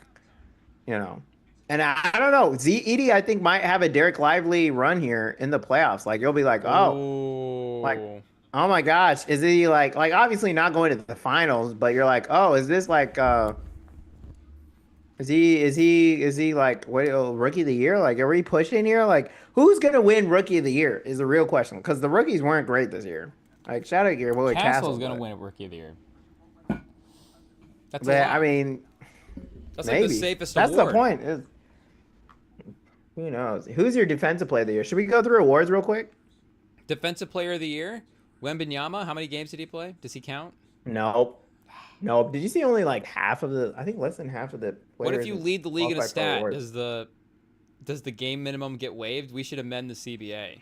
you know. And I don't know, Edie I think might have a Derek Lively run here in the playoffs. Like you'll be like, oh, like Oh, oh my gosh, is he like obviously not going to the finals, but you're like, oh, is this like is he like what rookie of the year? Like are we pushing here? Like who's gonna win rookie of the year is the real question because the rookies weren't great this year. Like shout out your boy Castle's Castle, gonna win it Rookie of the Year. That's a but I lock. mean That's like the maybe safest that's the award. point. Who knows? Who's your defensive player of the year? Should we go through awards real quick? Defensive Player of the Year, Wembanyama. How many games did he play? Does he count? Nope. Nope. Did you see only like half of the? I think less than half of the What if players you is lead the league in a qualified for stat? awards. Does the game minimum get waived? We should amend the CBA.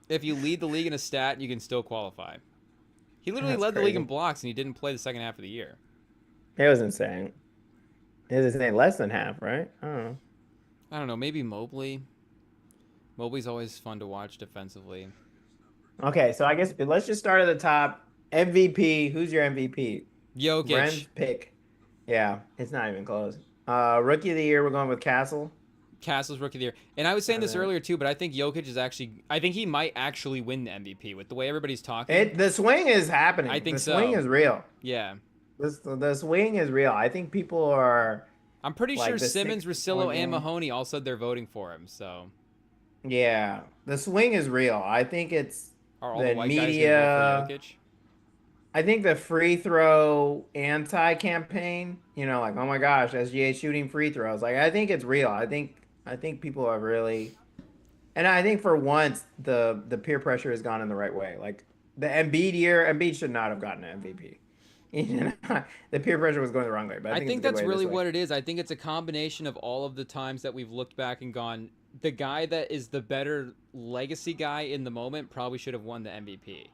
If you lead the league in a stat, you can still qualify. He literally That's led the league in crazy. blocks, and he didn't play the second half of the year. It was insane. It was insane. Less than half, right? I don't know. I don't know. Maybe Mobley. Mobley's always fun to watch defensively. Okay, so I guess let's just start at the top. MVP. Who's your MVP? Bren's Jokic. pick. Yeah, it's not even close. Rookie of the year, we're going with Castle. Castle's Rookie of the Year. And I was saying And this then earlier too, but I think Jokic is actually. I think he might actually win the MVP with the way everybody's talking. the swing is I happening. think The swing so. is real. Yeah. The swing is real. I think people are I'm pretty sure like the Simmons, 6 point Russillo, and game. Mahoney all said they're voting for him. So Yeah, the swing is real. I think it's are all the the white guys going to vote for media. Jokic? I think the free throw anti-campaign, like, oh my gosh, SGA shooting free throws. Like, I think it's real. I think people are really, and I think for once the peer pressure has gone in the right way. Like the Embiid year, Embiid should not have gotten an MVP. The peer pressure was going the wrong way, but I I think it's think a good that's way this really way. what it is. I think it's a combination of all of the times that we've looked back and gone, the guy that is the better legacy guy in the moment probably should have won the MVP.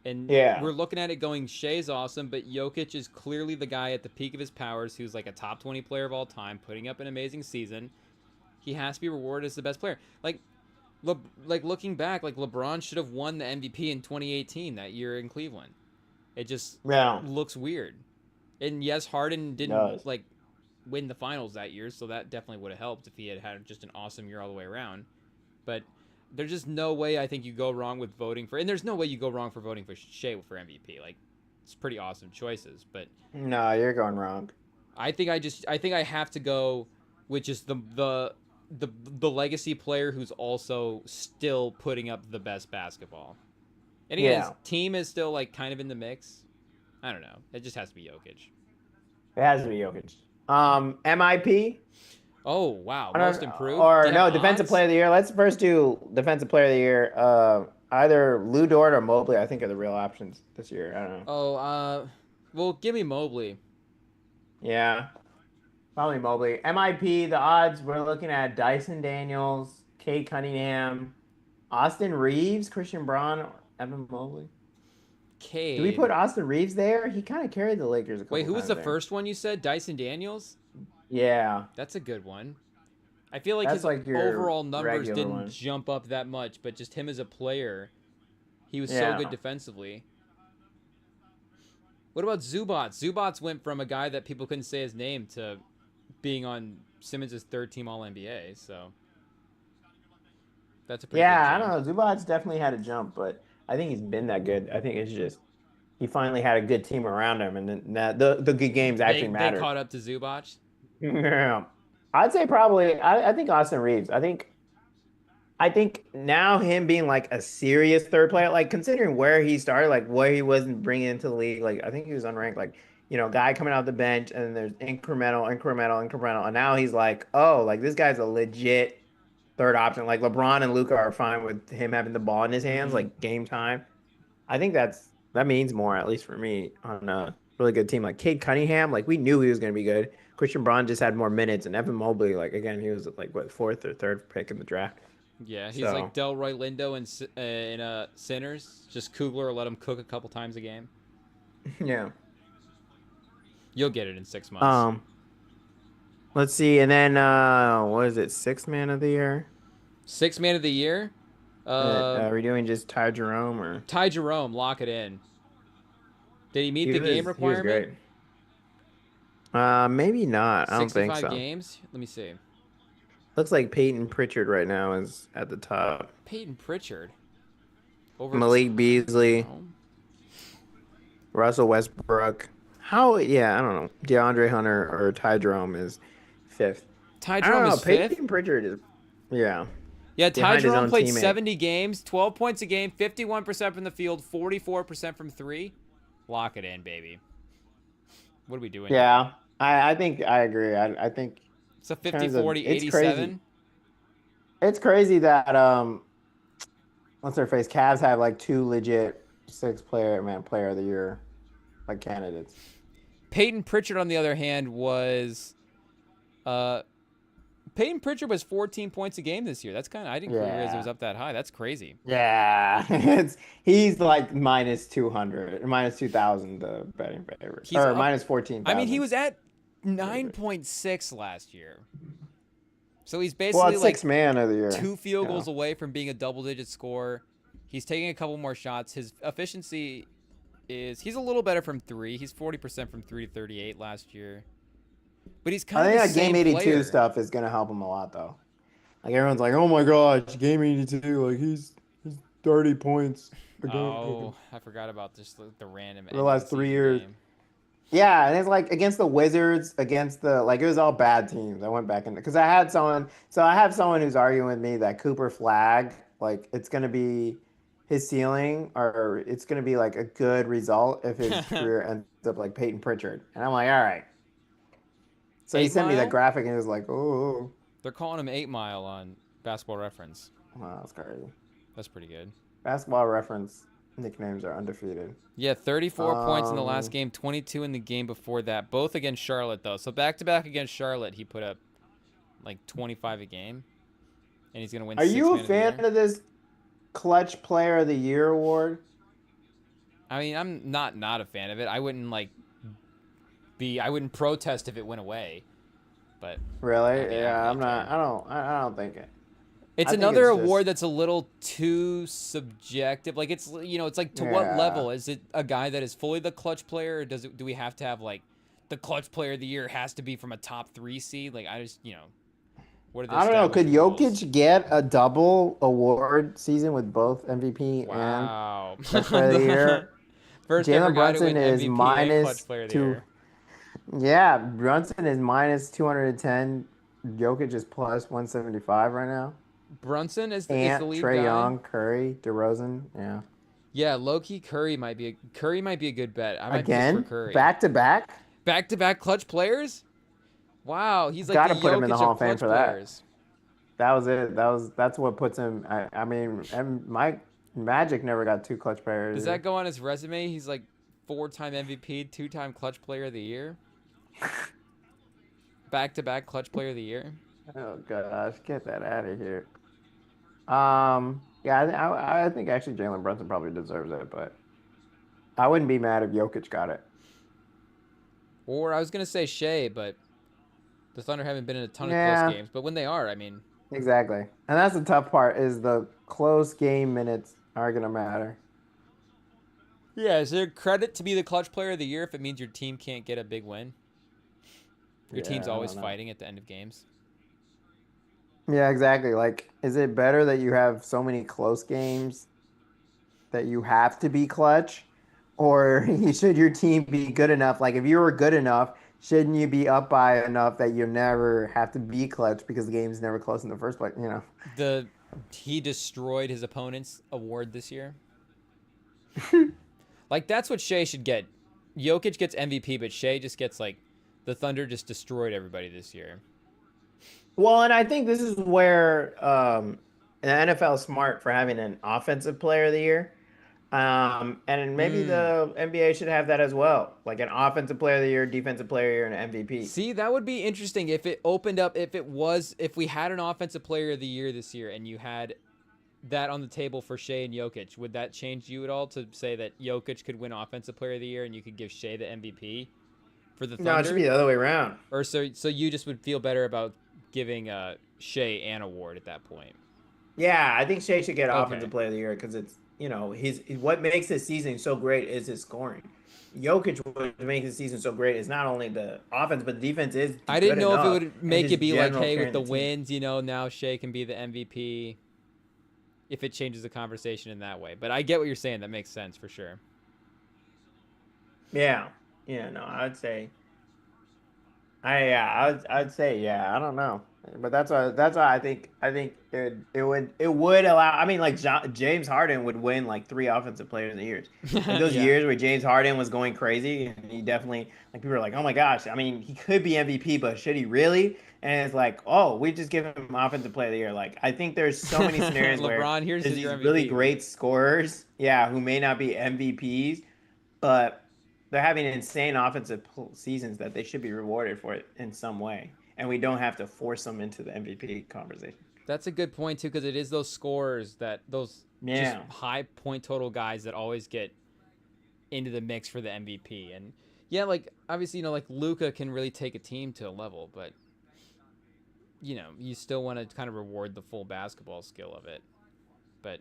And Yeah, we're looking at it going, Shea's awesome, but Jokic is clearly the guy at the peak of his powers who's like a top 20 player of all time, putting up an amazing season. He has to be rewarded as the best player. Like looking back, like LeBron should have won the MVP in 2018 that year in Cleveland. It just yeah, looks weird. And yes, Harden it didn't does. like win the finals that year, so that definitely would have helped if he had had just an awesome year all the way around. But there's just no way I think you go wrong with voting for, and there's no way you go wrong for voting for Shea for MVP. Like, it's pretty awesome choices, but No, you're going wrong. I think I have to go with just the legacy player who's also still putting up the best basketball. And again, his Yeah, team is still like kind of in the mix. I don't know. It just has to be Jokic. it has to be Jokic. MIP. Oh wow, I don't most know. improved. Do Or you have no, defensive odds? player of the year. Let's first do defensive player of the year. Either Lou Dort or Mobley, I think are the real options this year. I don't know. Oh, well, give me Mobley. Yeah, probably Mobley. MIP, the odds we're looking at Dyson Daniels, Kate Cunningham, Austin Reeves, Christian Braun, Evan Mobley. Do we put Cade. Austin Reeves there? He kind of carried the Lakers a Wait, couple who was times the there. first one you said? Dyson Daniels? Yeah, That's a good one. I feel like that's his like your overall numbers regular didn't one. jump up that much, but just him as a player, he was so good Yeah. defensively. What about Zubats? Zubats went from a guy that people couldn't say his name to being on Simmons' third team All NBA, so that's a pretty big Yeah, I don't jump. know. Zubac's definitely had a jump, but I think he's been that good. I think it's just he finally had a good team around him, and then that the good games They actually they mattered. caught up to Zubac. Yeah. I'd say probably I think Austin Reeves. I think now him being like a serious third player, like considering where he started, like where he wasn't bringing into the league, like I think he was unranked, like guy coming off the bench, and then there's incremental, incremental, incremental, and now he's like, oh, like this guy's a legit third option. Like LeBron and Luca are fine with him having the ball in his hands, Mm-hmm. like game time. I think that means more, at least for me, on a really good team. Like Cade Cunningham, like we knew he was going to be good. Christian Braun just had more minutes, and Evan Mobley, like again, he was like what fourth or third pick in the draft. Yeah, he's So like Delroy Lindo in Sinners. Just Kugler let him cook a couple times a game. yeah. You'll get it in 6 months. Um, let's see, and then what is it? Sixth man of the year. Sixth man of the year. Um, Are we doing just Ty Jerome or Ty Jerome, lock it in. Did he meet the game he was requirement? great. Maybe not. I don't think 65 so. games? Let me see. Looks like Peyton Pritchard right now is at the top. Peyton Pritchard over Malik Ty Beasley, Jerome. Russell Westbrook. How? Yeah, I don't know. DeAndre Hunter or Ty Jerome is fifth. Ty I don't Jerome know. is fifth. Peyton Pritchard is, yeah, Yeah, Ty behind his Jerome own played teammate. 70 games, 12 points a game, 51% from the field, 44% from three. Lock it in, baby. What are we doing here? Yeah, I think I agree. I think It's a in 50 terms of 40 it's crazy. 87. It's crazy that what's their face? Cavs have like two legit player of the year like candidates. Peyton Pritchard, on the other hand, was uh, Peyton Pritchard was 14 points a game this year. That's kind of, I didn't realize it was Yeah. up that high. That's crazy. Yeah, he's like minus 200, minus 2,000 the betting favorite, He's or up. minus I mean, he 14,000. was at 9.6 last year. So he's Well, basically it's like six man of the year. two field Yeah, goals away from being a double-digit scorer. He's taking a couple more shots. His efficiency is he's a little better from three. He's 40% from 3 to 38 last year. But he's I kind of think the that game same 82 player. stuff is gonna help him a lot though. Like everyone's like, oh my gosh, game 82, like he's 30 points a game Oh, I forgot about just the random for the end of the last 3 years. season game. Yeah, and it's like against the Wizards, against the like it was all bad teams. I went back in because I had someone. So I have someone who's arguing with me that Cooper Flag, like it's gonna be his ceiling, or it's gonna be like a good result if his career ends up like Peyton Pritchard. And I'm like, all right. So he Eight sent me that Mile? graphic and it was like, oh, They're calling him 8 Mile on Basketball Reference. wow, that's crazy. That's pretty good. Basketball Reference nicknames are undefeated. Yeah, 34 points in the last Um, game, 22 in the game before that, both against Charlotte, though. So back-to-back against Charlotte, he put up like 25 a game, and he's going to win are Six you a Man of the fan Year. of this Clutch Player of the Year award? I mean, I'm not a fan of it. I wouldn't I wouldn't protest if it went away. But Really? I mean, I don't Yeah, really I'm not. care. I don't think it. It's I think another it's award just that's a little too subjective. Like it's like to what yeah. level is it a guy that is fully the clutch player, or do we have to have like the clutch player of the year has to be from a top 3 seed? Like I just what are the I don't know. established Could rules? Jokic get a double award season with both MVP and Wow, Clutch Player of the the Year? first ever Jalen guy to Brunson win is MVP and minus clutch player of the two. year. Yeah, Brunson is minus 210. Jokic is plus 175 right now. Brunson is the Ant, lead Trey guy. Young, Curry, DeRozan. Yeah. Yeah, low key Curry might be a good bet. I might push for Again, Curry. back to back. Back to back clutch players. Wow, he's like Got the to put him in the Jokic Hall of of Fame clutch for that. players. That was it. That's what puts him. I mean, and Mike Magic never got two clutch Does players. that go on his resume? He's like 4-time MVP, 2-time clutch player of the year. Back to back clutch player of the year. Oh gosh, get that out of here. Yeah, I think actually Jalen Brunson probably deserves it, but I wouldn't be mad if Jokic got it. Or I was gonna say Shea, but the Thunder haven't been in a ton of close Yeah, games. But when they are, I mean, exactly. And that's the tough part is the close game minutes are gonna matter. yeah. Is there credit to be the clutch player of the year if it means your team can't get a big win? Your Yeah, team's I always don't know. fighting at the end of games. Yeah, exactly. Like, is it better that you have so many close games that you have to be clutch? Or should your team be good enough? Like, if you were good enough, shouldn't you be up by enough that you never have to be clutch because the game's never close in the first place? You know? He destroyed his opponent's award this year. Like that's what Shea should get. Jokic gets MVP, but Shea just gets like the Thunder just destroyed everybody this year. Well, and I think this is where the NFL is smart for having an offensive player of the year. And maybe Mm. the NBA should have that as well, like an offensive player of the year, defensive player of the year, and an MVP. See, that would be interesting if it opened up. If we had an offensive player of the year this year, and you had that on the table for Shea and Jokic, would that change you at all to say that Jokic could win offensive player of the year and you could give Shea the MVP for the No, it should be Thunder? the other way around. Or so you just would feel better about giving Shea an award at that point. Yeah, I think Shea should get Okay. offensive player of the year because it's his what makes his season so great is his scoring. Jokic, what makes his season so great is not only the offense, but the defense is I didn't good know if it enough would and make it just be like, general hey, with carrying the the team. wins, now Shea can be the MVP if it changes the conversation in that way. But I get what you're saying. That makes sense for sure. Yeah, yeah, no, I'd say I'd say yeah. I don't know, but that's why I think it would allow. I mean, like James Harden would win like 3 offensive players in the years. Like those Yeah. years where James Harden was going crazy, and he definitely like people were like, oh my gosh. I mean, he could be MVP, but should he really? And it's like, oh, we just give him offensive player of the year. Like I think there's so many scenarios where LeBron, here's there's your these really MVP. great scorers, yeah, who may not be MVPs, but they're having insane offensive seasons that they should be rewarded for it in some way, and we don't have to force them into the MVP conversation. That's a good point too, because it is those scores that those just Yeah, high point total guys that always get into the mix for the MVP. And yeah, like obviously, like Luca can really take a team to a level, but you still want to kind of reward the full basketball skill of it. But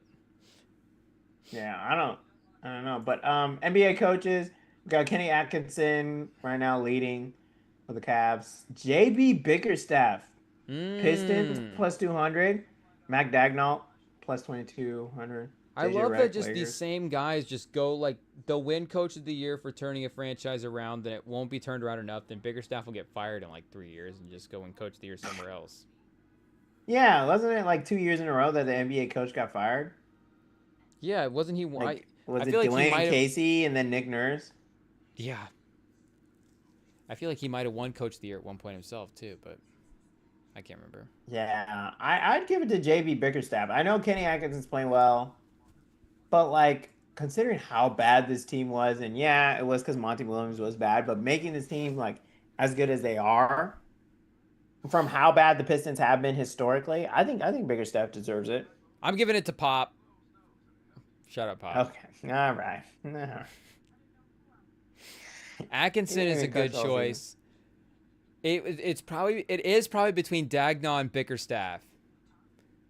yeah, I don't know, but NBA coaches, we got Kenny Atkinson right now leading for the Cavs. JB Bickerstaff, Pistons mm, plus 200, Mac Dagnall plus 2200, I JJ love that Redick just these Lakers. same guys just go like they'll win Coach of the Year for turning a franchise around, then it won't be turned around enough. Then Biggerstaff will get fired in like 3 years and just go and Coach of the Year somewhere else. Yeah, wasn't it like 2 years in a row that the NBA coach got fired? Yeah, wasn't he? Like, I was feel it like he Dwayne might have. Casey and then Nick Nurse? Yeah, I feel like he might have won Coach of the Year at one point himself too, but I can't remember. Yeah, I'd give it to JB Bickerstaff. I know Kenny Atkinson's playing well, but like considering how bad this team was, and yeah, it was because Monty Williams was bad, but making this team like as good as they are, from how bad the Pistons have been historically, I think Bickerstaff deserves it. I'm giving it to Pop. Shut up, Pop. Okay, all right. No. He Atkinson didn't is a even coach good the whole season. choice. It is probably between Dagnaw and Bickerstaff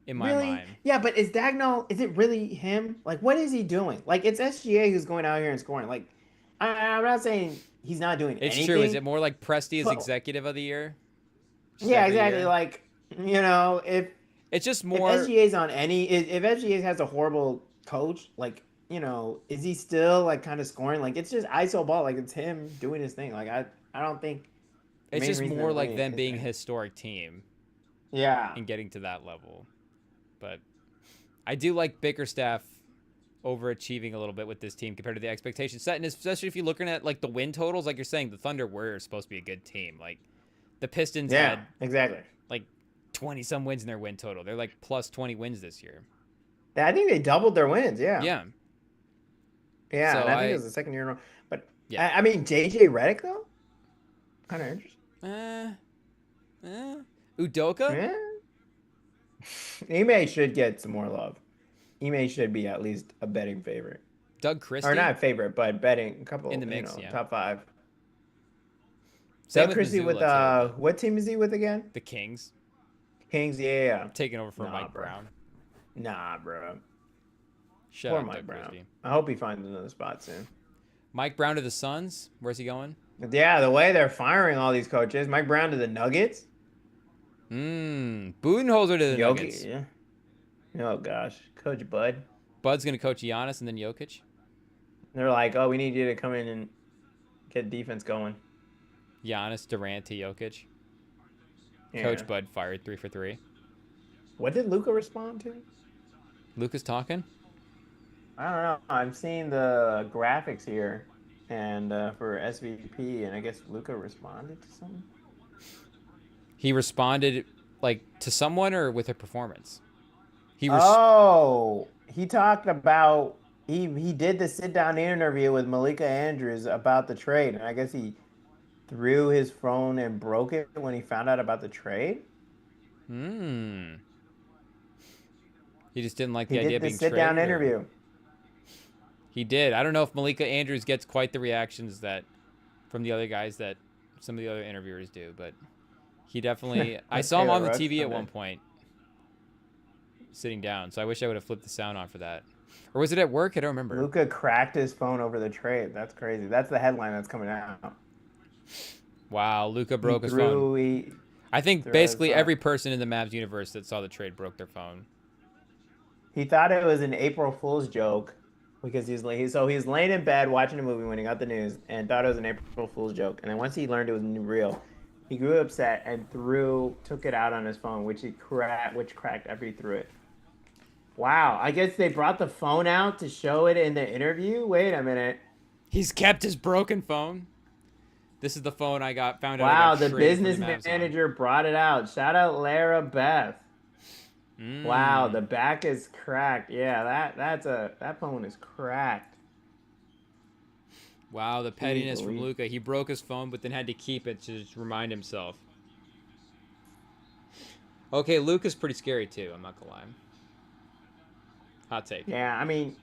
in my Really? mind. Yeah, but is Dagnall, is it really him? Like, what is he doing? Like, it's SGA who's going out here and scoring. Like, I'm not saying he's not doing It's true. Is anything, it more like Presti as but executive of the year, just yeah, every exactly. year? Like, if It's just if more. SGA's on any, if SGA has a horrible coach, like, is he still like kind of scoring? Like, it's just ISO ball. Like, it's him doing his thing. Like, I don't think the It's main just reason they're more like winning them is being a him. historic team Yeah. and getting to that level. But I do like Bickerstaff overachieving a little bit with this team compared to the expectations set, and especially if you're looking at like the win totals, like you're saying, the Thunder were supposed to be a good team. Like the Pistons Yeah. had Exactly. like 20 some wins in their win total. They're like plus 20 wins this year. I think they doubled their wins. Yeah. Yeah. Yeah, So and I think it I was the second year in a row. But yeah. I mean, JJ Redick though, kind of interesting. Uh, Udoka? Yeah, Ime should get some more love. Ime should be at least a betting favorite, Doug or Christie not a favorite, but betting a in couple. the mix, yeah. Top five. Same Doug with Christie with Missoula too, but what team is he with again? the Kings Kings. Yeah, yeah. taking over for Nah, Mike bro. Brown. Nah, bro. Shut Poor up, Mike Doug Brown. Christie. I hope he finds another spot soon. Mike Brown to the Suns. Where's he going? But yeah, the way they're firing all these coaches, Mike Brown to the Nuggets, Budenholzer to the Yogi. Nuggets. Yeah. Oh gosh, Coach Bud. Bud's gonna coach Giannis and then Jokic. They're like, oh, we need you to come in and get defense going. Giannis, Durant to Jokic. Yeah. Coach Bud fired 3 for 3. What did Luca respond to? Lucas talking. I don't know. I'm seeing the graphics here, and for SVP, and I guess Luca responded to something. He responded like to someone or with a performance. He talked about he did the sit down interview with Malika Andrews about the trade, and I guess he threw his phone and broke it when he found out about the trade. Hmm. He just didn't like He the idea did of the being sit down traded. Or... interview. He did. I don't know if Malika Andrews gets quite the reactions that from the other guys that some of the other interviewers do, but he definitely. I saw him Taylor on the Rooks TV at Sunday. one point. sitting down. So I wish I would have flipped the sound on for that. Or was it at work? I don't remember. Luka cracked his phone over the trade. That's crazy. That's the headline that's coming out. Wow, Luka He broke his phone. threw. He I think threw his basically phone. every person in the Mavs universe that saw the trade broke their phone. He thought it was an April Fool's joke because he's laying in bed watching a movie when he got the news and thought it was an April Fool's joke. And then once he learned it was real, he grew upset and took it out on his phone, which cracked after he threw it. Wow, I guess they brought the phone out to show it in the interview. Wait a minute. He's kept his broken phone. This is the phone I found out I Wow, got the traded from business the Mavs manager brought it out. Shout out Lara Beth. on. Wow, the back is cracked. Yeah, that phone is cracked. Wow, the pettiness from Easily. Luka. He broke his phone, but then had to keep it to just remind himself. Okay, Luka's pretty scary too. I'm not gonna lie. Hot take. Yeah, I mean,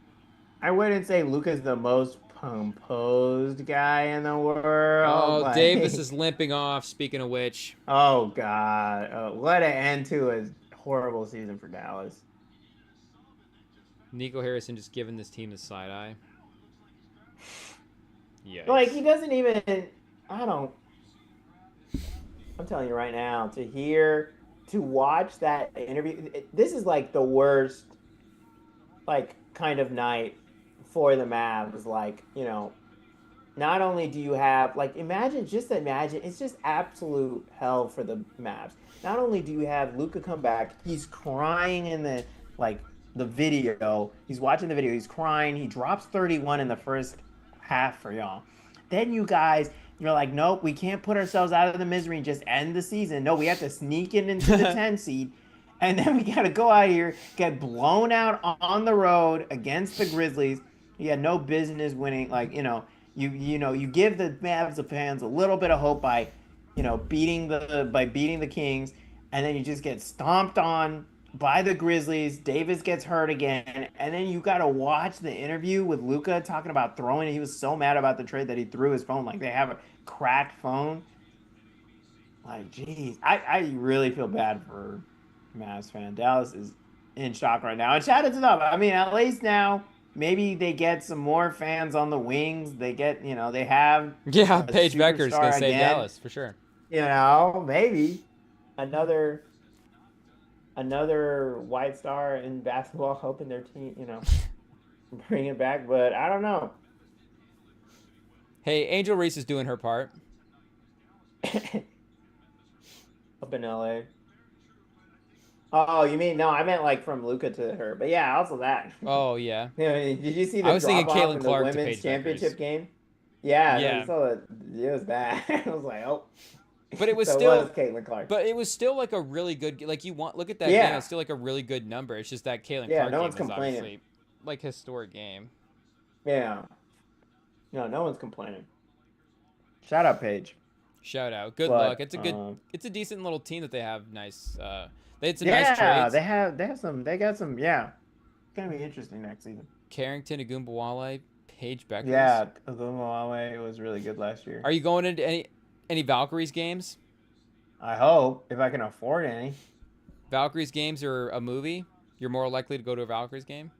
I wouldn't say Luka's the most composed guy in the world. Oh, Like, Davis is limping off. Speaking of which, oh God, what an end to a horrible season for Dallas. Nico Harrison just giving this team the side eye. Yeah. Like he doesn't even. I don't. I'm telling you right now, to watch that interview. This is like the worst, like kind of night for the Mavs. Like not only do you have imagine it's just absolute hell for the Mavs. Not only do you have Luka come back, he's crying in the video. He's watching the video. He's crying. He drops 31 in the first half for y'all. Then you're like, nope, we can't put ourselves out of the misery and just end the season. No, we have to sneak in into the 10 seed. And then we got to go out here, get blown out on the road against the Grizzlies. You had no business winning. You give the Mavs fans a little bit of hope by beating the Kings, and then you just get stomped on by the Grizzlies. Davis gets hurt again, and then you got to watch the interview with Luka talking about throwing it. He was so mad about the trade that he threw his phone. Like they have a cracked phone. Like, geez, I really feel bad for Mavs fan. Dallas is in shock right now. And shout out to them. I mean, at least now maybe they get some more fans on the wings. They get, they have Paige Becker's gonna save Dallas for sure. Maybe another white star in basketball helping their team, bring it back. But I don't know. Hey, Angel Reese is doing her part. Up in LA. Oh, you mean no? I meant from Luka to her, but yeah, also that. Oh yeah. Did you see the I was thinking drop-off Caitlin in Clark the to women's Paige championship Beckers. game? Yeah, Yeah. I saw it. It was bad. I was like, oh. But it was So still it was Caitlin Clark. But it was still like a really good look at that Yeah. game. It's still like a really good number. It's just that Caitlin Yeah, Clark no game one's is complaining. obviously like historic game. Yeah. No one's complaining. Shout out Paige. Shout out. Good But, luck. It's a decent little team that they have. Nice. It's a yeah, nice trade. they got some. Yeah, it's gonna be interesting next season. Carrington, Agumbawale, Paige Beckers. Yeah, Ogunbowale was really good last year. Are you going into any Valkyries games? I hope if I can afford any. Valkyries games or a movie? You're more likely to go to a Valkyries game.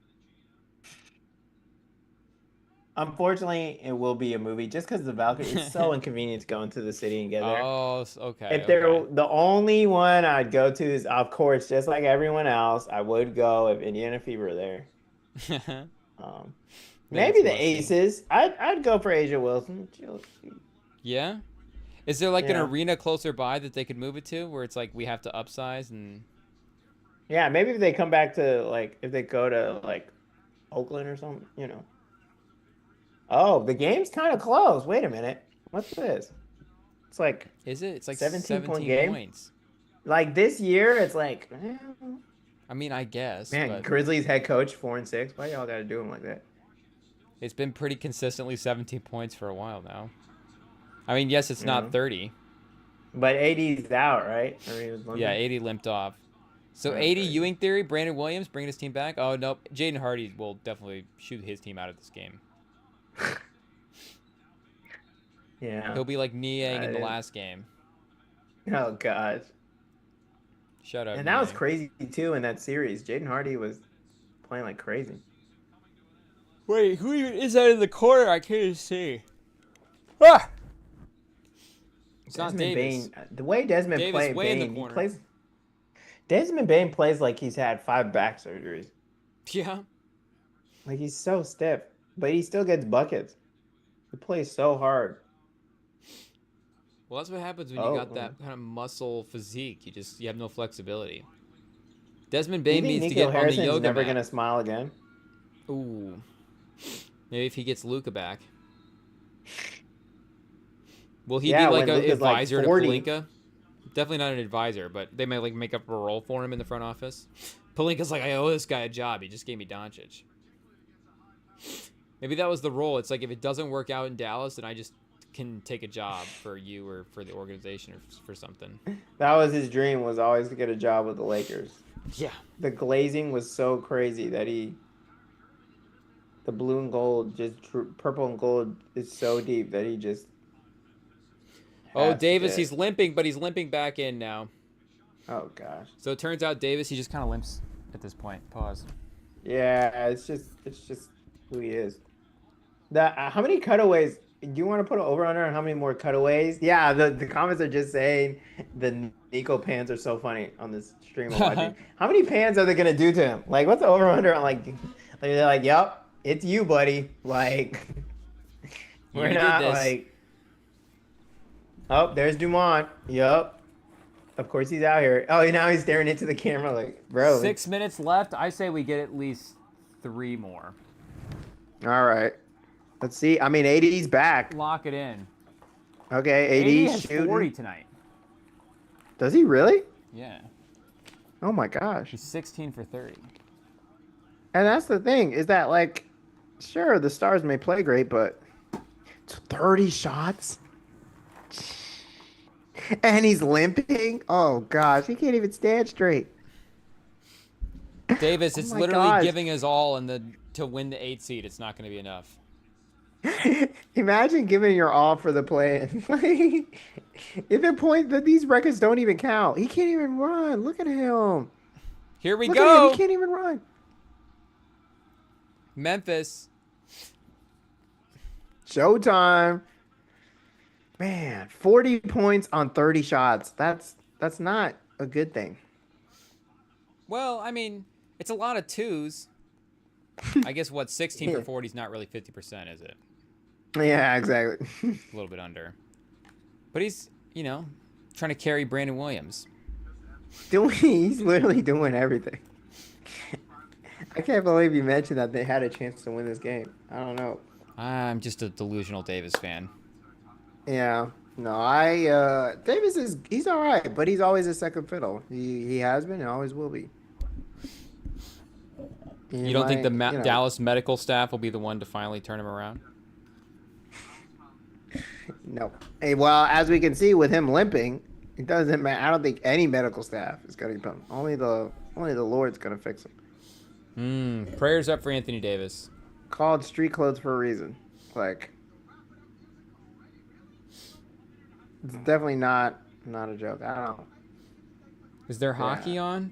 Unfortunately, it will be a movie just because the Valkyrie. It's so inconvenient to go into the city and get there. Oh, okay. If they're the only one I'd go to is, of course, just like everyone else, I would go if Indiana Fever were there. Maybe the Aces. I'd go for Asia Wilson. Yeah. Is there like an arena closer by that they could move it to, where it's like we have to upsize and? Yeah, maybe if they come back to if they go to Oakland or something, Oh, the game's kind of close. Wait a minute. What's this? It's like. Is it? It's like 17 game? points. Like this year, it's like. I mean, I guess. Man, but Grizzlies head coach 4-6. Why y'all got to do him like that? it's been pretty consistently 17 points for a while now. I mean, yes, it's not 30. But AD's out, right? Yeah, 80 limped off. So That's 80 crazy. Ewing theory, Brandon Williams bringing his team back. Oh nope, Jaden Hardy will definitely shoot his team out of this game. Yeah. He'll be like Niang in the last game. Oh gosh. Shout out And that was Nye. crazy too in that series. Jaden Hardy was playing like crazy. Wait, who even is that in the corner? I can't even see. Ah! It's not Desmond Davis. Bain, the way Desmond Davis play way in the Bain, he corner. plays. Desmond Bain plays like he's had 5 back surgeries. Yeah. Like he's so stiff, but he still gets buckets. He plays so hard. Well, that's what happens when you Oh, got that kind of muscle physique. You have no flexibility. Desmond do you Bain think needs to Nico get on the Harrison's yoga never mat. gonna smile again? Ooh. Maybe if he gets Luca back. Will he be Yeah, like when an Luka's like advisor to 40. Palinka? Definitely not an advisor, but they might like make up a role for him in the front office. Palinka's like, I owe this guy a job. He just gave me Doncic. Maybe that was the role. It's like if it doesn't work out in Dallas, then I just can take a job for you or for the organization or for something. That was his dream, was always to get a job with the Lakers. Yeah. The glazing was so crazy that the blue and gold, purple and gold is so deep that he just Oh, has to Davis, get. he's limping, but he's limping back in now. Oh gosh. So it turns out Davis, he just kind of limps at this point. Pause. Yeah, it's just who he is. How many cutaways? Do you want to put an over under on how many more cutaways? Yeah, the comments are just saying the Nico pans are so funny on this stream of watching. How many pans are they gonna do to him? Like, what's the over under on like they're like, yep, it's you, buddy. Like, we're You did not this. like. Oh, there's Dumont. Yep. Of course he's out here. Oh, now he's staring into the camera like, bro. 6 minutes left. I say we get at least 3 more. All right. Let's see. I mean, AD's back. Lock it in. Okay, AD AD's has shooting. 40 tonight. Does he really? Yeah. Oh my gosh. He's 16 for 30. And that's the thing, is that like, sure, the Stars may play great, but 30 shots? And he's limping? Oh gosh, he can't even stand straight. Davis, Oh it's my literally gosh. giving his all to win the 8th seed. It's not going to be enough. Imagine giving your all for the play. If it point that these records don't even count. He can't even run. Look at him. Here we Look at him. go. He can't even run. Memphis. Showtime. Man, 40 points on 30 shots. That's not a good thing. Well, I mean, it's a lot of twos. I guess what 16 for 40 is not really 50%, is it? Yeah, exactly. A little bit under. But he's, trying to carry Brandon Williams. He's literally doing everything. I can't believe you mentioned that they had a chance to win this game. I don't know. I'm just a delusional Davis fan. Yeah. No, Davis he's all right, but he's always a second fiddle. He has been and always will be. You don't think the Dallas medical staff will be the one to finally turn him around? No. Hey, well, as we can see with him limping, it doesn't matter. I don't think any medical staff is going to come. Only the Lord's going to fix him. Prayers up for Anthony Davis. Called street clothes for a reason. Like, it's definitely not a joke. I don't know. Is there hockey on?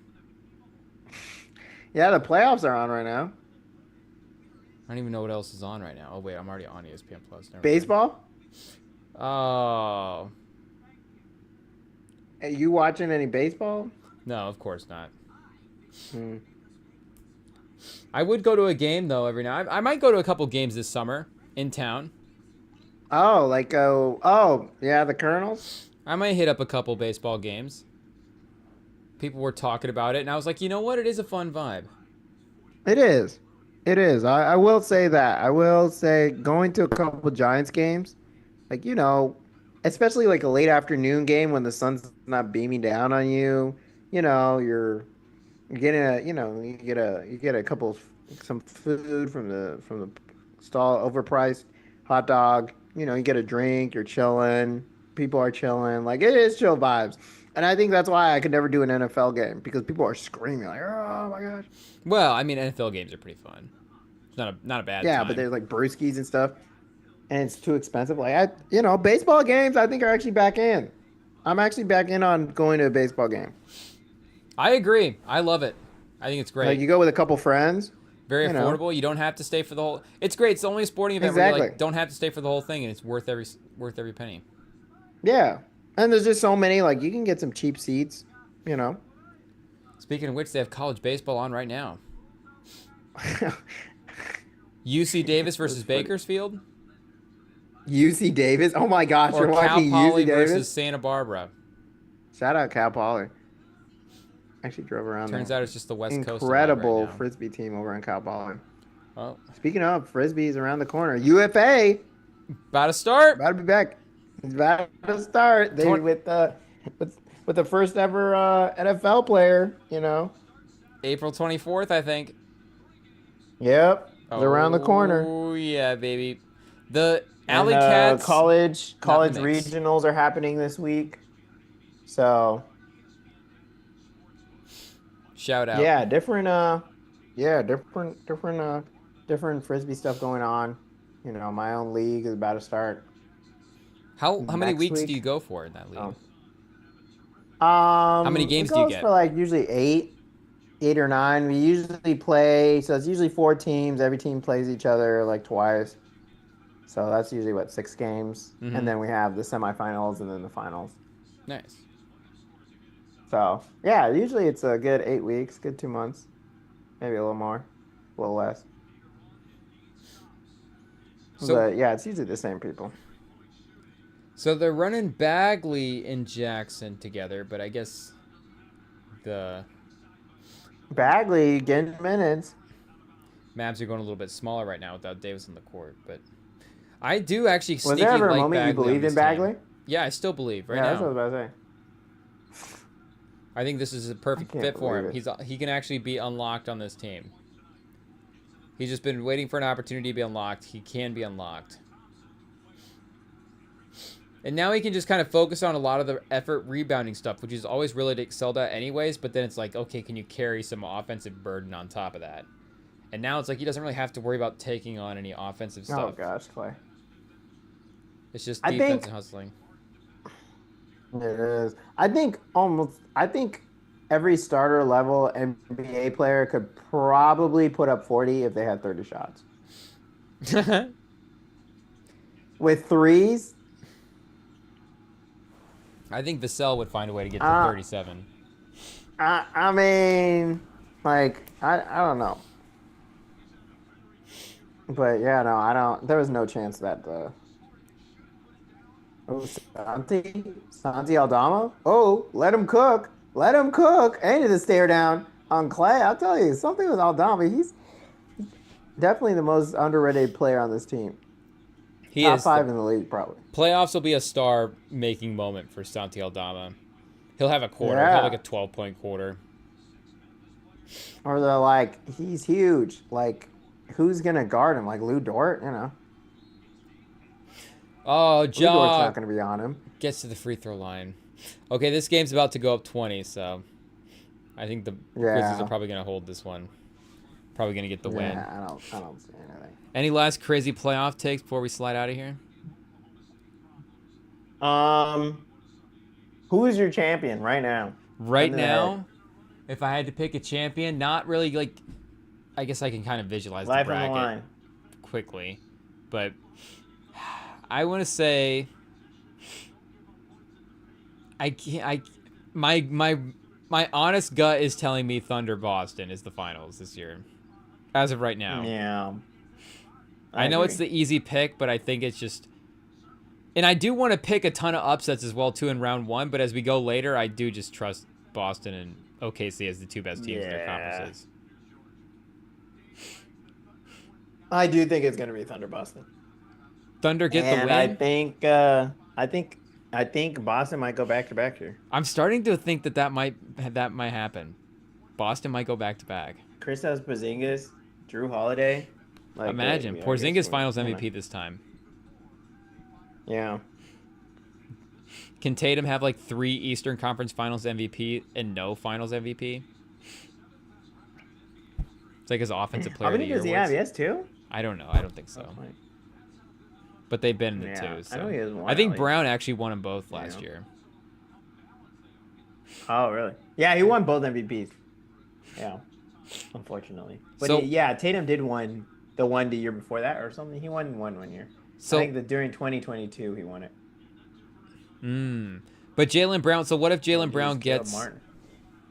Yeah, the playoffs are on right now. I don't even know what else is on right now. Oh, wait, I'm already on ESPN Plus. Never mind. Baseball? Oh. Are you watching any baseball? No, of course not. Hmm. I would go to a game, though, every now. I might go to a couple games this summer in town. Oh, yeah, the Colonels? I might hit up a couple baseball games. People were talking about it, and I was like, you know what? It is a fun vibe. It is. It is. I will say that. I will say going to a couple Giants games, like, especially like a late afternoon game when the sun's not beaming down on you, you're getting you get a couple some food from the stall, overpriced hot dog, you get a drink, you're chilling, people are chilling, like it is chill vibes. And I think that's why I could never do an NFL game, because people are screaming like, oh my gosh. Well, I mean, NFL games are pretty fun. It's not a bad time. But there's like brewskis and stuff, and it's too expensive. Like baseball games I think are actually back in. I'm actually back in on going to a baseball game. I agree. I love it. I think it's Like great. you go with a couple friends, Very you know. affordable. You don't have to stay for the whole. It's great. It's the only sporting event where you Exactly. like don't have to stay for the whole thing, and it's worth every penny. Yeah. And there's just so many, like you can get some cheap seats, you know. Speaking of which, they have college baseball on right now. UC Davis versus That's funny. Bakersfield, UC Davis. Oh my gosh, or you're Cal watching UC Poly versus Davis? Santa Barbara. Shout out Cal Poly. Actually drove around Turns there. out it's just the West Coast a lot right Incredible now. frisbee team over in Cal Poly. Oh, Speaking of, frisbee's around the corner. UFA about to start. about to be back. It's about to start. They Twen- with the first ever NFL player, you know. April 24th, I think. Yep. It's around the corner. Oh yeah, baby. The And Alley Cats college not in the mix. regionals are happening this week. So Shout out. yeah, different frisbee stuff going on. You know, my own league is about to start. How many Next weeks week? do you go for in that league? Oh. How many It games do you goes get? for like usually eight or nine. We usually play, so it's usually 4 teams. Every team plays each other like twice. So that's usually what 6 games, Mhm. and then we have the semifinals and then the finals. Nice. So yeah, usually it's a good 8 weeks, good 2 months, maybe a little more, a little less. So But yeah, it's usually the same people. so they're running Bagley and Jackson together, but I guess the Bagley getting minutes. Mavs are going a little bit smaller right now without Davis on the court, but I do actually Was sneaky there ever a like moment you Bagley on believed this in Bagley? team. Yeah, I still believe right Yeah, that's now. what I was about to say. I think this is a perfect I can't fit for him. believe He can actually be unlocked on this team. He's just been waiting for an opportunity to be unlocked. He can be unlocked. And now he can just kind of focus on a lot of the effort rebounding stuff, which is always really excelled at anyways, but then it's like, okay, can you carry some offensive burden on top of that? And now it's like he doesn't really have to worry about taking on any offensive Oh stuff. gosh, Clay. It's just I defense think- and hustling. It is. I think every starter level NBA player could probably put up 40 if they had 30 shots. With threes, I think Vassell would find a way to get to 37. I mean, like, I don't know. But yeah, no, I don't. There was no chance that Santi Aldama. Oh, let him cook. Let him cook. Ain't it a stare down on Clay? I'll tell you something with Aldama. He's definitely the most underrated player on this team. He Top is 5 in the league, probably. Playoffs will be a star-making moment for Santi Aldama. He'll have a quarter. Yeah. He'll have like a 12-point quarter. Or they're like, he's huge. Like, who's gonna guard him? Like Lou Dort, you know. Oh, Lou Dort's Ja not gonna be on him. gets to the free throw line. Okay, this game's about to go up 20, so I think the Grizzlies are probably going to hold this one. Probably going to get the win. Yeah, I don't see anything. Any last crazy playoff takes before we slide out of here? Who is your champion right now? Right Under the now, if I had to pick a champion, not really like. I guess I can kind of visualize Life the on the bracket line. quickly, but I want to say I can't. My honest gut is telling me Thunder Boston is the finals this year, as of right now. Yeah. I know it's the easy pick, but I think it's just. And I do want to pick a ton of upsets as well too in round one, but as we go later, I do just trust Boston and OKC as the two best teams in their conferences. I do think it's gonna be Thunder Boston. Thunder get the And win. I think Boston might go back to back here. I'm starting to think that might happen. Boston might go back to back. Kristaps Porzingis, Drew Holiday. Like, Imagine Porzingis Finals MVP this time. Yeah. Can Tatum have like 3 Eastern Conference Finals MVP and no Finals MVP? It's like his offensive player How of the many year. does he have? He has 2? I don't know. I don't think so. But they've been in the 2. So. I know he has 1. I think at least. Brown actually won them both last year. Oh, really? Yeah, he won both MVPs. Yeah, unfortunately. But So yeah, Tatum did win the one the year before that or something. He won one year. I so think that during 2022 he won it. but Jalen Brown. So what if Well, Jalen he was Brown Caleb gets Martin.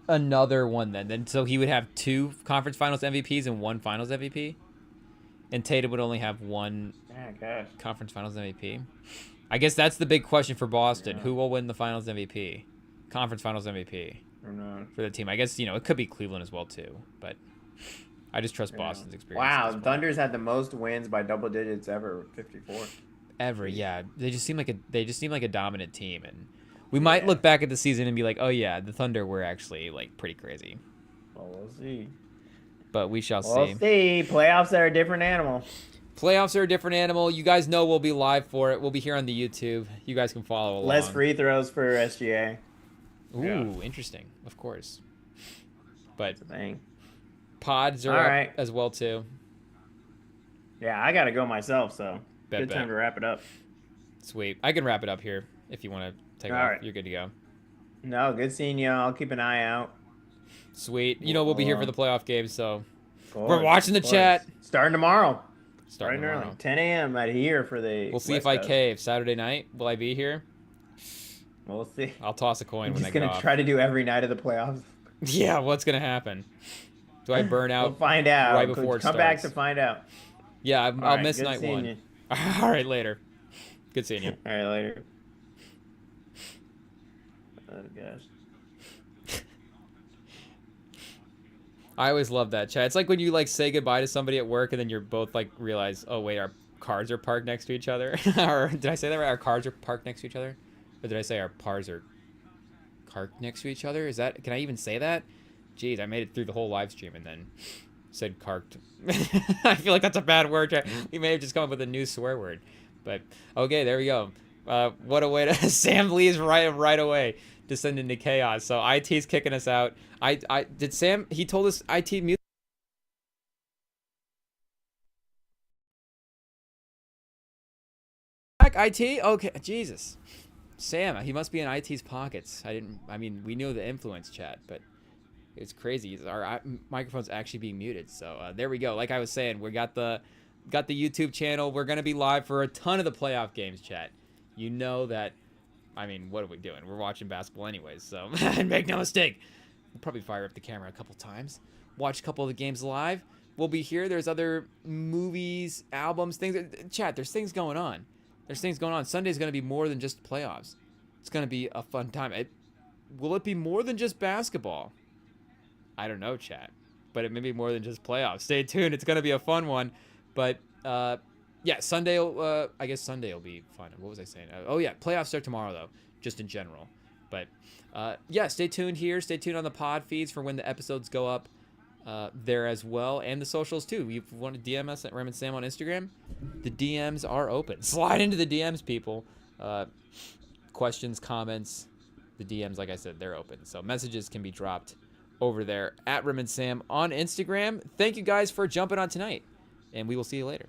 another one then? Then so he would have two conference finals MVPs and one finals MVP, and Tatum would only have one Yeah, I guess. conference finals MVP. I guess that's the big question for Boston. Yeah. Who will win the finals MVP? Conference finals MVP Or not. for the team. I guess, it could be Cleveland as well too, but I just trust Yeah. Boston's experience at Wow, this point. Thunder's had the most wins by double digits ever, 54. Ever, yeah. They just seem like a dominant team, and we might look back at the season and be like, "Oh yeah, the Thunder were actually like pretty crazy." Well, we'll see. But we shall We'll see. see. Playoffs are a different animal. Playoffs are a different animal. You guys know we'll be live for it. We'll be here on the YouTube. You guys can follow along. Less free throws for SGA. Ooh, interesting. Of course. But That's the thing. pods are All up right. as well too. Yeah, I gotta go myself, so Bet, good time bet. to wrap it up. Sweet. I can wrap it up here if you want to take it All off. right. You're good to go. No, good seeing you. I'll keep an eye out. Sweet. We'll be here for the playoff games, so Of course, we're watching the of course. chat. Starting tomorrow. Starting Bright and tomorrow. early. 10 a.m. at here for the. We'll see West if I Coast. cave. Saturday night, will I be here? We'll see. I'll toss a coin I'm when just I get gonna off. try to do every night of the playoffs. Yeah, what's gonna happen? Do I burn out? We'll find out. right before it Come back starts? to find out. Yeah, All I'll right, miss good night seeing one. you. All right, later. Good seeing you. All right, later. Oh gosh. I always love that chat. It's like when you like say goodbye to somebody at work and then you're both like realize, oh wait, our cars are parked next to each other. Or did I say that right? Our cars are parked next to each other? Or did I say our cars are parked next to each other? Can I even say that? Jeez, I made it through the whole live stream and then said carked. I feel like that's a bad word. We may have just come up with a new swear word. But okay, there we go. What a way to Sam leaves right away, descend into chaos. So IT's kicking us out. I did Sam. He told us IT mute. Back IT. Okay, Jesus. Sam, he must be in IT's pockets. I mean, we knew the influence chat, but it's crazy. Our microphone's actually being muted. So there we go. Like I was saying, we got the YouTube channel. We're gonna be live for a ton of the playoff games, chat. You know that. I mean, what are we doing? We're watching basketball anyways. So make no mistake. We'll probably fire up the camera a couple times. Watch a couple of the games live. We'll be here. There's other movies, albums, things. Chat. There's things going on. Sunday's gonna be more than just playoffs. It's gonna be a fun time. Will it be more than just basketball? I don't know, chat, but it may be more than just playoffs. Stay tuned. It's going to be a fun one. But, yeah, Sunday, I guess Sunday will be fun. What was I saying? Oh, yeah, playoffs start tomorrow, though, just in general. But, yeah, stay tuned here. Stay tuned on the pod feeds for when the episodes go up there as well. And the socials, too. If you want to DM us at RemIndTom on Instagram, the DMs are open. Slide into the DMs, people. Questions, comments, the DMs, like I said, they're open. So messages can be dropped over there at RemIndTom on Instagram. Thank you guys for jumping on tonight, and we will see you later.